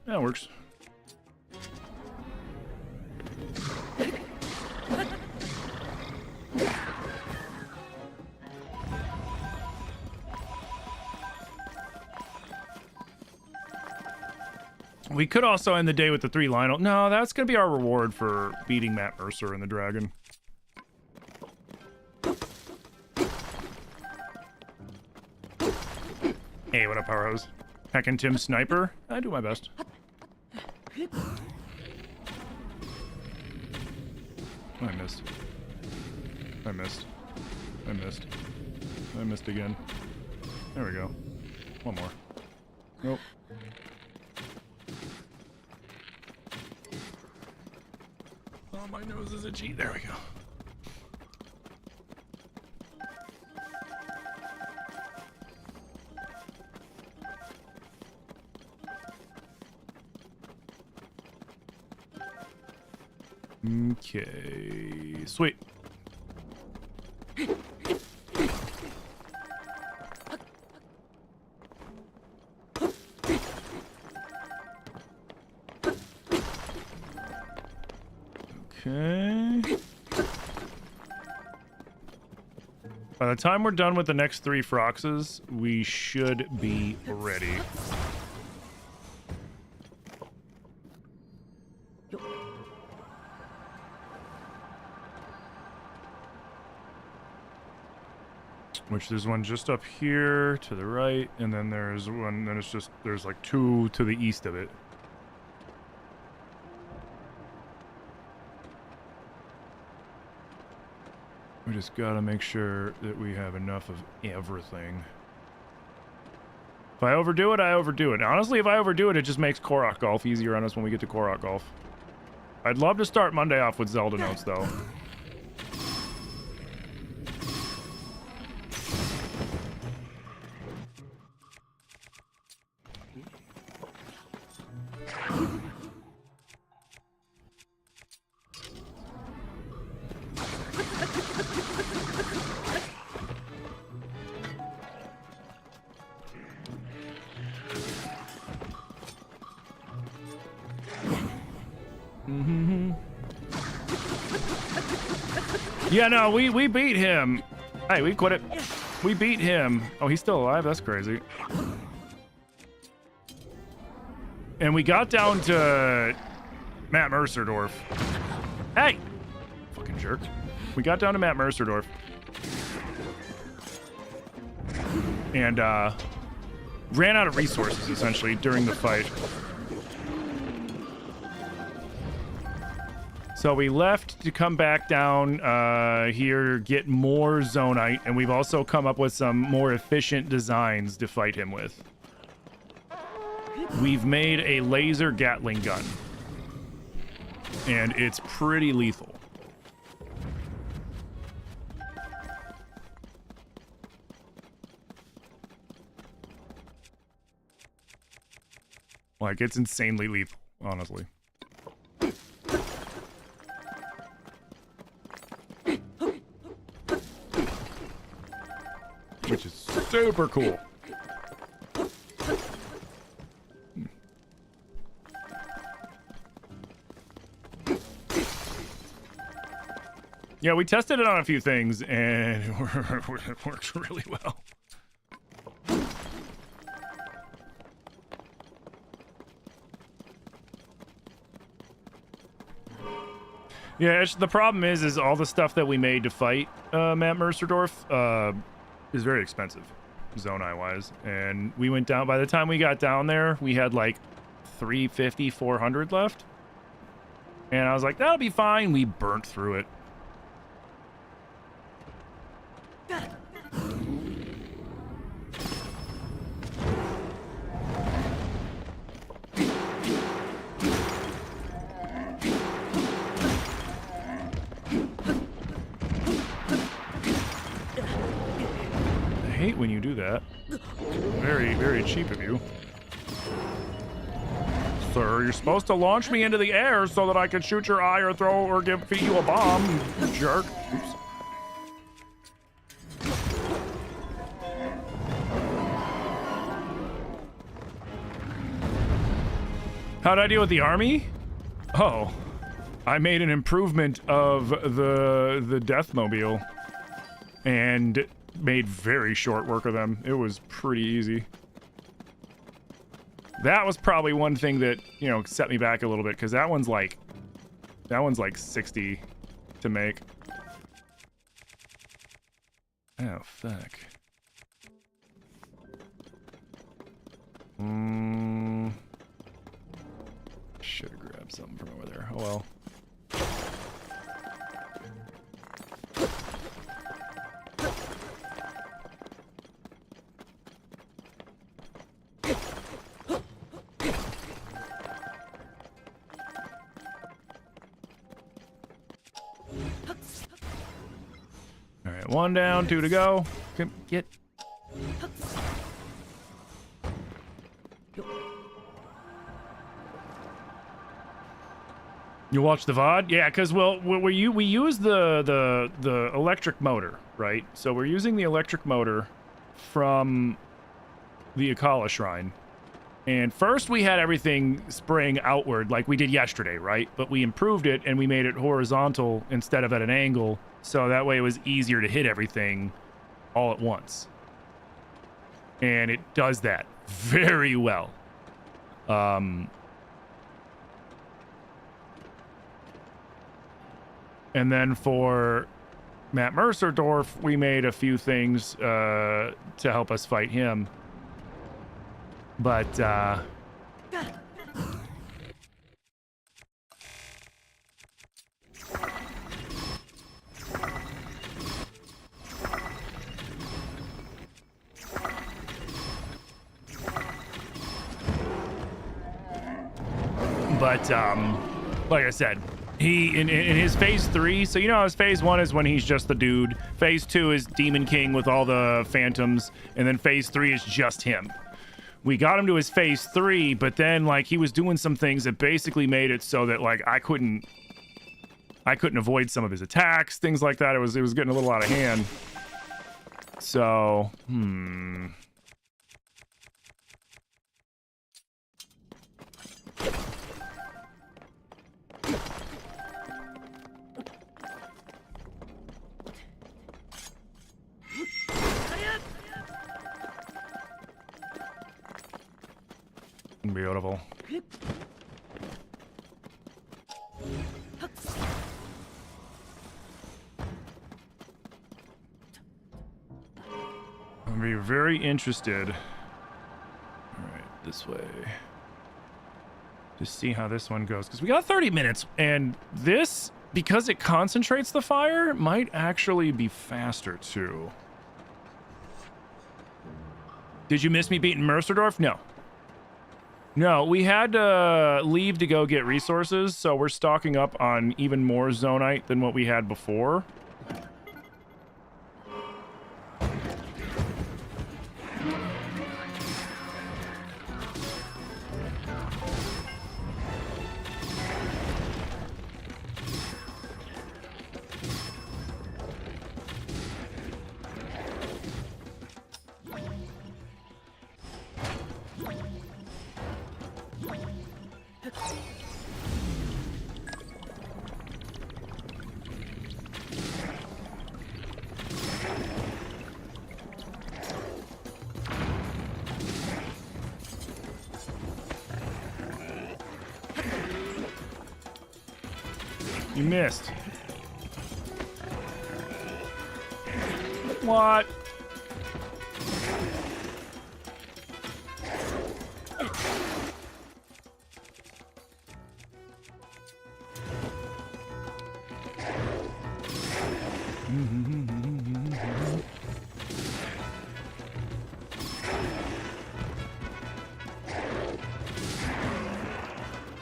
That works. We could also end the day with the 3 Lionel. No, that's gonna be our reward for beating Matt Mercer and the dragon. Hey, what up, Powerhouse? Heckin' Tim Sniper? I do my best. I missed. I missed. I missed. I missed again. There we go. One more. Nope. Oh, my nose is itchy. There we go. Okay, sweet. Okay. By the time we're done with the next 3 Froxes, we should be ready. Which there's one just up here to the right, and then there's one, then it's just, there's like 2 to the east of it. We just gotta make sure that we have enough of everything. If I overdo it, I overdo it. Honestly, if I overdo it, it just makes Korok Golf easier on us when we get to Korok Golf. I'd love to start Monday off with Zelda notes, though. Yeah, no, we beat him. Hey, we quit it. We beat him. Oh, he's still alive? That's crazy. And we got down to Matt Mercerdorf. Hey! Fucking jerk. We got down to Matt Mercerdorf. And, ran out of resources, essentially, during the fight. So we left to come back down here, get more Zonite, and we've also come up with some more efficient designs to fight him with. We've made a laser Gatling gun, and it's pretty lethal. Like, it's insanely lethal, honestly. Which is super cool. Yeah, we tested it on a few things, and it works really well. Yeah, the problem is all the stuff that we made to fight Matt Mercerdorf is very expensive, Zonai-wise. And we went down, by the time we got down there, we had like 350, 400 left. And I was like, that'll be fine. We burnt through it. I hate when you do that. Very, very cheap of you. Sir, you're supposed to launch me into the air so that I can shoot your eye or throw or feed you a bomb, you jerk. Oops. How'd I deal with the army? Oh, I made an improvement of the Deathmobile and made very short work of them. It was pretty easy. That was probably one thing that, you know, set me back a little bit, because that one's like 60 to make. Oh, fuck. Should have grabbed something from over there. Oh well. All right, one down, two to go. Get. You watch the VOD? Yeah, because we use the electric motor, right? So we're using the electric motor from the Akala Shrine. And first we had everything spraying outward like we did yesterday, right? But we improved it and we made it horizontal instead of at an angle, so that way it was easier to hit everything all at once. And it does that very well. And then for Matt Mercerdorf, we made a few things to help us fight him. But, I'm like I said, he in his phase 3, so you know his phase 1 is when he's just the dude. Phase 2 is Demon King with all the phantoms, and then phase 3 is just him. We got him to his phase 3, but then like he was doing some things that basically made it so that like I couldn't avoid some of his attacks, things like that. It was getting a little out of hand. So, beautiful. I'll be very interested. All right, this way. to see how this one goes, because we got 30 minutes, and this, because it concentrates the fire, might actually be faster too. Did you miss me beating Mercerdorf? No. No, we had to leave to go get resources, so we're stocking up on even more Zonite than what we had before. You missed. What?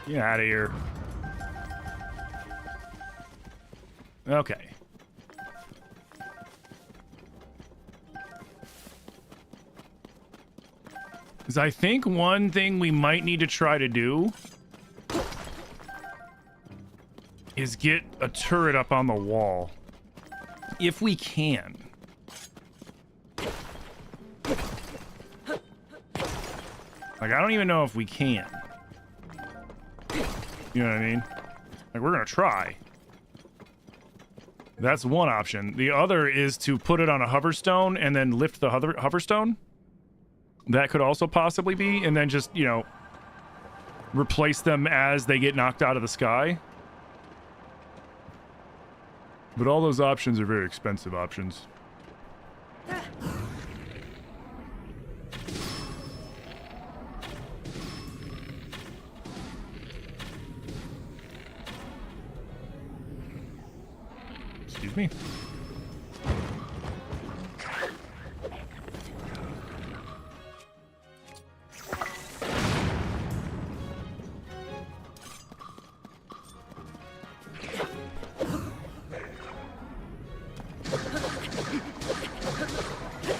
Get out of here. Okay. Because I think one thing we might need to try to do is get a turret up on the wall. If we can. Like, I don't even know if we can. You know what I mean? Like, we're gonna try. That's one option. The other is to put it on a hoverstone and then lift the hoverstone. That could also possibly be, and then just, you know, replace them as they get knocked out of the sky. But all those options are very expensive options. Excuse me.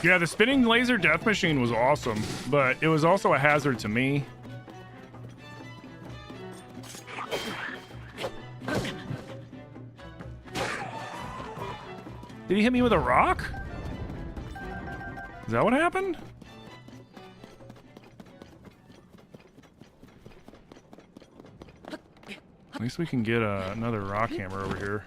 Yeah, the spinning laser death machine was awesome, but it was also a hazard to me. Did he hit me with a rock? Is that what happened? At least we can get another rock hammer over here.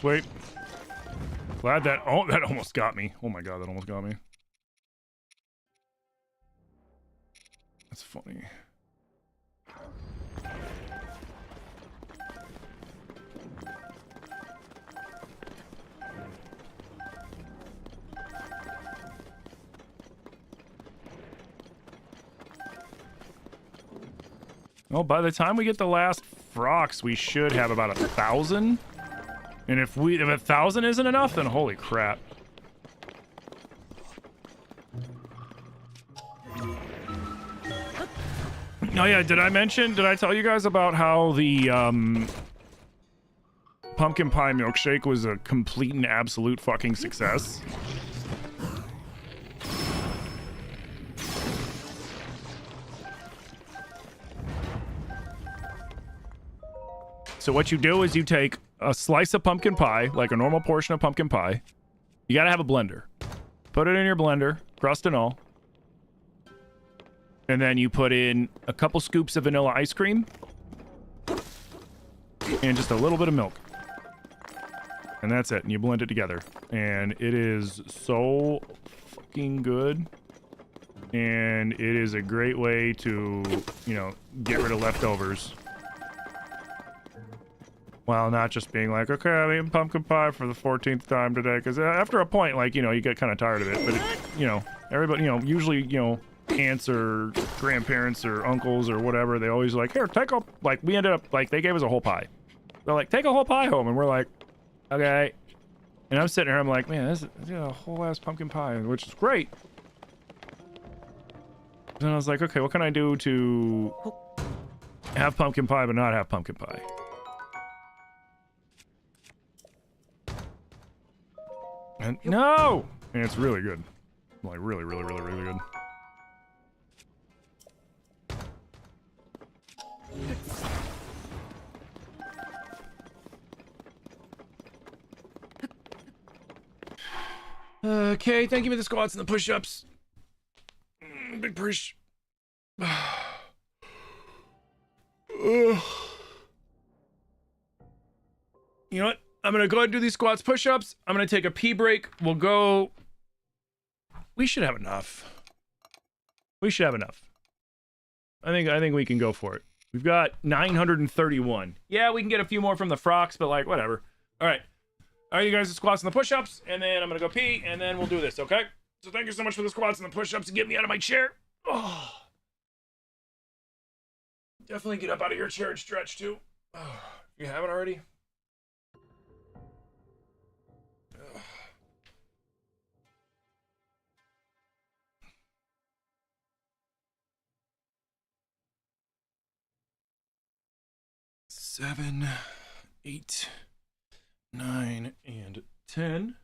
Wait. Glad that... Oh, that almost got me. Oh my god, that almost got me. That's funny. Well, by the time we get the last frocks, we should have about 1,000. And if 1,000 isn't enough, then holy crap. Oh yeah, did I tell you guys about how the pumpkin pie milkshake was a complete and absolute fucking success? So what you do is you take a slice of pumpkin pie, like a normal portion of pumpkin pie. You gotta have a blender. Put it in your blender, crust and all. And then you put in a couple scoops of vanilla ice cream. And just a little bit of milk. And that's it. And you blend it together. And it is so fucking good. And it is a great way to, you know, get rid of leftovers. While not just being like, okay, I'm eating pumpkin pie for the 14th time today. Because after a point, like, you know, you get kind of tired of it. But, you know, everybody, you know, usually, you know, aunts or grandparents or uncles or whatever, they always like, here, take a, like, we ended up, like, they gave us a whole pie. They're like, take a whole pie home. And we're like, okay. And I'm sitting here, I'm like, man, this is a whole ass pumpkin pie, which is great. Then I was like, okay, what can I do to have pumpkin pie but not have pumpkin pie? And no! And it's really good. Like, really, really, really, really good. Okay, thank you for the squats and the push-ups. Big push. You know what? I'm gonna go ahead and do these squats, push-ups. I'm gonna take a pee break. We'll go. We should have enough. We should have enough. I think we can go for it. We've got 931. Yeah, we can get a few more from the frocks, but like whatever. All right. All right, you guys, the squats and the push-ups, and then I'm gonna go pee, and then we'll do this, okay? So thank you so much for the squats and the push-ups to get me out of my chair. Oh. Definitely get up out of your chair and stretch too. Oh, you haven't already? Ugh. Seven, 8, 9, and 10.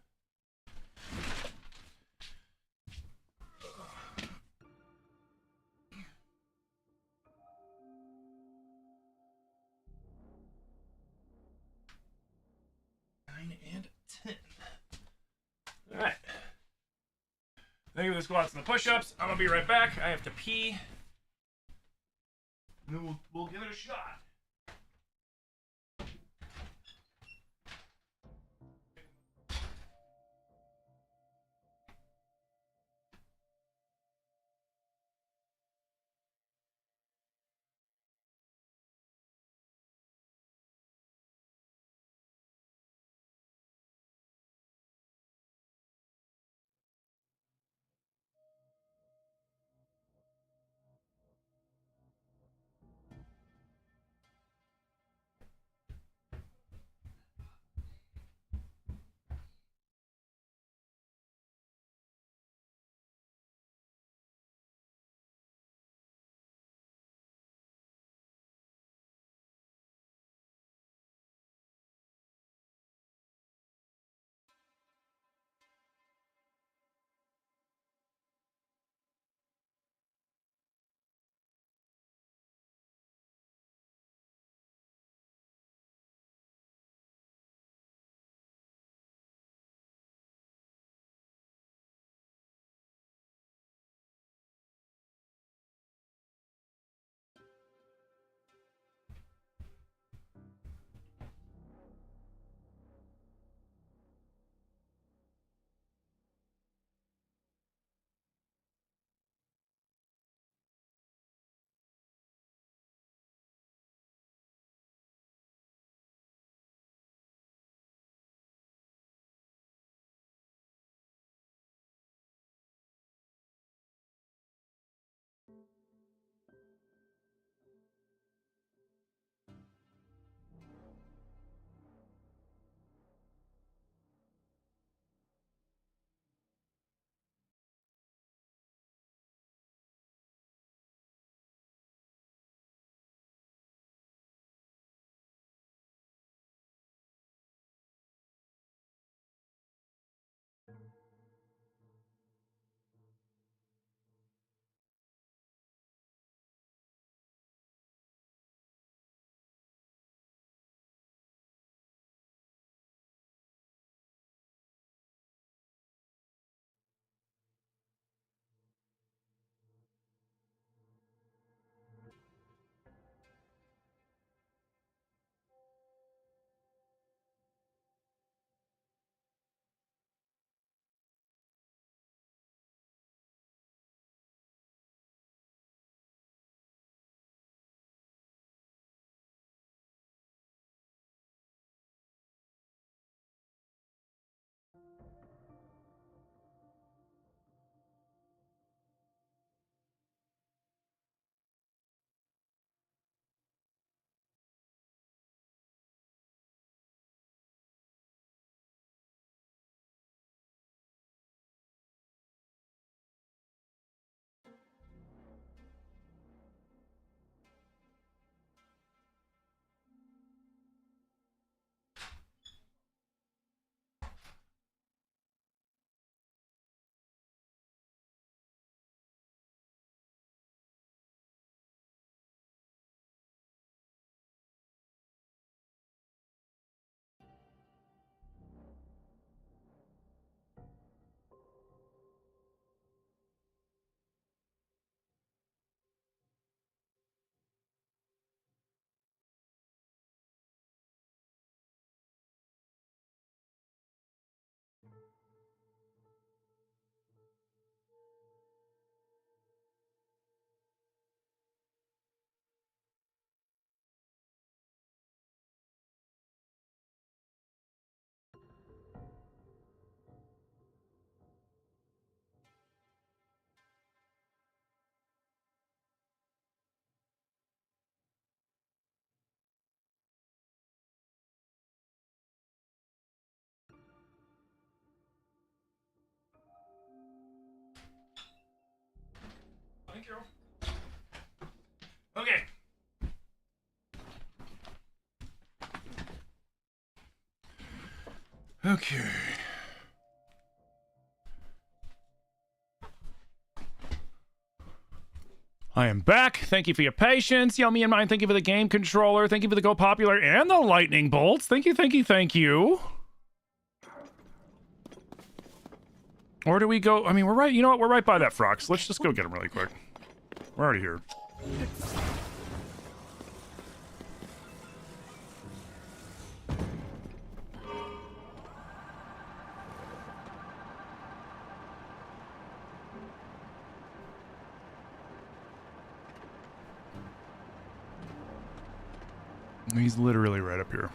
And 10. All right. Thank you for the squats and the push-ups. I'm gonna be right back. I have to pee. And then we'll give it a shot. Okay. Okay. I am back. Thank you for your patience. Yo, me and mine, thank you for the game controller. Thank you for the Go Popular and the lightning bolts. Thank you, thank you, thank you. Or do we go? I mean, we're right. You know what? We're right by that Frox. Let's just go get him really quick. We're already here. He's literally right up here.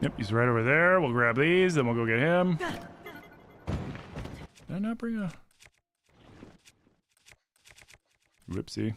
Yep, he's right over there. We'll grab these, then we'll go get him. Did I not bring a... Whoopsie.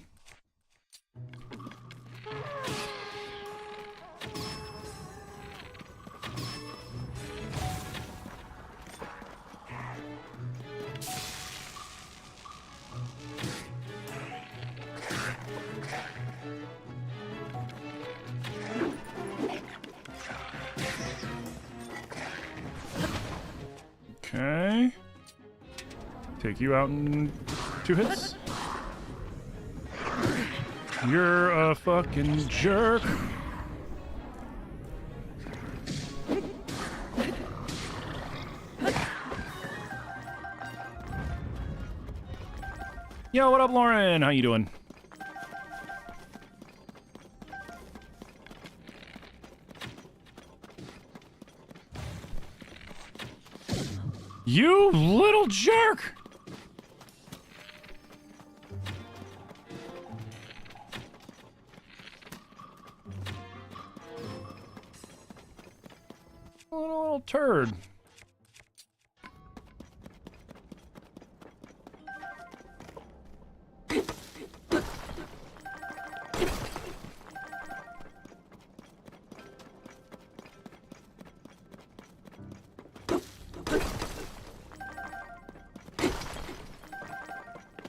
Okay. Take you out in 2 hits. You're a fucking jerk. Yo, what up, Lauren? How you doing? You little jerk! Little turd.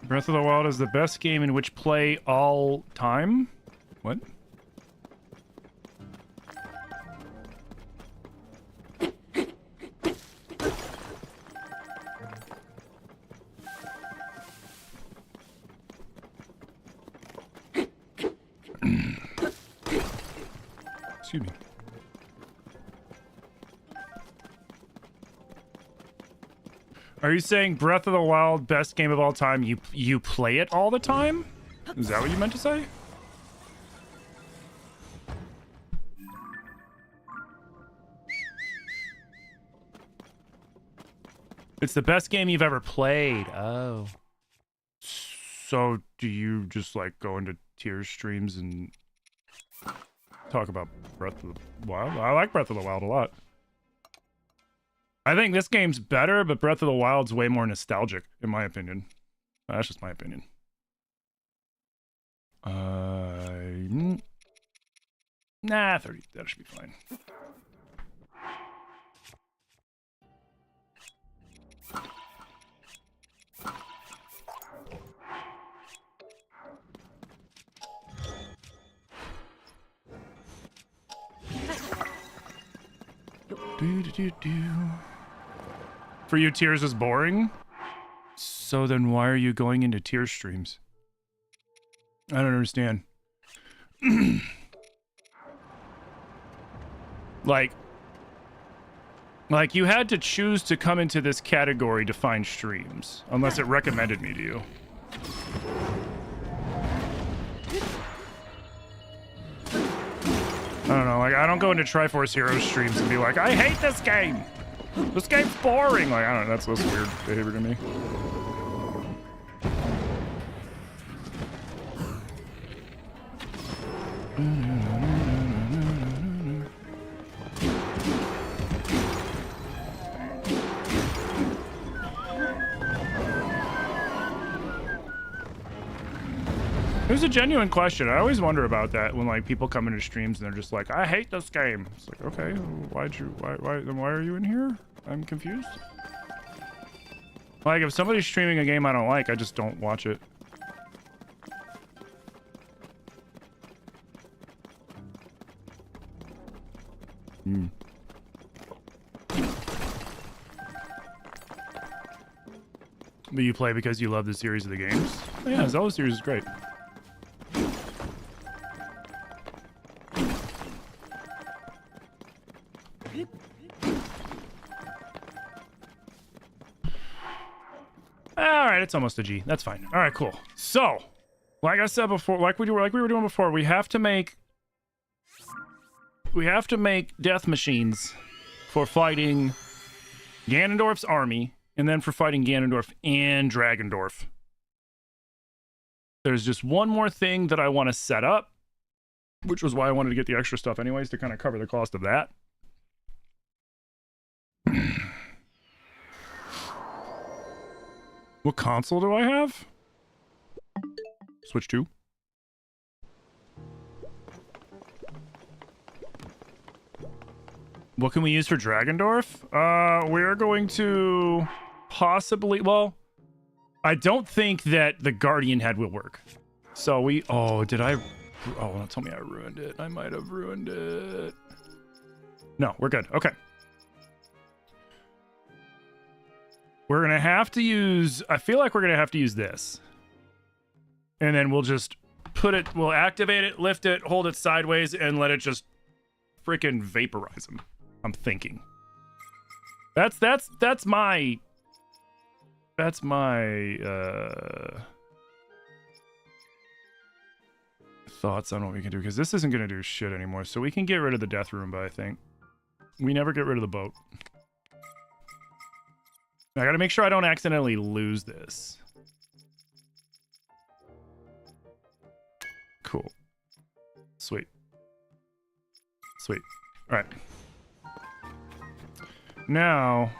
Breath of the Wild is the best game in which play all time? What? Excuse me. Are you saying Breath of the Wild, best game of all time, you play it all the time? Is that what you meant to say? It's the best game you've ever played. Oh. So do you just like go into tier streams and talk about Breath of the Wild? I like Breath of the Wild a lot. I think this game's better, but Breath of the Wild's way more nostalgic, in my opinion. That's just my opinion. Nah, 30. That should be fine. For you, Tears is boring? So then why are you going into tier streams? I don't understand. Like you had to choose to come into this category to find streams, unless it recommended me to you. I don't know, like, I don't go into Triforce Heroes streams and be like, I hate this game! This game's boring! Like, I don't know, that's weird behavior to me. It was a genuine question. I always wonder about that when like people come into streams and they're just like, I hate this game. It's like, okay, why are you in here? I'm confused. Like if somebody's streaming a game I don't like, I just don't watch it. Hmm. But you play because you love the series of the games? Oh, yeah, Zelda series is great. Alright, it's almost a G. That's fine. Alright, cool. So, like I said before, like we were doing before, we have to make death machines for fighting Ganondorf's army, and then for fighting Ganondorf and Dragendorf. There's just one more thing that I want to set up, which was why I wanted to get the extra stuff anyways, to kind of cover the cost of that. What console do I have? Switch 2. What can we use for Dragendorf? We're going to possibly... Well, I don't think that the Guardian Head will work. So we... Oh, did I... Oh, don't tell me I ruined it. I might have ruined it. No, we're good. Okay. We're going to have to use... I feel like we're going to have to use this. And then we'll just put it... We'll activate it, lift it, hold it sideways, and let it just freaking vaporize him. I'm thinking. That's my thoughts on what we can do, because this isn't going to do shit anymore. So we can get rid of the death Roomba, I think. We never get rid of the boat. I gotta make sure I don't accidentally lose this. Cool. Sweet. Sweet. Alright. Now,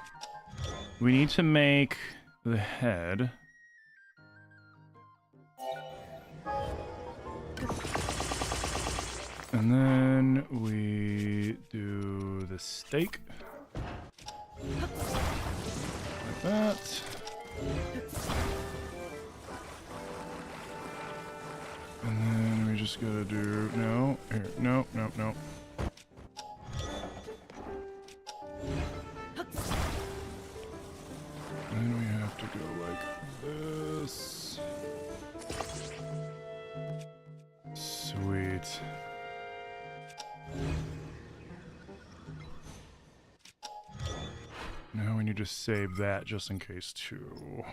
we need to make the head. And then we do the stake. Like that. And then we just gotta do... No. Here. No, no, no. And we have to go like this. Sweet. Now we need to save that just in case too.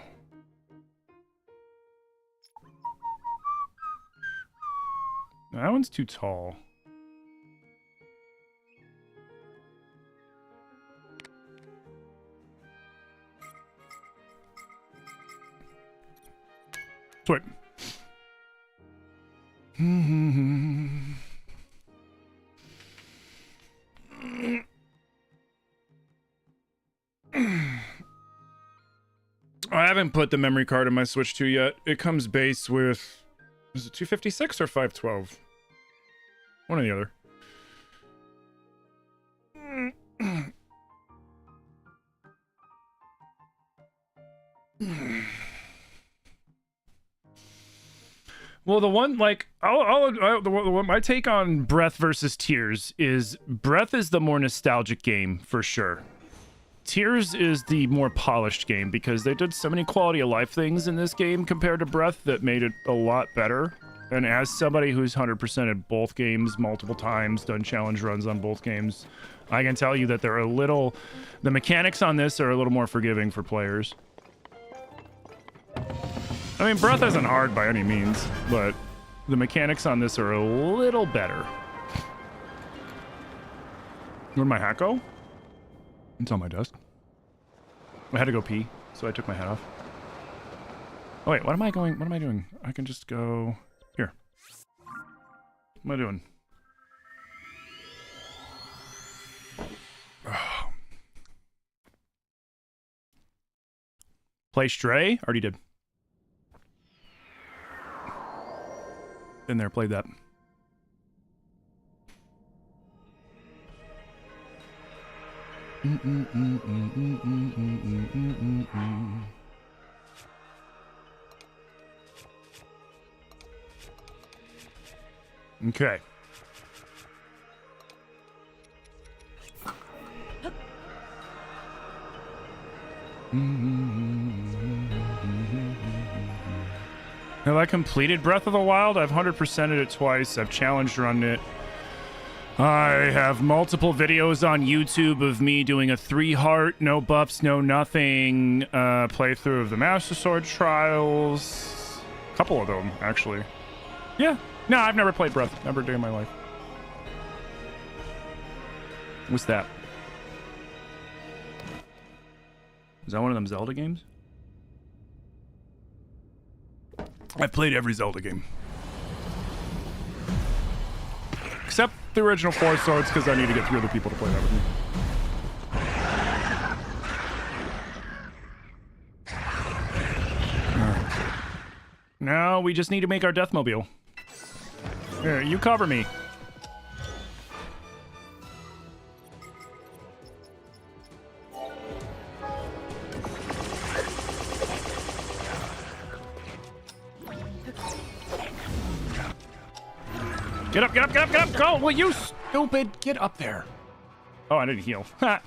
That one's too tall. Sweet. I haven't put the memory card in my Switch 2 yet. It comes base with... Is it 256 or 512? One or the other. Well, the one, like, my take on Breath versus Tears is Breath is the more nostalgic game, for sure. Tears is the more polished game because they did so many quality of life things in this game compared to Breath that made it a lot better. And as somebody who's 100%ed both games multiple times, done challenge runs on both games, I can tell you that they're a little... The mechanics on this are a little more forgiving for players. I mean, Breath isn't hard by any means, but the mechanics on this are a little better. Where'd my hat go? It's on my desk. I had to go pee, so I took my hat off. Oh wait, what am I doing? I can just go here. What am I doing? Play Stray? Already did. Been there, played that. Okay. Have I completed Breath of the Wild? I've 100%ed it twice. I've challenge run it. I have multiple videos on YouTube of me doing a 3-heart, no buffs, no nothing playthrough of the Master Sword Trials. A couple of them, actually. Yeah. No, I've never played Breath. Never a day in my life. What's that? Is that one of them Zelda games? I've played every Zelda game. Except the original 4 Swords, because I need to get 3 other people to play that with me. Now we just need to make our Deathmobile. Here, you cover me. Get up, get up, get up, get up! Go! Will you stupid? Get up there. Oh, I need to heal. Ha!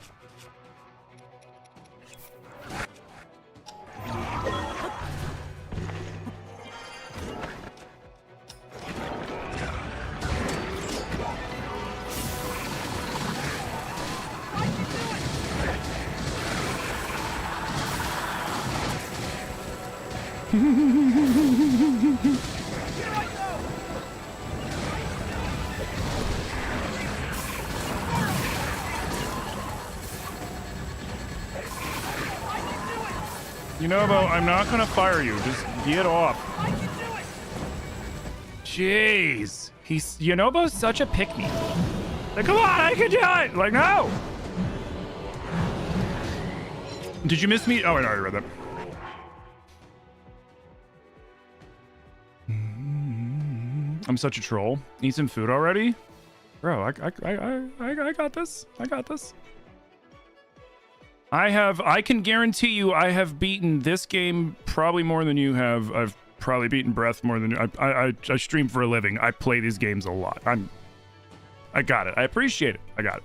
You know, Bo, I'm not gonna fire you. Just get off. Jeez. Yonobo's such a pick-me. Like, come on, I can do it! Like, no! Did you miss me? Oh, I already read that. I'm such a troll. Eat some food already? Bro, I got this. I got this. I can guarantee you I have beaten this game probably more than you have. I've probably beaten Breath more than I stream for a living. I play these games a lot. I got it. I appreciate it. I got it.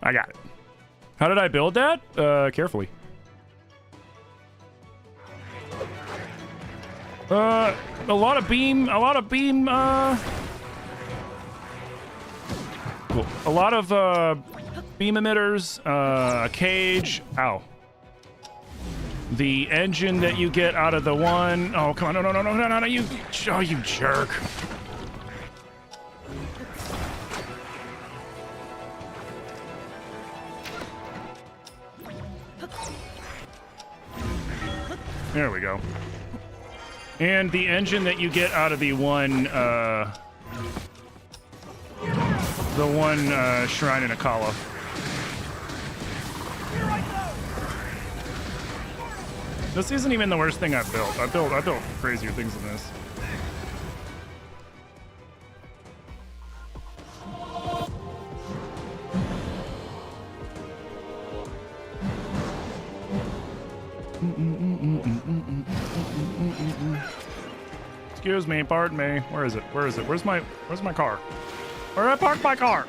I got it. How did I build that? Carefully. A lot of beam, cool. A lot of, beam emitters, a cage. Ow. The engine that you get out of the one. Oh, come on. No, you. Oh, you jerk. There we go. And the engine that you get out of the one, shrine in Akala. This isn't even the worst thing I've built. I built crazier things than this. Excuse me, pardon me. Where is it? Where's my car? Where did I park my car?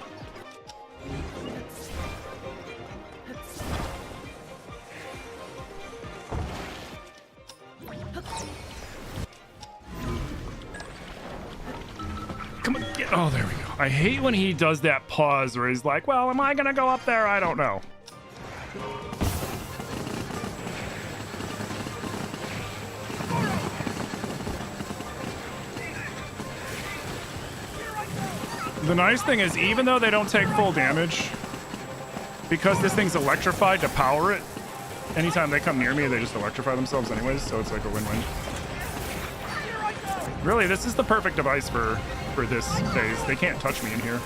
Come on, oh, there we go. I hate when he does that pause where he's like, well, am I gonna go up there? I don't know. The nice thing is, even though they don't take full damage, because this thing's electrified to power it, anytime they come near me, they just electrify themselves anyways, so it's like a win-win. Really, this is the perfect device for this phase. They can't touch me in here.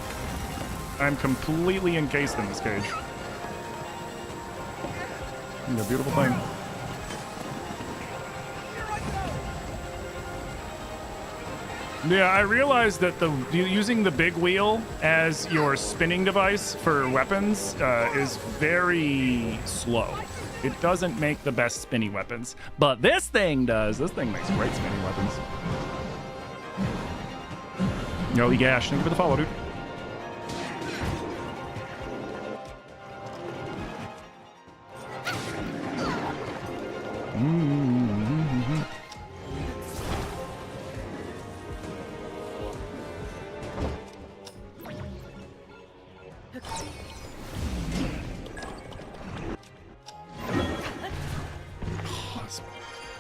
I'm completely encased in this cage. It's a beautiful thing. Yeah, I realized that using the big wheel as your spinning device for weapons is very slow. It doesn't make the best spinning weapons, but this thing does. This thing makes great spinning weapons. Yo, Egash, thank you for the follow, dude.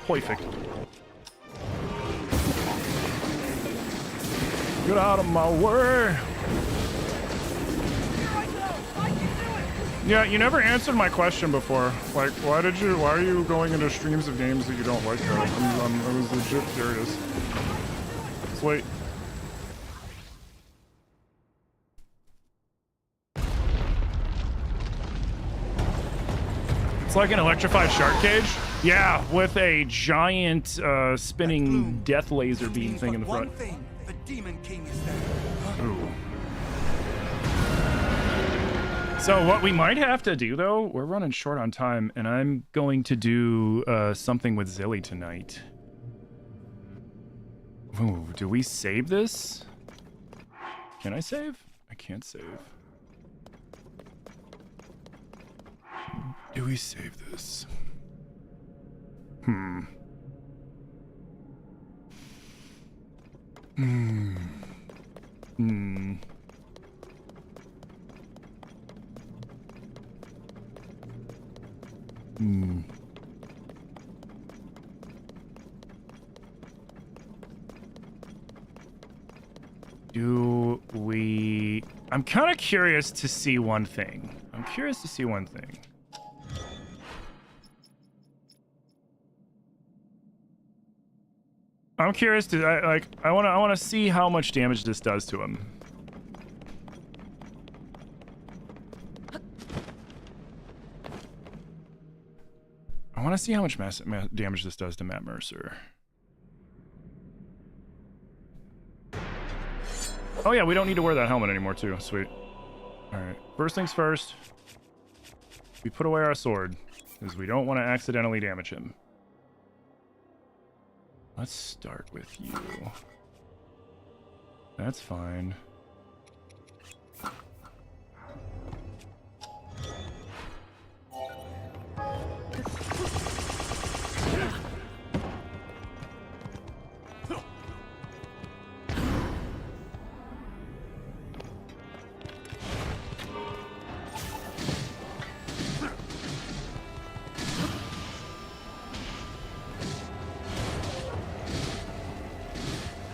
Perfect. Get out of my way. Yeah, you never answered my question before. Like, why are you going into streams of games that you don't like though? I was legit curious. Sweet. It's like an electrified shark cage. Yeah, with a giant spinning death laser beam thing in the front. The Demon King is there. Ooh. So what we might have to do, though, we're running short on time, and I'm going to do something with Zilly tonight. Ooh, do we save this? Can I save? I can't save. Do we save this? Hmm. Hmm. Hmm. Hmm. Do we... I'm kind of curious to see one thing. I'm curious to I want to see how much damage this does to him. I want to see how much damage this does to Matt Mercer. Oh yeah, we don't need to wear that helmet anymore too. Sweet. All right. First things first. We put away our sword because we don't want to accidentally damage him. Let's start with you. That's fine.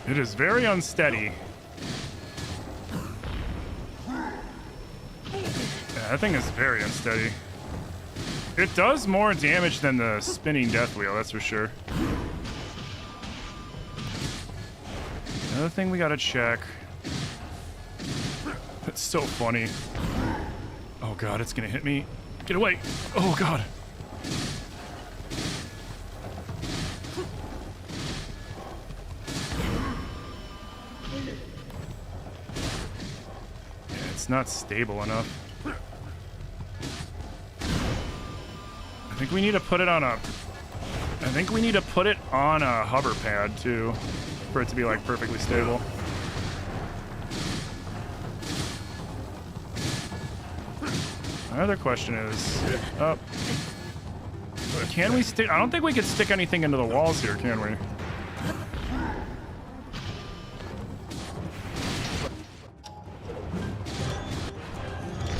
It is very unsteady. Yeah, that thing is very unsteady. It does more damage than the spinning death wheel, that's for sure. Another thing we gotta check. That's so funny. Oh god, it's gonna hit me. Get away! Oh god. Not stable enough. I think we need to put it on a hover pad too for it to be like perfectly stable. My other question is, can we stick? I don't think we could stick anything into the walls here, can we?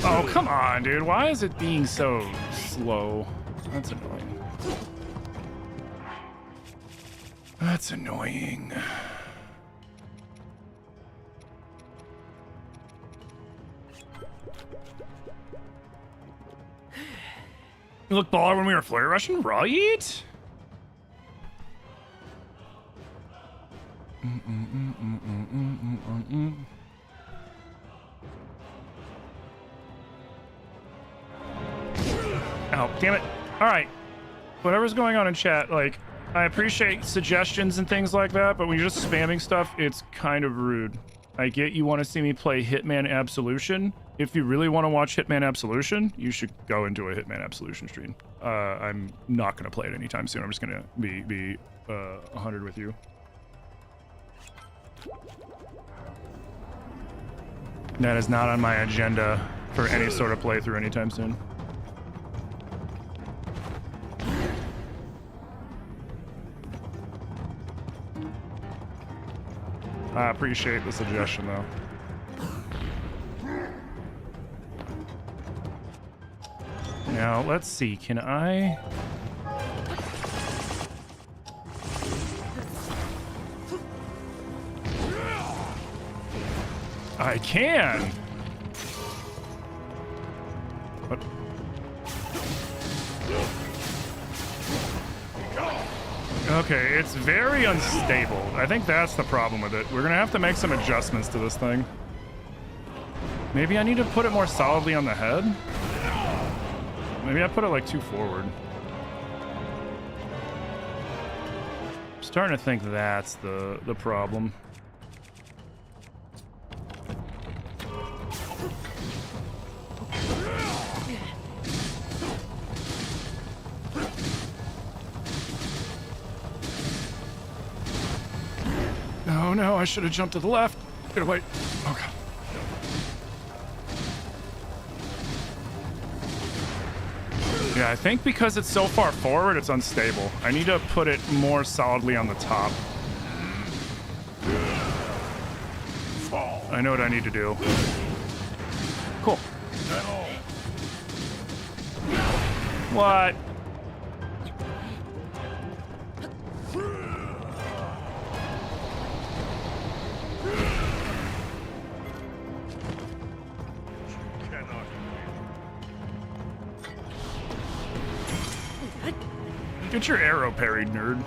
Oh, come on, dude. Why is it being so slow? That's annoying. That's annoying. You look baller when we were flare rushing, right? Oh, damn it. All right. Whatever's going on in chat, like, I appreciate suggestions and things like that, but when you're just spamming stuff, it's kind of rude. I get you want to see me play Hitman Absolution. If you really want to watch Hitman Absolution, you should go into a Hitman Absolution stream. I'm not going to play it anytime soon. I'm just going to be 100 with you. That is not on my agenda for any sort of playthrough anytime soon. I appreciate the suggestion, though. Now, let's see. Can I... I can! What? Okay, it's very unstable. I think that's the problem with it. We're gonna have to make some adjustments to this thing. Maybe I need to put it more solidly on the head? Maybe I put it like too forward. I'm starting to think that's the problem. Oh no, I should have jumped to the left. Get away. Oh god. Yeah, I think because it's so far forward, it's unstable. I need to put it more solidly on the top. I know what I need to do. Cool. What? Get your arrow parried, nerd.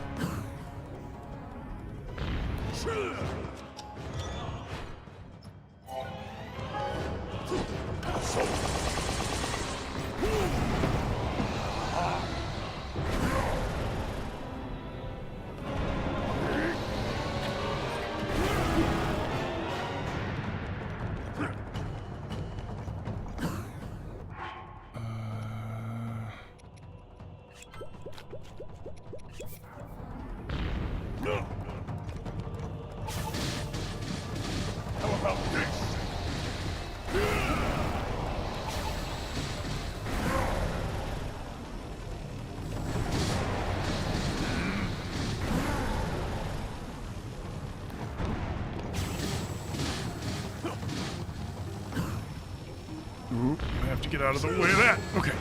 Ooh, I have to get out of the way of that. Okay.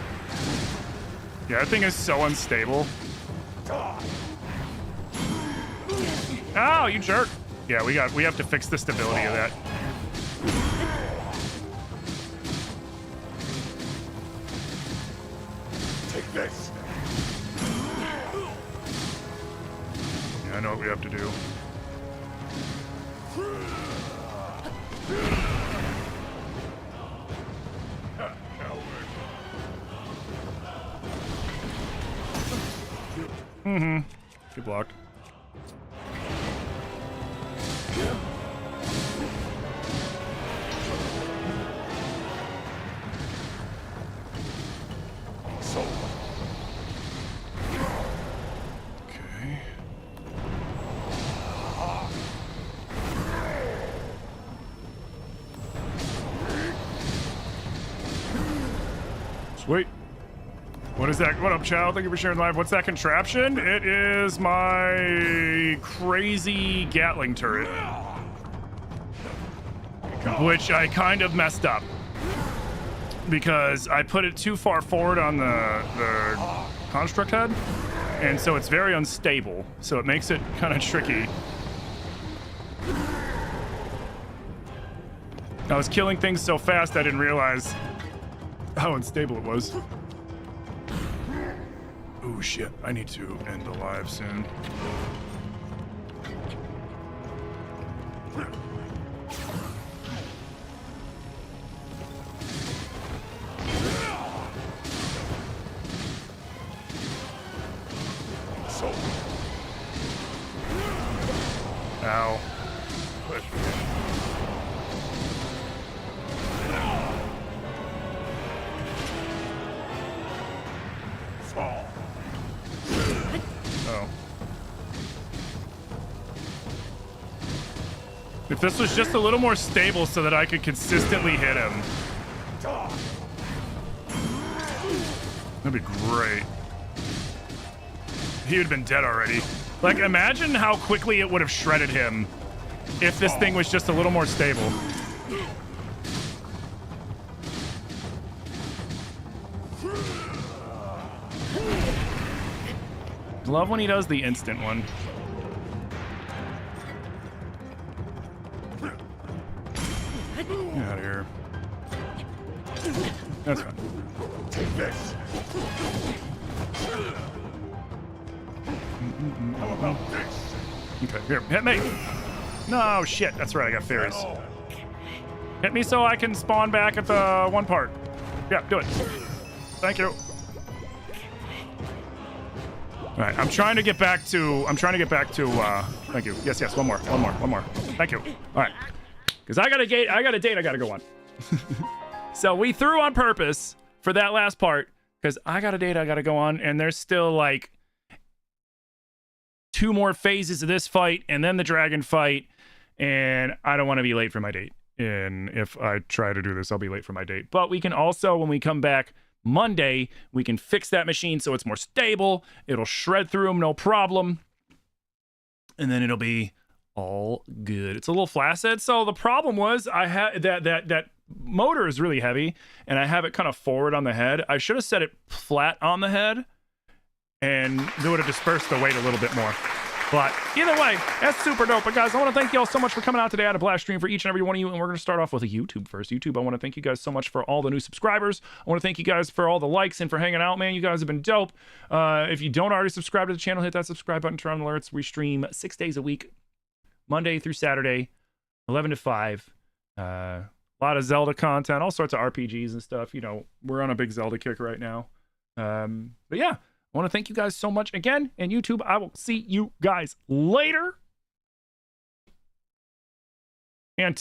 Yeah, that thing is so unstable. Oh, you jerk. Yeah, we have to fix the stability of that. Take this. Yeah, I know what we have to do. Mm-hmm. Get blocked. Okay. Sweet. What is that? What up, Chow? Thank you for sharing live. What's that contraption? It is my crazy Gatling turret, which I kind of messed up because I put it too far forward on the construct head, and so it's very unstable. So it makes it kind of tricky. I was killing things so fast I didn't realize how unstable it was. Oh shit, I need to end the live soon. Ow. Oh. If this was just a little more stable so that I could consistently hit him. That'd be great. He would have been dead already. Like, imagine how quickly it would have shredded him if this thing was just a little more stable. Love when he does the instant one. Get out of here. That's fine. Take this. How about this? Okay, here, hit me. No, shit. That's right, I got fairies. Hit me so I can spawn back at the one part. Yeah, do it. Thank you. All right, I'm trying to get back to, thank you. Yes, one more. Thank you. All right. Because I got a date I gotta go on. So we threw on purpose for that last part, because I got a date I gotta go on, and there's still like 2 more phases of this fight, and then the dragon fight, and I don't want to be late for my date. And if I try to do this, I'll be late for my date. But we can also, when we come back Monday, we can fix that machine so it's more stable. It'll shred through them, no problem. And then it'll be all good. It's a little flaccid. So the problem was I had that motor is really heavy, and I have it kind of forward on the head. I should have set it flat on the head, and it would have dispersed the weight a little bit more. But either way, that's super dope. But guys, I want to thank you all so much for coming out today. I had a blast stream for each and every one of you, and we're going to start off with a YouTube first. YouTube, I want to thank you guys so much for all the new subscribers. I want to thank you guys for all the likes and for hanging out, man. You guys have been dope. If you don't already subscribe to the channel, hit that subscribe button, turn on alerts. We stream 6 days a week, Monday through Saturday, 11 to 5. A lot of Zelda content, all sorts of RPGs and stuff. You know, we're on a big Zelda kick right now. But yeah. I want to thank you guys so much again. And YouTube, I will see you guys later. And